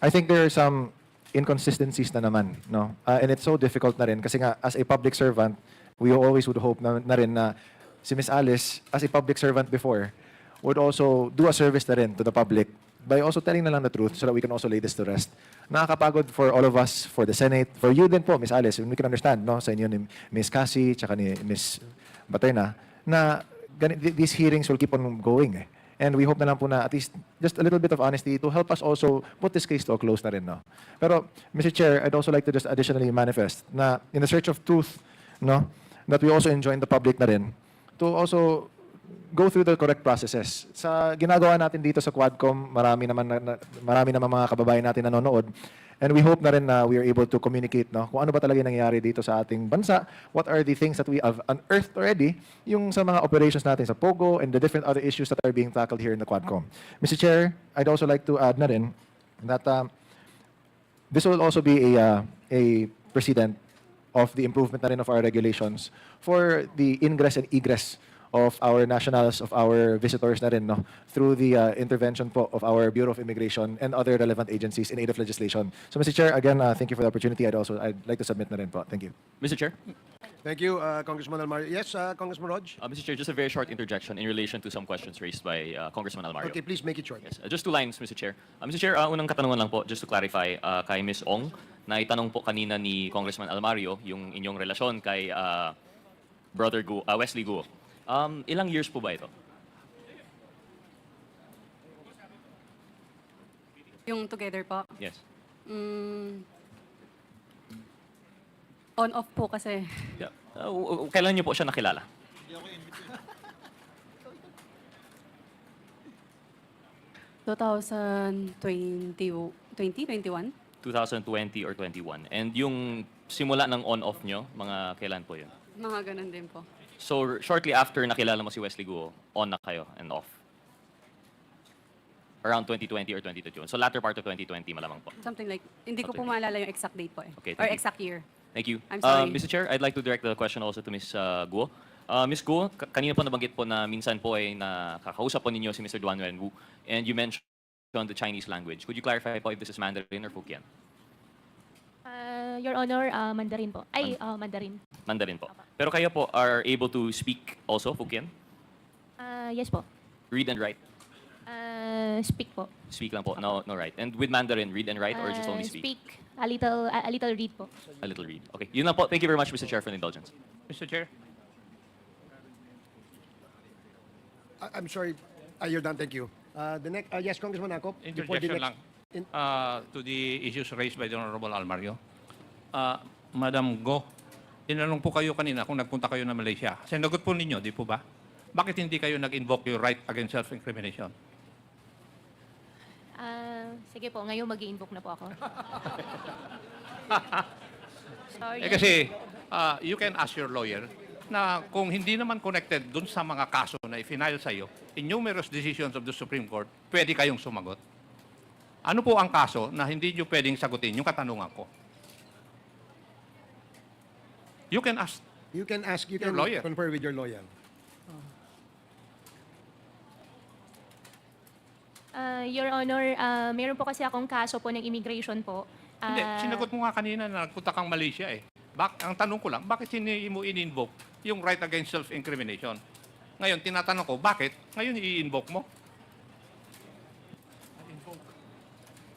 I think there are some inconsistencies na naman, no? And it's so difficult na rin kasi nga as a public servant, we always would hope na rin na si Miss Alice, as a public servant before, would also do a service na rin to the public by also telling na lang the truth so that we can also lay this to rest. Nakakapagod for all of us, for the Senate, for you din po, Miss Alice, we can understand, no? Sa inyo ni Miss Cassie, tsaka ni Miss Baterna, na these hearings will keep on going, eh. And we hope na lang po na at least just a little bit of honesty to help us also put this case to a close na rin, no? Pero, Mr. Chair, I'd also like to just additionally manifest na in the search of truth, no, that we also enjoin the public na rin to also go through the correct processes. Sa ginagawa natin dito sa Quadcom, marami naman mga kababayan natin nanonood. And we hope na rin na we are able to communicate kung ano ba talaga yung nangyayari dito sa ating bansa, what are the things that we have unearthed already, yung sa mga operations natin sa Pogo and the different other issues that are being tackled here in the Quadcom. Mr. Chair, I'd also like to add na rin that this will also be a precedent of the improvement na rin of our regulations for the ingress and egress of our nationals, of our visitors na rin, through the intervention po of our Bureau of Immigration and other relevant agencies in aid of legislation. So, Mr. Chair, again, thank you for the opportunity. I'd like to submit na rin po. Thank you. Mr. Chair? Thank you, Congressman Almario. Yes, Congressman Rog? Mr. Chair, just a very short interjection in relation to some questions raised by Congressman Almario. Okay, please make it short. Yes, just 2 lines, Mr. Chair. Mr. Chair, unang katanungan lang po, just to clarify, kay Ms. Ong, na itanong po kanina ni Congressman Almario yung inyong relasyon kay Brother Wesley Guo. Ilang years po ba ito? Yung together po. Yes. On-off po kasi. Yeah. Kailan niyo po siya nakilala? 2021? 2020 or 21. And yung simula ng on-off nyo, mga kailan po yun? Mga ganun din po. So, shortly after nakilala mo si Wesley Guo, on na kayo and off? Around 2020 or 2021. So, latter part of 2020 malamang po. Something like, hindi ko po maalala yung exact date po eh. Okay, Or thank you. exact year. Thank you. I'm sorry. Mr. Chair, I'd like to direct the question also to Ms. Guo. Ms. Guo, kanina po nabanggit po na minsan po ay nakakausap po ninyo si Mr. Duan Wenwu and you mentioned the Chinese language. Could you clarify po if this is Mandarin or Hokkien? Your Honor, Mandarin po. Mandarin. Mandarin po. Pero kayo po are able to speak also Hokkien? Yes po. Read and write? Speak po. Speak lang po, no write. And with Mandarin, read and write or just only speak? Speak. A little read po. A little read. Okay. Yun lang po. Thank you very much, Mr. Chair, for the indulgence. Mr. Chair? I'm sorry. You're done. Thank you. The next, yes, Congressman Akop. before the Interjection next- lang to the issues raised by the Honorable Almario. Madam Go, tinanong po kayo kanina kung nagpunta kayo na Malaysia. Sinagot po ninyo, di po ba? Bakit hindi kayo nag-invoke your right against self-incrimination? Sige po, ngayon mag-i-invoke na po ako. Sorry. Kasi you can ask your lawyer na kung hindi naman connected dun sa mga kaso na i-file sa iyo, in numerous decisions of the Supreme Court, pwede kayong sumagot. Ano po ang kaso na hindi nyo pwedeng sagutin yung katanungan ko? You can ask. You can Your lawyer. confer with your lawyer. Your Honor, meron po kasi akong kaso po ng immigration po. Hindi, sinagot mo nga kanina na nagpunta kang Malaysia eh. Ang tanong ko lang, bakit hindi mo in-invoke yung right against self-incrimination? Ngayon, tinatanong ko, bakit? Ngayon, i-invoke mo?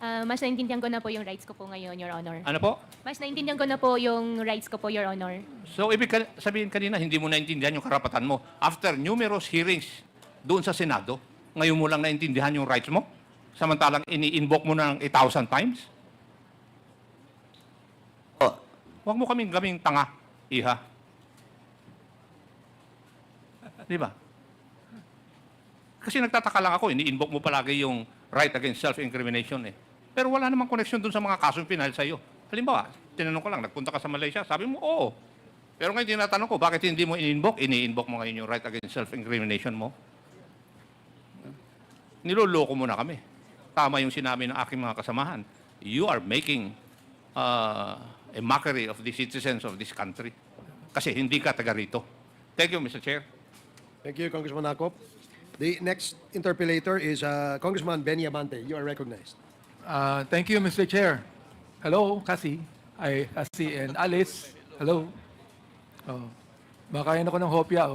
Mas naintindihan ko na po yung rights ko po ngayon, Your Honor. Ano po? Mas naintindihan ko na po yung rights ko po, Your Honor. So, ibig sabihin kanina, hindi mo naintindihan yung karapatan mo. After numerous hearings doon sa Senado, ngayon mo lang naintindihan yung rights mo? Samantalang ini-invoke mo na ng 1,000 times? Huwag mo kaming gaming tanga, iha. Di ba? Kasi nagtataka lang ako, ini-invoke mo palagi yung right against self-incrimination eh. Pero wala namang connection dun sa mga kasong pinahal sa'yo. Halimbawa, tinanong ko lang, nagpunta ka sa Malaysia, sabi mo, oo. Pero ngayon tinatanong ko, bakit hindi mo ini-invoke mo ngayon yung right against self-incrimination mo? Niloloko mo na kami. Tama yung sinabi ng aking mga kasamahan. You are making a mockery of the citizens of this country. Kasi hindi ka taga rito. Thank you, Mr. Chair. Thank you, Congressman Akop. The next interpellator is Congressman Benny Abante. You are recognized. Thank you, Mr. Chair. Hello, Cassie. Cassie and Alice. Hello. Makain ako ng hopya,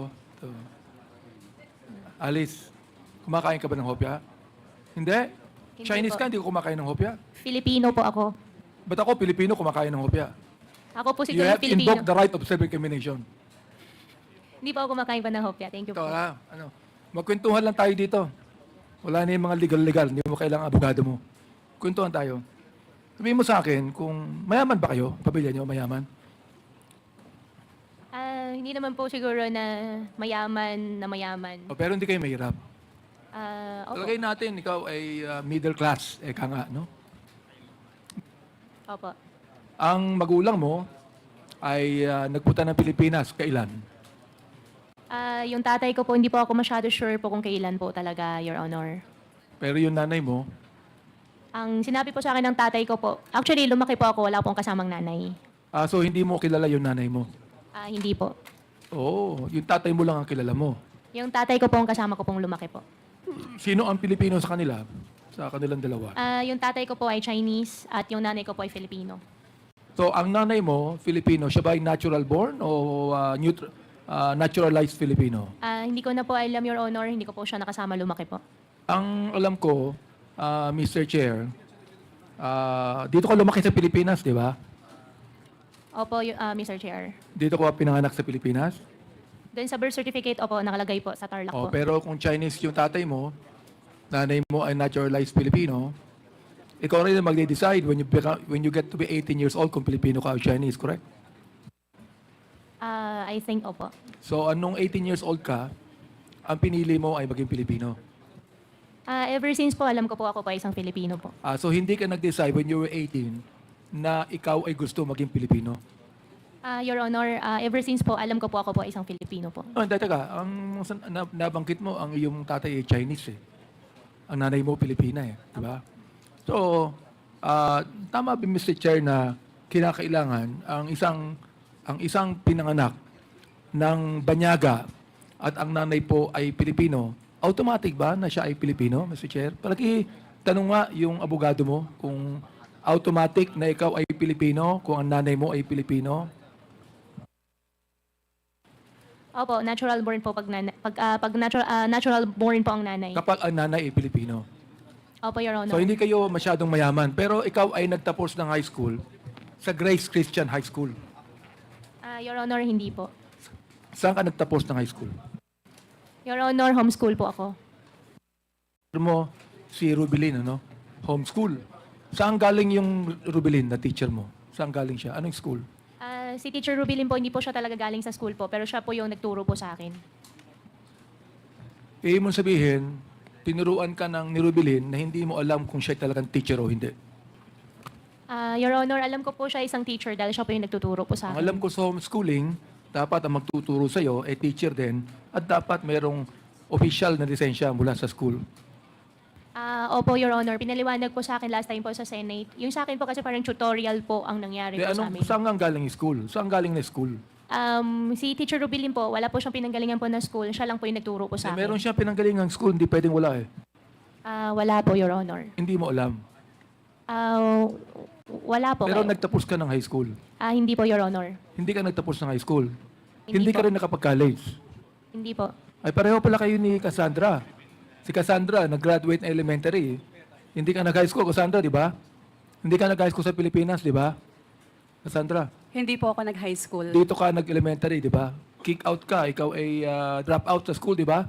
Alice, kumakain ka ba ng hopya? Hindi. Hindi Chinese po. ka, hindi ko kumakain ng hopya. Filipino po ako. Ba't ako, Pilipino, kumakain ng hopya? Ako po You siguro have Filipino. invoked the right of self-incrimination. Hindi po ako kumakain pa ng hopya. Thank you Ito, po. magkwentuhan lang tayo dito. Wala na yung mga legal-legal. Hindi mo kailangan abogado mo. Kwentuhan tayo. Sabihin mo sa akin, kung mayaman ba kayo? Pamilya niyo, mayaman? Hindi naman po siguro na mayaman. Pero hindi kayo mahirap. Opo. Talagay natin, ikaw ay middle class. Eka nga, no? Opo. Ang magulang mo ay nagpunta ng Pilipinas. Kailan? Yung tatay ko po, hindi po ako masyado sure po kung kailan po talaga, Your Honor. Pero yung nanay mo, Ang sinabi po sa akin ng tatay ko po, actually lumaki po ako, wala pong kasamang nanay. so hindi mo kilala yung nanay mo. Hindi po. Oo, yung tatay mo lang ang kilala mo. Yung tatay ko po ang kasama ko pong lumaki po. Sino ang Pilipino sa kanila? Sa kanilang dalawa? Yung tatay ko po ay Chinese at yung nanay ko po ay Filipino. So, ang nanay mo, Filipino, siya ba ay natural born o naturalized Filipino? Hindi ko na po alam, Your Honor, hindi ko po siya nakasama lumaki po. Ang alam ko, Mr. Chair, dito ka lumaki sa Pilipinas, di ba? Opo, Mr. Chair. Dito ka pinanganak sa Pilipinas? Doon sa birth certificate, opo, nakalagay po sa Tarlac po. Pero kung Chinese yung tatay mo, nanay mo ay naturalized Filipino, ikaw rin ang magde-decide when you get to be 18 years old kung Filipino ka o Chinese, correct? I think, opo. So, anong 18 years old ka, ang pinili mo ay maging Pilipino? Ever since po, alam ko po ako pa isang Filipino po. So, hindi ka nag-decide when you were 18 na ikaw ay gusto maging Pilipino? Your Honor, ever since po, alam ko po ako po isang Filipino po. Teka, nabanggit mo, ang iyong tatay ay Chinese eh. Ang nanay mo, Pilipina eh. Di ba? So, tama ba, Mr. Chair, na kinakailangan ang isang pinanganak ng banyaga at ang nanay po ay Pilipino, automatic ba na siya ay Pilipino, Mr. Chair? Palagi, tanong nga yung abogado mo kung automatic na ikaw ay Pilipino, kung ang nanay mo ay Pilipino. Opo, natural born po pag natural born po ang nanay. Kapag ang nanay ay Pilipino. Opo, Your Honor. So, hindi kayo masyadong mayaman, pero ikaw ay nagtapos ng high school sa Grace Christian High School. Your Honor, hindi po. Saan ka nagtapos ng high school? Your Honor, homeschool po ako. Mo, si Rubilin, ano? Homeschool. Saan galing yung Rubilin na teacher mo? Saan galing siya? Anong school? Si Teacher Rubilin po, hindi po siya talaga galing sa school po, pero siya po yung nagturo po sa akin. Ibig mo sabihin, tinuruan ka ng ni Rubilin na hindi mo alam kung siya talagang teacher o hindi. Your Honor, alam ko po siya isang teacher dahil siya po yung nagtuturo po sa Ang akin. alam ko sa homeschooling, dapat ang magtuturo sa'yo ay teacher din at dapat merong official na lisensya mula sa school. Opo, Your Honor. Pinaliwanag po sa akin last time po sa Senate. Yung sa akin po kasi parang tutorial po ang nangyari po sa amin. Saan ang galing school? Saan galing na school? Si Teacher Rubilin po, wala po siyang pinanggalingan po na school. Siya lang po yung nagturo po sa akin. Meron siya pinanggalingang school, hindi pwedeng wala eh. Wala po, Your Honor. Hindi mo alam. Wala po. Pero nagtapos ka ng high school. Hindi po, Your Honor. Hindi ka nagtapos ng high school. Hindi Hindi ka po. rin nakapag-college. Hindi po. Ay pareho pala kayo ni Cassandra. Si Cassandra, nag-graduate na elementary. Hindi ka nag-high school, Cassandra, di ba? Hindi ka nag-high school sa Pilipinas, di ba? Cassandra, Hindi po ako nag-high school. dito ka nag-elementary, di ba? Kick out ka, ikaw ay drop out sa school, di ba?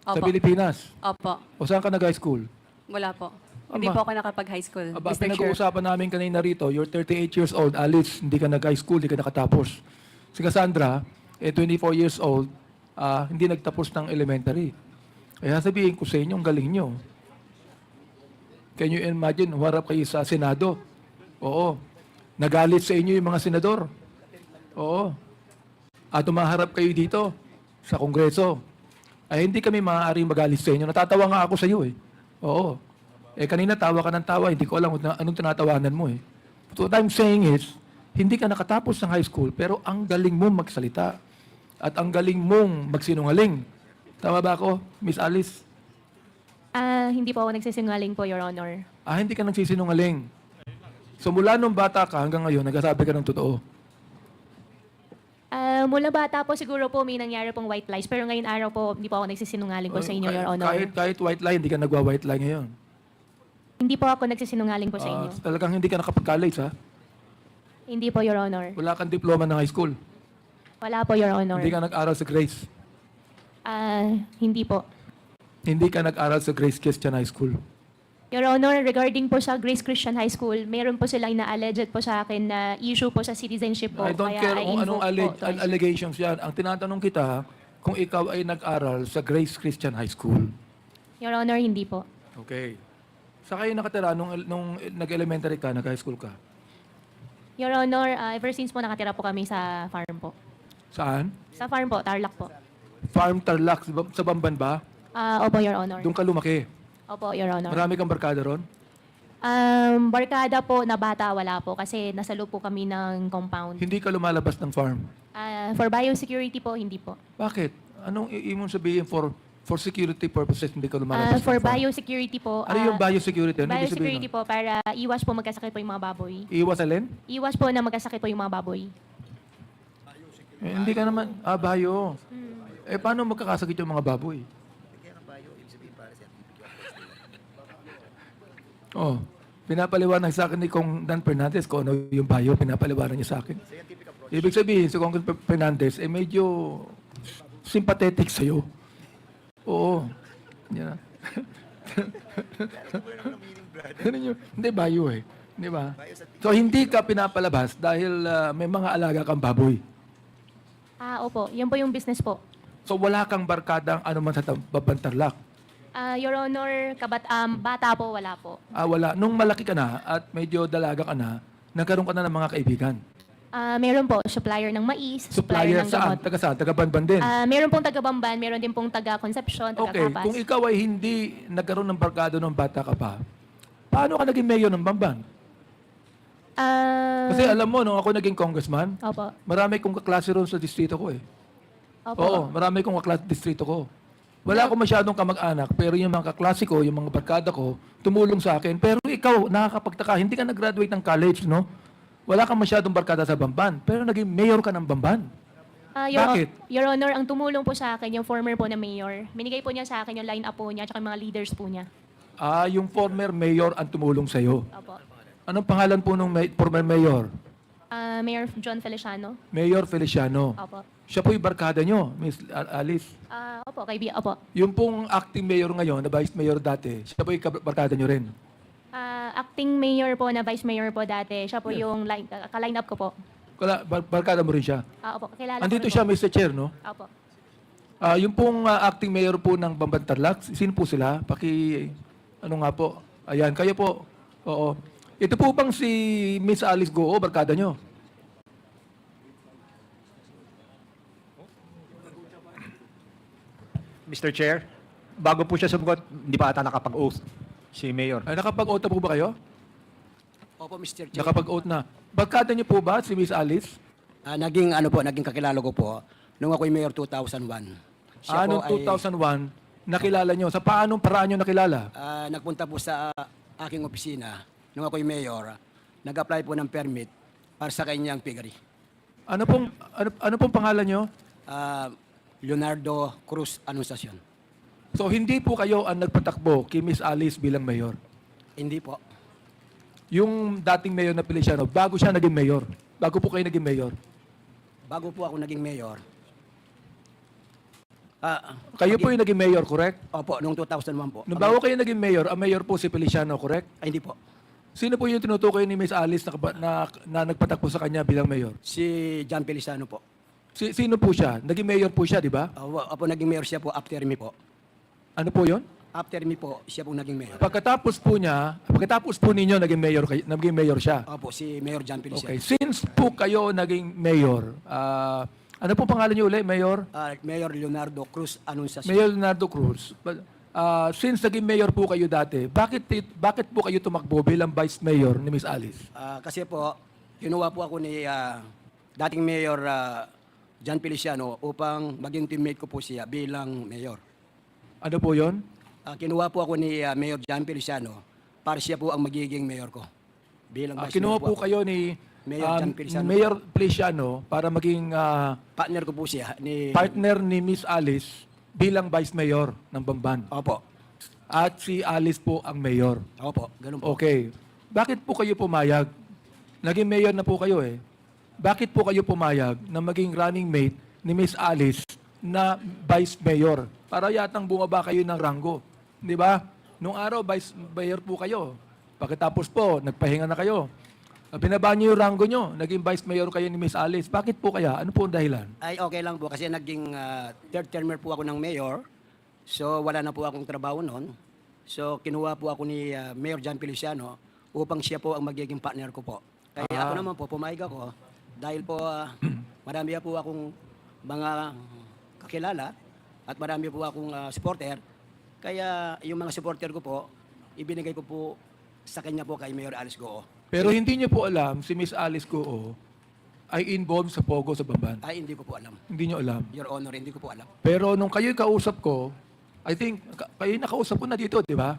Sa Opo. Pilipinas. Opo. O saan ka nag-high school? Wala po. Hindi po ako nakapag-high school, Aba, Mr. Chair. pinag-uusapan namin kanina rito, you're 38 years old, Alice, hindi ka nag-high school, hindi ka nakatapos. Si Cassandra, 24 years old, hindi nagtapos ng elementary. Kaya sabihin ko sa inyo, ang galing nyo. Can you imagine, humarap kayo sa Senado? Oo. Nagalit sa inyo yung mga senador? Oo. At umaharap kayo dito sa Kongreso. Ay hindi kami maaaring magalit sa inyo. Natatawa nga ako sa iyo eh. Oo. Kanina tawa ka ng tawa, hindi ko alam anong tinatawanan mo eh. So what I'm saying is, hindi ka nakatapos ng high school, pero ang galing mong magsalita. At ang galing mong magsinungaling. Tama ba ako, Miss Alice? Hindi po ako nagsisinungaling po, Your Honor. Hindi ka nagsisinungaling. So mula nung bata ka hanggang ngayon, nagsasabi ka ng totoo. Mula bata po siguro po may nangyari pong white lies, pero ngayon araw po hindi po ako nagsisinungaling po sa inyo, Your Honor. Kahit white lie, hindi ka nagwa-white lie ngayon. Hindi po ako nagsisinungaling po sa inyo. Talagang hindi ka nakapag-college, ha? Hindi po, Your Honor. Wala kang diploma ng high school. Wala po, Your Honor. Hindi ka nag-aral sa Grace. Hindi po. Hindi ka nag-aral sa Grace Christian High School. Your Honor, regarding po sa Grace Christian High School, meron po silang ina-alleged po sa akin na issue po sa citizenship po. I don't care kung anong allegations yan. Ang tinatanong kita, kung ikaw ay nag-aral sa Grace Christian High School. Your Honor, hindi po. Okay. Sa kayo nakatira, nung nag-elementary ka, nag-high school ka? Your Honor, ever since po nakatira po kami sa farm po. Saan? Sa farm po, Tarlac po. Farm Tarlac, sa Bamban ba? Opo, Your Honor. Doon ka lumaki. Opo, Your Honor. Marami kang barkada ron? Barkada po na bata, wala po kasi nasa loob po kami ng compound. Hindi ka lumalabas ng farm. For biosecurity po, hindi po. Bakit? Anong imong sabihin for security purposes hindi ka lumalabas For ng farm? biosecurity po, Ano yung biosecurity? Ano ibig sabihin biosecurity nun? po para iwas po magkasakit po yung mga baboy. Iwas alin? Iwas po na magkasakit po yung mga baboy. Hindi ka naman, bio. Paano magkakasakit yung mga baboy? Oh, pinapaliwanag sa akin ni Kong Dan Fernandez kung ano yung bio, pinapaliwanag niya sa akin. Ibig sabihin, si Kong Fernandez, medyo sympathetic sa'yo. Oo. Yan. Hindi, bio eh. Di ba? So, hindi ka pinapalabas dahil may mga alaga kang baboy. Opo, yan po yung business po. So, wala kang barkadang ano man sa Babantarlak. Your Honor, bata po, wala po. Wala. Nung malaki ka na at medyo dalaga ka na, nagkaroon ka na ng mga kaibigan. Meron po, supplier ng mais, Supplier ng saan? gamot. Taga saan? Taga Banban din. Meron pong taga-Bamban, meron din pong taga-Concepcion, Okay, taga-Kapas. kung ikaw ay hindi nagkaroon ng barkado nung bata ka pa, paano ka naging mayor ng Bamban? Kasi alam mo, nung ako naging congressman, Opo. marami kong kaklase ron sa distrito ko eh. Opo. Oo, marami kong kaklase sa distrito ko. Wala akong masyadong kamag-anak, pero yung mga kaklase ko, yung mga barkada ko, tumulong sa akin. Pero ikaw, nakakapagtaka, hindi ka nag-graduate ng college, no? Wala kang masyadong barkada sa Bamban, pero naging mayor ka ng Bamban. Bakit? Your Honor, ang tumulong po sa akin, yung former po na mayor, minigay po niya sa akin yung line-up po niya, tsaka yung mga leaders po niya. Yung former mayor ang tumulong sa'yo. Opo. Anong pangalan po ng former mayor? Mayor John Feliciano. Mayor Feliciano. Opo. Siya po yung barkada nyo, Miss Alice. Opo, opo. Yung pong acting mayor ngayon, na vice mayor dati, siya po yung barkada nyo rin. Acting mayor po na vice mayor po dati, siya po yung ka-line up ko po. Barkada mo rin siya. Opo, kilala Andito ko rin siya, po. Mr. Chair, no? Opo. Yung pong acting mayor po ng Bambantarlac, sino po sila? Ano nga po? Ayan, kayo po. Oo. Ito po bang si Miss Alice Goo, barkada nyo? Mr. Chair, bago po siya sumagot, hindi pa ata nakapag-oath si Mayor. Ay, nakapag-oath na po ba kayo? Opo, Mr. Chair. Nakapag-oath na. Barkada niyo po ba si Miss Alice? Naging kakilala ko po nung ako'y mayor 2001. Noong 2001, nakilala niyo. Sa paanong paraan niyo nakilala? Nagpunta po sa aking opisina nung ako'y mayor. Nag-apply po ng permit para sa kanyang piggery. Ano pong pangalan niyo? Leonardo Cruz Anunciacion. So hindi po kayo ang nagpatakbo kay Miss Alice bilang mayor? Hindi po. Yung dating mayor na Feliciano, bago siya naging mayor? Bago po kayo naging mayor? Bago po ako naging mayor. Kayo po yung naging mayor, correct? Opo, noong 2001 po. Nung bago kayo naging mayor, ang mayor po si Feliciano, correct? Hindi po. Sino po yung tinutukoy ni Miss Alice na nagpatakbo sa kanya bilang mayor? Si John Feliciano po. Sino po siya? Naging mayor po siya, di ba? Opo, naging mayor siya po after me po. Ano po yon? After me po, siya po naging mayor. Pagkatapos po ninyo, naging mayor siya. Opo, si Mayor John Feliciano. Okay. Since po kayo naging mayor, ano po pangalan niyo ulit, Mayor? Mayor Leonardo Cruz Anunciacion. Mayor Leonardo Cruz. Since naging mayor po kayo dati, bakit po kayo tumakbo bilang vice mayor ni Miss Alice? Kasi po, kinuha po ako ni dating Mayor John Feliciano upang maging teammate ko po siya bilang mayor. Ano po yon? Kinuha po ako ni Mayor John Feliciano para siya po ang magiging mayor ko. Bilang vice Kinuha mayor po kayo ni Mayor John Feliciano. Mayor Feliciano para maging partner ko po siya. Partner ni Miss Alice bilang vice mayor ng Bamban. Opo. At si Alice po ang mayor. Opo, ganun po. Okay. Bakit po kayo pumayag? Naging mayor na po kayo eh. Bakit po kayo pumayag na maging running mate ni Miss Alice na vice mayor? Para yatang bumaba kayo ng ranggo. Di ba? Nung araw, vice mayor po kayo. Pagkatapos po, nagpahinga na kayo. Binaba niyo yung ranggo niyo. Naging vice mayor kayo ni Miss Alice. Bakit po kaya? Ano po ang dahilan? Ay, okay lang po kasi naging third termer po ako ng mayor. So, wala na po akong trabaho noon. So, kinuha po ako ni Mayor John Feliciano upang siya po ang magiging partner ko po Kaya ako naman po, pumayag ako dahil po marami po akong mga kakilala at marami po akong supporter. Kaya yung mga supporter ko po, ibinigay ko po sa kanya po kay Mayor Alice Goo. Pero hindi niyo po alam si Miss Alice Goo ay involved sa Pogo sa Bamban. Ay, hindi ko po alam. Hindi niyo alam. Your Honor, hindi ko po alam. Pero nung kayo'y kausap ko, I think, kayo nakausap ko na dito, di ba?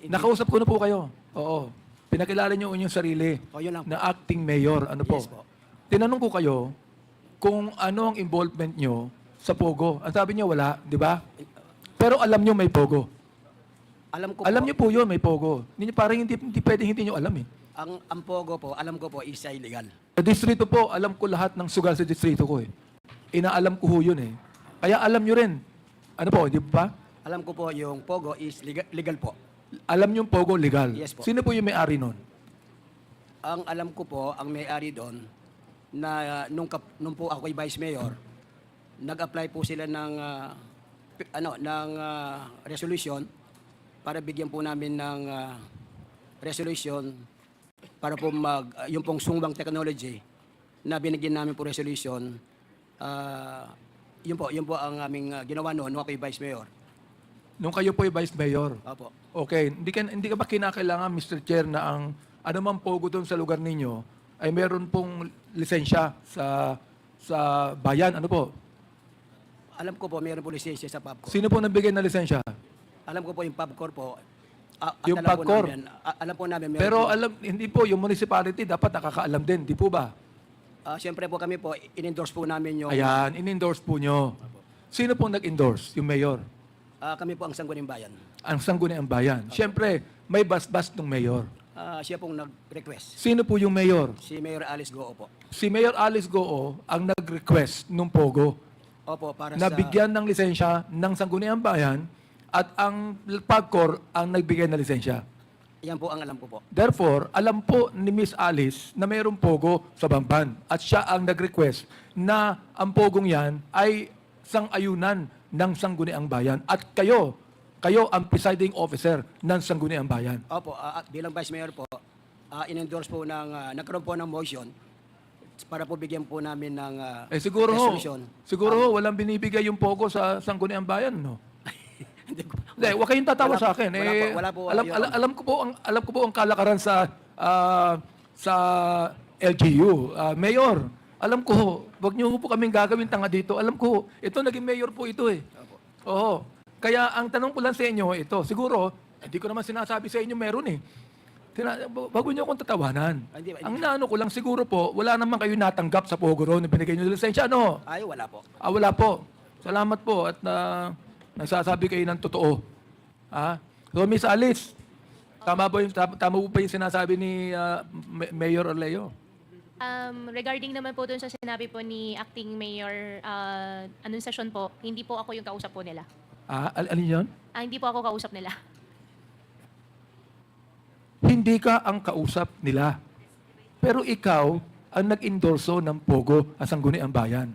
Nakausap ko na po kayo. Oo. Pinakilala niyo yung sarili yun lang po. na acting mayor. Ano po? Yes po. Tinanong ko kayo kung ano ang involvement niyo sa Pogo. Ang sabi niyo wala, di ba? Pero alam niyo may Pogo. Alam niyo po yun, may Pogo. Parang hindi pwedeng hindi niyo alam eh. Ang Pogo po, alam ko po, is illegal. Sa distrito po, alam ko lahat ng sugal sa distrito ko eh. Inaalam ko ho yun eh. Kaya alam nyo rin. Ano po, di ba? Alam ko po yung Pogo is legal po. Alam nyo yung Pogo legal. Yes po. Sino po yung may-ari nun? Ang alam ko po, ang may-ari doon, na nung po ako ay Vice Mayor, nag-apply po sila ng resolution para bigyan po namin ng resolution para po yung pong sungbang technology na binigyan namin po resolution. Yun po ang aming ginawa noon nung ako ay Vice Mayor. Nung kayo po yung Vice Mayor? Opo. Okay. Hindi ka ba kinakailangan, Mr. Chair, na ang anumang Pogo doon sa lugar ninyo ay meron pong lisensya sa bayan? Ano po? Alam ko po, meron po lisensya sa PubCorp. Sino po nagbigay na lisensya? Alam ko po yung PubCorp po. Yung PubCorp? Alam po namin. Meron Pero po. hindi po, yung municipality dapat nakakaalam din, di po ba? Siyempre po kami po, in-endorse po namin yung... Ayan, in-endorse po nyo. Sino po nag-endorse? Yung mayor? Kami po ang Sangguniang Bayan. Ang Sangguniang Bayan. Siyempre, may basbas ng mayor. Siya pong nag-request. Sino po yung mayor? Si Mayor Alice Goo po. Si Mayor Alice Goo ang nag-request ng Pogo Opo, para na sa... bigyan ng lisensya ng Sangguniang Bayan at ang PAGCOR ang nagbigay ng lisensya. Yan po ang alam ko po. Therefore, alam po ni Miss Alice na mayroong Pogo sa Bamban at siya ang nag-request na ang Pogong yan ay sang-ayunan ng Sangguniang Bayan at kayo ang presiding officer ng Sangguniang Bayan. Opo, at bilang Vice Mayor po, in-endorse po nagkaroon po ng motion para po bigyan po namin ng Siguro resolution. Walang binibigay yung Pogo sa Sangguniang Bayan, no? Hindi, huwag kayong tatawa sa akin. Wala po, Alam ko po ang kalakaran sa LGU. Mayor, alam ko, wag niyo po kaming gagawin tanga dito. Alam ko, ito naging mayor po ito eh. Oo. Kaya ang tanong ko lang sa inyo, ito, siguro, hindi ko naman sinasabi sa inyo meron eh. Bago niyo akong tatawanan. Ang naano ko lang, siguro po, wala naman kayo natanggap sa Pogo Road na binigay niyo ng lisensya, ano? Ay, wala po. Wala po. Salamat po at nagsasabi kayo ng totoo. So, Miss Alice, tama po yung sinasabi ni Mayor Orleo? Regarding naman po dun sa sinabi po ni Acting Mayor Anunciacion po, hindi po ako yung kausap po nila. Alin yun? Hindi po ako kausap nila. Hindi ka ang kausap nila. Pero ikaw ang nag-endorso ng Pogo at Sangguniang Bayan.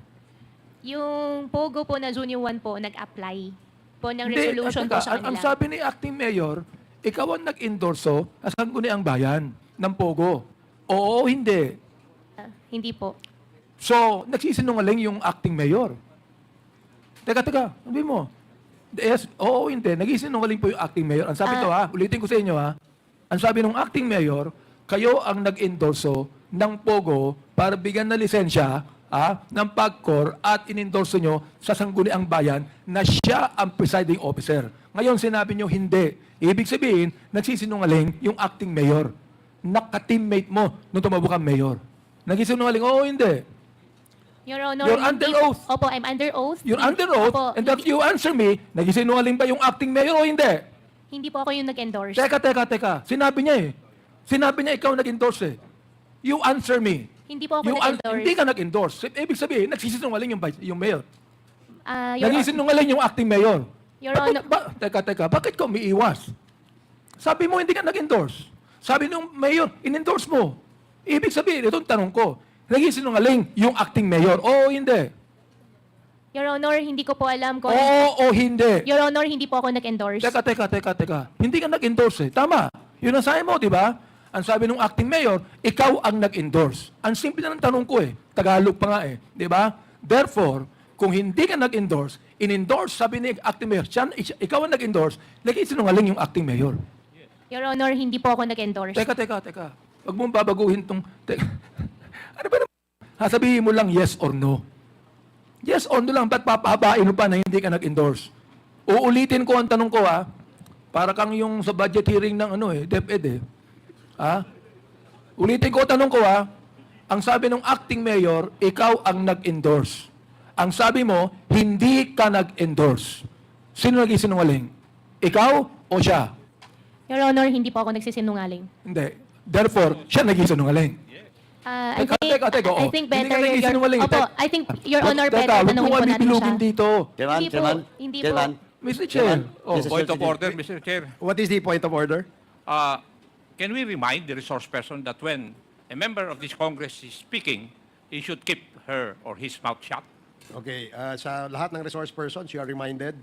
Yung Pogo po na Junior 1 po, nag-apply po ng Hindi, resolution po sa ang kanila. sabi ni Acting Mayor, ikaw ang nag-endorso at Sangguniang Bayan ng Pogo. Oo, hindi. Hindi po. So, nagsisinungaling yung Acting Mayor. Teka, sabi mo. Yes, oo, hindi. Nagsisinungaling po yung Acting Mayor. Ang sabi ulitin ko sa inyo ang sabi ng Acting Mayor, kayo ang nag-endorso ng Pogo para bigyan na lisensya ng PAGCOR at in-endorso nyo sa Sangguniang Bayan na siya ang presiding officer. Ngayon, sinabi nyo hindi. Ibig sabihin, nagsisinungaling yung Acting Mayor. Naka-teammate mo nung tumabo kang Mayor. Nagsisinungaling, oo, hindi. Your Honor, You're under oath. Opo, I'm under oath. You're under oath, Opo, and that you answer me, nagsisinungaling ba yung Acting Mayor o hindi? Hindi po ako yung nag-endorse. Teka. Sinabi niya eh. Sinabi niya ikaw nag-endorse eh. You answer me. Hindi po ako nag-endorse. Hindi ka nag-endorse. Ibig sabihin, nagsisinungaling yung mayor. Your Nagsisinungaling yung Acting Mayor. Your Honor, Teka. Bakit ka umiiwas? Sabi mo hindi ka nag-endorse. Sabi ng mayor, in-endorse mo. Ibig sabihin, itong tanong ko, nagsisinungaling yung Acting Mayor. Oo, hindi. Your Honor, hindi ko po alam kung... Oo o hindi. Your Honor, hindi po ako nag-endorse. Teka. Hindi ka nag-endorse eh. Tama. Yun ang sabi mo, di ba? Ang sabi ng acting mayor, ikaw ang nag-endorse. Ang simple na ng tanong ko Tagalog pa nga di ba? Therefore, kung hindi ka nag-endorse, in-endorse, sabi ni acting mayor, ikaw ang nag-endorse, nag-isinungaling yung acting mayor. Your Honor, hindi po ako nag-endorse. Teka. Huwag mong babaguhin tong... Ano ba naman? Sabihin mo lang yes or no. Yes or no lang, ba't papahabain mo pa na hindi ka nag-endorse? Uulitin ko ang tanong ko para kang yung sa budget hearing ng DepEd Ulitin ko ang tanong ko ang sabi ng acting mayor, ikaw ang nag-endorse. Ang sabi mo, hindi ka nag-endorse. Sino nag-isinungaling? Ikaw o siya? Your Honor, hindi po ako nagsisinungaling. Hindi. Therefore, siya nag-isinungaling. I Teka, I think Hindi better ka nagsisinungaling. Opo, I think Your Honor better Huwag tanungin mo po kami natin bilugin siya. dito. Hindi po. Mr. Chair. Point of order, Mr. Chair. What is the point of order? Can we remind the resource person that when a member of this Congress is speaking, he should keep her or his mouth shut? Okay, sa lahat ng resource persons, you are reminded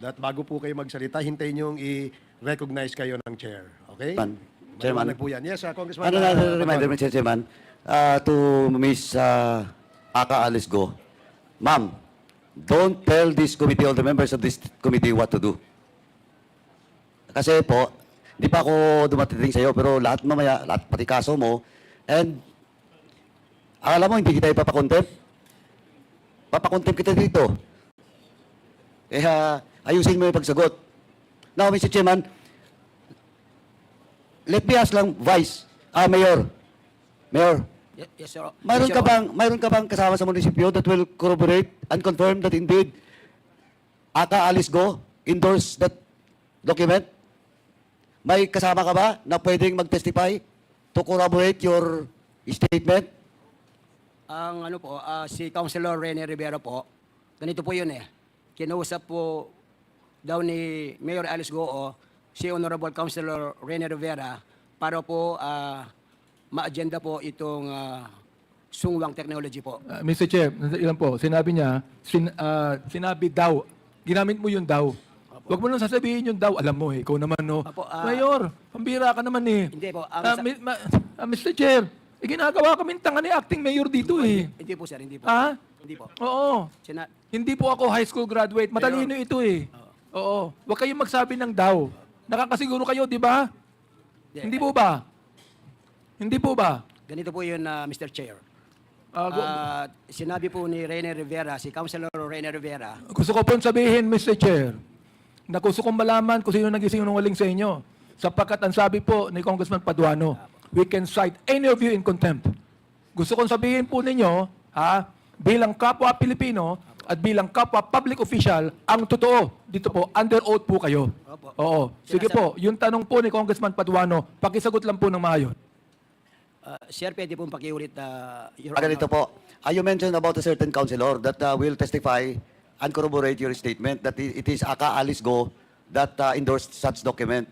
that bago po kayo magsalita, hintayin niyong i-recognize kayo ng chair. Okay? Chairman. Maliwanag po yan. Yes, Congressman. Another reminder, Mr. Chairman, to Ms. Aka Alice Go. Ma'am, don't tell this committee or the members of this committee what to do. Kasi po, di pa ako dumating sa'yo, pero lahat mamaya, pati kaso mo, and akala mo hindi kita ipapakontempt? Papakontempt kita dito. Ayusin mo yung pagsagot. Now, Mr. Chairman, let me ask lang, Mayor. Yes, sir. Mayroon ka bang kasama sa munisipyo that will corroborate and confirm that indeed Aka Alice Go endorse that document? May kasama ka ba na pwedeng mag-testify to corroborate your statement? Ang si Councilor Ranny Rivera po, ganito po yun Kinausap po daw ni Mayor Alice Goo si Honorable Councilor Ranny Rivera para po ma-agenda po itong sungwang technology po. Mr. Chair, ilan po, sinabi niya, sinabi daw, ginamit mo yung daw. Huwag mo nang sasabihin yung daw, alam mo ikaw naman Mayor, pambira ka naman Hindi po. Mr. Chair, ginagawa kaming tanga ni acting mayor dito Hindi po, sir. Hindi po. Hindi po. Oo. Hindi po ako high school graduate. Matalino ito Oo. Huwag kayong magsabi ng daw. Nakakasiguro kayo, di ba? Hindi po ba? Hindi po ba? Ganito po yun, Mr. Chair. Sinabi po ni Ranny Rivera, si Councilor Ranny Rivera. Gusto ko pong sabihin, Mr. Chair, na gusto kong malaman kung sino nag-isinungaling sa inyo. Sapagkat ang sabi po ni Congressman Paduano, we can cite any of you in contempt. Gusto kong sabihin po ninyo, bilang kapwa Pilipino at bilang kapwa public official, ang totoo, dito po, under oath po kayo. Oo. Sige po, yung tanong po ni Congressman Paduano, pakisagot lang po ng maayos. Sir, pwede pong pakiulit, Your Ganito Honor. po. You mentioned about a certain councilor that will testify and corroborate your statement that it is Aka Alice Go that endorsed such document.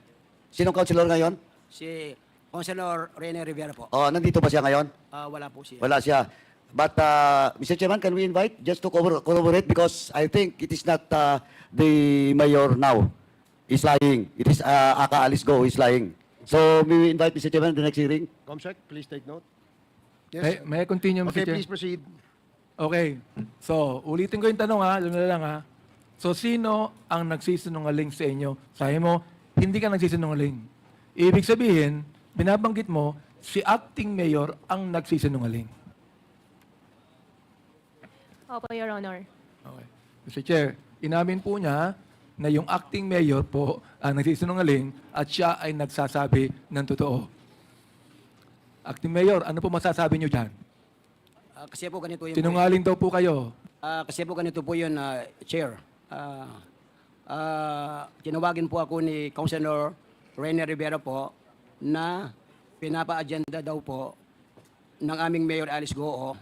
Sinong councilor ngayon? Si Councilor Ranny Rivera po. Nandito ba siya ngayon? Wala po siya. Wala siya. But, Mr. Chairman, can we invite just to corroborate? Because I think it is not the mayor now is lying. It is Aka Alice Go who is lying. So, may we invite Mr. Chairman the next hearing? Comsec, please take note. Yes. May I continue, Mr. Okay, Chair? please proceed. Okay. So, ulitin ko yung tanong alam na lang So, sino ang nagsisinungaling sa inyo? Sabi mo, hindi ka nagsisinungaling. Ibig sabihin, binabanggit mo, si acting mayor ang nagsisinungaling. Opo, Your Honor. Okay. Mr. Chair, inamin po niya na yung acting mayor po ang nagsisinungaling at siya ay nagsasabi ng totoo. Acting mayor, ano po masasabi niyo dyan? Kasi po ganito yun. Sinungaling daw po kayo. Kasi po ganito po yun, Chair. Tinawagin po ako ni Councilor Ranny Rivera po na pinapa-agenda daw po ng aming Mayor Alice Goo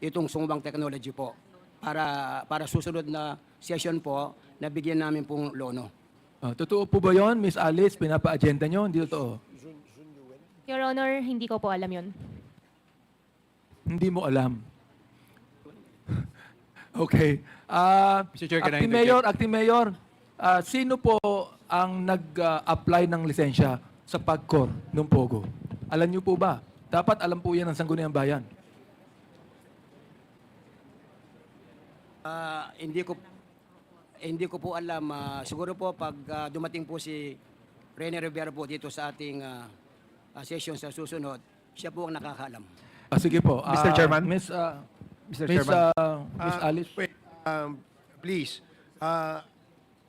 itong sungwang technology po para susunod na session po na bigyan namin pong lono. Totoo po ba yun, Miss Alice? Pinapa-agenda nyo? Hindi totoo. Your Honor, hindi ko po alam yun. Hindi mo alam. Okay. Mr. Chair, can I Acting Mayor, sino po ang nag-apply ng lisensya sa pagkor ng Pogo? Alam niyo po ba? Dapat alam po yan ng Sangguniang Bayan. Hindi ko po alam. Siguro po pag dumating po si Ranny Rivera po dito sa ating session sa susunod, siya po ang nakakaalam. Sige po. Mr. Chairman? Miss Alice? Wait, please.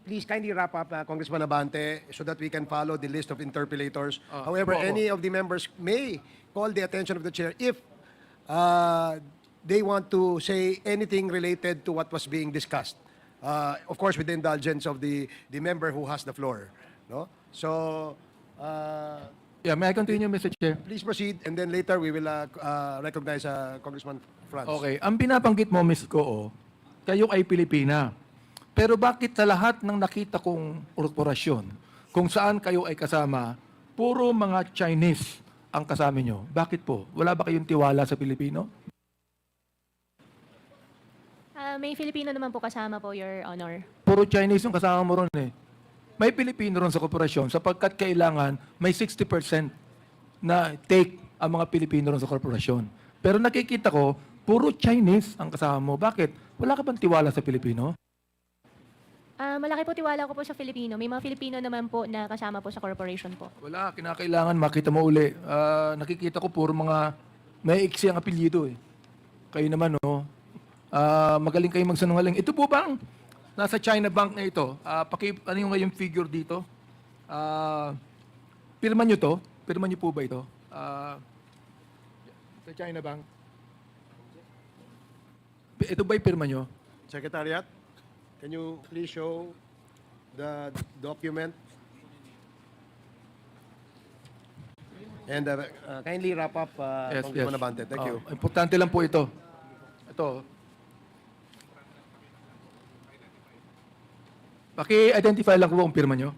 Please kindly wrap up, Congressman Abante, so that we can follow the list of interpellators. However, opo. any of the members may call the attention of the chair if they want to say anything related to what was being discussed. Of course, with the indulgence of the member who has the floor. No? So, Yeah, may I continue, Mr. Chair? please proceed, and then later we will recognize Congressman Franz. Okay. Ang binabanggit mo, Ms. Goo, kayo ay Pilipina. Pero bakit sa lahat ng nakita kong korporasyon, kung saan kayo ay kasama, puro mga Chinese ang kasama nyo? Bakit po? Wala ba kayong tiwala sa Pilipino? May Filipino naman po kasama po, Your Honor. Puro Chinese yung kasama mo ron eh. May Pilipino ron sa korporasyon sapagkat kailangan may 60% na take ang mga Pilipino ron sa korporasyon. Pero nakikita ko, puro Chinese ang kasama mo. Bakit? Wala ka bang tiwala sa Pilipino? Malaki po tiwala ko po sa Filipino. May mga Filipino naman po na kasama po sa corporation po. Wala, kinakailangan makita mo uli. Nakikita ko puro mga may iksi ang apelyido eh. Kayo naman no, magaling kayo magsanungaling. Ito po bang nasa China Bank na ito? Ano yung ngayong figure dito? Pirma nyo to? Pirma nyo po ba ito? Sa China Bank? Ito ba'y pirma nyo? Secretariat, can you please show the document? And kindly wrap up, Congressman Abante. Thank you. Importante lang po ito. Ito. Paki-identify lang ko kung pirma nyo.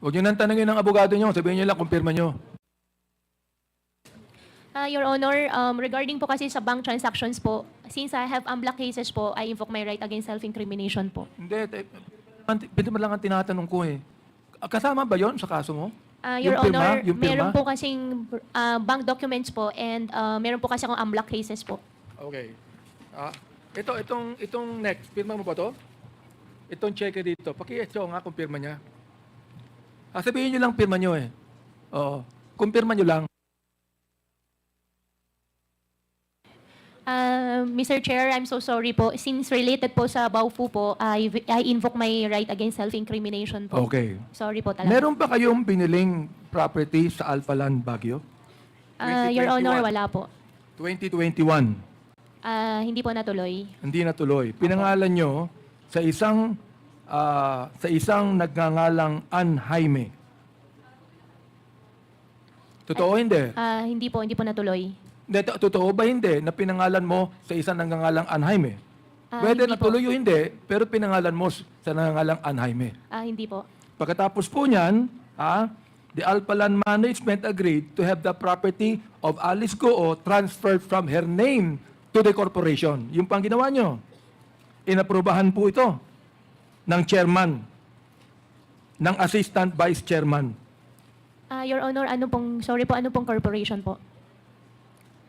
Huwag nyo nang tanongin ng abogado nyo. Sabihin nyo lang kung pirma nyo. Your Honor, regarding po kasi sa bank transactions po, since I have unblocked cases po, I invoke my right against self-incrimination po. Hindi. Pwede mo lang ang tinatanong ko eh. Kasama ba yon sa kaso mo? Your Yung pirma? Honor, Yung pirma? meron po kasing bank documents po and meron po kasi akong unblocked cases po. Okay. Itong next, pirma mo ba to? Itong cheque dito. Paki-show nga kung pirma niya. Sabihin nyo lang pirma nyo eh. Oo. Kung pirma nyo lang. Mr. Chair, I'm so sorry po. Since related po sa Baofu po, I invoke my right against self-incrimination po. Okay. Sorry po talaga. Meron ba kayong biniling property sa Alpha Land Baguio? Your Honor, wala po. 2021. Hindi po natuloy. Hindi natuloy. Pinangalan nyo sa isang nagngangalang Ann Jaime. Totoo hindi? Hindi po natuloy. Totoo ba hindi na pinangalan mo sa isang nagngangalang Ann Jaime? Whether Hindi po. natuloy o hindi, pero pinangalan mo sa nagngangalang Ann Jaime. Hindi po. Pagkatapos po niyan, the Alpha Land Management agreed to have the property of Alice Goo transferred from her name to the corporation. Yung pang ginawa nyo. Inaprubahan po ito ng chairman, ng assistant vice chairman. Your Honor, ano pong corporation po?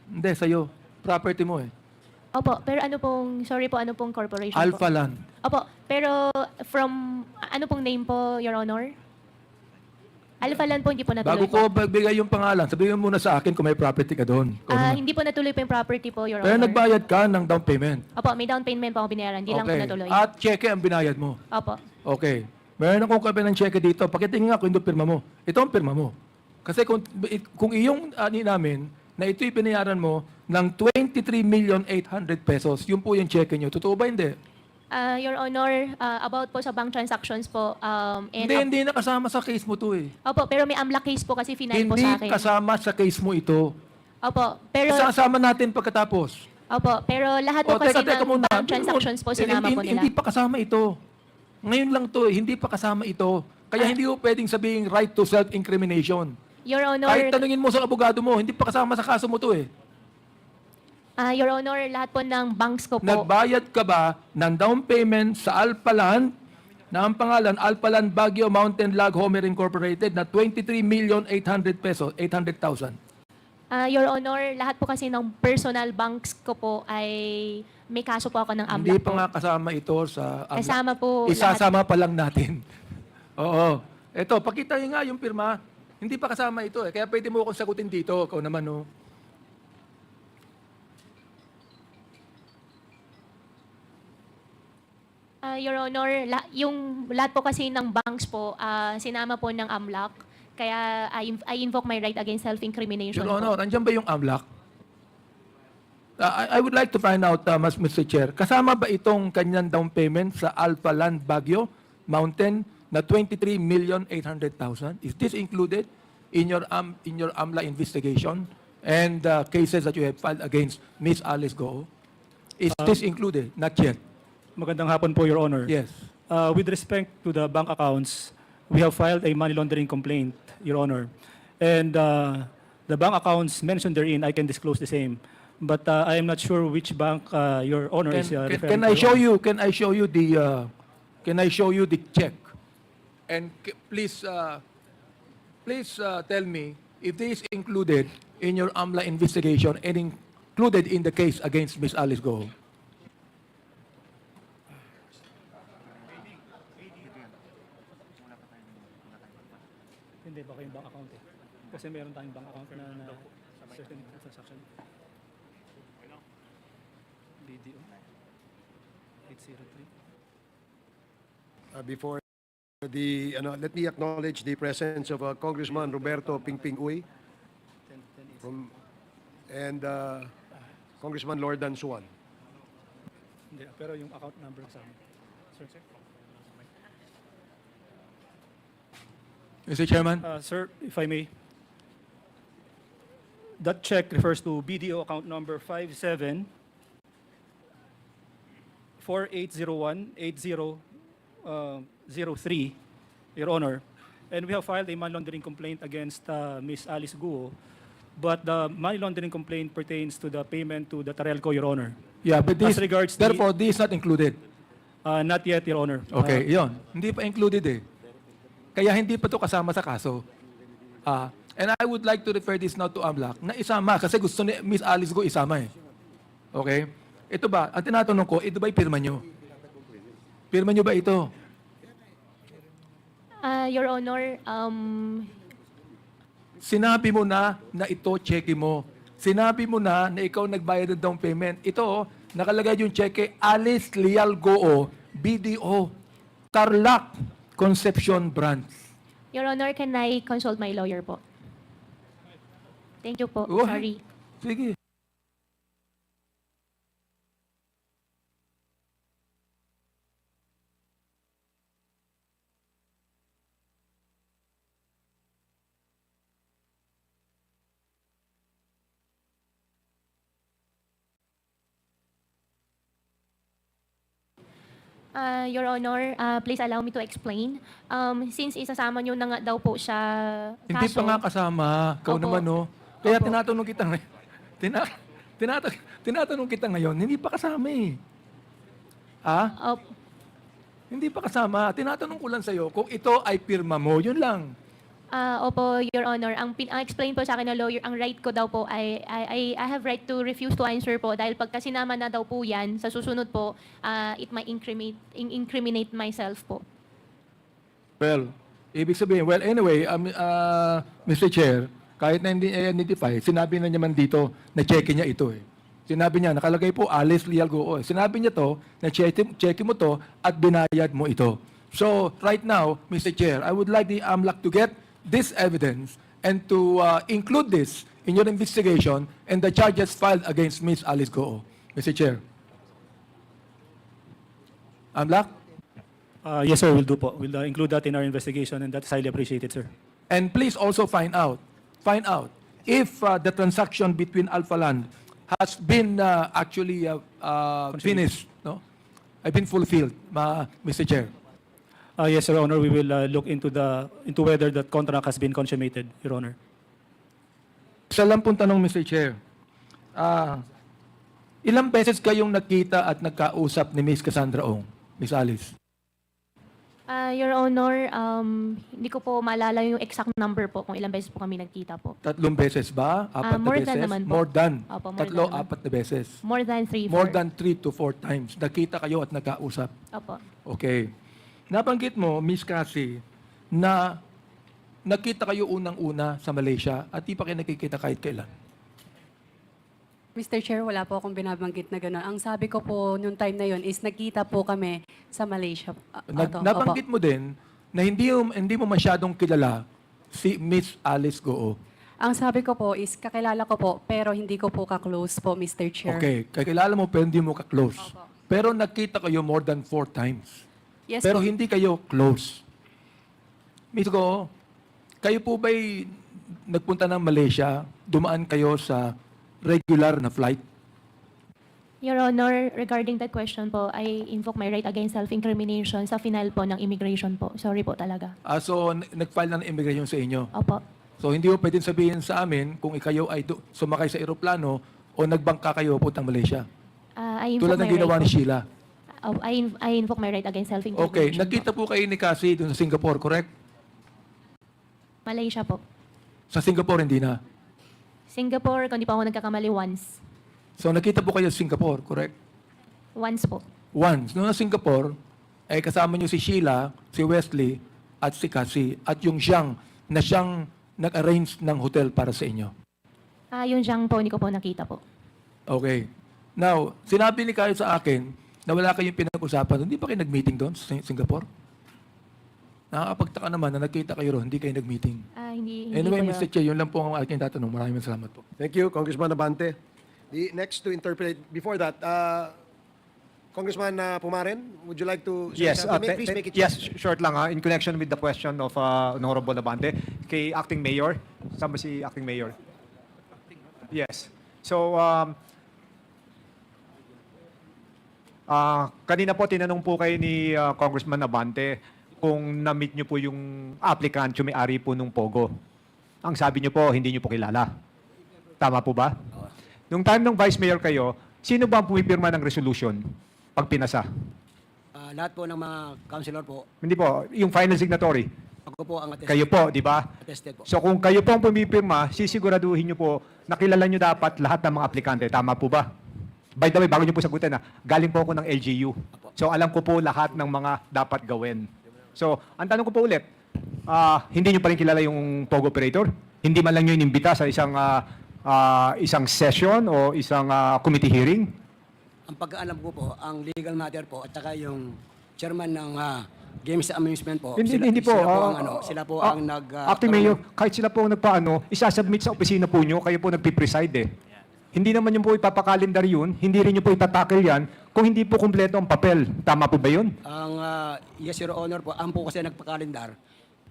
Hindi, sa'yo. Property mo eh. Opo, pero ano pong corporation Alpha po? Land. Opo, pero ano pong name po, Your Honor? Alpha Land po, hindi po Bago natuloy ko po. magbigay yung pangalan, sabihin mo muna sa akin kung may property ka doon. Hindi po natuloy po yung property po, Your Pero Honor. nagbayad ka ng down payment. Opo, may down payment po ako binayaran, hindi lang po natuloy. At cheque ang binayad mo. Opo. Okay. Meron akong kape ng cheque dito. Pakitingin nga kung ito pirma mo. Ito ang pirma mo. Kasi kung iyong ani namin, na ito'y binayaran mo ng 23,800,000 pesos, yun po yung cheque nyo. Totoo ba hindi? Your Honor, about po sa bank transactions po, Hindi nakasama sa case mo to eh. Opo, pero may AMLA case po kasi final po Hindi sa akin. kasama sa case mo ito. Opo, pero Isasama natin pagkatapos. Opo, pero lahat po kasi ng bank transactions po sinama po nila. Hindi pa kasama ito. Ngayon lang to, hindi pa kasama ito. Kaya hindi mo pwedeng sabihin right to self-incrimination. Your Honor, Kahit tanungin mo sa abogado mo, hindi pa kasama sa kaso mo to eh. Your Honor, lahat po ng banks ko po. Nagbayad ka ba ng down payment sa Alpaland na ang pangalan Alpaland Baguio Mountain Log Homer Incorporated na 23,800,000 pesos, 800,000? Your Honor, lahat po kasi ng personal banks ko po ay may kaso po ako ng Hindi AMLAC pa po. nga kasama ito sa AMLAC. Kasama po Isasama pa lang natin. Oo. Ito, pakita niyo nga yung pirma. Hindi pa kasama ito eh. Kaya pwede mo akong sagutin dito. Ikaw naman, no? Your Honor, yung lahat po kasi ng banks po, sinama po ng AMLAC. Kaya I invoke my right against self-incrimination. Your Honor, andyan ba yung AMLAC? I would like to find out, Mr. Chair, kasama ba itong kanyang down payment sa Alpha Land Baguio Mountain na 23,800,000? Is this included in your AMLA investigation and cases that you have filed against Miss Alice Goo? Is this included? Not yet. Magandang hapon po, Your Honor. Yes. With respect to the bank accounts, we have filed a money laundering complaint, Your Honor. And the bank accounts mentioned therein, I can disclose the same. But I am not sure which bank Your Honor is referring to. Can I show you? Can I show you the? Can I show you the check? And please tell me if this is included in your AMLA investigation and included in the case against Miss Alice Goo. Hindi ba kayong bank account eh? Kasi meron tayong bank account na certain transaction. BDO 803. Before let me acknowledge the presence of Congressman Roberto Pingping Uy and Congressman Lordan Suwan. Hindi, pero yung account number sa amin. Sir. Mr. Chairman? Sir, if I may. That check refers to BDO account number 57 48018003, Your Honor. And we have filed a money laundering complaint against Miss Alice Goo. But the money laundering complaint pertains to the payment to the Tarelco, Your Honor. Yeah, but this, As regards therefore, this is not included. not yet, Your Honor. Okay, yon. Hindi pa included eh. Kaya hindi pa to kasama sa kaso. And I would like to refer this now to AMLAC na isama kasi gusto ni Miss Alice Goo isama eh. Okay? Ito ba, ang tinatanong ko, ito ba'y pirma nyo? Pirma nyo ba ito? Your Honor, Sinabi mo na ito, cheque mo. Sinabi mo na ikaw nagbayad ng down payment. Ito, nakalagay yung cheque, Alice Leal Goo, BDO, Tarlac, Concepcion Branch. Your Honor, can I consult my lawyer po? Thank you po. Oh, Sorry. Sige. Your Honor, please allow me to explain. Since isasama nyo na nga daw po siya Hindi pa nga kasama. Ikaw Opo. naman, no? Kaya Opo. tinatanong kita ngayon. Tinatanong kita ngayon, hindi pa kasama eh. Hindi pa kasama. Tinatanong ko lang sa'yo kung ito ay pirma mo. Yun lang. Opo, Your Honor. Ang explain po sa akin ng lawyer, ang right ko daw po ay I have right to refuse to answer po dahil pagka sinama na daw po yan, sa susunod po, it might incriminate myself po. Well, ibig sabihin, well, anyway, Mr. Chair, kahit na hindi identify, sinabi na naman dito na check niya ito eh. Sinabi niya, nakalagay po Alice Leal Goo. Sinabi niya to, na check mo to at binayad mo ito. So, right now, Mr. Chair, I would like the AMLAC to get this evidence and to include this in your investigation and the charges filed against Miss Alice Goo. Mr. Chair. AMLAC? Yes, sir, we'll do po. We'll include that in our investigation and that's highly appreciated, sir. And please also find out if the transaction between Alpha Land has been actually finished, no? I've been fulfilled, Mr. Chair. Yes, Your Honor, we will look into whether that contract has been consummated, Your Honor. Isa lang pong tanong, Mr. Chair. Ilang beses kayong nagkita at nagkausap ni Miss Cassandra Ong, Miss Alice? Your Honor, hindi ko po maalala yung exact number po kung ilang beses po kami nagkita po. 3 beses ba? 4 na more beses? than naman po. More than. Opo, more 3, than naman. 4 na beses. More than 3, 4. More than 3 to 4 times. Nagkita kayo at nagkausap. Opo. Okay. Nabanggit mo, Miss Cassie, na nagkita kayo unang-una sa Malaysia at di pa kayo nakikita kahit kailan. Mr. Chair, wala po akong binabanggit na gano'n. Ang sabi ko po noong time na yon is nagkita po kami sa Malaysia. Nabanggit mo din na hindi mo masyadong kilala si Miss Alice Goo. Ang sabi ko po is kakilala ko po pero hindi ko po ka-close po, Mr. Chair. Okay, kakilala mo pero hindi mo ka-close. Pero nagkita kayo more than 4 times. Yes Pero po. hindi kayo close. Miss Goo, kayo po ba'y nagpunta ng Malaysia, dumaan kayo sa regular na flight? Your Honor, regarding that question po, I invoke my right against self-incrimination sa final po ng immigration po. Sorry po talaga. So, nag-file na ng immigration sa inyo? Opo. So, hindi mo pwedeng sabihin sa amin kung ikayo ay sumakay sa eroplano o nagbangka kayo puntang Malaysia. I invoke Tulad ng my ginawa right ni po. Sheila. I invoke my right against self-incrimination Okay, po. nagkita po kayo ni Cassie doon sa Singapore, correct? Malaysia po. Sa Singapore, hindi na. Singapore, kung di pa ako nagkakamali, once. So, nakita po kayo sa Singapore, correct? Once po. Once. Noong sa Singapore, kasama niyo si Sheila, si Wesley, at si Cassie, at yung Zhang, na siyang nag-arrange ng hotel para sa inyo. Yung Zhang po, hindi ko po nakita po. Okay. Now, sinabi ni Kayo sa akin na wala kayong pinag-usapan. Hindi pa kayo nag-meeting doon sa Singapore? Nakakapagtaka naman na nagkita kayo roon, hindi kayo nag-meeting. Hindi Anyway, po Mr. Chair, yun lang po ang aking tatanong. Maraming salamat po. Thank you, Congressman Abante. The next to interpret, before that, Congressman Pumaren, would you like to say Yes, something? Please make it yes, short. short lang in connection with the question of Honorable Abante kay Acting Mayor. Saan ba si Acting Mayor? Yes. So, kanina po tinanong po kayo ni Congressman Abante kung na-meet niyo po yung applicant, yung may-ari po nung Pogo. Ang sabi niyo po, hindi niyo po kilala. Tama po ba? Nung time ng Vice Mayor kayo, sino ba ang pumipirma ng resolution pag pinasa? Lahat po ng mga councilor po, Hindi po, yung final signatory. ako po ang attested. Kayo po, di ba? Attested po. So kung kayo po ang pumipirma, sisiguraduhin niyo po na kilala niyo dapat lahat ng mga aplikante. Tama po ba? By the way, bago niyo po sagutin galing po ako ng LGU. So alam ko po lahat ng mga dapat gawin. So, ang tanong ko po ulit, hindi niyo pa rin kilala yung Pogo operator? Hindi man lang niyo inimbita sa isang session o isang committee hearing? Ang pagkaalam ko po, ang legal matter po at saka yung chairman ng Games Amusement po, Hindi po. sila po ang Acting Mayor, kahit sila po ang nagpaano, isasubmit sa opisina po nyo, kayo po nagpipreside Hindi naman yung po ipapakalendar yun, hindi rin yung po itatakil yan, kung hindi po kumpleto ang papel. Tama po ba yun? Yes, Your Honor po, ang po kasi nagpakalendar,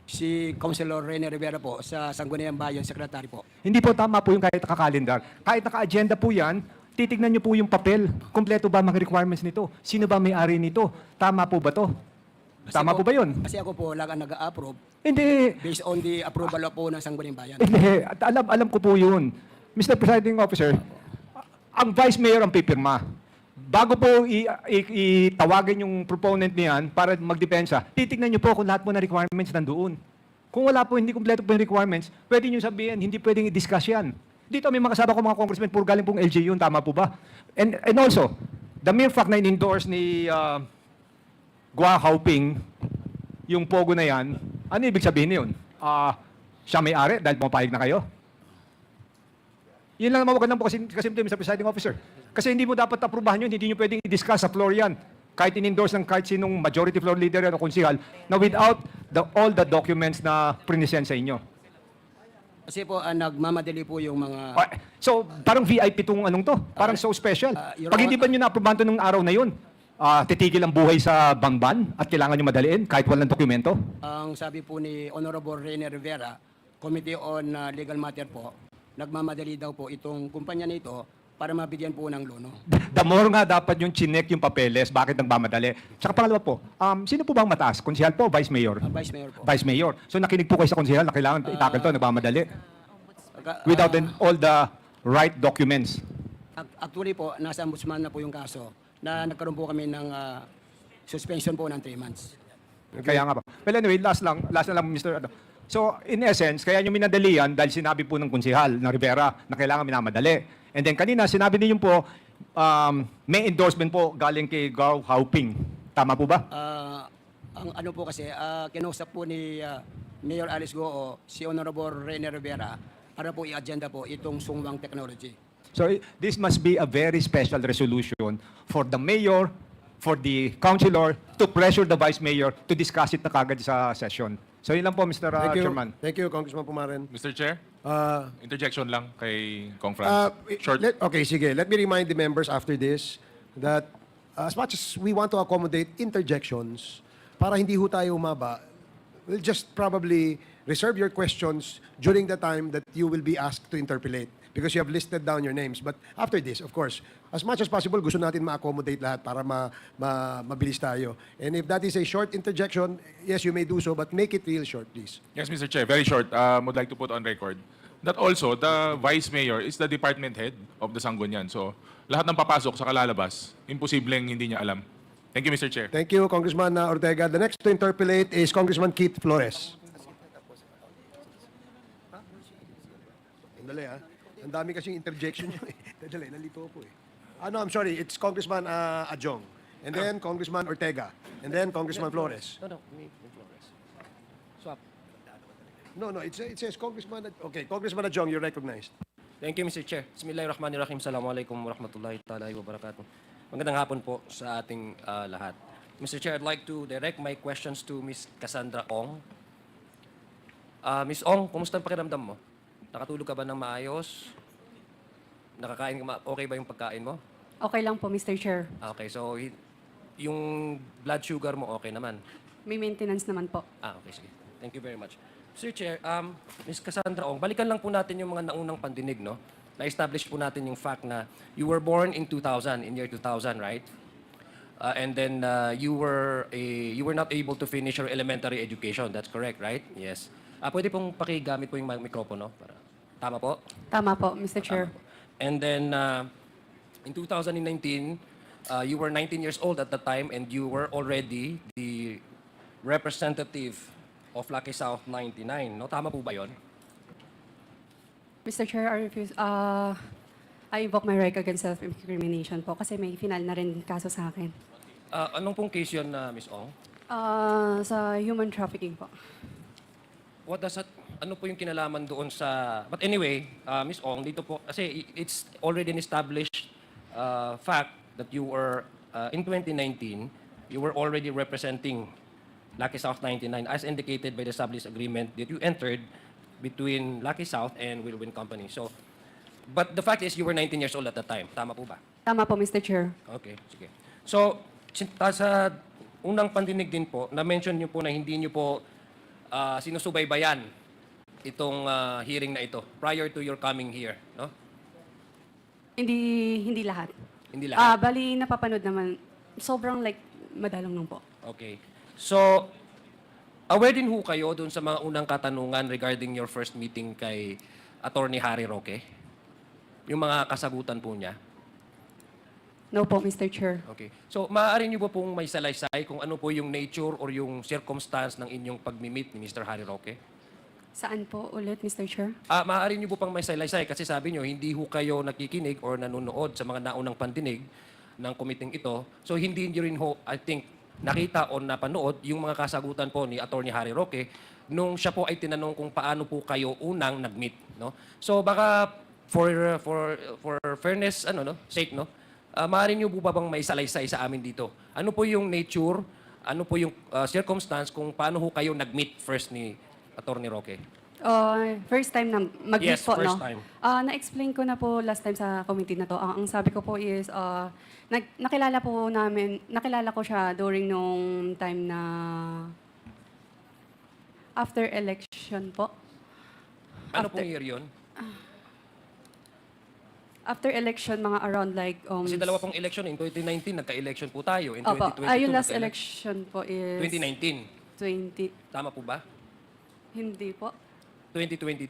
si Councilor Ranny Rivera po sa Sangguniang Bayan, Secretary po. Hindi po tama po yung kahit nakakalendar. Kahit naka-agenda po yan, titignan nyo po yung papel. Kumpleto ba mga requirements nito? Sino ba may-ari nito? Tama po ba to? Tama po ba yun? Kasi ako po lang ang nag-a-approve Hindi. based on the approval po ng Sangguniang Bayan. Hindi. Alam ko po yun. Mr. Presiding Officer, ang Vice Mayor ang pipirma. Bago po itawagin yung proponent niyan para magdepensa, titignan niyo po kung lahat po na requirements nandoon. Kung wala po, hindi kumpleto po yung requirements, pwede niyo sabihin, hindi pwedeng i-discuss yan. Dito may mga kasama ko mga congressmen, puro galing pong LGU, tama po ba? And also, the mere fact na in-endorse ni Gua Hauping yung Pogo na yan, ano ibig sabihin niyon? Siya may-ari dahil pumapayag na kayo? Yun lang naman magandang po kasi Mr. Presiding Officer. Kasi hindi mo dapat aprubahan yun, hindi nyo pwedeng i-discuss sa floor yan. Kahit in-endorse ng kahit sinong majority floor leader yan o konsihal, na without all the documents na prinisend sa inyo. Kasi po, nagmamadali po yung mga... So, parang VIP itong anong to. Parang so special. Pag hindi ba nyo na-aprubahan to nung araw na yun, titigil ang buhay sa bangban at kailangan nyo madaliin kahit walang dokumento? Ang sabi po ni Honorable Ranny Rivera, Committee on Legal Matter po, nagmamadali daw po itong kumpanya nito para mabigyan po ng lono. The more nga dapat yung chinek yung papeles, bakit nagmamadali? Tsaka pangalawa po, sino po bang mataas? Konsihal po, Vice Mayor? Vice Mayor po. Vice Mayor. So nakinig po kayo sa konsihal na kailangan itakil to, nagmamadali. Without all the right documents. Actually po, nasa ombudsman na po yung kaso na nagkaroon po kami ng suspension po ng 3 months. Kaya nga ba. Well, anyway, last na lang, Mr. So, in essence, kaya nyo minadalian dahil sinabi po ng konsehal ng Rivera na kailangan minamadali. And then kanina, sinabi niyo po, may endorsement po galing kay Gao Hauping. Tama po ba? Ang ano po kasi, kinausap po ni Mayor Alice Goo si Honorable Ranny Rivera para po i-agenda po itong sungwang technology. So, this must be a very special resolution for the mayor, for the councilor, to pressure the vice mayor to discuss it na kagad sa session. So, yun lang po, Mr. Chairman. Thank you, Congressman Pumaren. Mr. Chair, interjection lang kay Kong Franz. Short. Okay, sige. Let me remind the members after this that as much as we want to accommodate interjections, para hindi ho tayo umaba, we'll just probably reserve your questions during the time that you will be asked to interpolate because you have listed down your names. But after this, of course, as much as possible, gusto natin ma-accommodate lahat para mabilis tayo. And if that is a short interjection, yes, you may do so, but make it real short, please. Yes, Mr. Chair, very short. Would like to put on record that also the Vice Mayor is the department head of the Sangguniang. So, lahat ng papasok sa kalalabas, imposibleng hindi niya alam. Thank you, Mr. Chair. Thank you, Congressman Ortega. The next to interpolate is Congressman Keith Flores. Dali, ang dami kasing interjection nyo eh. Dali, nalito ako eh. I'm sorry, it's Congressman Adjong. And then Congressman Ortega. And then Congressman Flores. No, me Flores. Swap. No, it says Congressman. Okay, Congressman Adjong, you're recognized. Thank you, Mr. Chair. Bismillahirrahmanirrahim. Assalamualaikum warahmatullahi ta'ala wabarakatuh. Magandang hapon po sa ating lahat. Mr. Chair, I'd like to direct my questions to Ms. Cassandra Ong. Ms. Ong, kumusta ang pakiramdam mo? Nakatulog ka ba ng maayos? Nakakain ka okay ba yung pagkain mo? Okay lang po, Mr. Chair. Okay, so yung blood sugar mo okay naman? May maintenance naman po. Okay, sige. Thank you very much. Sir Chair, Ms. Cassandra Ong, balikan lang po natin yung mga naunang pandinig, no? Na-establish po natin yung fact na you were born in 2000, in year 2000, right? And then you were not able to finish your elementary education. That's correct, right? Yes. Pwede pong pakigamit po yung mikropono para tama po? Tama po, Mr. Chair. And then in 2019, you were 19 years old at the time and you were already the representative of Lucky South 99. No, tama po ba 'yon? Mr. Chair, I invoke my right against self-incrimination po kasi may final na rin kaso sa akin. Anong pong case 'yon, Ms. Ong? Sa human trafficking po. What does that, ano po yung kinalaman doon sa... But anyway, Ms. Ong, dito po, kasi it's already an established fact that you were, in 2019, you were already representing Lucky South 99 as indicated by the established agreement that you entered between Lucky South and Whirlwind Company. So, but the fact is you were 19 years old at the time. Tama po ba? Tama po, Mr. Chair. Okay, sige. So, sa unang pandinig din po, na-mention niyo po na hindi niyo po sinusubaybayan itong hearing na ito prior to your coming here, no? Hindi lahat. Hindi lahat? Bali, napapanood naman. Sobrang madalang lang po. Okay. So, aware din ho kayo dun sa mga unang katanungan regarding your first meeting kay Attorney Harry Roque? Yung mga kasagutan po niya? No po, Mr. Chair. Okay. So, maaari niyo po pong may salaysay kung ano po yung nature or yung circumstance ng inyong pag-meet ni Mr. Harry Roque? Saan po ulit, Mr. Chair? Maaari niyo po pang may salaysay kasi sabi niyo hindi ho kayo nakikinig or nanonood sa mga naunang pandinig ng committee ito. So, hindi niyo rin ho, I think, nakita o napanood yung mga kasagutan po ni Attorney Harry Roque nung siya po ay tinanong kung paano po kayo unang nag-meet, no? So, baka for fairness sake, no? Maaari niyo po ba bang may salaysay sa amin dito? Ano po yung nature, ano po yung circumstance kung paano ho kayo nag-meet first ni Attorney Roque? First time na mag-meet Yes, po, first no? time. Na-explain ko na po last time sa committee na to. Ang sabi ko po is, nakilala ko siya during nung time na after election po. Ano pong year yun? After election, mga around Kasi dalawa pong election. In 2019, nagka-election po tayo. In Opo, 2022, yung last election po is... 2019. 20... Tama po ba? Hindi po. 2022.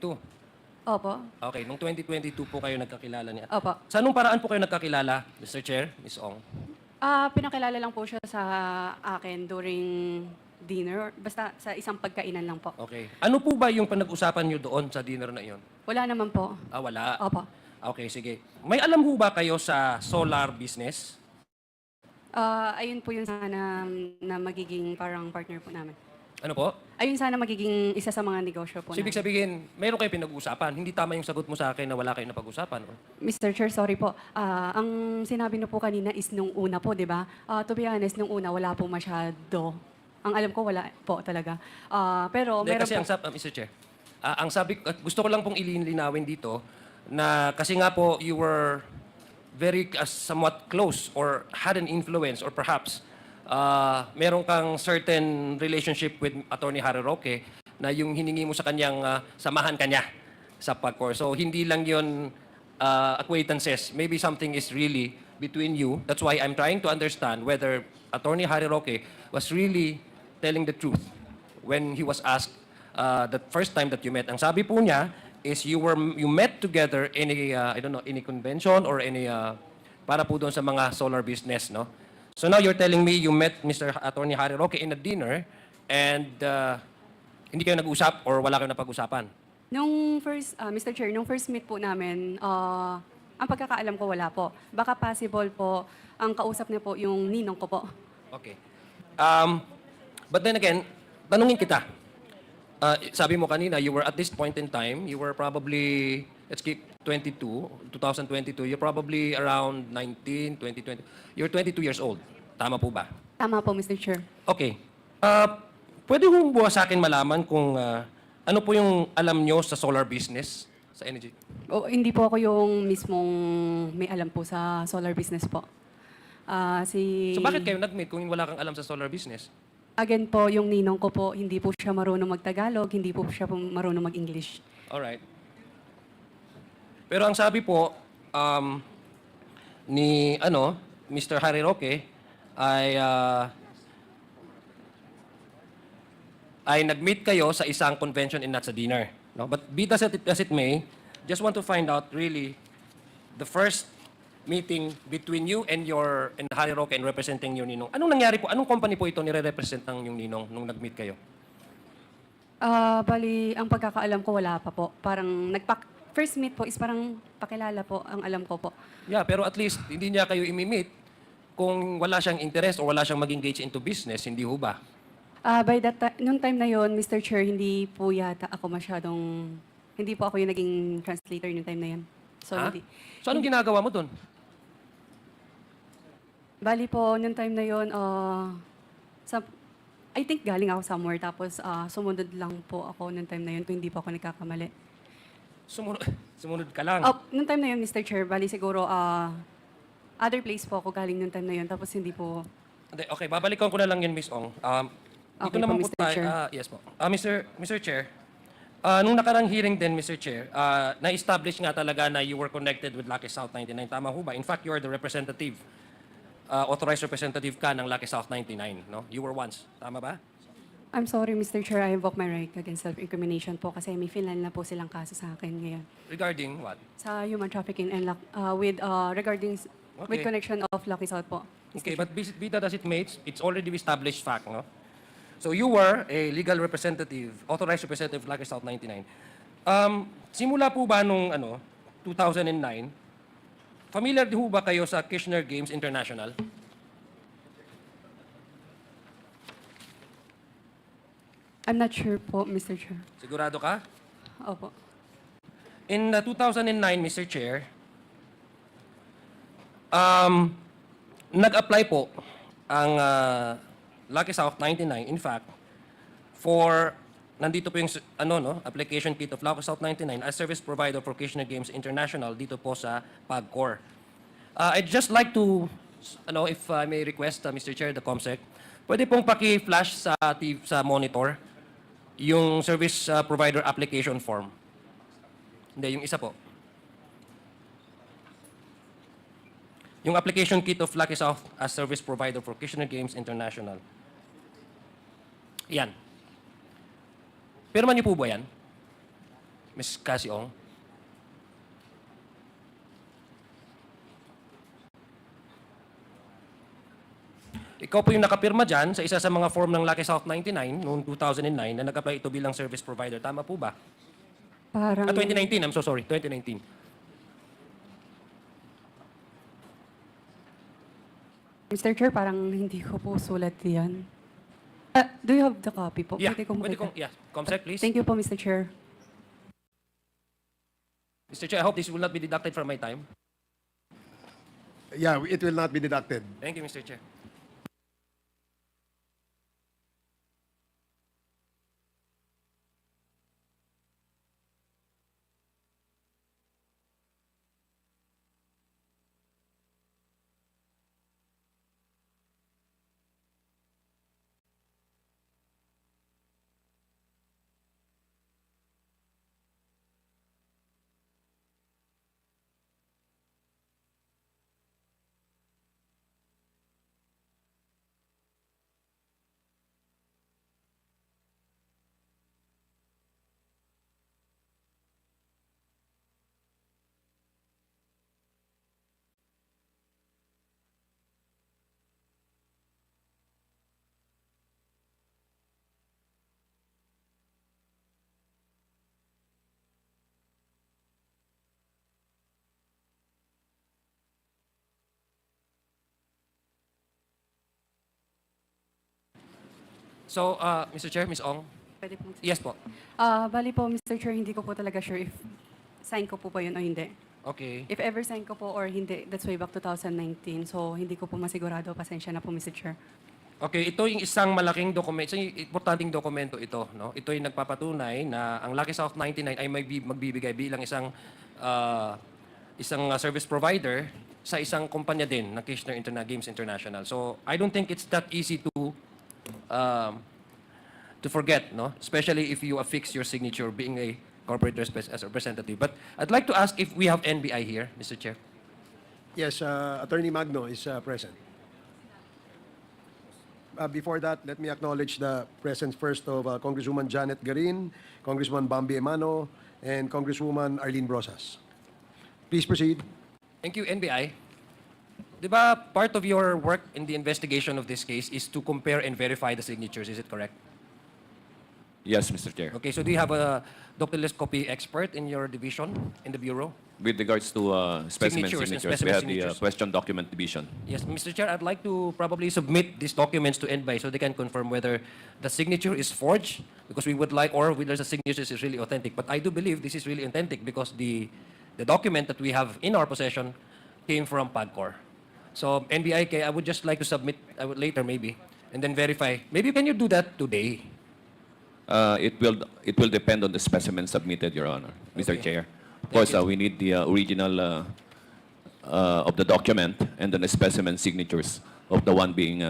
Opo. Okay, nung 2022 po kayo nagkakilala niya. Opo. Sa anong paraan po kayo nagkakilala, Mr. Chair, Ms. Ong? Pinakilala lang po siya sa akin during dinner. Basta sa isang pagkainan lang po. Okay. Ano po ba yung pinag-usapan niyo doon sa dinner na iyon? Wala naman po. Wala. Opo. Okay, sige. May alam ho ba kayo sa solar business? Ayun po yun sana na magiging parang partner po namin. Ano po? Ayun sana magiging isa sa mga negosyo po So, ibig namin. sabihin, meron kayo pinag-uusapan. Hindi tama yung sagot mo sa akin na wala kayong napag-usapan. Or? Mr. Chair, sorry po. Ang sinabi niyo po kanina is nung una po, di ba? To be honest, nung una wala po masyado. Ang alam ko wala po talaga. Pero Hindi, meron kasi po. Mr. Chair, ang sabi, at gusto ko lang pong ilinawin dito na kasi nga po you were very somewhat close or had an influence or perhaps meron kang certain relationship with Attorney Harry Roque na yung hiningi mo sa kanyang samahan kanya sa pagkor. So hindi lang yun acquaintances. Maybe something is really between you. That's why I'm trying to understand whether Attorney Harry Roque was really telling the truth when he was asked the first time that you met. Ang sabi po niya is you met together in a I don't know, any convention or any para po doon sa mga solar business, no? So now you're telling me you met Mr. Attorney Harry Roque in a dinner and hindi kayo nag-usap or wala kayong napag-usapan? Nung first, Mr. Chair, nung first meet po namin, ang pagkakaalam ko wala po. Baka possible po, ang kausap niya po yung ninong ko po. Okay. But then again, tanungin kita. Sabi mo kanina, you were at this point in time, you were probably, let's keep 2022, you're probably around 19, 20. You're 22 years old. Tama po ba? Tama po, Mr. Chair. Okay. Pwede mo ba sa akin malaman kung ano po yung alam nyo sa solar business, sa energy? Hindi po ako yung mismong may alam po sa solar business po. So bakit kayo nag-meet kung wala kang alam sa solar business? Again po, yung ninong ko po, hindi po siya marunong mag-Tagalog, hindi po siya marunong mag-English. Alright. Pero ang sabi po ni Mr. Harry Roque ay nag-meet kayo sa isang convention and not sa dinner. No? But be that as it may, just want to find out really the first meeting between you and Harry Roque and representing your ninong. Anong nangyari po? Anong company po ito nire-represent ng yung ninong nung nag-meet kayo? Bali, ang pagkakaalam ko wala pa po. Parang first meet po is parang pakilala po ang alam ko po. Yeah, pero at least hindi niya kayo imi-meet kung wala siyang interest o wala siyang mag-engage into business, hindi ho ba? By that nung time na yon, Mr. Chair, hindi po yata ako hindi po ako yung naging translator nung time na yon. So, So anong ginagawa mo doon? Bali po, nung time na yon, I think galing ako somewhere, tapos sumunod lang po ako nung time na yon kung hindi po ako nagkakamali. Sumunod ka lang? Nung time na yon, Mr. Chair, bali siguro other place po ako galing nung time na yon, tapos hindi po. Okay, babalikan ko na lang yun, Miss Ong. Dito Okay naman po, po Mr. tayo. Chair. Yes po. Mr. Chair, nung nakarang hearing din, Mr. Chair, na-establish nga talaga na you were connected with Lucky South 99. Tama ho ba? In fact, you are the representative, authorized representative ka ng Lucky South 99. No? You were once. Tama ba? I'm sorry, Mr. Chair, I invoke my right against self-incrimination po kasi may final na po silang kaso sa akin ngayon. Regarding what? Sa human trafficking and regarding with connection of Lucky South po. Okay, but be that as it may, it's already established fact, no? So you were a legal representative, authorized representative of Lucky South 99. Simula po ba nung 2009, familiar di ho ba kayo sa Kirchner Games International? I'm not sure po, Mr. Chair. Sigurado ka? Opo. In 2009, Mr. Chair, nag-apply po ang Lucky South 99, in fact, nandito po yung application kit of Lucky South 99 as service provider for Kirchner Games International dito po sa PAGCOR. I'd just like to, if I may request, Mr. Chair, the COMSEC, pwede pong paki-flash sa monitor yung service provider application form. Hindi, yung isa po. Yung application kit of Lucky South as service provider for Kirchner Games International. Yan. Pero man niyo po ba yan? Ms. Cassie Ong? Ikaw po yung nakapirma dyan sa isa sa mga form ng Lucky South 99 noong 2009 na nag-apply ito bilang service provider. Tama po ba? Parang... 2019, I'm so sorry, 2019. Mr. Chair, parang hindi ko po sulat yan. Do you have the copy po? Yeah, Pwede kong pwede makita. kong, yeah, Comsec, please. Thank you po, Mr. Chair. Mr. Chair, I hope this will not be deducted from my time. Yeah, it will not be deducted. Thank you, Mr. Chair. So, Mr. Chair, Ms. Ong. Pwede po. Yes po. Bali po, Mr. Chair, hindi ko po talaga sure if sign ko po ba yun o hindi. Okay. If ever sign ko po or hindi, that's way back 2019. So, hindi ko po masigurado. Pasensya na po, Mr. Chair. Okay, ito yung isang malaking dokumento, isang importanteng dokumento ito, no? Ito yung nagpapatunay na ang Lucky South 99 ay magbibigay bilang isang service provider sa isang kumpanya din ng Kirchner Games International. So, I don't think it's that easy to forget, no? Especially if you affix your signature being a corporate as a representative. But I'd like to ask if we have NBI here, Mr. Chair. Yes, Attorney Magno is present. Before that, let me acknowledge the presence first of Congresswoman Janet Garin, Congressman Bambi Emano, and Congresswoman Arlene Brosas. Please proceed. Thank you, NBI. Di ba part of your work in the investigation of this case is to compare and verify the signatures, is it correct? Yes, Mr. Chair. Okay, so do you have a doctyloscopy expert in your division, in the Bureau? With regards to specimen Signatures and signatures, specimen we have the signatures. question document division. Yes, Mr. Chair, I'd like to probably submit these documents to NBI so they can confirm whether the signature is forged, because we would like, or whether the signature is really authentic. But I do believe this is really authentic because the document that we have in our possession came from PAGCOR. So NBI, I would just like to submit, I would later maybe, and then verify. Maybe can you do that today? It will depend on the specimen submitted, Your Honor, Mr. Okay. Chair. Of course, we need the original of the document and then the specimen signatures of the one being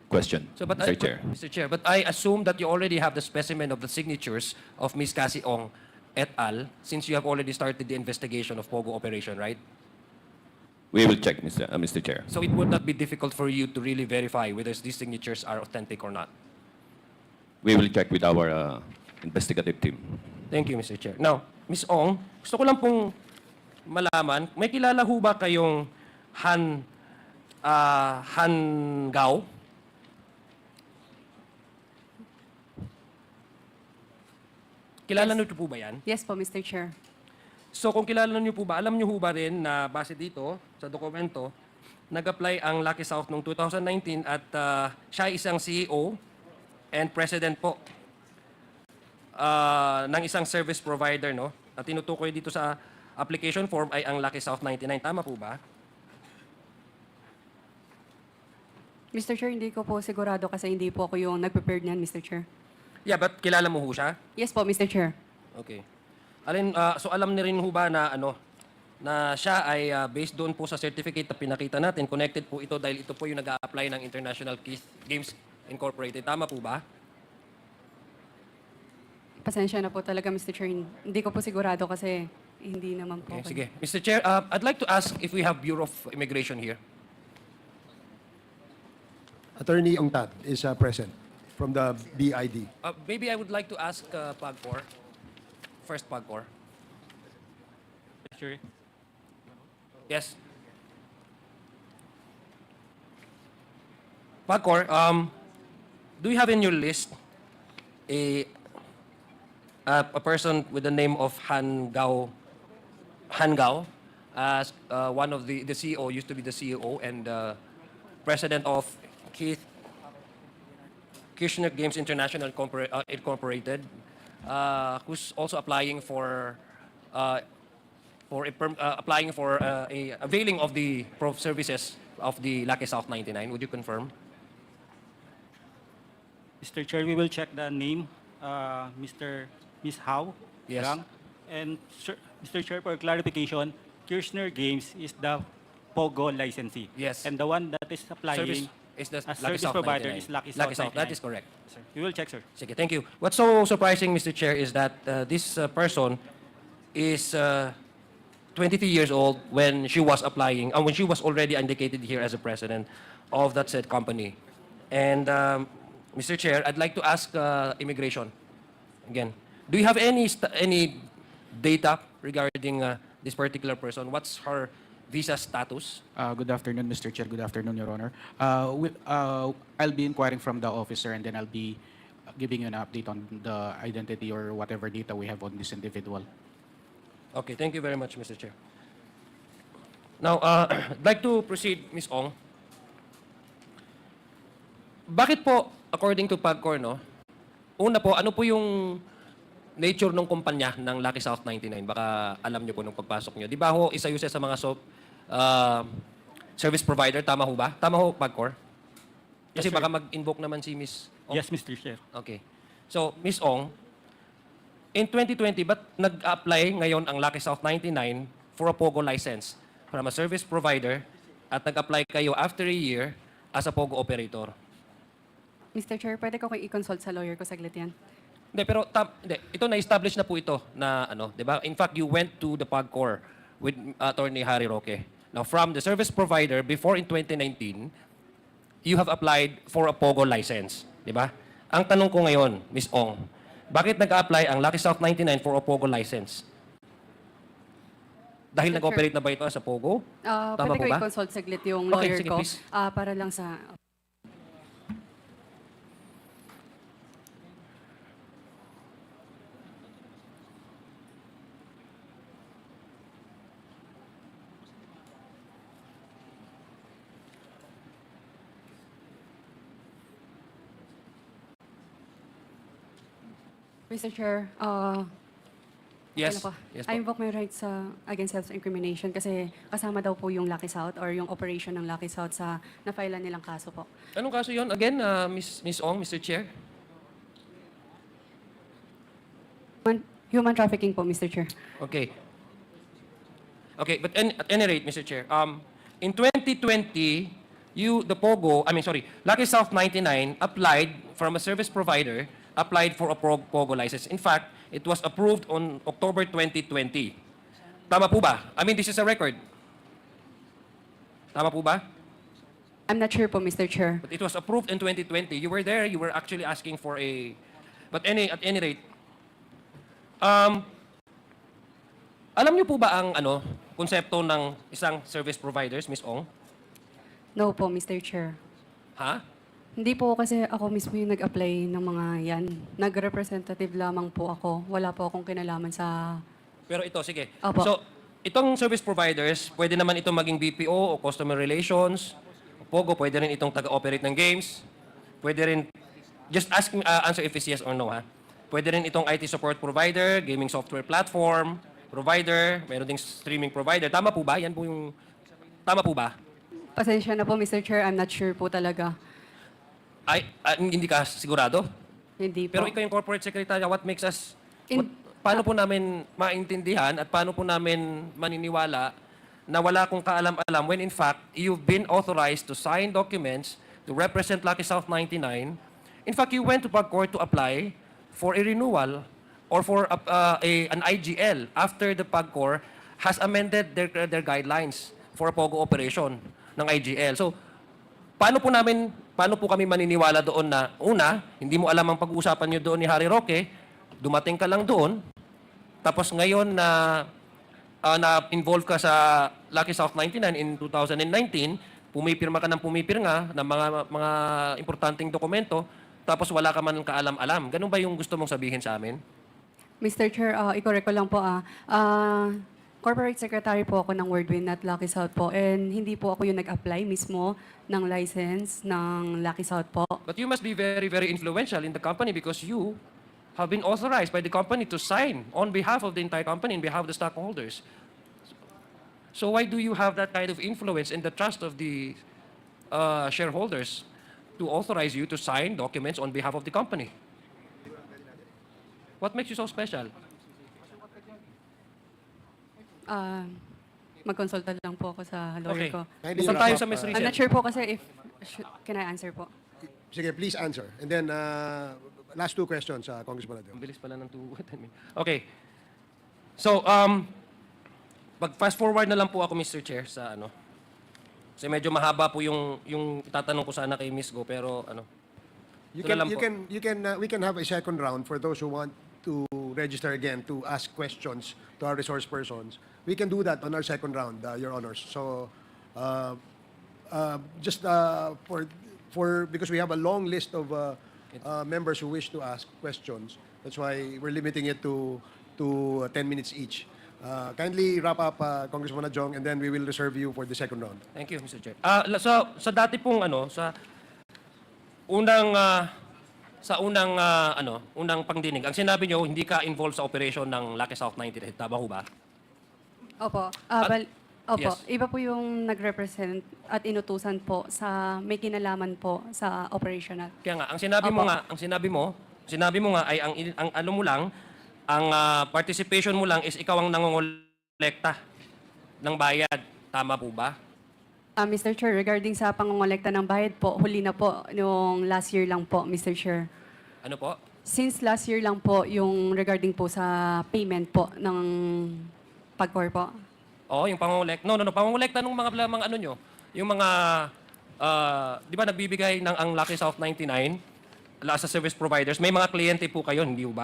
questioned, So, Mr. Chair. Mr. Chair, but I assume that you already have the specimen of the signatures of Ms. Cassie Ong et al. Since you have already started the investigation of Pogo operation, right? We will check, Mr. Chair. So it would not be difficult for you to really verify whether these signatures are authentic or not. We will check with our investigative team. Thank you, Mr. Chair. Now, Ms. Ong, gusto ko lang pong malaman, may kilala ho ba kayong Han Gao? Kilala niyo po ba yan? Yes po, Mr. Chair. So kung kilala niyo po ba, alam niyo po ba rin na base dito sa dokumento, nag-apply ang Lucky South noong 2019 at siya isang CEO and president po ng isang service provider, no? At tinutukoy dito sa application form ay ang Lucky South 99. Tama po ba? Mr. Chair, hindi ko po sigurado kasi hindi po ako yung nag-prepare niyan, Mr. Chair. Yeah, but kilala mo ho siya? Yes po, Mr. Chair. Okay. So alam ni rin ho ba na na siya ay based doon po sa certificate na pinakita natin, connected po ito dahil ito po yung nag-a-apply ng International Games Incorporated. Tama po ba? Pasensya na po talaga, Mr. Chair. Hindi ko po sigurado kasi hindi naman po. Okay, sige. Mr. Chair, I'd like to ask if we have Bureau of Immigration here. Attorney Ongtad is present from the BID. Maybe I would like to ask PAGCOR. First PAGCOR. Sure. Yes. Pagcor, do you have in your list a person with the name of Han Gao as one of the CEO, used to be the CEO and president of Kirchner Games International Incorporated, who's also applying for a availing of the services of the Lucky South 99. Would you confirm? Mr. Chair, we will check the name, Miss Howe. Yes. Yang. And Mr. Chair, for clarification, Kirchner Games is the Pogo licensee. Yes. And the one that is applying Service is the as Lucky service South provider 99. is Lucky Lucky South South, that 99. is correct. Sir, we will check, sir. Sige, thank you. What's so surprising, Mr. Chair, is that this person is 23 years old when she was applying, when she was already indicated here as a president of that said company. And Mr. Chair, I'd like to ask immigration again. Do you have any data regarding this particular person? What's her visa status? Good afternoon, Mr. Chair. Good afternoon, Your Honor. I'll be inquiring from the officer and then I'll be giving you an update on the identity or whatever data we have on this individual. Okay, thank you very much, Mr. Chair. Now, I'd like to proceed, Ms. Ong. Bakit po, according to Pagcor, no? Una po, ano po yung nature ng kumpanya ng Lucky South 99? Baka alam niyo po nung pagpasok niyo. Di ba ho, isa yun sa mga service provider? Tama ho ba? Tama ho, Pagcor? Kasi Yes, sir. baka mag-invoke naman si Ms. Ong. Yes, Mr. Chair. Okay. So, Ms. Ong, in 2020, ba't nag-apply ngayon ang Lucky South 99 for a Pogo license from a service provider at nag-apply kayo after a year as a Pogo operator? Mr. Chair, pwede ko kayo i-consult sa lawyer ko saglit yan. Hindi, pero ito na-establish na po ito na ano, 'di ba? In fact, you went to the Pagcor with Attorney Harry Roque. Now, from the service provider before in 2019, you have applied for a Pogo license, 'di ba? Ang tanong ko ngayon, Ms. Ong, bakit nag-apply ang Lucky South 99 for a Pogo license? Dahil Sir, nag-operate na ba ito sa Pogo? Tama Pwede po ko ba? i-consult saglit yung Okay, lawyer sige, ko please. para lang sa... Mr. Chair, Yes. ano po? Yes I po. invoke my rights against self-incrimination kasi kasama daw po yung Lucky South or yung operation ng Lucky South sa na-filean nilang kaso po. Anong kaso 'yon? Again, Ms. Ong, Mr. Chair. Human trafficking po, Mr. Chair. Okay. Okay, but at any rate, Mr. Chair, in 2020, Lucky South 99 applied from a service provider, applied for a Pogo license. In fact, it was approved on October 2020. Tama po ba? I mean, this is a record. Tama po ba? I'm not sure po, Mr. Chair. But it was approved in 2020. You were there, you were actually asking for a... But at any rate, alam niyo po ba ang konsepto ng isang service providers, Ms. Ong? No po, Mr. Chair. Ha? Hindi po kasi ako mismo yung nag-apply ng mga yan. Nag-representative lamang po ako. Wala po akong kinalaman sa... Pero ito, sige. Opo. So, itong service providers, pwede naman itong maging BPO o customer relations. Pogo, pwede rin itong taga-operate ng games. Pwede rin, just answer if it's yes or no, ha? Pwede rin itong IT support provider, gaming software platform, provider, meron ding streaming provider. Tama po ba? Yan po yung... Tama po ba? Pasensya na po, Mr. Chair. I'm not sure po talaga. Hindi ka sigurado? Hindi po. Pero ikaw yung corporate secretary, what makes us... paano po namin maintindihan at paano po namin maniniwala na wala akong kaalam-alam when in fact, you've been authorized to sign documents to represent Lucky South 99. In fact, you went to Pagcor to apply for a renewal or for an IGL after the Pagcor has amended their guidelines for a Pogo operation ng IGL. So, paano po kami maniniwala doon na, una, hindi mo alam ang pag-uusapan nyo doon ni Harry Roque, dumating ka lang doon, tapos ngayon na na-involve ka sa Lucky South 99 in 2019, pumipirma ka ng pumipirma ng mga importanteng dokumento, tapos wala ka man kaalam-alam. Ganun ba yung gusto mong sabihin sa amin? Mr. Chair, i-correct ko lang po. Corporate Secretary po ako ng Wordwin at Lucky South po. And hindi po ako yung nag-apply mismo ng license ng Lucky South po. But you must be very, very influential in the company because you have been authorized by the company to sign on behalf of the entire company, on behalf of the stockholders. So why do you have that kind of influence and the trust of the shareholders to authorize you to sign documents on behalf of the company? What makes you so special? Mag-consulta lang po ako sa lawyer Okay. ko. Gusto tayo sa Ms. I'm Rizel. not sure po kasi if... Can I answer po? Sige, please answer. And then, last 2 questions, Congressman Adel. Ang bilis pala ng 2 10 minutes. Okay. So, mag-fast forward na lang po ako, Mr. Chair, sa ano. Kasi medyo mahaba po yung itatanong ko sana kay Ms. Go, pero ano. You ito na can, lang you po. can, we can have a second round for those who want to register again to ask questions to our resource persons. We can do that on our second round, Your Honors. So, just because we have a long list of members who wish to ask questions, that's why we're limiting it to 10 minutes each. Kindly wrap up, Congressman Adjong, and then we will reserve you for the second round. Thank you, Mr. Chair. Sa dati pong ano, sa unang pangdinig, ang sinabi nyo, hindi ka involved sa operation ng Lucky South 99. Tama ho ba? Opo. Opo. yes. Iba po yung nag-represent at inutusan po sa may kinalaman po sa operational. Kaya nga, ang sinabi mo nga ay ang ano mo lang, ang participation mo lang is ikaw ang nangongolekta ng bayad. Tama po ba? Mr. Chair, regarding sa pangongolekta ng bayad po, huli na po yung last year lang po, Mr. Chair. Ano po? Since last year lang po yung regarding po sa payment po ng pagkor po. Oo, yung pangongolekta. No, pangongolekta ng mga ano nyo. Yung mga, di ba nagbibigay ng ang Lucky South 99 sa service providers. May mga kliyente po kayo, hindi ba?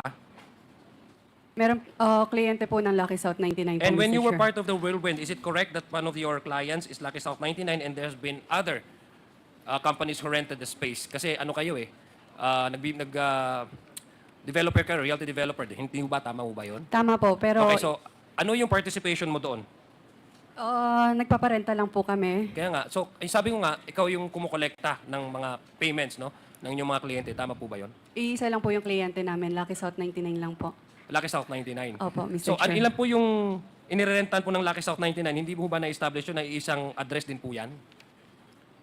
Meron kliyente po ng Lucky South 99 po, And when Mr. you were Chair. part of the whirlwind, is it correct that one of your clients is Lucky South 99 and there's been other companies who rented the space? Kasi ano kayo developer kayo, realty developer. Hindi ba? Tama mo ba yun? Tama po, pero Okay, so ano yung participation mo doon? nagpaparenta lang po kami. Kaya nga, so sabi ko nga, ikaw yung kumukolekta ng mga payments, no? Ng inyong mga kliyente. Tama po ba yun? Iisa lang po yung kliyente namin, Lucky South 99 lang po. Lucky South 99. Opo, Mr. So, Chair. ilan po yung inirentan po ng Lucky South 99? Hindi po ba na-establish yun na isang address din po yan?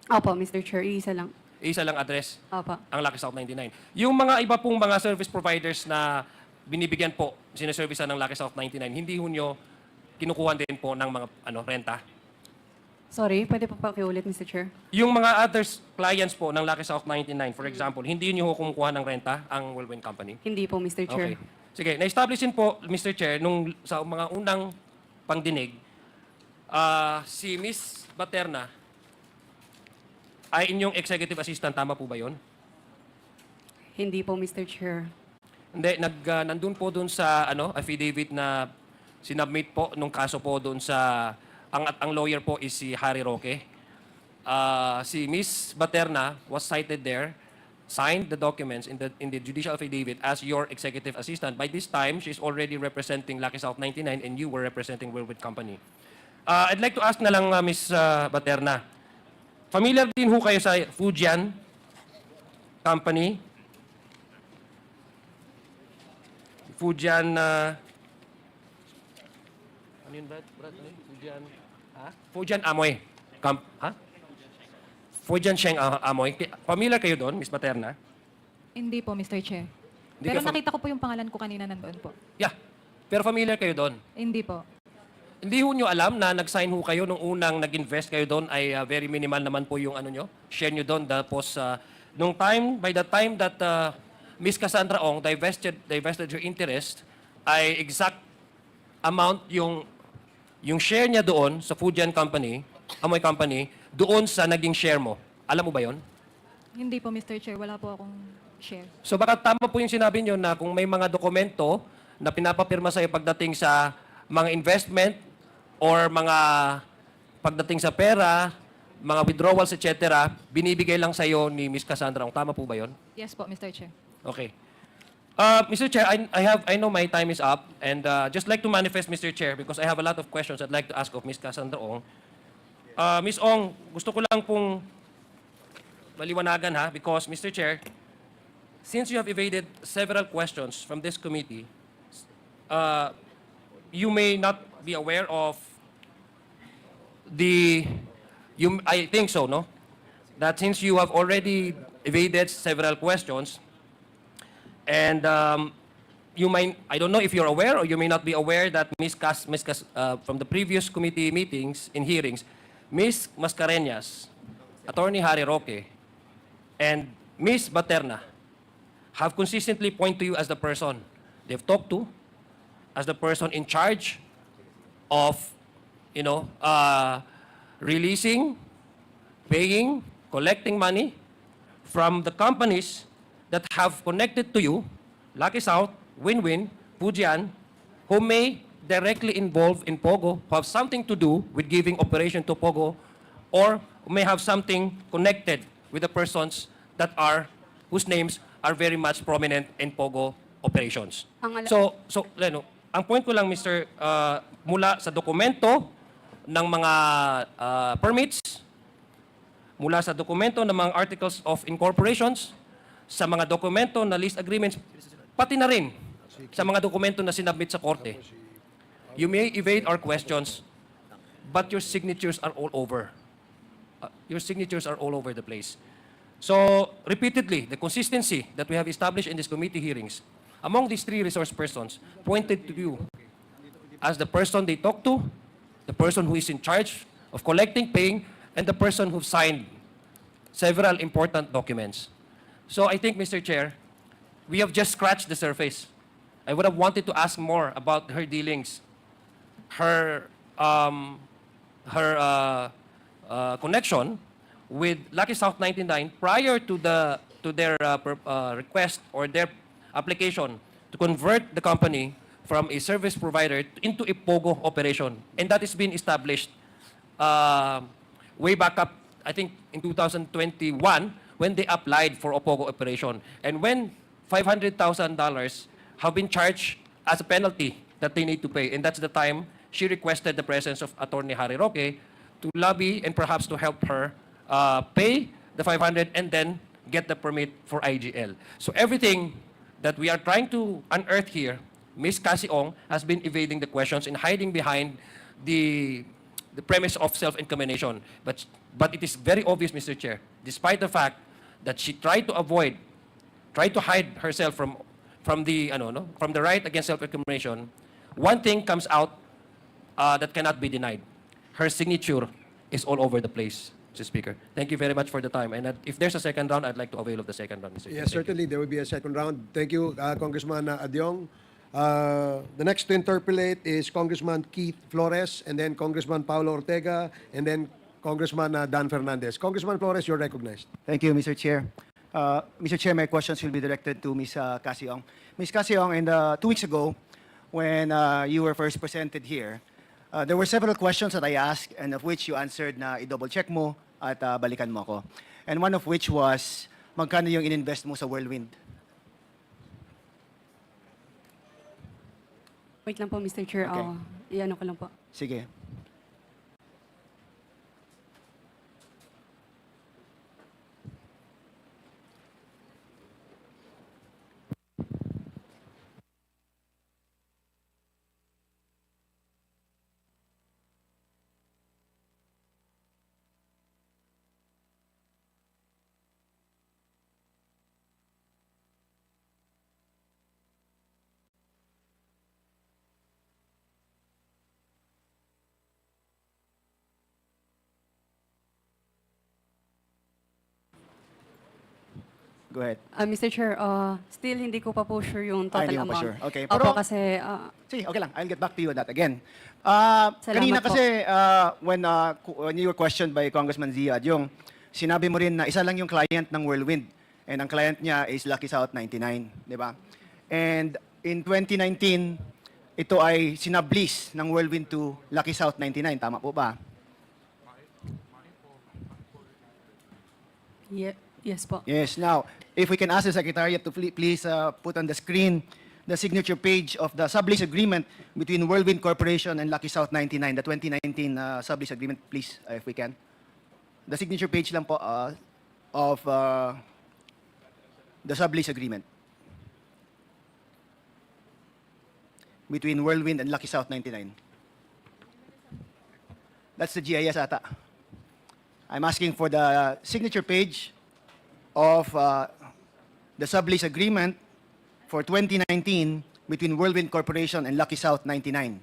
Opo, Mr. Chair, iisa lang. Isa lang address Opo. ang Lucky South 99. Yung mga iba pong mga service providers na binibigyan po, sineservicean ng Lucky South 99, hindi ho nyo kinukuha din po ng mga renta? Sorry, pwede po pakiulit, Mr. Chair? Yung mga others clients po ng Lucky South 99, for example, hindi nyo ho kumukuha ng renta ang Whirlwind Company? Hindi po, Mr. Chair. Okay. Sige, na-establish din po, Mr. Chair, sa mga unang pangdinig, si Miss Baterna ay inyong executive assistant. Tama po ba yun? Hindi po, Mr. Chair. Hindi, nandun po doon sa affidavit na sinubmit po nung kaso po doon sa, ang lawyer po is si Harry Roque. Si Miss Baterna was cited there, signed the documents in the judicial affidavit as your executive assistant. By this time, she's already representing Lucky South 99 and you were representing Whirlwind Company. I'd like to ask na lang, Miss Baterna, familiar din ho kayo sa Fujian Company? Fujian, ano yun, Brad? Fujian, Fujian Amoy. Fujian Sheng Amoy. Familiar kayo doon, Miss Baterna? Hindi po, Mr. Chair. Hindi Pero ka nakita ko po yung pangalan ko kanina nandoon po. Yeah. Pero familiar kayo doon? Hindi po. Hindi ho nyo alam na nag-sign ho kayo nung unang nag-invest kayo doon ay very minimal naman po yung share nyo doon. Tapos, by the time that Miss Cassandra Ong divested her interest, ay exact amount yung share niya doon sa Fujian Company, Amoy Company, doon sa naging share mo. Alam mo ba yon? Hindi po, Mr. Chair. Wala po akong share. So baka tama po yung sinabi nyo na kung may mga dokumento na pinapapirma sa'yo pagdating sa mga investment or mga pagdating sa pera, mga withdrawals, etc., binibigay lang sa'yo ni Ms. Cassandra Ong. Tama po ba yun? Yes po, Mr. Chair. Okay. Mr. Chair, I know my time is up, and just like to manifest, Mr. Chair, because I have a lot of questions I'd like to ask of Ms. Cassandra Ong. Ms. Ong, gusto ko lang pong maliwanagan ha, because Mr. Chair, since you have evaded several questions from this committee, you may not be aware of I think so, no? That since you have already evaded several questions, and I don't know if you're aware or you may not be aware that from the previous committee meetings and hearings, Ms. Mascareñas, Attorney Harry Roque, and Ms. Baterna have consistently pointed to you as the person they've talked to, as the person in charge of, releasing, paying, collecting money from the companies that have connected to you, Lucky South, Win-Win, Pujian, who may directly involve in Pogo, who have something to do with giving operation to Pogo, or may have something connected with the persons whose names are very much prominent in Pogo operations. So Leno, ang point ko lang, Mr. Mula sa dokumento ng mga permits, mula sa dokumento ng mga articles of incorporations, sa mga dokumento na lease agreements, pati na rin sa mga dokumento na sinabmit sa korte. You may evade our questions, but your signatures are all over. Your signatures are all over the place. So, repeatedly, the consistency that we have established in these committee hearings among these three resource persons pointed to you as the person they talk to, the person who is in charge of collecting, paying, and the person who signed several important documents. So I think, Mr. Chair, we have just scratched the surface. I would have wanted to ask more about her dealings, her connection with Lucky South 99 prior to their request or their application to convert the company from a service provider into a Pogo operation. And that has been established way back up, I think, in 2021 when they applied for a Pogo operation. And when $500,000 have been charged as a penalty that they need to pay. And that's the time she requested the presence of Attorney Harry Roque to lobby and perhaps to help her pay the 500 and then get the permit for IGL. So everything that we are trying to unearth here, Ms. Cassie Ong has been evading the questions and hiding behind the premise of self-incrimination. But it is very obvious, Mr. Chair, despite the fact that she tried to hide herself from the right against self-incrimination, one thing comes out that cannot be denied. Her signature is all over the place, Mr. Speaker. Thank you very much for the time. And if there's a second round, I'd like to avail of the second round, Mr. Chair. Yes, certainly there will be a second round. Thank you, Congressman Adyong. The next to interpolate is Congressman Keith Flores, and then Congressman Paulo Ortega, and then Congressman Dan Fernandez. Congressman Flores, you're recognized. Thank you, Mr. Chair. Mr. Chair, my questions will be directed to Ms. Cassie Ong. Ms. Cassie Ong, 2 weeks ago, when you were first presented here, there were several questions that I asked, and of which you answered na i-double check mo at balikan mo ako. And one of which was, magkano yung ininvest mo sa Whirlwind? Wait lang po, Mr. Chair. Okay. Iano ko lang po. Sige. Go ahead. Mr. Chair, still hindi ko pa po sure yung total Hindi mo pa amount. sure. Okay. Opo, Pero- kasi Sige, okay lang. I'll get back to you on that again. Salamat Kanina po. kasi, when you were questioned by Congressman Ziad, yung sinabi mo rin na isa lang yung client ng Whirlwind. And ang client niya is Lucky South 99. Di ba? And in 2019, ito ay sinablease ng Whirlwind to Lucky South 99. Tama po ba? Yes po. Yes. Now, if we can ask the Secretariat to please put on the screen the signature page of the sublease agreement between Whirlwind Corporation and Lucky South 99, the 2019 sublease agreement, please, if we can. The signature page lang po of the sublease agreement between Whirlwind and Lucky South 99. That's the GIS ata. I'm asking for the signature page of the sublease agreement for 2019 between Whirlwind Corporation and Lucky South 99.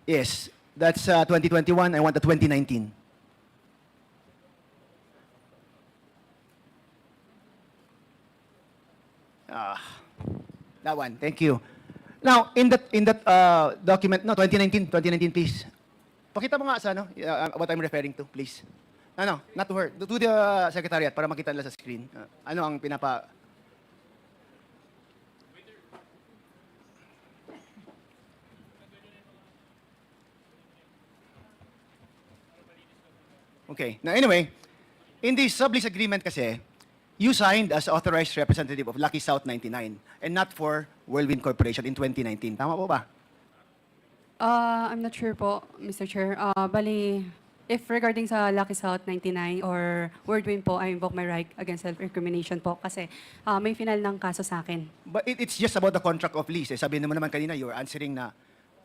Yes, that's 2021. I want the 2019. That one. Thank you. Now, in that document, no, 2019, please. Pakita mo nga sa what I'm referring to, please. No, not to her. To the Secretariat para makita nila sa screen. Ano ang pinapa... Okay. Now, anyway, in this sublease agreement kasi, you signed as authorized representative of Lucky South 99 and not for Whirlwind Corporation in 2019. Tama po ba? I'm not sure po, Mr. Chair. Bali, if regarding sa Lucky South 99 or Whirlwind po, I invoke my right against self-incrimination po kasi may final ng kaso sa akin. But it's just about the contract of lease. Sabi naman kanina, you were answering na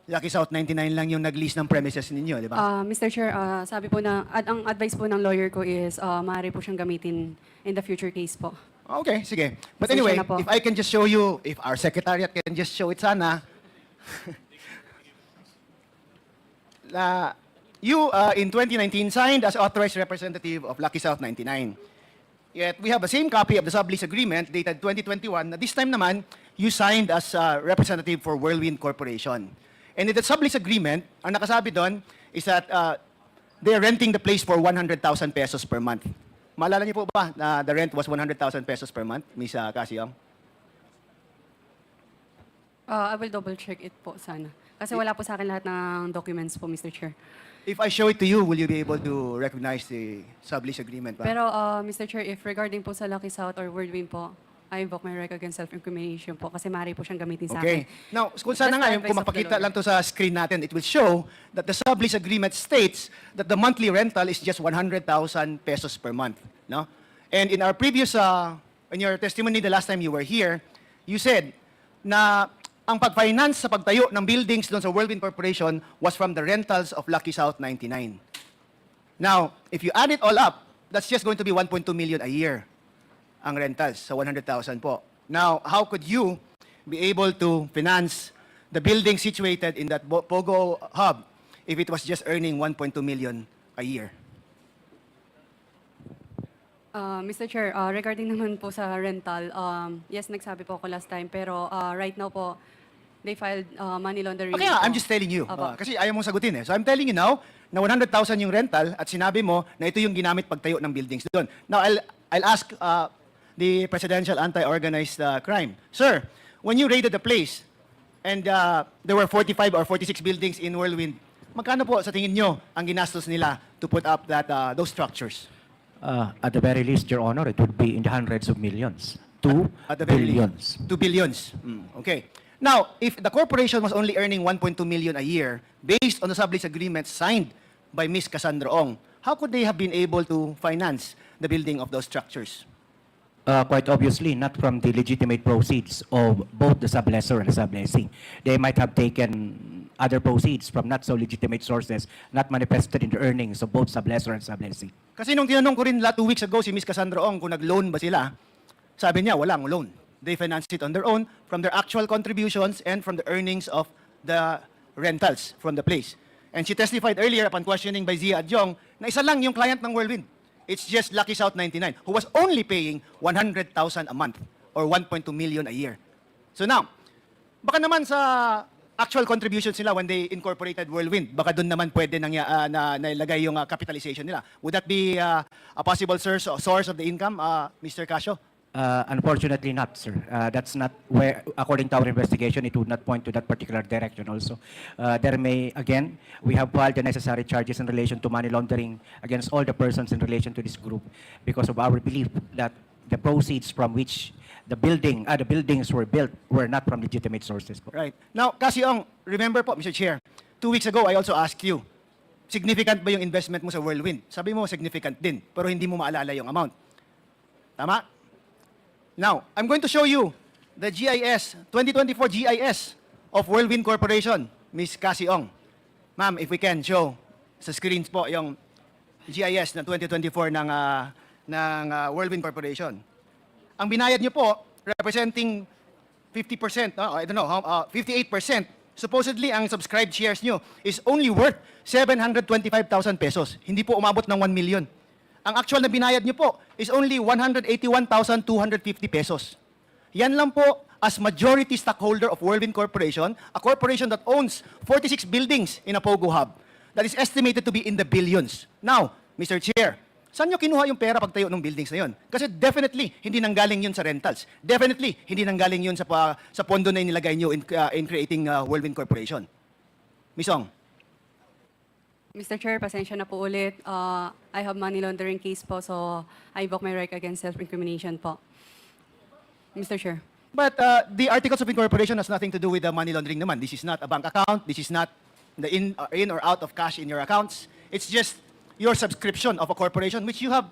Lucky South 99 lang yung nag-lease ng premises ninyo, di ba? Mr. Chair, sabi po na, ang advice po ng lawyer ko is maaari po siyang gamitin in the future case po. Okay, sige. But Pasensya anyway, na po. if I can just show you, if our Secretariat can just show it sana, na you, in 2019, signed as authorized representative of Lucky South 99. Yet, we have the same copy of the sublease agreement dated 2021, na this time naman, you signed as representative for Whirlwind Corporation. And in the sublease agreement, ang nakasabi doon is that they're renting the place for 100,000 pesos per month. Maalala niyo po ba na the rent was 100,000 pesos per month, Ms. Casiong? I will double check it po sana. Kasi wala po sa akin lahat ng documents po, Mr. Chair. If I show it to you, will you be able to recognize the sublease agreement ba? Pero, Mr. Chair, if regarding po sa Lucky South or Whirlwind po, I invoke my right against self-incrimination po kasi maaari po siyang gamitin sa akin. Okay. Now, kung sana nga, kung mapakita lang to sa screen natin, it will show that the sublease agreement states that the monthly rental is just 100,000 pesos per month. No? And in our previous, in your testimony the last time you were here, you said na ang pag-finance sa pagtayo ng buildings doon sa Whirlwind Corporation was from the rentals of Lucky South 99. Now, if you add it all up, that's just going to be 1.2 million a year ang rentals sa 100,000 po. Now, how could you be able to finance the building situated in that Pogo hub if it was just earning 1.2 million a year? Mr. Chair, regarding naman po sa rental, yes, nagsabi po ako last time, pero right now po, they filed money laundering. Okay, po. I'm just telling you. Opo. Kasi ayaw mong sagutin eh. So I'm telling you now na 100,000 yung rental at sinabi mo na ito yung ginamit pagtayo ng buildings doon. Now, I'll ask the Presidential Anti-Organized Crime. Sir, when you raided the place and there were 45 or 46 buildings in Whirlwind, magkano po sa tingin nyo ang ginastos nila to put up those structures? At the very least, Your Honor, it would be in the hundreds of millions. At the very Billions. least. 2 billions. Okay. Now, if the corporation was only earning 1.2 million a year based on the sublease agreement signed by Ms. Cassandra Ong, how could they have been able to finance the building of those structures? Quite obviously, not from the legitimate proceeds of both the sublessor and the sublessee. They might have taken other proceeds from not so legitimate sources, not manifested in the earnings of both sublessor and sublessee. Kasi nung tinanong ko rin 2 weeks ago si Ms. Cassandra Ong kung nag-loan ba sila, sabi niya walang loan. They financed it on their own from their actual contributions and from the earnings of the rentals from the place. And she testified earlier upon questioning by Zia Adjong na isa lang yung client ng Whirlwind. It's just Lucky South 99, who was only paying 100,000 a month or 1.2 million a year. So now, Baka naman sa actual contributions nila when they incorporated Whirlwind, baka doon naman pwede na nailagay yung capitalization nila. Would that be a possible source of the income, Mr. Casio? Unfortunately not, sir. That's not where, according to our investigation, it would not point to that particular direction also. There may, again, we have filed the necessary charges in relation to money laundering against all the persons in relation to this group because of our belief that the proceeds from which the buildings were built were not from legitimate sources. Right. Now, Kasiong, remember po, Mr. Chair, 2 weeks ago, I also asked you, significant ba yung investment mo sa Whirlwind? Sabi mo, significant din, pero hindi mo maalala yung amount. Tama? Now, I'm going to show you the GIS, 2024 GIS of Whirlwind Corporation, Ms. Kasiong. Ma'am, if we can show sa screens po yung GIS na 2024 ng Whirlwind Corporation. Ang binayad niyo po, representing 50%, I don't know, 58%, supposedly ang subscribed shares niyo is only worth 725,000 pesos. Hindi po umabot ng 1 million. Ang actual na binayad niyo po is only 181,250 pesos. Yan lang po as majority stockholder of Whirlwind Corporation, a corporation that owns 46 buildings in a Pogo hub that is estimated to be in the billions. Now, Mr. Chair, saan nyo kinuha yung pera pagtayo ng buildings na yun? Kasi definitely, hindi nanggaling yun sa rentals. Definitely, hindi nanggaling yun sa pondo na inilagay nyo in creating Whirlwind Corporation. Ms. Ong. Mr. Chair, pasensya na po ulit. I have money laundering case po, so I invoke my right against self-incrimination po. Mr. Chair. But the articles of incorporation has nothing to do with the money laundering naman. This is not a bank account. This is not the in or out of cash in your accounts. It's just your subscription of a corporation, which you have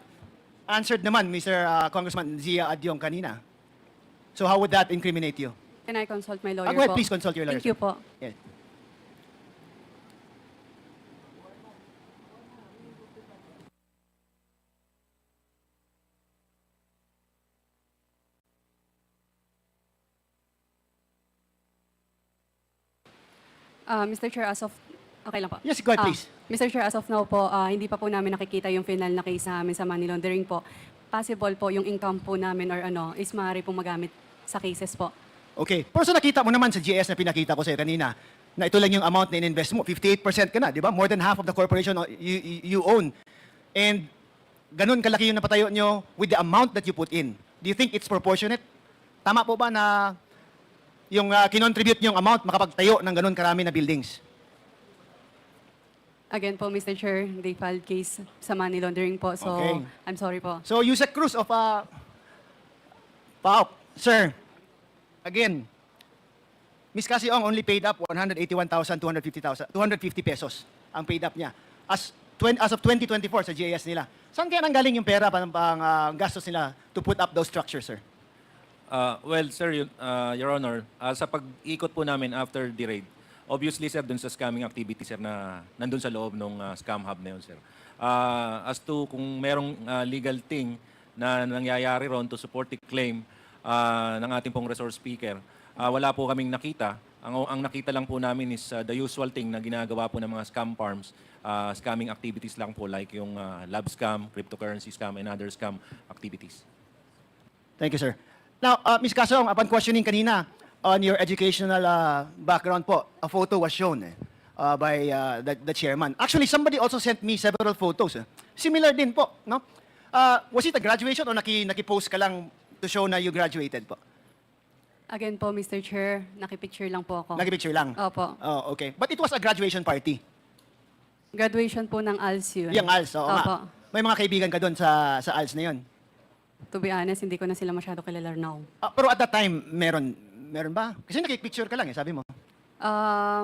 answered naman, Mr. Congressman Zia Adyong kanina. So how would that incriminate you? Can I consult my lawyer Go ahead, po? please consult your lawyer. Thank you po. Yeah. Mr. Chair, as of... Okay lang po. Yes, go ahead, please. Mr. Chair, as of now po, hindi pa po namin nakikita yung final na case namin sa money laundering po. Possible po yung income po namin or is maaari pong magamit sa cases po. Okay. Pero so nakita mo naman sa GS na pinakita ko sa'yo kanina, na ito lang yung amount na in-invest mo. 58% ka na, di ba? More than half of the corporation you own. And ganun kalaki yung napatayo nyo with the amount that you put in. Do you think it's proportionate? Tama po ba na yung kinontribute nyong amount makapagtayo ng ganun karami na buildings? Again po, Mr. Chair, they filed case sa money laundering po. So, Okay. I'm sorry po. So, Yusek Cruz of PAOK. Sir, again, Ms. Kasiong only paid up 181,250 pesos ang paid up niya. As of 2024 sa GIS nila. Saan kaya nanggaling yung pera pang gastos nila to put up those structures, sir? Well, sir, Your Honor, sa pag-ikot po namin after the raid, obviously, sir, dun sa scamming activity, sir, na nandun sa loob ng scam hub na yun, sir. As to kung merong legal thing na nangyayari ron to support the claim ng ating pong resource speaker, wala po kaming nakita. Ang nakita lang po namin is the usual thing na ginagawa po ng mga scam farms, scamming activities lang po like yung lab scam, cryptocurrency scam, and other scam activities. Thank you, sir. Now, Ms. Kasong, upon questioning kanina on your educational background po, a photo was shown by the chairman. Actually, somebody also sent me several photos. Similar din po, no? Was it a graduation or naki-post ka lang to show na you graduated po? Again po, Mr. Chair, nakipicture lang po ako. Nakipicture lang? Opo. Oh, okay. But it was a graduation party. Graduation po ng ALS yun. Yung ALS, oo Opo. nga. May mga kaibigan ka doon sa ALS na yun. To be honest, hindi ko na sila masyado kilala now. Pero at that time, meron ba? Kasi nakipicture ka lang sabi mo.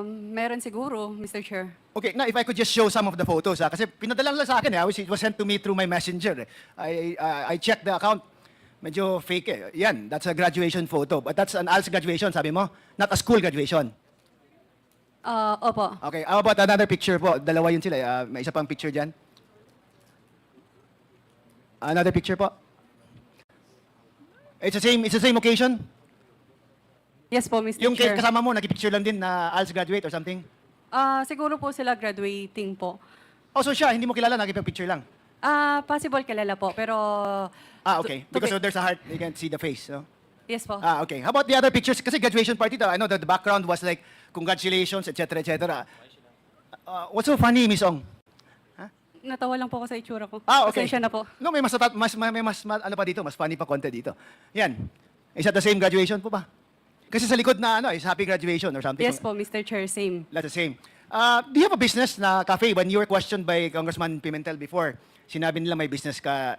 Meron siguro, Mr. Chair. Okay, now if I could just show some of the photos, kasi pinadala lang sa akin, it was sent to me through my messenger. I checked the account, medyo fake Yan, that's a graduation photo. But that's an ALS graduation, sabi mo? Not a school graduation. Opo. Okay, how about another picture po? Dalawa yun sila. May isa pang picture dyan. Another picture po. It's the same occasion? Yes po, Mr. Yung Chair. kasama mo, nakipicture lang din na ALS graduate or something? Siguro po sila graduating po. Oh, so siya, hindi mo kilala, nakipicture lang? Possible kilala po, pero... Okay. Because there's a heart, you can't see the face, no? Yes po. Okay. How about the other pictures? Kasi graduation party, I know that the background was like, congratulations, etc., etc. What's so funny, Miss Ong? Natawa lang po ako sa itsura ko. Okay. Pasensya na po. No, may ano pa dito, mas funny pa konti dito. Yan. Is that the same graduation po ba? Kasi sa likod na is happy graduation or something. Yes po, Mr. Chair, same. That's the same. Do you have a business na cafe? When you were questioned by Congressman Pimentel before, sinabi nila may business ka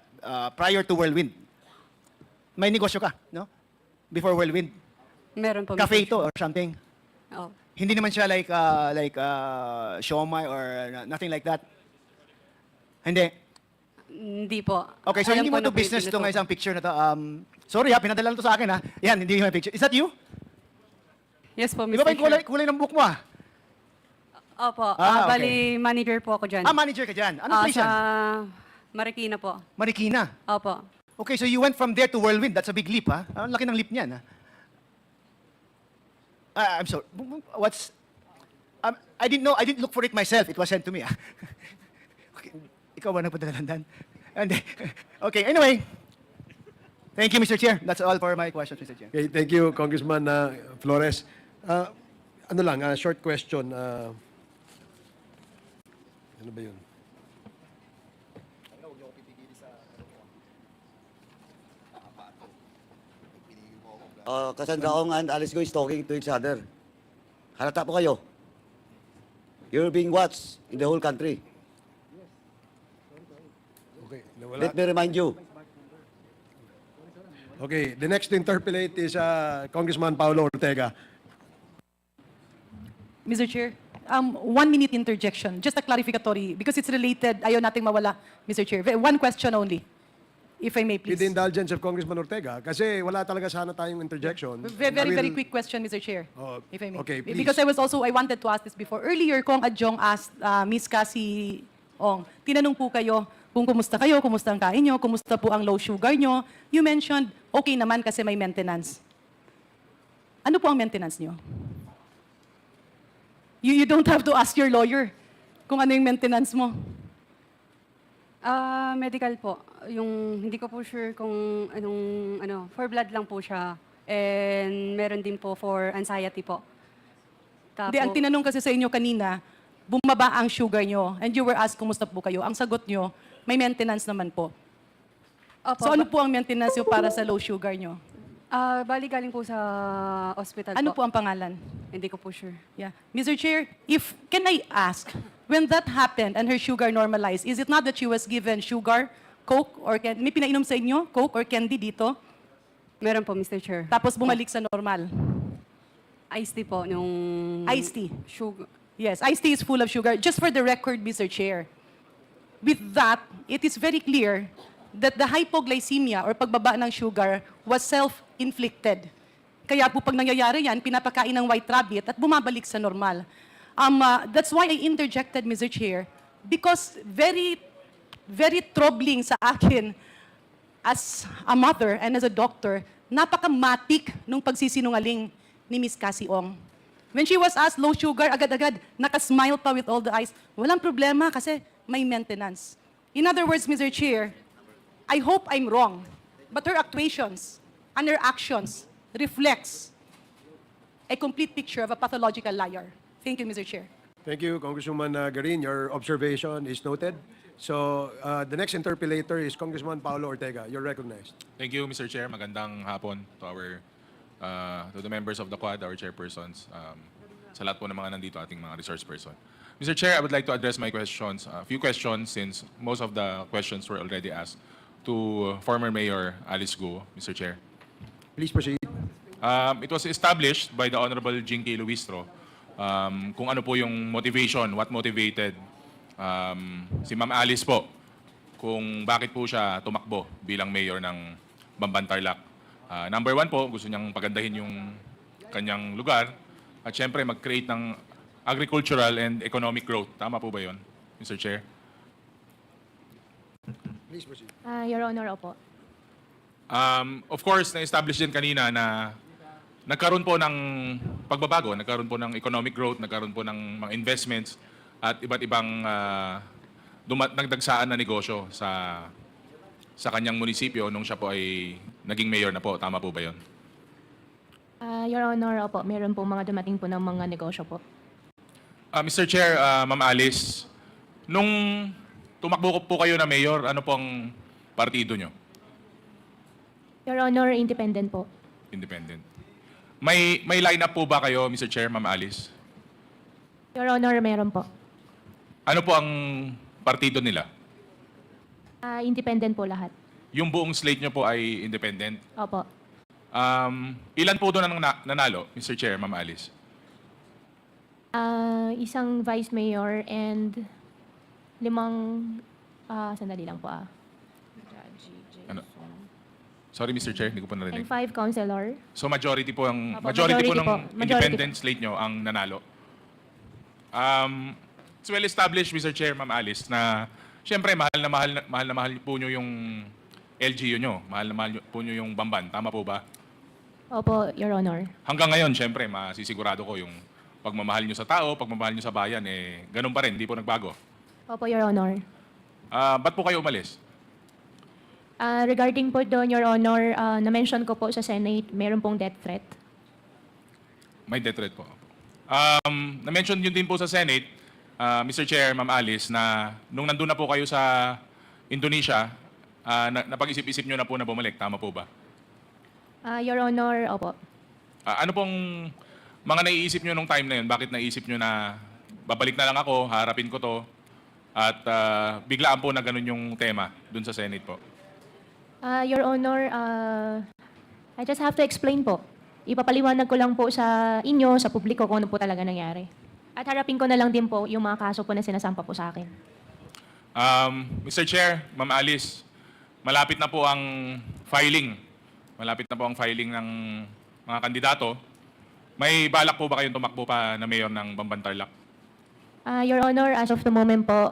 prior to Whirlwind. May negosyo ka, no? Before Whirlwind. Meron po. Cafe Mr. ito or something. Oh. Hindi naman siya like siomai or nothing like that. Hindi. Hindi po. Okay, so Alam hindi ko mo na to po yung business pinuto. itong isang picture na to. Sorry pinadala lang to sa akin ha. Yan, hindi yung picture. Is that you? Yes po, Mr. Di ba ba yung Chair. kulay ng book mo ah? Opo. Okay. Bali, manager po ako dyan. Manager ka dyan. Anong place Sa yan? Marikina po. Marikina. Opo. Okay, so you went from there to Whirlwind. That's a big leap, ha? Ang laki ng leap niyan, ha? I'm sorry. What's... I didn't know. I didn't look for it myself. It was sent to me, ha? Okay. Ikaw ba nagpadala-landan? Okay, anyway. Thank you, Mr. Chair. That's all for my questions, Mr. Chair. Okay, thank you, Congressman Flores. Ano lang, short question. Ano ba yun? Cassandra Ong and Alice Go is talking to each other. Halata po kayo. You're being watched in the whole country. Okay, nawala. Let me remind you. Okay, the next to interpolate is Congressman Paulo Ortega. Mr. Chair, 1 minute interjection, just a clarificatory, because it's related, ayaw nating mawala, Mr. Chair. One question only, if I may With please. the indulgence of Congressman Ortega, kasi wala talaga sana tayong interjection. Very quick question, Mr. Chair, if I may. Okay, please. Because I wanted to ask this before. Earlier, Kong Adjong asked Miss Cassie Ong, tinanong po kayo kung kumusta kayo, kumusta ang kain nyo, kumusta po ang low sugar nyo. You mentioned, okay naman kasi may maintenance. Ano po ang maintenance nyo? You don't have to ask your lawyer kung ano yung maintenance mo. Medical po. Yung hindi ko po sure kung for blood lang po siya. And meron din po for anxiety po. Hindi, ang tinanong kasi sa inyo kanina, bumaba ang sugar nyo, and you were asked kumusta po kayo. Ang sagot nyo, may maintenance naman po. Opo, So ano po ang maintenance nyo para sa low sugar nyo? Bali galing po sa hospital Ano po ang pangalan? Hindi ko po sure. Yeah. Mr. Chair, can I ask, when that happened and her sugar normalized, is it not that she was given sugar, Coke, or may pinainom sa inyo, Coke or candy dito? Meron po, Mr. Chair. Tapos bumalik sa normal? Iced tea po, yung... Iced tea? Sugar. Yes, iced tea is full of sugar. Just for the record, Mr. Chair, with that, it is very clear that the hypoglycemia or pagbaba ng sugar was self-inflicted. Kaya po pag nangyayari yan, pinapakain ng white rabbit at bumabalik sa normal. That's why I interjected, Mr. Chair, because very, very troubling sa akin as a mother and as a doctor, napakamatik nung pagsisinungaling ni Miss Cassie Ong. When she was asked low sugar, agad-agad, nakasmile pa with all the eyes. Walang problema kasi may maintenance. In other words, Mr. Chair, I hope I'm wrong, but her actuations and her actions reflects a complete picture of a pathological liar. Thank you, Mr. Chair. Thank you, Congresswoman Garin. Your observation is noted. So, the next interpellator is Congressman Paulo Ortega. You're recognized. Thank you, Mr. Chair. Magandang hapon to the members of the Quad, our chairpersons, sa lahat po ng mga nandito, ating mga resource person. Mr. Chair, I would like to address my questions, a few questions since most of the questions were already asked to former Mayor Alice Go, Mr. Chair. Please proceed. It was established by the Honorable Jinky Louise kung ano po yung motivation, what motivated si Ma'am Alice po kung bakit po siya tumakbo bilang mayor ng Bamban Tarlac. Number one po, gusto niyang pagandahin yung kanyang lugar at syempre mag-create ng agricultural and economic growth. Tama po ba yun, Mr. Chair? Please proceed. Your Honor, opo. Of course, na-establish din kanina na nagkaroon po ng pagbabago, nagkaroon po ng economic growth, nagkaroon po ng mga investments at iba't ibang nagdagsaan na negosyo sa kanyang munisipyo nung siya po ay naging mayor na po. Tama po ba yun? Your Honor, opo, meron po mga dumating po ng mga negosyo po. Mr. Chair, Ma'am Alice, nung tumakbo po kayo na mayor, ano pong partido nyo? Your Honor, independent po. Independent. May line-up po ba kayo, Mr. Chair, Ma'am Alice? Your Honor, meron po. Ano po ang partido nila? Independent po lahat. Yung buong slate nyo po ay independent. Opo. Ilan po doon ang nanalo, Mr. Chair, Ma'am Alice? Isang vice mayor and 5, sandali lang po Ano? Sorry, Mr. Chair, hindi ko po And narinig. 5 councilor. So majority po ang Opo, majority po majority ng po. Majority independent slate nyo ang nanalo. It's well established, Mr. Chair, Ma'am Alice, na siyempre mahal na mahal po nyo yung LGU nyo. Mahal na mahal po nyo yung Bamban. Tama po ba? Opo, Your Honor. Hanggang ngayon, siyempre, masisigurado ko yung pagmamahal nyo sa tao, pagmamahal nyo sa bayan, ganun pa rin, hindi po nagbago. Opo, Your Honor. Ba't po kayo umalis? Regarding po doon, Your Honor, na-mention ko po sa Senate, meron pong death threat. May death threat po. Na-mention yun din po sa Senate, Mr. Chair, Ma'am Alice, na nung nandun na po kayo sa Indonesia, napag-isip-isip nyo na po na bumalik. Tama po ba? Your Honor, opo. Ano pong mga naiisip nyo nung time na yun? Bakit naisip nyo na babalik na lang ako, harapin ko to, at biglaan po na ganun yung tema dun sa Senate po? Your Honor, I just have to explain po. Ipapaliwanag ko lang po sa inyo, sa publiko, kung ano po talaga nangyari. At harapin ko na lang din po yung mga kaso po na sinasampa po sa akin. Mr. Chair, Ma'am Alice, malapit na po ang filing. Malapit na po ang filing ng mga kandidato. May balak po ba kayong tumakbo pa na mayor ng Bamban-Tarlac? Your Honor, as of the moment po,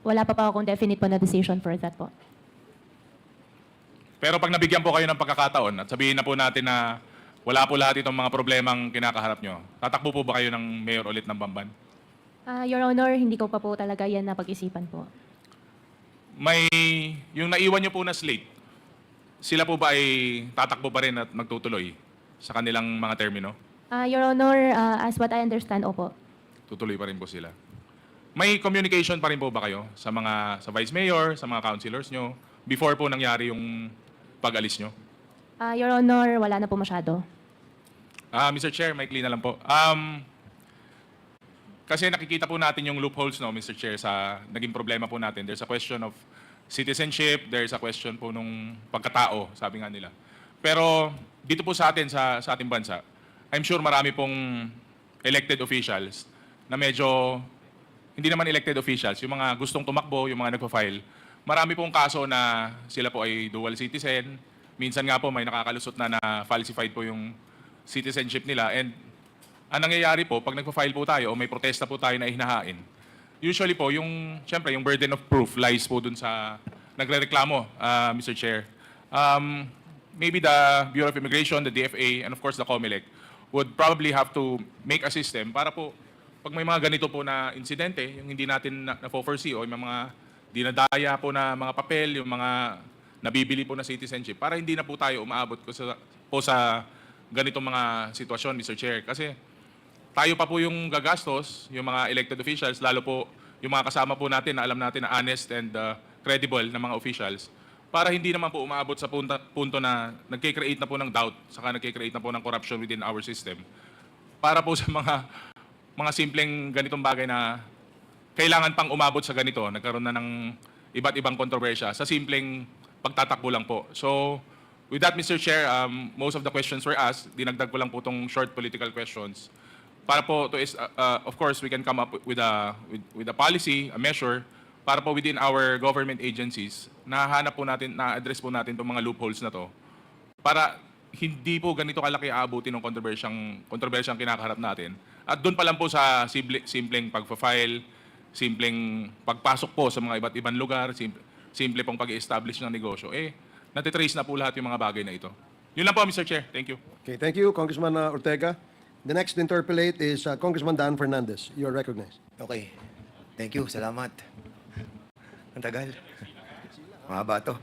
wala pa akong definite po na decision for that po. Pero pag nabigyan po kayo ng pagkakataon at sabihin na po natin na wala po lahat itong mga problemang kinakaharap nyo, tatakbo po ba kayo ng mayor ulit ng Bamban? Your Honor, hindi ko pa po talaga yan napag-isipan po. May yung naiwan nyo po na slate, sila po ba ay tatakbo pa rin at magtutuloy sa kanilang mga termino? Your Honor, as what I understand, opo. Tutuloy pa rin po sila. May communication pa rin po ba kayo sa vice mayor, sa mga councilors nyo, before po nangyari yung pag-alis nyo? Your Honor, wala na po masyado. Mr. Chair, may clean na lang po. Kasi nakikita po natin yung loopholes, no, Mr. Chair, sa naging problema po natin. There's a question of citizenship, there's a question po nung pagkatao, sabi nga nila. Pero dito po sa atin, sa ating bansa, I'm sure marami pong elected officials na medyo, hindi naman elected officials, yung mga gustong tumakbo, yung mga nagpa-file, marami pong kaso na sila po ay dual citizen. Minsan nga po may nakakalusot na falsified po yung citizenship nila. And ang nangyayari po, pag nagpa-file po tayo o may protesta po tayo na hinahain, usually po, siyempre, yung burden of proof lies po dun sa nagre-reklamo, Mr. Chair. Maybe the Bureau of Immigration, the DFA, and of course the COMELEC would probably have to make a system para po, pag may mga ganito po na insidente, yung hindi natin na-foresee o yung mga dinadaya po na mga papel, yung mga nabibili po na citizenship, para hindi na po tayo umaabot po sa ganitong mga sitwasyon, Mr. Chair. Kasi tayo pa po yung gagastos, yung mga elected officials, lalo po yung mga kasama po natin na alam natin na honest and credible na mga officials, para hindi naman po umaabot sa punto na nagkikreate na po ng doubt, saka nagkikreate na po ng corruption within our system. Para po sa mga simpleng ganitong bagay na kailangan pang umabot sa ganito, nagkaroon na ng iba't ibang kontrobersya sa simpleng pagtatakbo lang po. So, with that, Mr. Chair, most of the questions were asked. Dinagdag ko lang po itong short political questions. Para po, of course, we can come up with a policy, a measure, para po within our government agencies, nahanap po natin, na-address po natin itong mga loopholes na to, para hindi po ganito kalaki aabutin ng kontrobersyang kinakaharap natin. At doon pa lang po sa simpleng pag-file, simpleng pagpasok po sa mga iba't ibang lugar, simple pong pag-establish ng negosyo, natitrace na po lahat yung mga bagay na ito. Yun lang po, Mr. Chair. Thank you. Okay, thank you, Congressman Ortega. The next to interpolate is Congressman Dan Fernandez. You are recognized. Okay. Thank you. Salamat. Ang tagal. Mahaba to.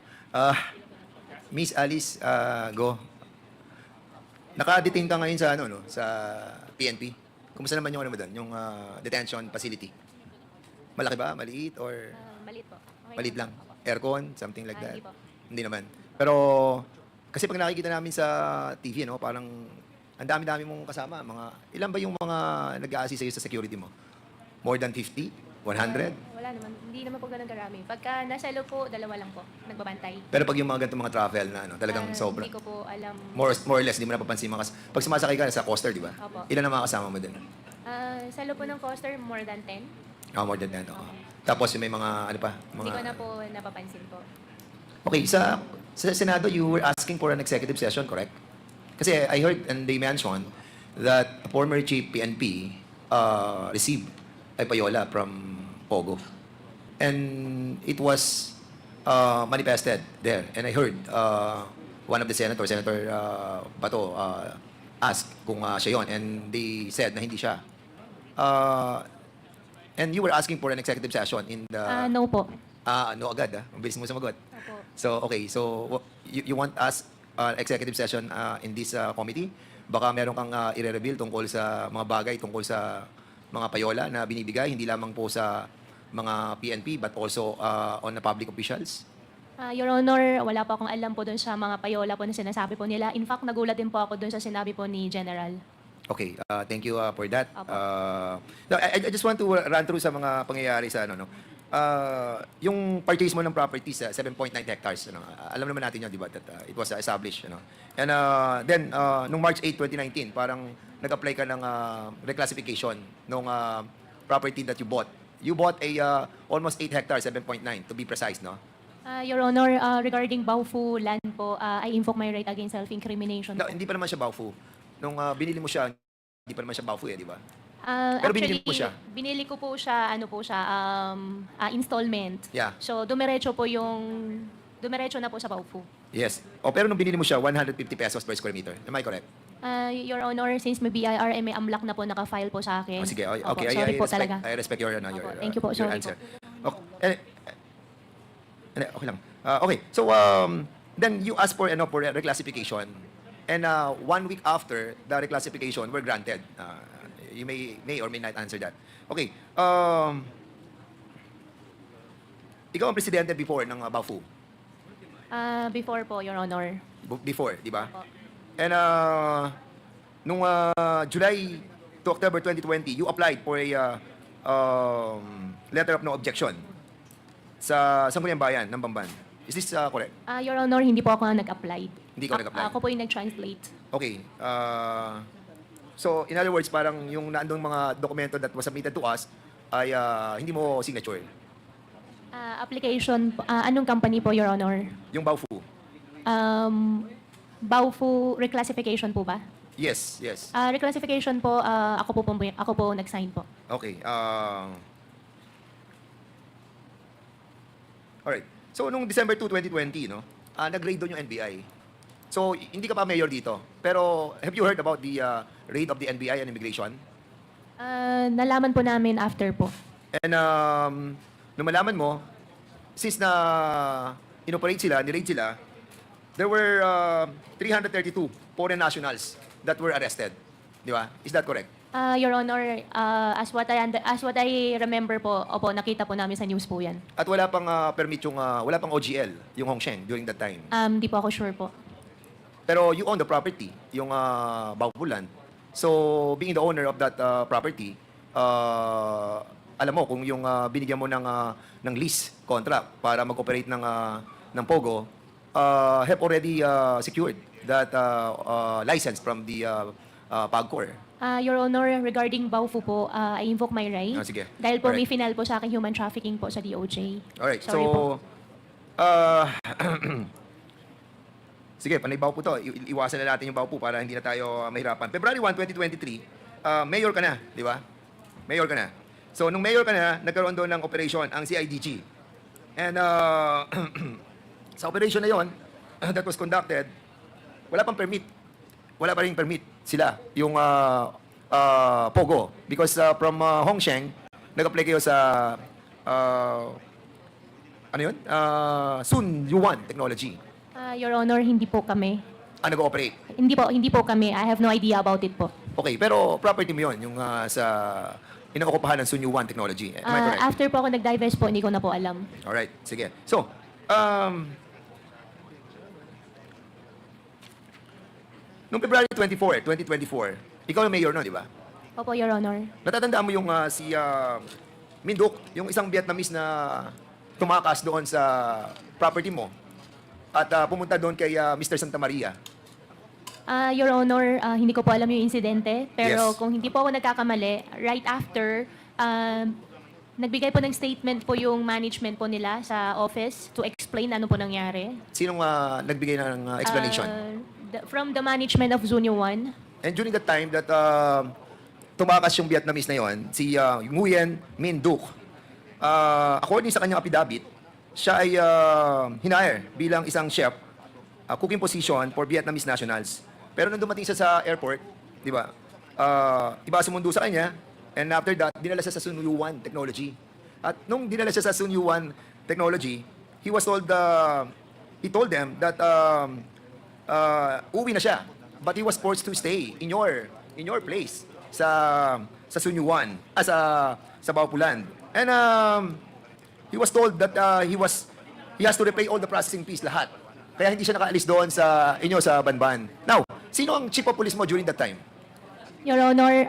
Miss Alice, go. Naka-detain ka ngayon sa, ano, no, sa PNP. Kumusta naman yung ano mo doon, yung detention facility? Malaki ba? Maliit? Or Maliit po. Okay maliit lang? Aircon? Something like that? Hindi po. Hindi naman. Pero, kasi pag nakikita namin sa TV, no, parang ang dami-dami mong kasama. Ilan ba yung mga nag-a-assist sa'yo sa security mo? More than 50? 100? Wala naman. Hindi naman po ganun karami. Pagka nasa loob po, dalawa lang po. Nagbabantay. Pero pag yung mga ganitong mga travel na ano, talagang sobra. Hindi ko po alam. More or less, di mo napapansin mga pag sumasakay ka sa coaster, di ba? Opo. Ilan ang mga kasama mo din? Sa loob po ng coaster, more than 10. More than that. Oo. Tapos yung may mga, ano pa? Hindi ko na po napapansin po. Okay, sa Senado, you were asking for an executive session, correct? Kasi I heard and they mentioned that a former chief PNP received a payola from Pogo. And it was manifested there. And I heard one of the senators, Senator Bato, asked kung siya yun. And they said na hindi siya. And you were asking for an executive session in the... No po. No agad, Ang bilis mo sumagot. Opo. So, okay. So, you want us executive session in this committee? Baka meron kang i-reveal tungkol sa mga bagay, tungkol sa mga payola na binibigay, hindi lamang po sa mga PNP, but also on the public officials? Your Honor, wala po akong alam po dun sa mga payola po na sinasabi po nila. In fact, nagulat din po ako dun sa sinabi po ni General. Okay, thank you for that. Opo. No, I just want to run through sa mga pangyayari sa ano, no? Yung purchase mo ng property sa 7.9 hectares, ano, alam naman natin yun, di ba, that it was established, you know. And then, nung March 8, 2019, parang nag-apply ka ng reclassification nung property that you bought. You bought a almost 8 hectares, 7.9 to be precise, no? Your Honor, regarding Baofu land po, I invoke my right against self-incrimination No, po. hindi pa naman siya Baofu. Nung binili mo siya, hindi pa naman siya Baofu, di ba? Pero binili mo siya? Binili ko po siya, ano po siya, installment. Yeah. So, dumiretso na po sa Baofu. Yes. Pero nung binili mo siya, 150 pesos per square meter. Am I correct? Your Honor, since may BIR, may amlak na po nakafile po sa akin. Sige, okay. Opo, sorry po talaga. I respect your, Opo, thank you po, your sorry answer. po. Okay. Okay lang. Okay. So, then you asked for a reclassification. And 1 week after the reclassification were granted. You may or may not answer that. Okay. Ikaw ang presidente before ng Baofu. Before po, Your Honor. Before, di ba? And nung July to October 2020, you applied for a letter of no objection sa Sangguniang Bayan ng Bamban. Is this correct? Your Honor, hindi po ako nag-apply. Hindi ka nag-apply? Ako po yung nag-translate. Okay. So, in other words, parang yung naandong mga dokumento that was submitted to us ay hindi mo signature. Application, anong company po, Your Honor? Yung Baofu. Baofu reclassification po ba? Yes, yes. Reclassification po, ako po nag-sign po. Okay. Alright. So, nung December 2, 2020, no, nag-raid doon yung NBI. So, hindi ka pa mayor dito. Pero, have you heard about the raid of the NBI and immigration? Nalaman po namin after po. And nung malaman mo, since na inoperate sila, ni-raid sila, there were 332 foreign nationals that were arrested. Di ba? Is that correct? Your Honor, as what I remember po, opo, nakita po namin sa news po yan. At wala pang permit yung, wala pang OGL, yung Hongsheng during that time. Di po ako sure po. Pero you own the property, yung Baofu land. So, being the owner of that property, alam mo kung yung binigyan mo ng lease contract para mag-operate ng Pogo, have already secured that license from the PAGCOR. Your Honor, regarding Baofu po, I invoke my right. Sige. Dahil po may Alright. final po sa akin human trafficking po sa DOJ. Alright, Sorry po. sige, panay Baofu to. Iwasan na natin yung Baofu para hindi na tayo mahirapan. February 1, 2023, mayor ka na, di ba? Mayor ka na. So, nung mayor ka na, nagkaroon doon ng operation, ang CIDG. And sa operation na yon that was conducted, wala pang permit. Wala pa rin permit sila, yung Pogo. Because from Hongsheng, nag-apply kayo sa, ano yun? Sun Yuan Technology. Your Honor, hindi po kami. nag-ooperate? Hindi po kami. I have no idea about it po. Okay, pero property mo yun, yung sa inookupahan ng Sunyu One Technology. Am I correct? After po ako nag-divest po, hindi ko na po alam. Alright, sige. So, noong February 24, 2024, ikaw ang mayor no, di ba? Opo, Your Honor. Natatandaan mo yung si Minduk, yung isang Vietnamese na tumakas doon sa property mo at pumunta doon kay Mr. Santa Maria. Your Honor, hindi ko po alam yung insidente, pero Yes. kung hindi po ako nagkakamali, right after, nagbigay po ng statement po yung management po nila sa office to explain ano po nangyari. Sinong nagbigay ng explanation? From the management of Zunyo 1. And during the time that tumakas yung Vietnamese na yon, si Nguyen Minh Duc, according sa kanyang affidavit, siya ay hinire bilang isang chef, cooking position for Vietnamese nationals. Pero nung dumating siya sa airport, di ba, iba sumundo sa kanya, and after that, dinala siya sa Sunyu One Technology. At nung dinala siya sa Sunyu One Technology, he told them that uwi na siya. But he was forced to stay in your place sa Sunyu One, sa Baupulan. And he was told that he has to repay all the processing fees, lahat. Kaya hindi siya nakaalis doon sa Banban. Now, sino ang chief of police mo during that time? Your Honor,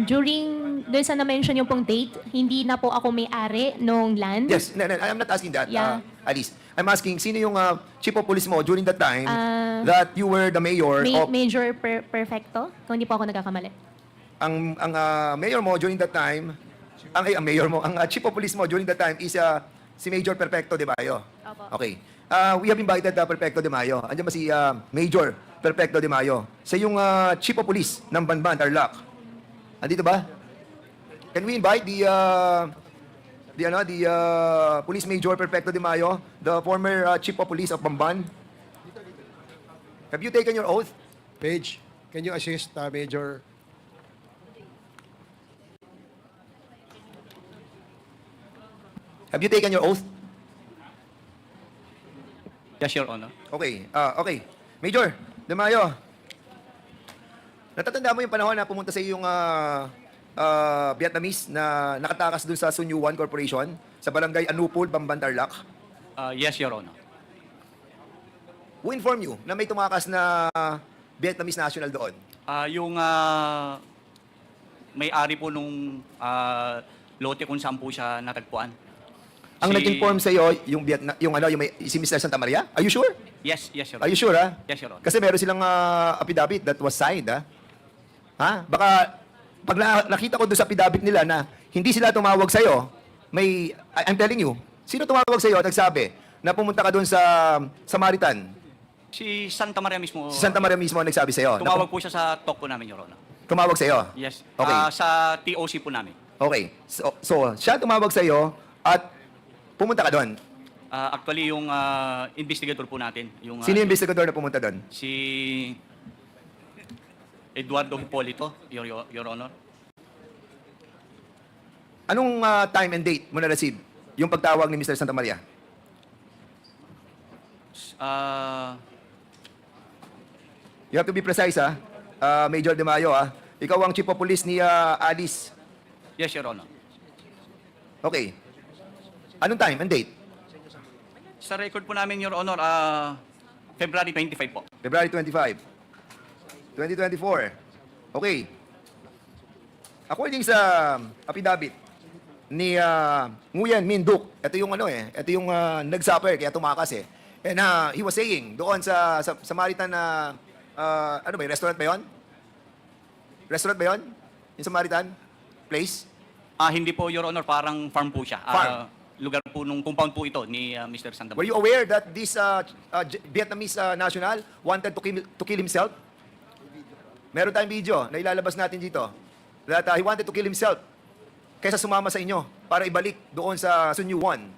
doon sa na-mention yung pong date, hindi na po ako may-ari nung land. Yes, I'm not asking that, Yeah. Alice. I'm asking, sino yung chief of police mo during that time that you were the mayor of... Major Perfecto, kung hindi po ako nagkakamali. Ang mayor mo during that time, ang chief of police mo during that time is si Major Perfecto de Mayo. Opo. Okay. We have invited Perfecto de Mayo. Andiyan ba si Major Perfecto de Mayo? Siya yung chief of police ng Banban, Tarlac. Andito ba? Can we invite the Police Major Perfecto de Mayo, the former chief of police of Bamban? Have you taken your oath? Page, can you assist Major? Have you taken your oath? Yes, Your Honor. Okay. Okay. Major de Mayo, natatanda mo yung panahon na pumunta sa yung Vietnamese na nakatakas dun sa Sunyu One Corporation sa barangay Anupol, Bamban, Tarlac? Yes, Your Honor. Who informed you na may tumakas na Vietnamese national doon? Yung may-ari po nung lote kung saan po siya natagpuan. Ang nag-inform sa iyo yung si Mr. Santa Maria? Are you sure? Yes, Your Honor. Are you sure, ha? Yes, Your Honor. Kasi meron silang affidavit that was signed, ha? Ha? Baka pag nakita ko doon sa affidavit nila na hindi sila tumawag sa iyo, I'm telling you, sino tumawag sa iyo at nagsabi na pumunta ka doon sa Samaritan? Si Santa Maria mismo. Si Santa Maria mismo ang nagsabi sa iyo. Tumawag po siya sa talk po namin, Your Honor. Tumawag sa iyo? Yes. Okay. Sa TOC po namin. Okay. So siya tumawag sa iyo at pumunta ka doon. Actually, yung investigator po natin. Sino yung investigador na pumunta doon? Si Eduardo Hipolito, Your Honor. Anong time and date mo na-receive yung pagtawag ni Mr. Santa Maria? You have to be precise, ha? Major De Mayo, ha? Ikaw ang chief of police ni Alice. Yes, Your Honor. Okay. Anong time and date? Sa record po namin, Your Honor, February 25 po. February 25. 2024. Okay. According sa affidavit ni Nguyen Minh Duc, ito yung ito yung nagsuffer kaya tumakas eh. And he was saying doon sa Samaritan na ano ba, restaurant ba 'yon? Restaurant ba 'yon? Yung Samaritan place? Hindi po, Your Honor, parang farm po siya. Farm? Lugar po nung compound po ito ni Mr. Santa Maria. Were you aware that this Vietnamese national wanted to kill himself? Meron tayong video na ilalabas natin dito. That he wanted to kill himself kaysa sumama sa inyo para ibalik doon sa Sunyu One.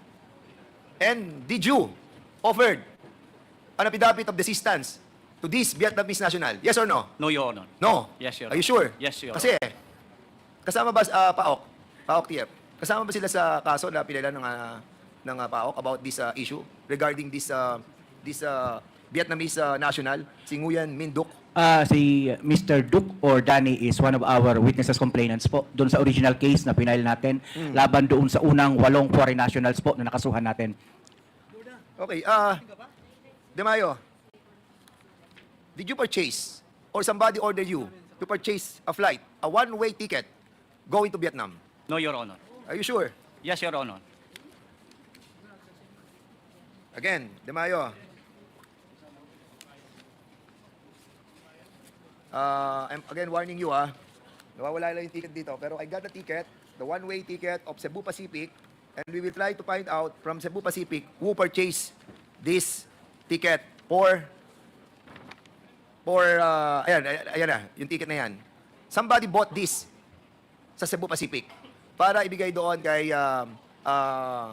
And did you offered an affidavit of desistance to this Vietnamese national? Yes or no? No, Your Honor. No? Yes, Your Are Honor. you sure? Yes, Your Honor. Kasi kasama ba PAOK TF? Kasama ba sila sa kaso na pinila ng PAOK about this issue regarding this Vietnamese national, si Nguyen Minh Duc. Si Mr. Duke or Danny is one of our witnesses complainants po doon sa original case na pinail natin laban doon sa unang 8 foreign nationals po na nakasuhan natin. Okay, De Mayo, did you purchase or somebody ordered you to purchase a flight, a one-way ticket going to Vietnam? No, Your Honor. Are you sure? Yes, Your Honor. Again, De Mayo. I'm again warning you, nawawala lang yung ticket dito. Pero I got the ticket, the one-way ticket of Cebu Pacific, and we will try to find out from Cebu Pacific who purchased this ticket for ayan na, yung ticket na yan. Somebody bought this sa Cebu Pacific para ibigay doon kay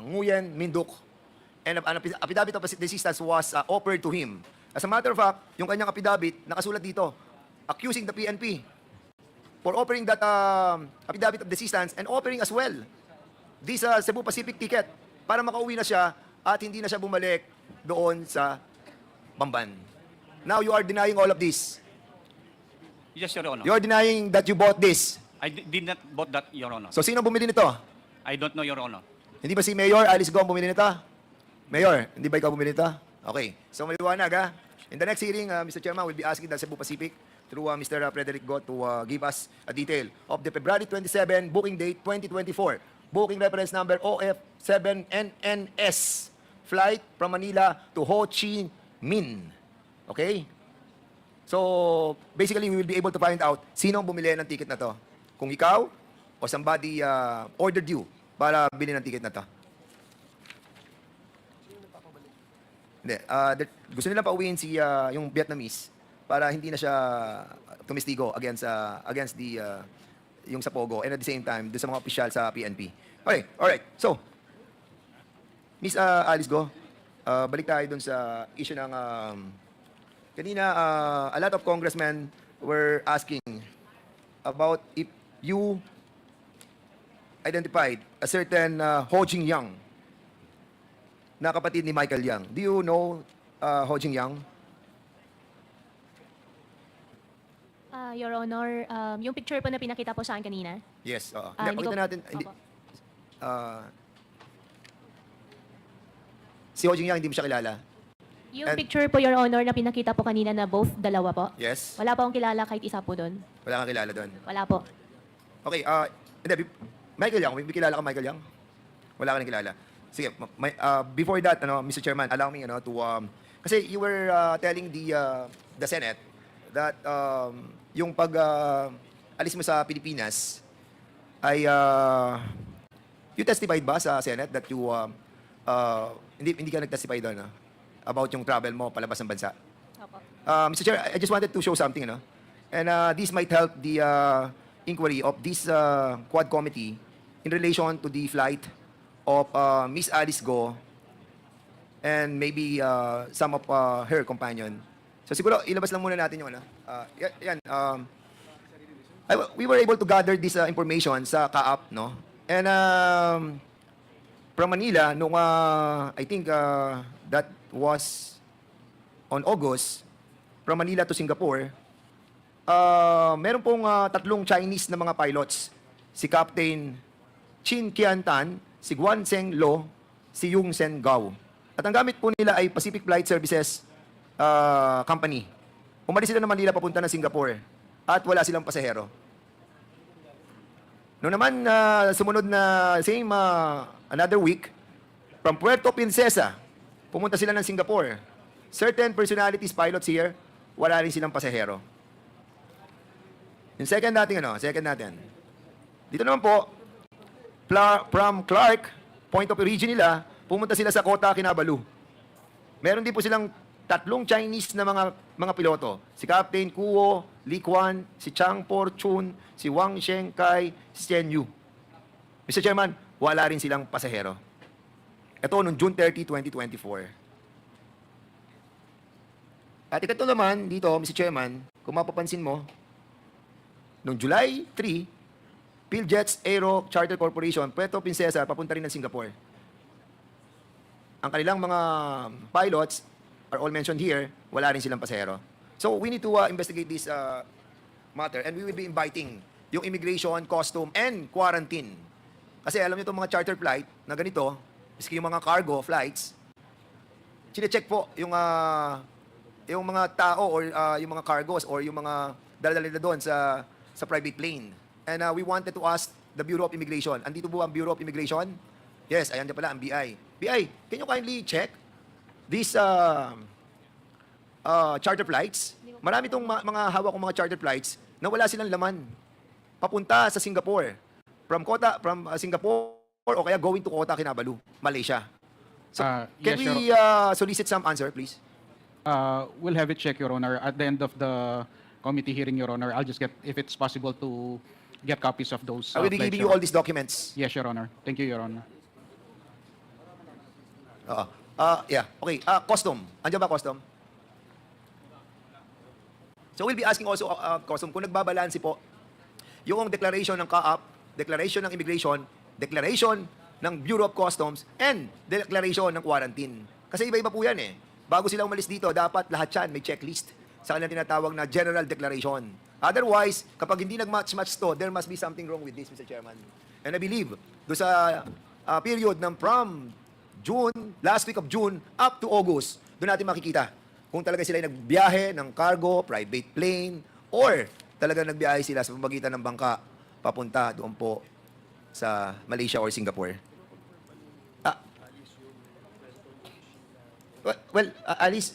Nguyen Minh Duc. And an affidavit of desistance was offered to him. As a matter of fact, yung kanyang affidavit, nakasulat dito, accusing the PNP for offering that affidavit of desistance and offering as well this Cebu Pacific ticket para makauwi na siya at hindi na siya bumalik doon sa Bamban. Now you are denying all of this. Yes, Your Honor. You are denying that you bought this. I did not bought that, Your Honor. So sino bumili nito? I don't know, Your Honor. Hindi ba si Mayor Alice Go bumili nito? Mayor, hindi ba ikaw bumili nito? Okay. So maliwanag In the next hearing, Mr. Chairman, we'll be asking the Cebu Pacific through Mr. Frederick Go to give us a detail of the February 27 booking date 2024. Booking reference number OF7NNS. Flight from Manila to Ho Chi Minh. Okay? So, basically, we will be able to find out sino ang bumili ng ticket na to. Kung ikaw o somebody ordered you para bilhin ng ticket na to. Hindi. Gusto nila pauwiin yung Vietnamese para hindi na siya tumistigo against the yung sa Pogo and at the same time doon sa mga opisyal sa PNP. Okay, alright. So, Miss Alice Go, balik tayo doon sa issue ng kanina a lot of congressmen were asking about if you identified a certain Ho Jing Yang na kapatid ni Michael Yang. Do you know Ho Jing Yang? Your Honor, yung picture po na pinakita po sa akin kanina. Yes, oo. Hindi Pakita ko- natin. Hindi, Opo. si Ho Jing Yang, hindi mo siya kilala? Yung And- picture po, Your Honor, na pinakita po kanina na both dalawa po. Yes? Wala po akong kilala kahit isa po doon. Wala kang kilala doon? Wala po. Okay, hindi, Michael Yang, may kilala ka Michael Yang? Wala ka nang kilala. Sige, before that, Mr. Chairman, allow me to kasi you were telling the Senate that yung pag alis mo sa Pilipinas ay you testified ba sa Senate that you hindi ka nag-testify doon about yung travel mo palabas ng bansa? Opo. Mr. Chair, I just wanted to show something, and this might help the inquiry of this Quad Committee in relation to the flight of Miss Alice Go and maybe some of her companion. So siguro ilabas lang muna natin yung we were able to gather this information sa CAAP, no? And from Manila, nung I think that was on August, from Manila to Singapore, meron pong 3 Chinese na mga pilots. Si Captain Chin Kian Tan, si Guan Seng Lo, si Yung Sen Gao. At ang gamit po nila ay Pacific Flight Services Company. Umalis sila ng Manila papunta ng Singapore at wala silang pasahero. Noong naman, sumunod na same another week, from Puerto Princesa, pumunta sila ng Singapore. Certain personalities, pilots here, wala rin silang pasahero. Yung second natin. Dito naman po, from Clark, point of origin nila, pumunta sila sa Kota, Kinabalu. Meron din po silang 3 Chinese na mga piloto. Si Captain Kuo, Li Quan, si Chang Por Chun, si Wang Shengkai, si Chen Yu. Mr. Chairman, wala rin silang pasahero. Ito noong June 30, 2024. At ito naman dito, Mr. Chairman, kung mapapansin mo, noong July 3, PhilJets Aero Charter Corporation, Puerto Princesa, papunta rin ng Singapore. Ang kanilang mga pilots are all mentioned here, wala rin silang pasahero. So we need to investigate this matter, and we will be inviting yung immigration, custom, and quarantine. Kasi alam niyo itong mga charter flight na ganito, miski yung mga cargo flights, chine-check po yung mga tao or yung mga cargos or yung mga dala-dala nila doon sa private plane. And we wanted to ask the Bureau of Immigration. Andito po ang Bureau of Immigration? Yes, ayan din pala ang BI. BI, can you kindly check these charter flights? Marami itong mga hawak kong mga charter flights na wala silang laman papunta sa Singapore. From Singapore o kaya going to Kota Kinabalu, Malaysia. So, can yes, we solicit some answer, please? We'll have it check, Your Honor. At the end of the committee hearing, Your Honor, I'll just get, if it's possible, to get copies of those. I will be flights, giving Your you all Honor. these documents. Yes, Your Honor. Thank you, Your Honor. Yeah. Okay. Custom. Andiyan ba custom? So we'll be asking also custom kung nagbabalanse po yung declaration ng CAAP, declaration ng immigration, declaration ng Bureau of Customs, and declaration ng quarantine. Kasi iba-iba po yan eh. Bago sila umalis dito, dapat lahat yan may checklist sa kanilang tinatawag na general declaration. Otherwise, kapag hindi nag-match-match to, there must be something wrong with this, Mr. Chairman. And I believe, do sa period ng from June, last week of June, up to August, doon natin makikita kung talaga sila ay nagbiyahe ng cargo, private plane, or talaga nagbiyahe sila sa pamagitan ng bangka papunta doon po sa Malaysia or Singapore. Well, Alice,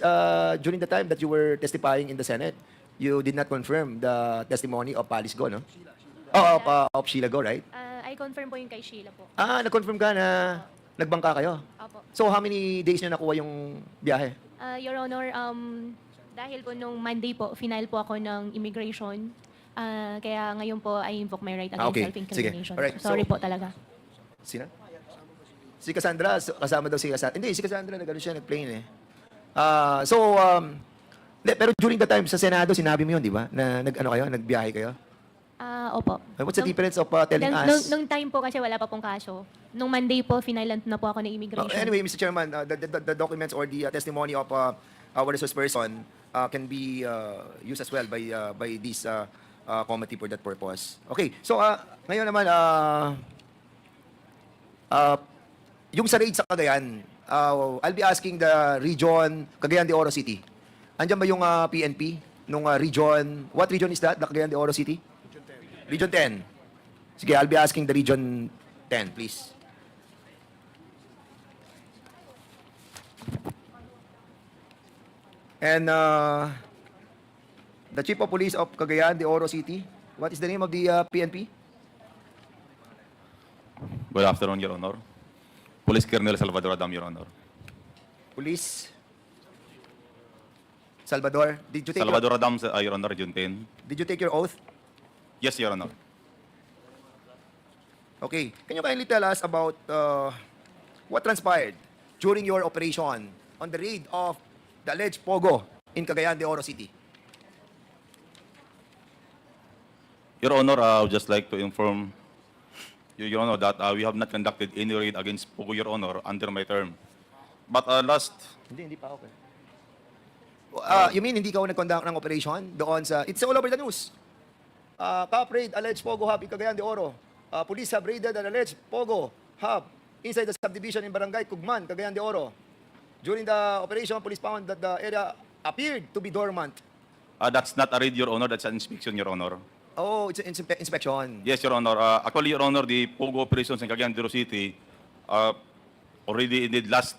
during the time that you were testifying in the Senate, you did not confirm the testimony of Alice Go, no? Of Sheila Go, right? I confirm po yung kay Sheila po. Nag-confirm ka na nagbangka kayo? Opo. So, how many days na nakuha yung biyahe? Your Honor, dahil po nung Monday po, final po ako ng immigration. Kaya ngayon po, I invoke my right against Okay. self-incrimination. Sige. Alright. Sorry So- po talaga. Sina? Si Cassandra, kasama daw si Cassandra. Hindi, si Cassandra, nag-ano siya, nag-plane eh. Pero during the time sa Senado, sinabi mo yun, di ba? Na nag-ano kayo, nagbiyahe kayo? Opo. What's the difference of telling us? Nung time po kasi wala pa pong kaso. Nung Monday po, finalant na po ako ng immigration. Anyway, Mr. Chairman, the documents or the testimony of our resource person can be used as well by this committee for that purpose. Okay, so ngayon naman, yung sa raid sa Cagayan, I'll be asking the region, Cagayan de Oro City. Andiyan ba yung PNP nung region? What region is that, the Cagayan de Oro City? Region 10. Sige, I'll be asking the Region 10, please. And the Chief of Police of Cagayan de Oro City, what is the name of the PNP? Good afternoon, Your Honor. Police Colonel Salvador Adam, Your Honor. Police Salvador, did you take Salvador Adam, Your Honor, Region 10. Did you take your oath? Yes, Your Honor. Okay. Can you kindly tell us about what transpired during your operation on the raid of the alleged Pogo in Cagayan de Oro City? Your Honor, I would just like to inform you, Your Honor, that we have not conducted any raid against Pogo, Your Honor, under my term. But Hindi pa okay. You mean hindi ka nag-conduct ng operation doon sa... It's all over the news. Cop raid, alleged Pogo hub in Cagayan de Oro. Police have raided an alleged Pogo hub inside the subdivision in Barangay Cugman, Cagayan de Oro. During the operation, police found that the area appeared to be dormant. that's not a raid, Your Honor. That's an inspection, Your Honor. Oh, it's an inspection. Yes, Your Honor. Actually, Your Honor, the Pogo operations in Cagayan de Oro City already ended last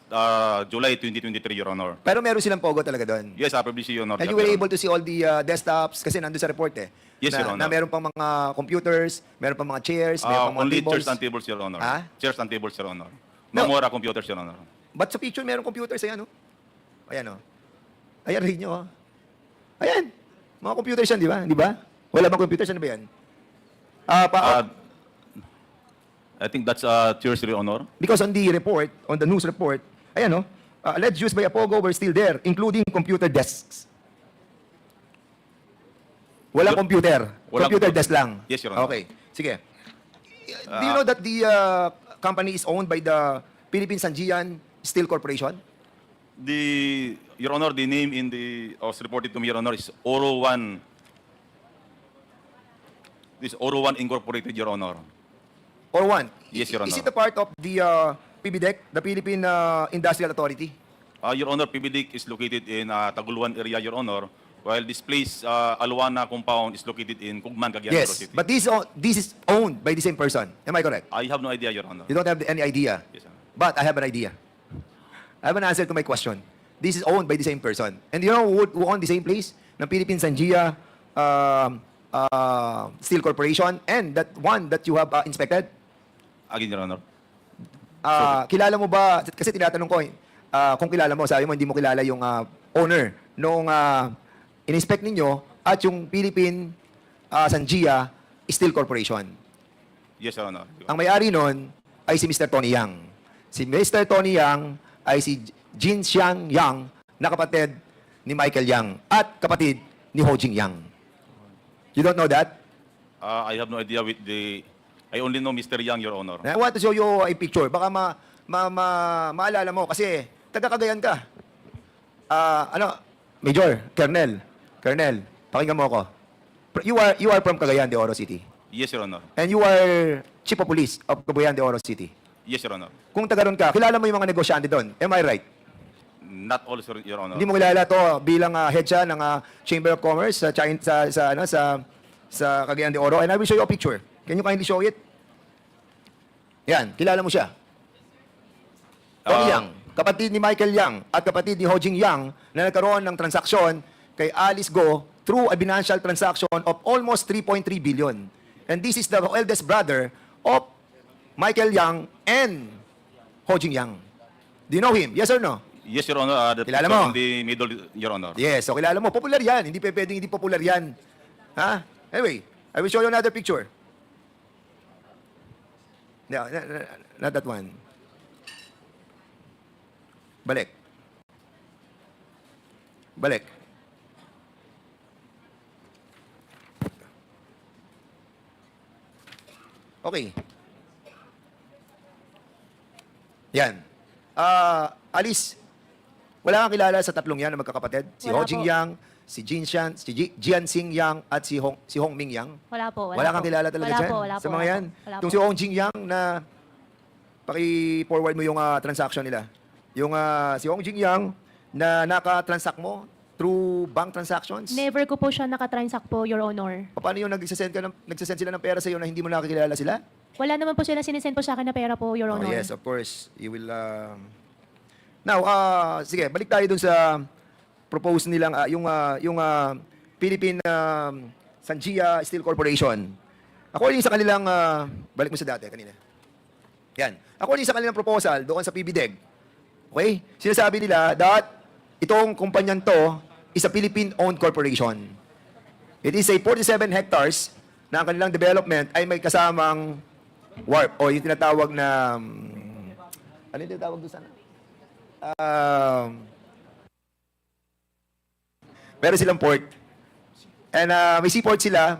July 2023, Your Honor. Pero meron silang Pogo talaga doon. Yes, probably, Your Honor. And you were able to see all the desktops kasi nandun sa report eh. Yes, Your Honor. Na meron pang mga computers, meron pang mga chairs, meron pang mga only tables. chairs and tables, Your Honor. Ah? Chairs and tables, Your Honor. No more computers, Your Honor. But sa picture, meron computers. Ayan, oh. Ayan, oh. Ayan, rin nyo, oh. Ayan. Mga computers yan, di ba? Di ba? Wala bang computers? Ano ba yan? I think that's chairs, Your Honor. Because on the report, on the news report, ayan, oh. Alleged use by a Pogo were still there, including computer desks. Walang computer. Computer desk lang. Yes, Your Honor. Okay. Sige. Do you know that the company is owned by the Philippine Sanjian Steel Corporation? Your Honor, the name in the was reported to me, Your Honor, is Oro 1. This Oro 1 Incorporated, Your Honor. Or one? Yes, Your Honor. Is it a part of the PBDEC, the Philippine Industrial Authority? Your Honor, PBDIC is located in Taguluan area, Your Honor, while this place, Aluana compound, is located in Cugman, Cagayan de Oro Yes, City. but this is owned by the same person. Am I correct? I have no idea, Your Honor. You don't have any idea? Yes, sir. But I have an idea. I have an answer to my question. This is owned by the same person. And you know who owned the same place? The Philippine Sanjia Steel Corporation and that one that you have inspected? Again, Your Honor. Kilala mo ba, kasi tinatanong ko, kung kilala mo, sabi mo hindi mo kilala yung owner nung in-inspect ninyo at yung Philippine Sanjia Steel Corporation. Yes, Your Honor. Ang may-ari nun ay si Mr. Tony Yang. Si Mr. Tony Yang ay si Jin Xiang Yang na kapatid ni Michael Yang at kapatid ni Ho Jing Yang. You don't know that? I have no idea with the... I only know Mr. Yang, Your Honor. I want to show you a picture. Baka maalala mo kasi taga-Cagayan ka. Major, Colonel, pakinggan mo ako. You are from Cagayan de Oro City. Yes, Your Honor. And you are Chief of Police of Cagayan de Oro City. Yes, Your Honor. Kung taga ron ka, kilala mo yung mga negosyante doon. Am I right? Not all, sir, Your Honor. Hindi mo kilala to bilang head siya ng Chamber of Commerce sa Cagayan de Oro. And I will show you a picture. Can you kindly show it? Yan, kilala mo siya. Tony Yang, kapatid ni Michael Yang at kapatid ni Ho Jing Yang na nagkaroon ng transaksyon kay Alice Go through a financial transaction of almost 3.3 billion. And this is the eldest brother of Michael Yang and Ho Jing Yang. Do you know him? Yes or no? Yes, Your Honor. Kilala mo? In the middle, Your Honor. Yes, so kilala mo. Popular yan. Hindi pwedeng hindi popular yan. Ha? Anyway, I will show you another picture. No, not that one. Balik. Okay. Yan. Alice, wala kang kilala sa tatlong yan na magkakapatid? Si Ho Wala Jing po. Yang, si Jianxing Yang, at si Hong Ming Yang? Wala po. Wala kang kilala talaga Wala dyan? po, wala Sa po, mga wala yan? po, wala Itong po. si Hong Jing Yang na paki-forward mo yung transaction nila. Yung si Hong Jing Yang na naka-transact mo through bank transactions? Never ko po siya nakatransact po, Your Honor. Paano yung nagsasend sila ng pera sa iyo na hindi mo nakikilala sila? Wala naman po sila sinesend po sa akin na pera po, Your Oh, Honor. yes, of course. You will... Now, sige, balik tayo dun sa propose nilang, yung Philippine Sanjia Steel Corporation. According sa kanilang, balik mo sa dati, kanina. Yan. According sa kanilang proposal doon sa PBDEG, okay, sinasabi nila that itong kumpanyan to is a Philippine-owned corporation. It is a 47 hectares na ang kanilang development ay may kasamang warp o yung tinatawag na ano yung tinatawag doon sana? Meron silang port. And may seaport sila,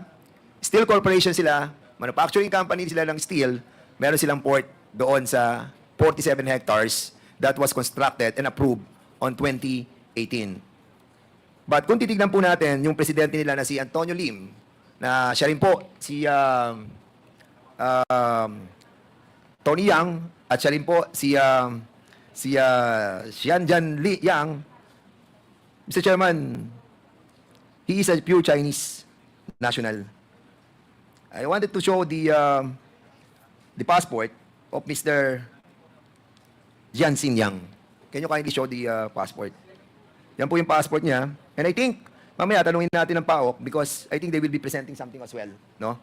steel corporation sila, manufacturing company sila ng steel, meron silang port doon sa 47 hectares that was constructed and approved on 2018. But kung titignan po natin yung presidente nila na si Antonio Lim, na siya rin po si Tony Yang at siya rin po si Xianjian Li Yang. Mr. Chairman, he is a pure Chinese national. I wanted to show the passport of Mr. Jianxing Yang. Can you kindly show the passport? Yan po yung passport niya. And I think, mamaya tanungin natin ng PAOK because I think they will be presenting something as well, no?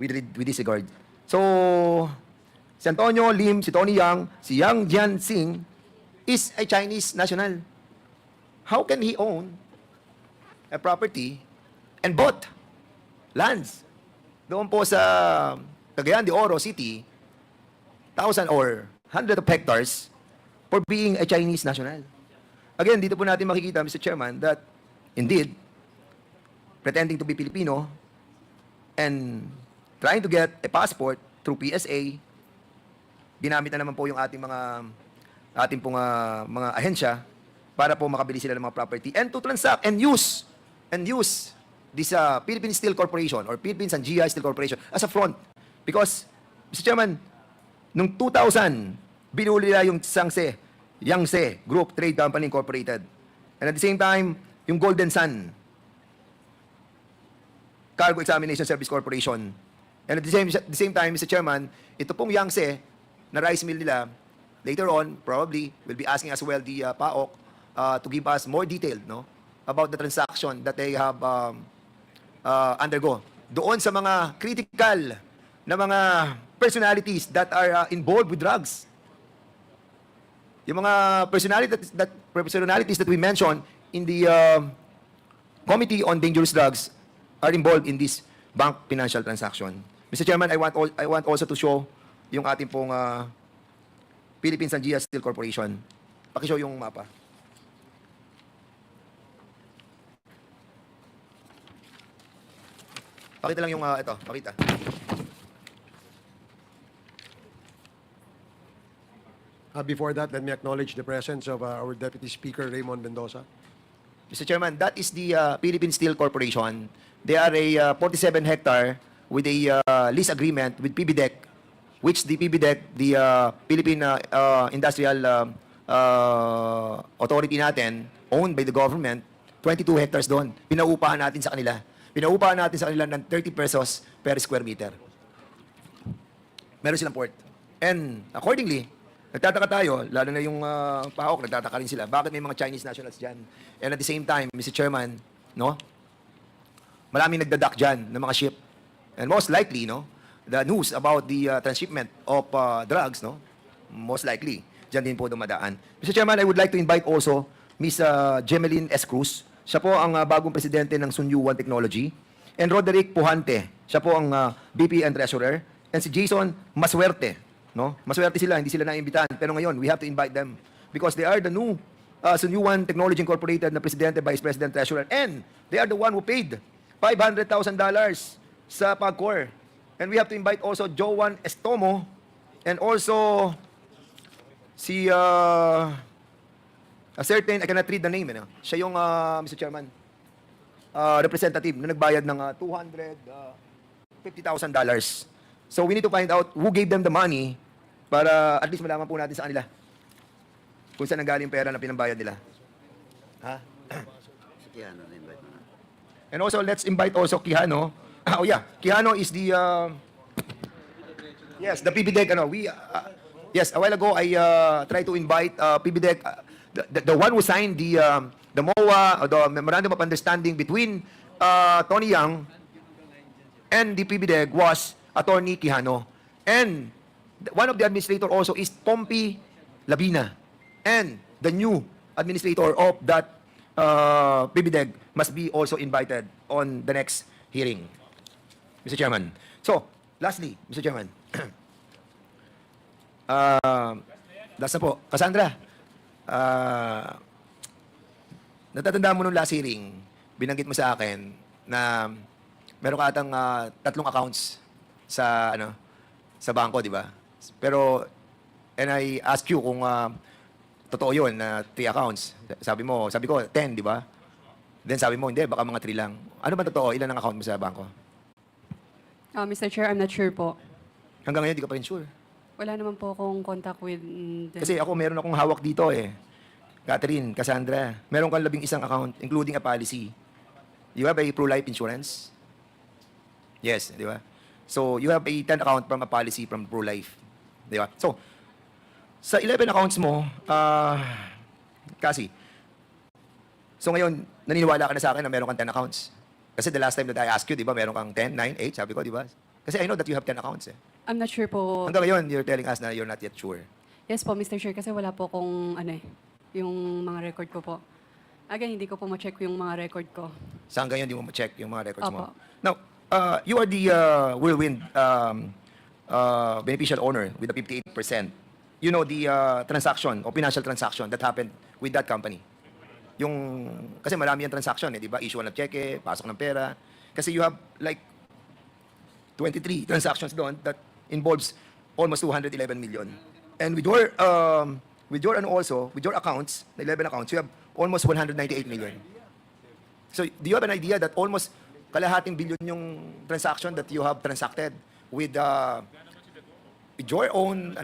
With this regard. So, si Antonio Lim, si Tony Yang, si Yang Jianxing is a Chinese national. How can he own a property and bought lands doon po sa Cagayan de Oro City, 1,000 or 100 of hectares for being a Chinese national? Again, dito po natin makikita, Mr. Chairman, that indeed, pretending to be Filipino and trying to get a passport through PSA, ginamit na naman po yung ating mga ahensya para po makabili sila ng mga property and to transact and use this Philippine Steel Corporation or Philippines and GI Steel Corporation as a front. Because, Mr. Chairman, nung 2000, binuli nila yung Yangtze Group Trade Company Incorporated. And at the same time, yung Golden Sun Cargo Examination Service Corporation. And at the same time, Mr. Chairman, ito pong Yangtze na rice mill nila, later on, probably, will be asking as well the PAOK to give us more detailed, no, about the transaction that they have undergo. Doon sa mga critical na mga personalities that are involved with drugs. Yung mga personalities that we mentioned in the Committee on Dangerous Drugs are involved in this bank financial transaction. Mr. Chairman, I want also to show yung ating pong Philippines and GI Steel Corporation. Pakishow yung mapa. Pakita lang yung ito, pakita. Before that, let me acknowledge the presence of our Deputy Speaker, Raymond Mendoza. Mr. Chairman, that is the Philippine Steel Corporation. They are a 47 hectare with a lease agreement with PBDEC, which the PBDEC, the Philippine Industrial Authority natin, owned by the government, 22 hectares doon. Pinaupahan natin sa kanila. Pinaupahan natin sa kanila ng 30 pesos per square meter. Meron silang port. And accordingly, nagtataka tayo, lalo na yung PAOK, nagtataka rin sila. Bakit may mga Chinese nationals dyan? And at the same time, Mr. Chairman, no, maraming nagdadak dyan ng mga ship. And most likely, no, the news about the transshipment of drugs, no, most likely, dyan din po dumadaan. Mr. Chairman, I would like to invite also Ms. Gemeline S. Cruz. Siya po ang bagong presidente ng Sunyuan Technology. And Roderick Puhante. Siya po ang VP and Treasurer. And si Jason Maswerte. No? Maswerte sila, hindi sila naimbitahan. Pero ngayon, we have to invite them because they are the new Sunyuan Technology Incorporated na Presidente, Vice President, Treasurer. And they are the one who paid $500,000 sa PAGCOR. And we have to invite also Joan Estomo and also si a certain, I cannot read the name. Siya yung, Mr. Chairman, representative na nagbayad ng $250,000. So we need to find out who gave them the money para at least malaman po natin sa kanila kung saan nanggaling pera na pinambayad nila. Ha? And also, let's invite also Quijano. Oh yeah, Quijano is the yes, the PBDEC. Yes, a while ago I tried to invite PBDEC, the one who signed the MOA, the Memorandum of Understanding between Tony Yang and the PBDEC was Attorney Quijano. And one of the administrator also is Pompey Labina. And the new administrator of that PBDEC must be also invited on the next hearing, Mr. Chairman. So, lastly, Mr. Chairman, last na po, Cassandra, natatandaan mo nung last hearing, binanggit mo sa akin na meron ka atang 3 accounts sa sa bangko, di ba? Pero and I ask you kung totoo 'yun na 3 accounts. Sabi ko 10, di ba? Then sabi mo hindi, baka mga 3 lang. Ano ba totoo? Ilan ang account mo sa bangko? Mr. Chair, I'm not sure po. Hanggang ngayon di ka pa rin sure. Wala naman po akong contact with them. Kasi ako meron akong hawak dito eh. Catherine, Cassandra, meron kang 11 account including a policy. You have a pro-life insurance? Yes, di ba? So, you have a 10 account from a policy from pro-life. Di ba? So, sa 11 accounts mo, kasi, so ngayon, naniniwala ka na sa akin na meron kang 10 accounts. Kasi the last time that I asked you, di ba, meron kang 10, 9, 8, sabi ko, di ba? Kasi I know that you have 10 accounts eh. I'm not sure po. Hanggang ngayon, you're telling us na you're not yet sure. Yes po, Mr. Chair, kasi wala po kung yung mga record ko po. Again, hindi ko po ma-check yung mga record ko. Sa hanggang ngayon, hindi mo ma-check yung mga records mo. Opo. Now, you are the whirlwind beneficial owner with the 58%. You know the transaction or financial transaction that happened with that company. Kasi marami yung transaction, di ba? Issue ng cheque, pasok ng pera. Kasi you have like 23 transactions doon that involves almost 211 million. And with your accounts, the 11 accounts, you have almost 198 million. So do you have an idea that almost kalahating billion yung transaction that you have transacted with your own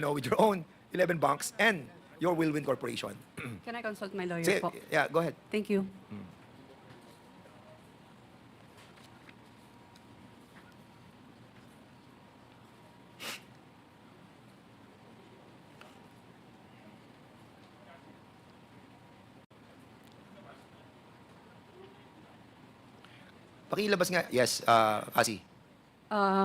11 banks and your Whirlwind Corporation? Can I consult my lawyer Sige, po? yeah, go ahead. Thank you. Pakilabas nga. Yes, Kasi.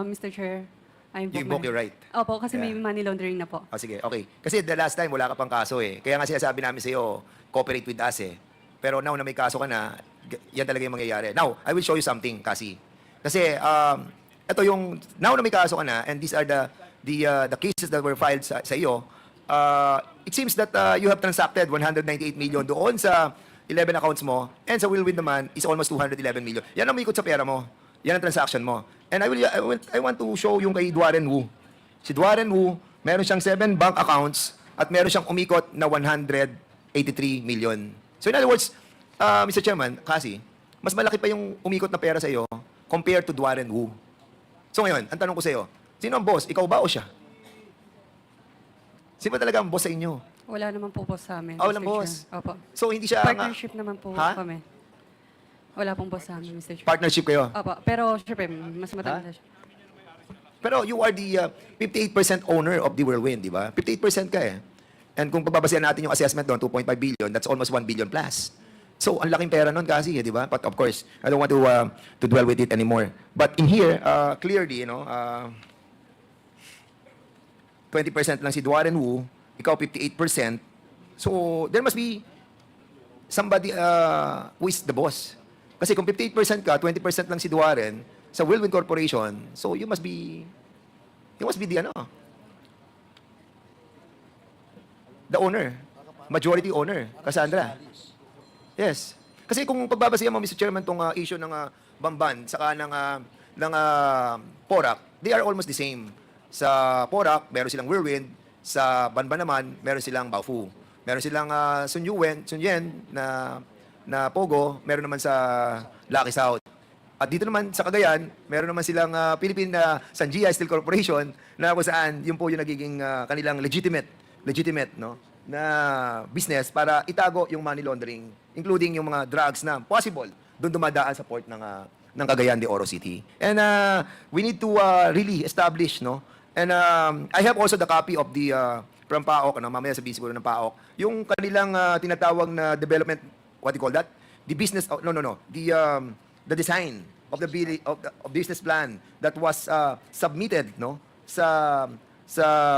Mr. Chair, I You invoke your right. Opo, kasi may Yeah. money laundering na po. Sige, okay. Kasi the last time, wala ka pang kaso eh. Kaya nga sinasabi namin sa'yo, cooperate with us eh. Pero now na may kaso ka na, yan talaga yung mangyayari. Now, I will show you something, Kasi. Kasi, ito yung, now na may kaso ka na, and these are the cases that were filed sa iyo, it seems that you have transacted 198 million doon sa 11 accounts mo, and sa Whirlwind naman is almost 211 million. Yan ang umikot sa pera mo. Yan ang transaction mo. And I want to show yung kay Dwaren Wu. Si Dwaren Wu, meron siyang 7 bank accounts at meron siyang umikot na 183 million. So in other words, Mr. Chairman, Kasi, mas malaki pa yung umikot na pera sa iyo compared to Dwaren Wu. So ngayon, ang tanong ko sa iyo, sino ang boss? Ikaw ba o siya? Sino ba talaga ang boss sa inyo? Wala naman po boss sa amin. Walang Mr. boss. Chair. Opo. So hindi siya Partnership naman po Ha? kami. Wala pong boss sa amin, Mr. Chair. Partnership kayo? Opo, pero syempre, mas matanda siya. Pero you are the 58% owner of the Whirlwind, di ba? 58% ka eh. And kung pagbabasehan natin yung assessment doon, 2.5 billion, that's almost 1 billion plus. So, ang laking pera nun kasi, di ba? But of course, I don't want to dwell with it anymore. But in here, clearly, 20% lang si Dwaren Wu, ikaw 58%. So, there must be somebody who is the boss. Kasi kung 58% ka, 20% lang si Dwaren sa Whirlwind Corporation, so you must be the owner, majority owner, Cassandra. Yes. Kasi kung pagbabasihan mo, Mr. Chairman, tong issue ng Bamban, saka ng Porac, they are almost the same. Sa Porac, meron silang Whirlwind. Sa Banban naman, meron silang Baofu. Meron silang Sun Yen na Pogo, meron naman sa Lucky South. At dito naman sa Cagayan, meron naman silang Philippine Sanjia Steel Corporation na kung saan yun po yung nagiging kanilang legitimate na business para itago yung money laundering, including yung mga drugs na possible doon dumadaan sa port ng Cagayan de Oro City. And we need to really establish, and I have also the copy of the from PAOK, mamaya sabihin siguro ng PAOK, yung kanilang tinatawag na development, what do you call that? The business, the design of the business plan that was submitted sa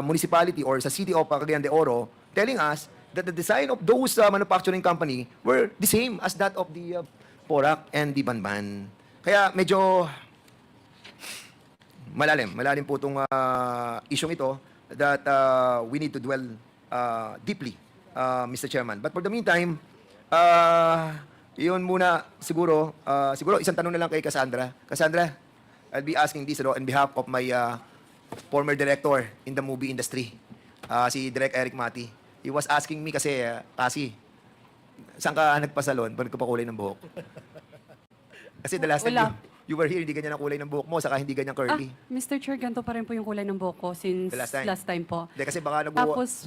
municipality or sa city of Cagayan de Oro, telling us that the design of those manufacturing company were the same as that of the Porac and the Banban. Kaya medyo malalim po itong isyong ito that we need to dwell deeply, Mr. Chairman. But for the meantime, yun muna siguro isang tanong na lang kay Cassandra. Cassandra, I'll be asking this on behalf of my former director in the movie industry, si Direk Eric Mati. He was asking me kasi, saan ka nagpasalon pag nagpapakulay ng buhok? Kasi the last time you were here, hindi ganyan ang kulay ng buhok mo, saka hindi ganyan curly. Mr. Chair, ganito pa rin po yung kulay ng buhok ko since The last time po. Hindi, kasi baka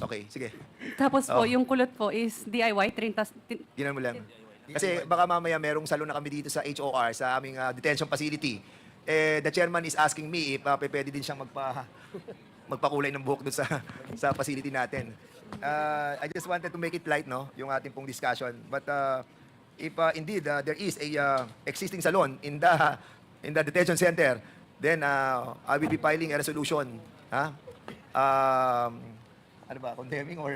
Okay, sige. Tapos po, yung kulot po is DIY, 30. Ginan mo lang. Kasi baka mamaya merong salon na kami dito sa HOR, sa aming detention facility. The chairman is asking me if pwede din siyang magpakulay ng buhok doon sa facility natin. I just wanted to make it light, yung ating pong discussion. But if indeed there is a existing salon in the detention center, then I will be filing a resolution. Ano ba, condemning or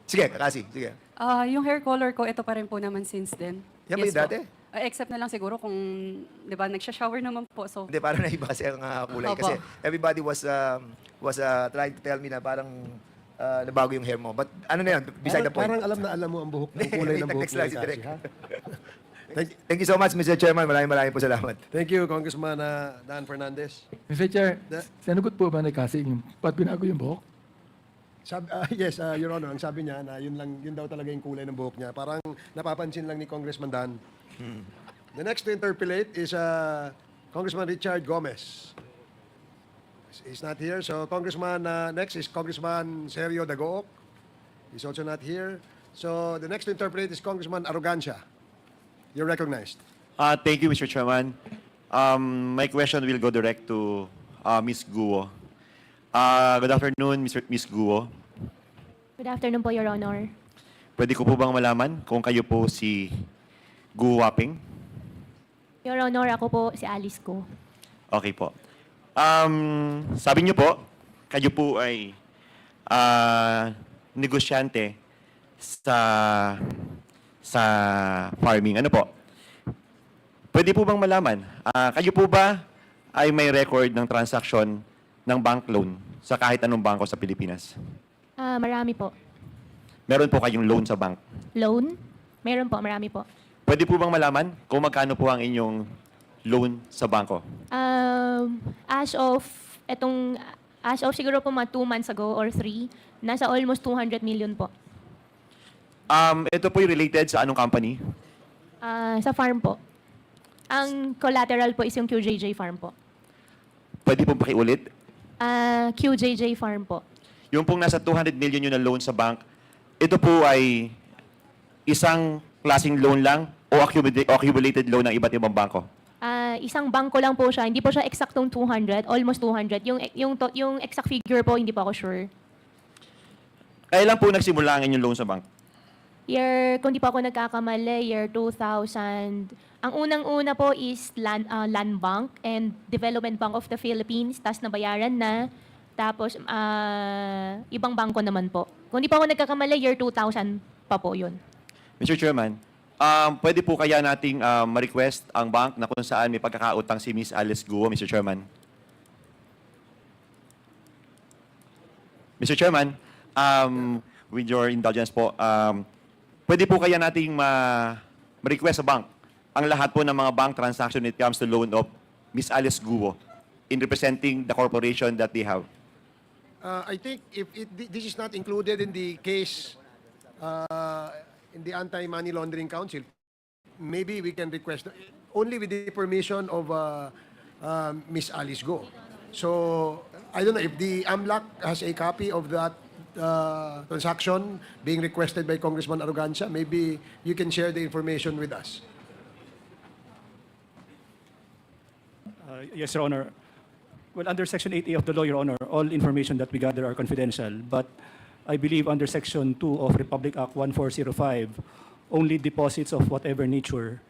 sige, Kasi, sige. Yung hair color ko, ito pa rin po naman since then. Yan ba yung po. dati? Except na lang siguro kung, di ba, nagsha-shower naman po. So, Hindi, parang naiba kasi ang kulay. Opo. Kasi everybody was trying to tell me na parang nabago yung hair mo. But ano na yun, beside the point. Parang alam na alam mo ang buhok, ang kulay ng buhok Next slide, niya, Direk. Kasi, ha? Thank you so much, Mr. Chairman. Maraming po salamat. Thank you, Congressman Dan Fernandez. Mr. Chair, sinagot po ba ni Kasi yung ba't binago yung buhok? Yes, Your Honor, ang sabi niya na yun daw talaga yung kulay ng buhok niya. Parang napapansin lang ni Congressman Dan. The next to interpolate is Congressman Richard Gomez. He's not here. So Congressman, next is Congressman Sergio Dagook. He's also not here. So the next to interpolate is Congressman Arrogancia. You're recognized. Thank you, Mr. Chairman. My question will go direct to Ms. Guo. Good afternoon, Ms. Guo. Good afternoon po, Your Honor. Pwede ko po bang malaman kung kayo po si Guo Waping? Your Honor, ako po si Alice ko. Okay po. Sabi niyo po, kayo po ay negosyante sa farming. Ano po? Pwede po bang malaman, kayo po ba ay may record ng transaction ng bank loan sa kahit anong bangko sa Pilipinas? Marami po. Meron po kayong loan sa bank? Loan? Meron po, marami po. Pwede po bang malaman kung magkano po ang inyong loan sa bangko? As of siguro po mga 2 months ago or 3, nasa almost 200 million po. Ito po yung related sa anong company? Sa farm po. Ang collateral po is yung QJJ farm po. Pwede po pakiulit? QJJ farm po. Yung pong nasa 200 million yun na loan sa bank, ito po ay isang klaseng loan lang o accumulated loan ng iba't ibang bangko? Isang bangko lang po siya. Hindi po siya eksaktong 200, almost 200. Yung exact figure po, hindi pa ako sure. Kailan po nagsimula ang inyong loan sa bank? Kung di pa ako nagkakamali, year 2000. Ang unang-una po is Land Bank and Development Bank of the Philippines. Tapos nabayaran na. Tapos ibang bangko naman po. Kung di pa ako nagkakamali, year 2000 pa po yun. Mr. Chairman, pwede po kaya nating ma-request ang bank na kung saan may pagkakautang si Ms. Alice Guo, Mr. Chairman? Mr. Chairman, with your indulgence po, pwede po kaya nating ma-request sa bank ang lahat po ng mga bank transaction when it comes to loan of Ms. Alice Guo in representing the corporation that they have? I think if this is not included in the case in the Anti-Money Laundering Council, maybe we can request only with the permission of Ms. Alice Go. So I don't know if the AMLAC has a copy of that transaction being requested by Congressman Arrogancia. Maybe you can share the information with us. Yes, Your Honor. Well, under Section 8A of the law, Your Honor, all information that we gather are confidential. But I believe under Section 2 of Republic Act 1405, only deposits of whatever nature,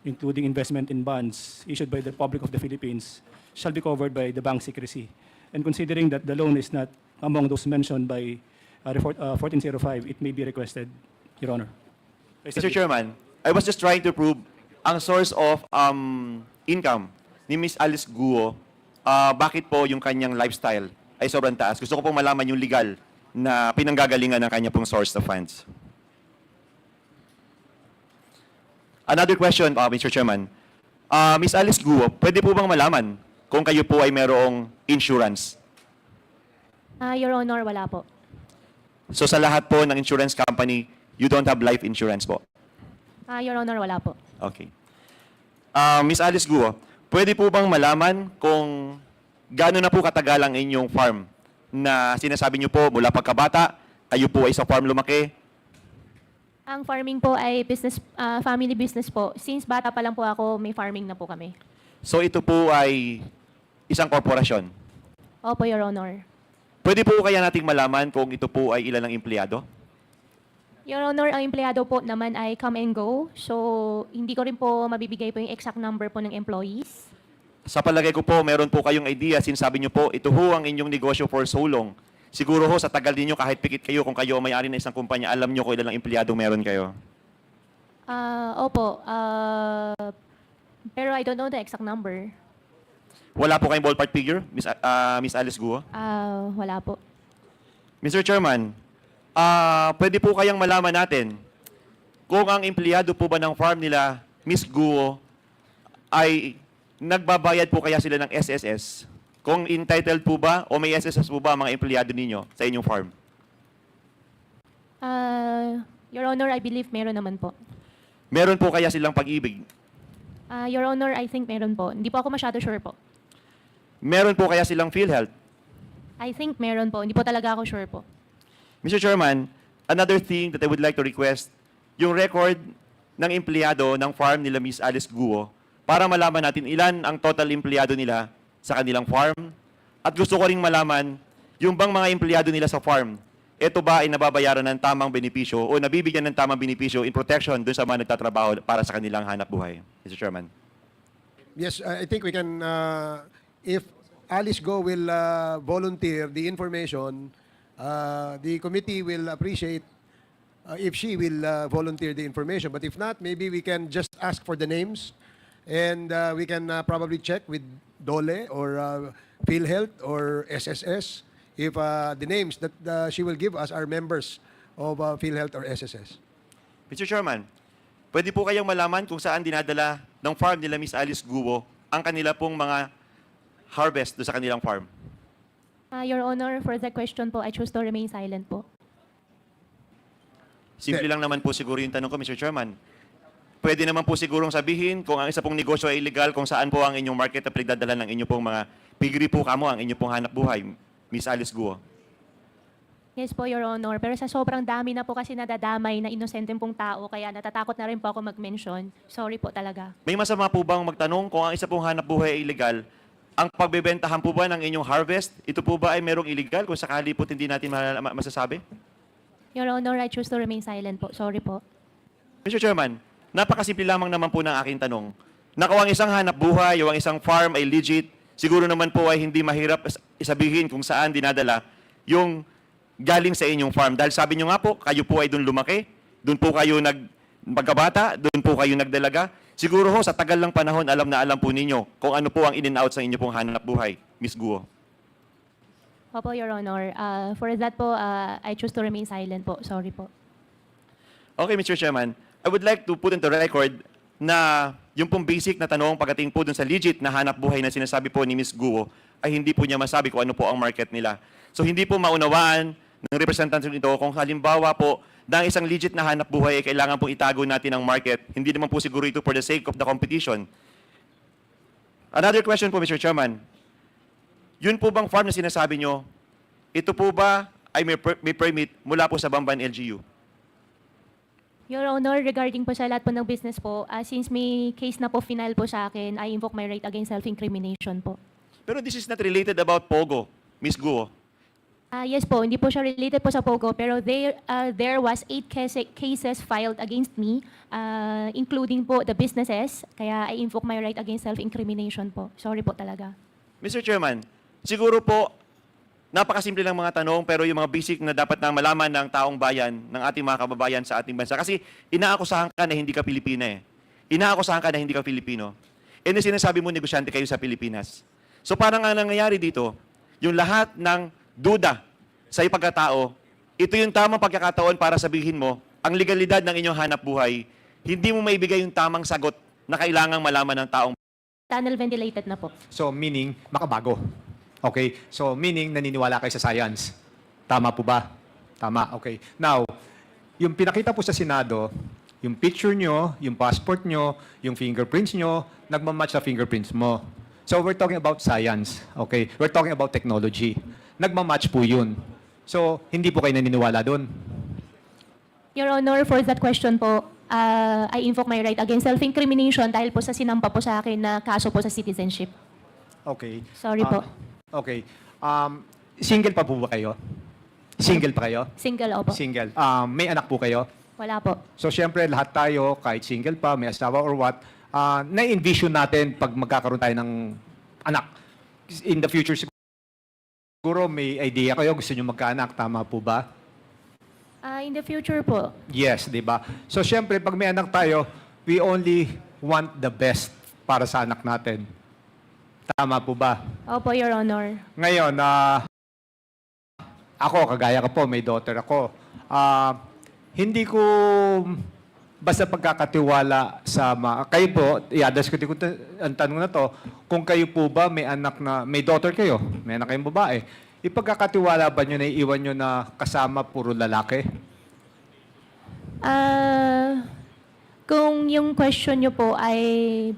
including investment in bonds issued by the Republic of the Philippines, shall be covered by the bank secrecy. And considering that the loan is not among those mentioned by 1405, it may be requested, Your Honor. Mr. Chairman, I was just trying to prove ang source of income ni Ms. Alice Guo, bakit po yung kanyang lifestyle ay sobrang taas. Gusto ko pong malaman yung legal na pinanggagalingan ng kanya pong source of funds. Another question, Mr. Chairman. Ms. Alice Guo, pwede po bang malaman kung kayo po ay merong insurance? Your Honor, wala po. So sa lahat po ng insurance company, you don't have life insurance po? Your Honor, wala po. Okay. Ms. Alice Guo, pwede po bang malaman kung gaano na po katagal ang inyong farm na sinasabi niyo po mula pagkabata, kayo po ay sa farm lumaki? Ang farming po ay family business po. Since bata pa lang po ako, may farming na po kami. So ito po ay isang korporasyon? Opo, Your Honor. Pwede po kaya nating malaman kung ito po ay ilan ng empleyado? Your Honor, ang empleyado po naman ay come and go. So, hindi ko rin po mabibigay po yung exact number po ng employees. Sa palagay ko po, meron po kayong idea. Sinasabi niyo po, ito ho ang inyong negosyo for so long. Siguro ho, sa tagal ninyo, kahit pikit kayo, kung kayo may-ari ng isang kumpanya, alam niyo kung ilan ng empleyado meron kayo. Opo. Pero I don't know the exact number. Wala po kayong ballpark figure, Miss Alice Guo? Wala po. Mr. Chairman, pwede po kayang malaman natin kung ang empleyado po ba ng farm nila, Miss Guo, ay nagbabayad po kaya sila ng SSS? Kung entitled po ba o may SSS po ba ang mga empleyado ninyo sa inyong farm? Your Honor, I believe meron naman po. Meron po kaya silang pag-ibig? Your Honor, I think meron po. Hindi po ako masyado sure po. Meron po kaya silang PhilHealth? I think meron po. Hindi po talaga ako sure po. Mr. Chairman, another thing that I would like to request, yung record ng empleyado ng farm nila Miss Alice Guo para malaman natin ilan ang total empleyado nila sa kanilang farm. At gusto ko ring malaman yung bang mga empleyado nila sa farm, ito ba ay nababayaran ng tamang benepisyo o nabibigyan ng tamang benepisyo in protection dun sa mga nagtatrabaho para sa kanilang hanap buhay? Mr. Chairman. Yes, I think we can, if Alice Go will volunteer the information, the committee will appreciate if she will volunteer the information. But if not, maybe we can just ask for the names and we can probably check with DOLE or PhilHealth or SSS if the names that she will give us are members of PhilHealth or SSS. Mr. Chairman, pwede po kayong malaman kung saan dinadala ng farm nila Miss Alice Guo ang kanila pong mga harvest do sa kanilang farm? Your Honor, for that question po, I choose to remain silent po. Simple lang naman po siguro yung tanong ko, Mr. Chairman. Pwede naman po sigurong sabihin kung ang isa pong negosyo ay illegal, kung saan po ang inyong market na pinagdadala ng inyong pong mga piggery po kamo, ang inyong pong hanap buhay, Miss Alice Guo. Yes po, Your Honor. Pero sa sobrang dami na po kasi nadadamay na inosenteng pong tao, kaya natatakot na rin po ako mag-mention. Sorry po talaga. May masama po bang magtanong kung ang isa pong hanap buhay ay illegal? Ang pagbebentahan po ba ng inyong harvest, ito po ba ay merong illegal kung sakali po hindi natin masasabi? Your Honor, I choose to remain silent po. Sorry po. Mr. Chairman, napakasimple lamang naman po ng aking tanong. Nakawang isang hanap buhay o ang isang farm ay legit, siguro naman po ay hindi mahirap isabihin kung saan dinadala yung galing sa inyong farm. Dahil sabi nyo nga po, kayo po ay doon lumaki, doon po kayo magkabata, doon po kayo nagdalaga. Siguro ho, sa tagal lang panahon, alam na alam po ninyo kung ano po ang in and out sa inyo pong hanap buhay, Miss Guo. Opo, Your Honor. For that po, I choose to remain silent po. Sorry po. Okay, Mr. Chairman, I would like to put into record na yung pong basic na tanong pagdating po dun sa legit na hanap buhay na sinasabi po ni Miss Guo ay hindi po niya masabi kung ano po ang market nila. So hindi po maunawaan ng representant nito kung halimbawa po na ang isang legit na hanap buhay ay kailangan pong itago natin ang market. Hindi naman po siguro ito for the sake of the competition. Another question po, Mr. Chairman. Yun po bang farm na sinasabi nyo, ito po ba ay may permit mula po sa Bamban LGU? Your Honor, regarding po sa lahat po ng business po, since may case na po final po sa akin, I invoke my right against self-incrimination po. Pero this is not related about Pogo, Miss Guo. Yes po, hindi po siya related po sa Pogo, pero there was 8 cases filed against me, including po the businesses, kaya I invoke my right against self-incrimination po. Sorry po talaga. Mr. Chairman, siguro po, napakasimple lang mga tanong, pero yung mga basic na dapat na malaman ng taong bayan, ng ating mga kababayan sa ating bansa. Kasi inaakusahan ka na hindi ka Pilipina eh. Inaakusahan ka na hindi ka Pilipino. And sinasabi mo, negosyante kayo sa Pilipinas. So parang nga nangyayari dito, yung lahat ng duda sa ipagkatao, ito yung tamang pagkakataon para sabihin mo, ang legalidad ng inyong hanap buhay, hindi mo maibigay yung tamang sagot na kailangang malaman ng taong Tunnel ventilated na po. So meaning, makabago. Okay? So meaning, naniniwala kayo sa science. Tama po ba? Tama. Okay. Now, yung pinakita po sa Senado, yung picture nyo, yung passport nyo, yung fingerprints nyo, nagmamatch sa fingerprints mo. So we're talking about science. Okay? We're talking about technology. Nagmamatch po yun. So, hindi po kayo naniniwala doon. Your Honor, for that question po, I invoke my right against self-incrimination dahil po sa sinampa po sa akin na kaso po sa citizenship. Okay. Sorry po. Okay. Single pa po ba kayo? Single pa kayo? Single opo. Single. May anak po kayo? Wala po. So, syempre, lahat tayo, kahit single pa, may asawa or what, na-envision natin pag magkakaroon tayo ng anak. In the future, siguro may idea kayo, gusto nyo magkaanak. Tama po ba? In the future po. Yes, di ba? So, syempre, pag may anak tayo, we only want the best para sa anak natin. Tama po ba? Opo, Your Honor. Ngayon, ako, kagaya ko po, may daughter ako. Hindi ko basta pagkakatiwala sa kayo po, i-address ko ang tanong na to, kung kayo po ba may anak na, may daughter kayo, may anak kayong babae, ipagkakatiwala ba nyo na iiwan nyo na kasama puro lalaki? Kung yung question nyo po ay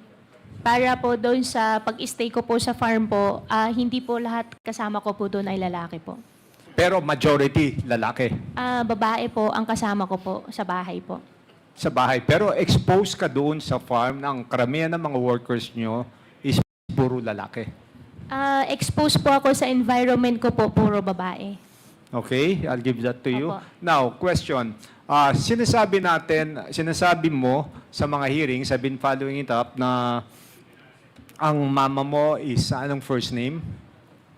para po doon sa pag-stay ko po sa farm po, hindi po lahat kasama ko po doon ay lalaki po. Pero majority, lalaki. Babae po ang kasama ko po sa bahay po. Sa bahay. Pero exposed ka doon sa farm na ang karamihan ng mga workers nyo is puro lalaki. Exposed po ako sa environment ko po, puro babae. Okay, I'll give that to you. Opo. Now, question. Sinasabi mo sa mga hearings, I've been following it up, na ang mama mo is, anong first name?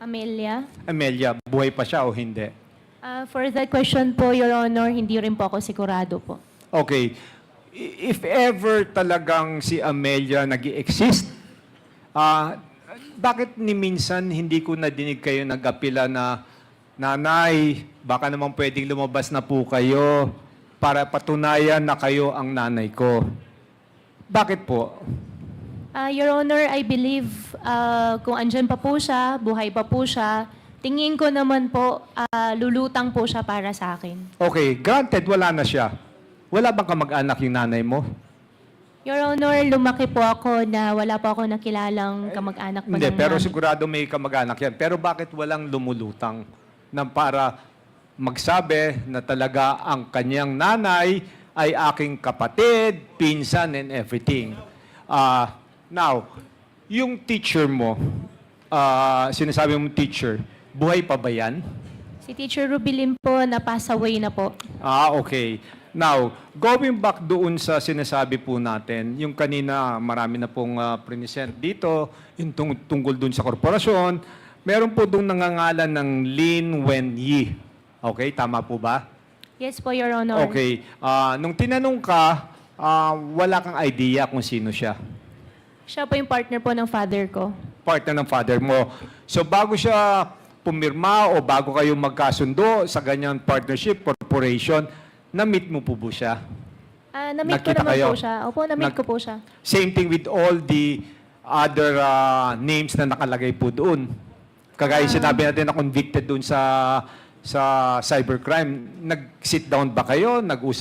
Amelia? Amelia. Buhay pa siya o hindi? For that question po, Your Honor, hindi rin po ako sigurado po. Okay. If ever talagang si Amelia nag-exist, bakit ni minsan hindi ko nadinig kayo nag-apila na, Nanay, baka naman pwedeng lumabas na po kayo para patunayan na kayo ang nanay ko? Bakit po? Your Honor, I believe kung andyan pa po siya, buhay pa po siya, tingin ko naman po, lulutang po siya para sa akin. Okay, granted, wala na siya. Wala bang kamag-anak yung nanay mo? Your Honor, lumaki po ako na wala po ako nakilalang kamag-anak po Hindi, ng pero nanay. sigurado may kamag-anak yan. Pero bakit walang lumulutang na para magsabi na talaga ang kanyang nanay ay aking kapatid, pinsan, and everything? Now, yung teacher mo, sinasabi mong teacher, buhay pa ba yan? Si Teacher Rubilin po, na-pass away na po. Okay. Now, going back doon sa sinasabi po natin, yung kanina marami na pong present dito, yung tungkol doon sa korporasyon, meron po doon nangangalan ng Lin Wen Yi. Okay, tama po ba? Yes po, Your Honor. Okay. Nung tinanong ka, wala kang idea kung sino siya. Siya po yung partner po ng father ko. Partner ng father mo. So bago siya pumirma o bago kayo magkasundo sa ganyang partnership, corporation, na-meet mo po po siya? Na-meet ko Nakita naman kayo? po siya. Opo, na-meet ko po siya. Same thing with all the other names na nakalagay po doon. Kagaya sinabi natin na convicted doon sa cybercrime. Nag-sit down ba kayo? Nag-usap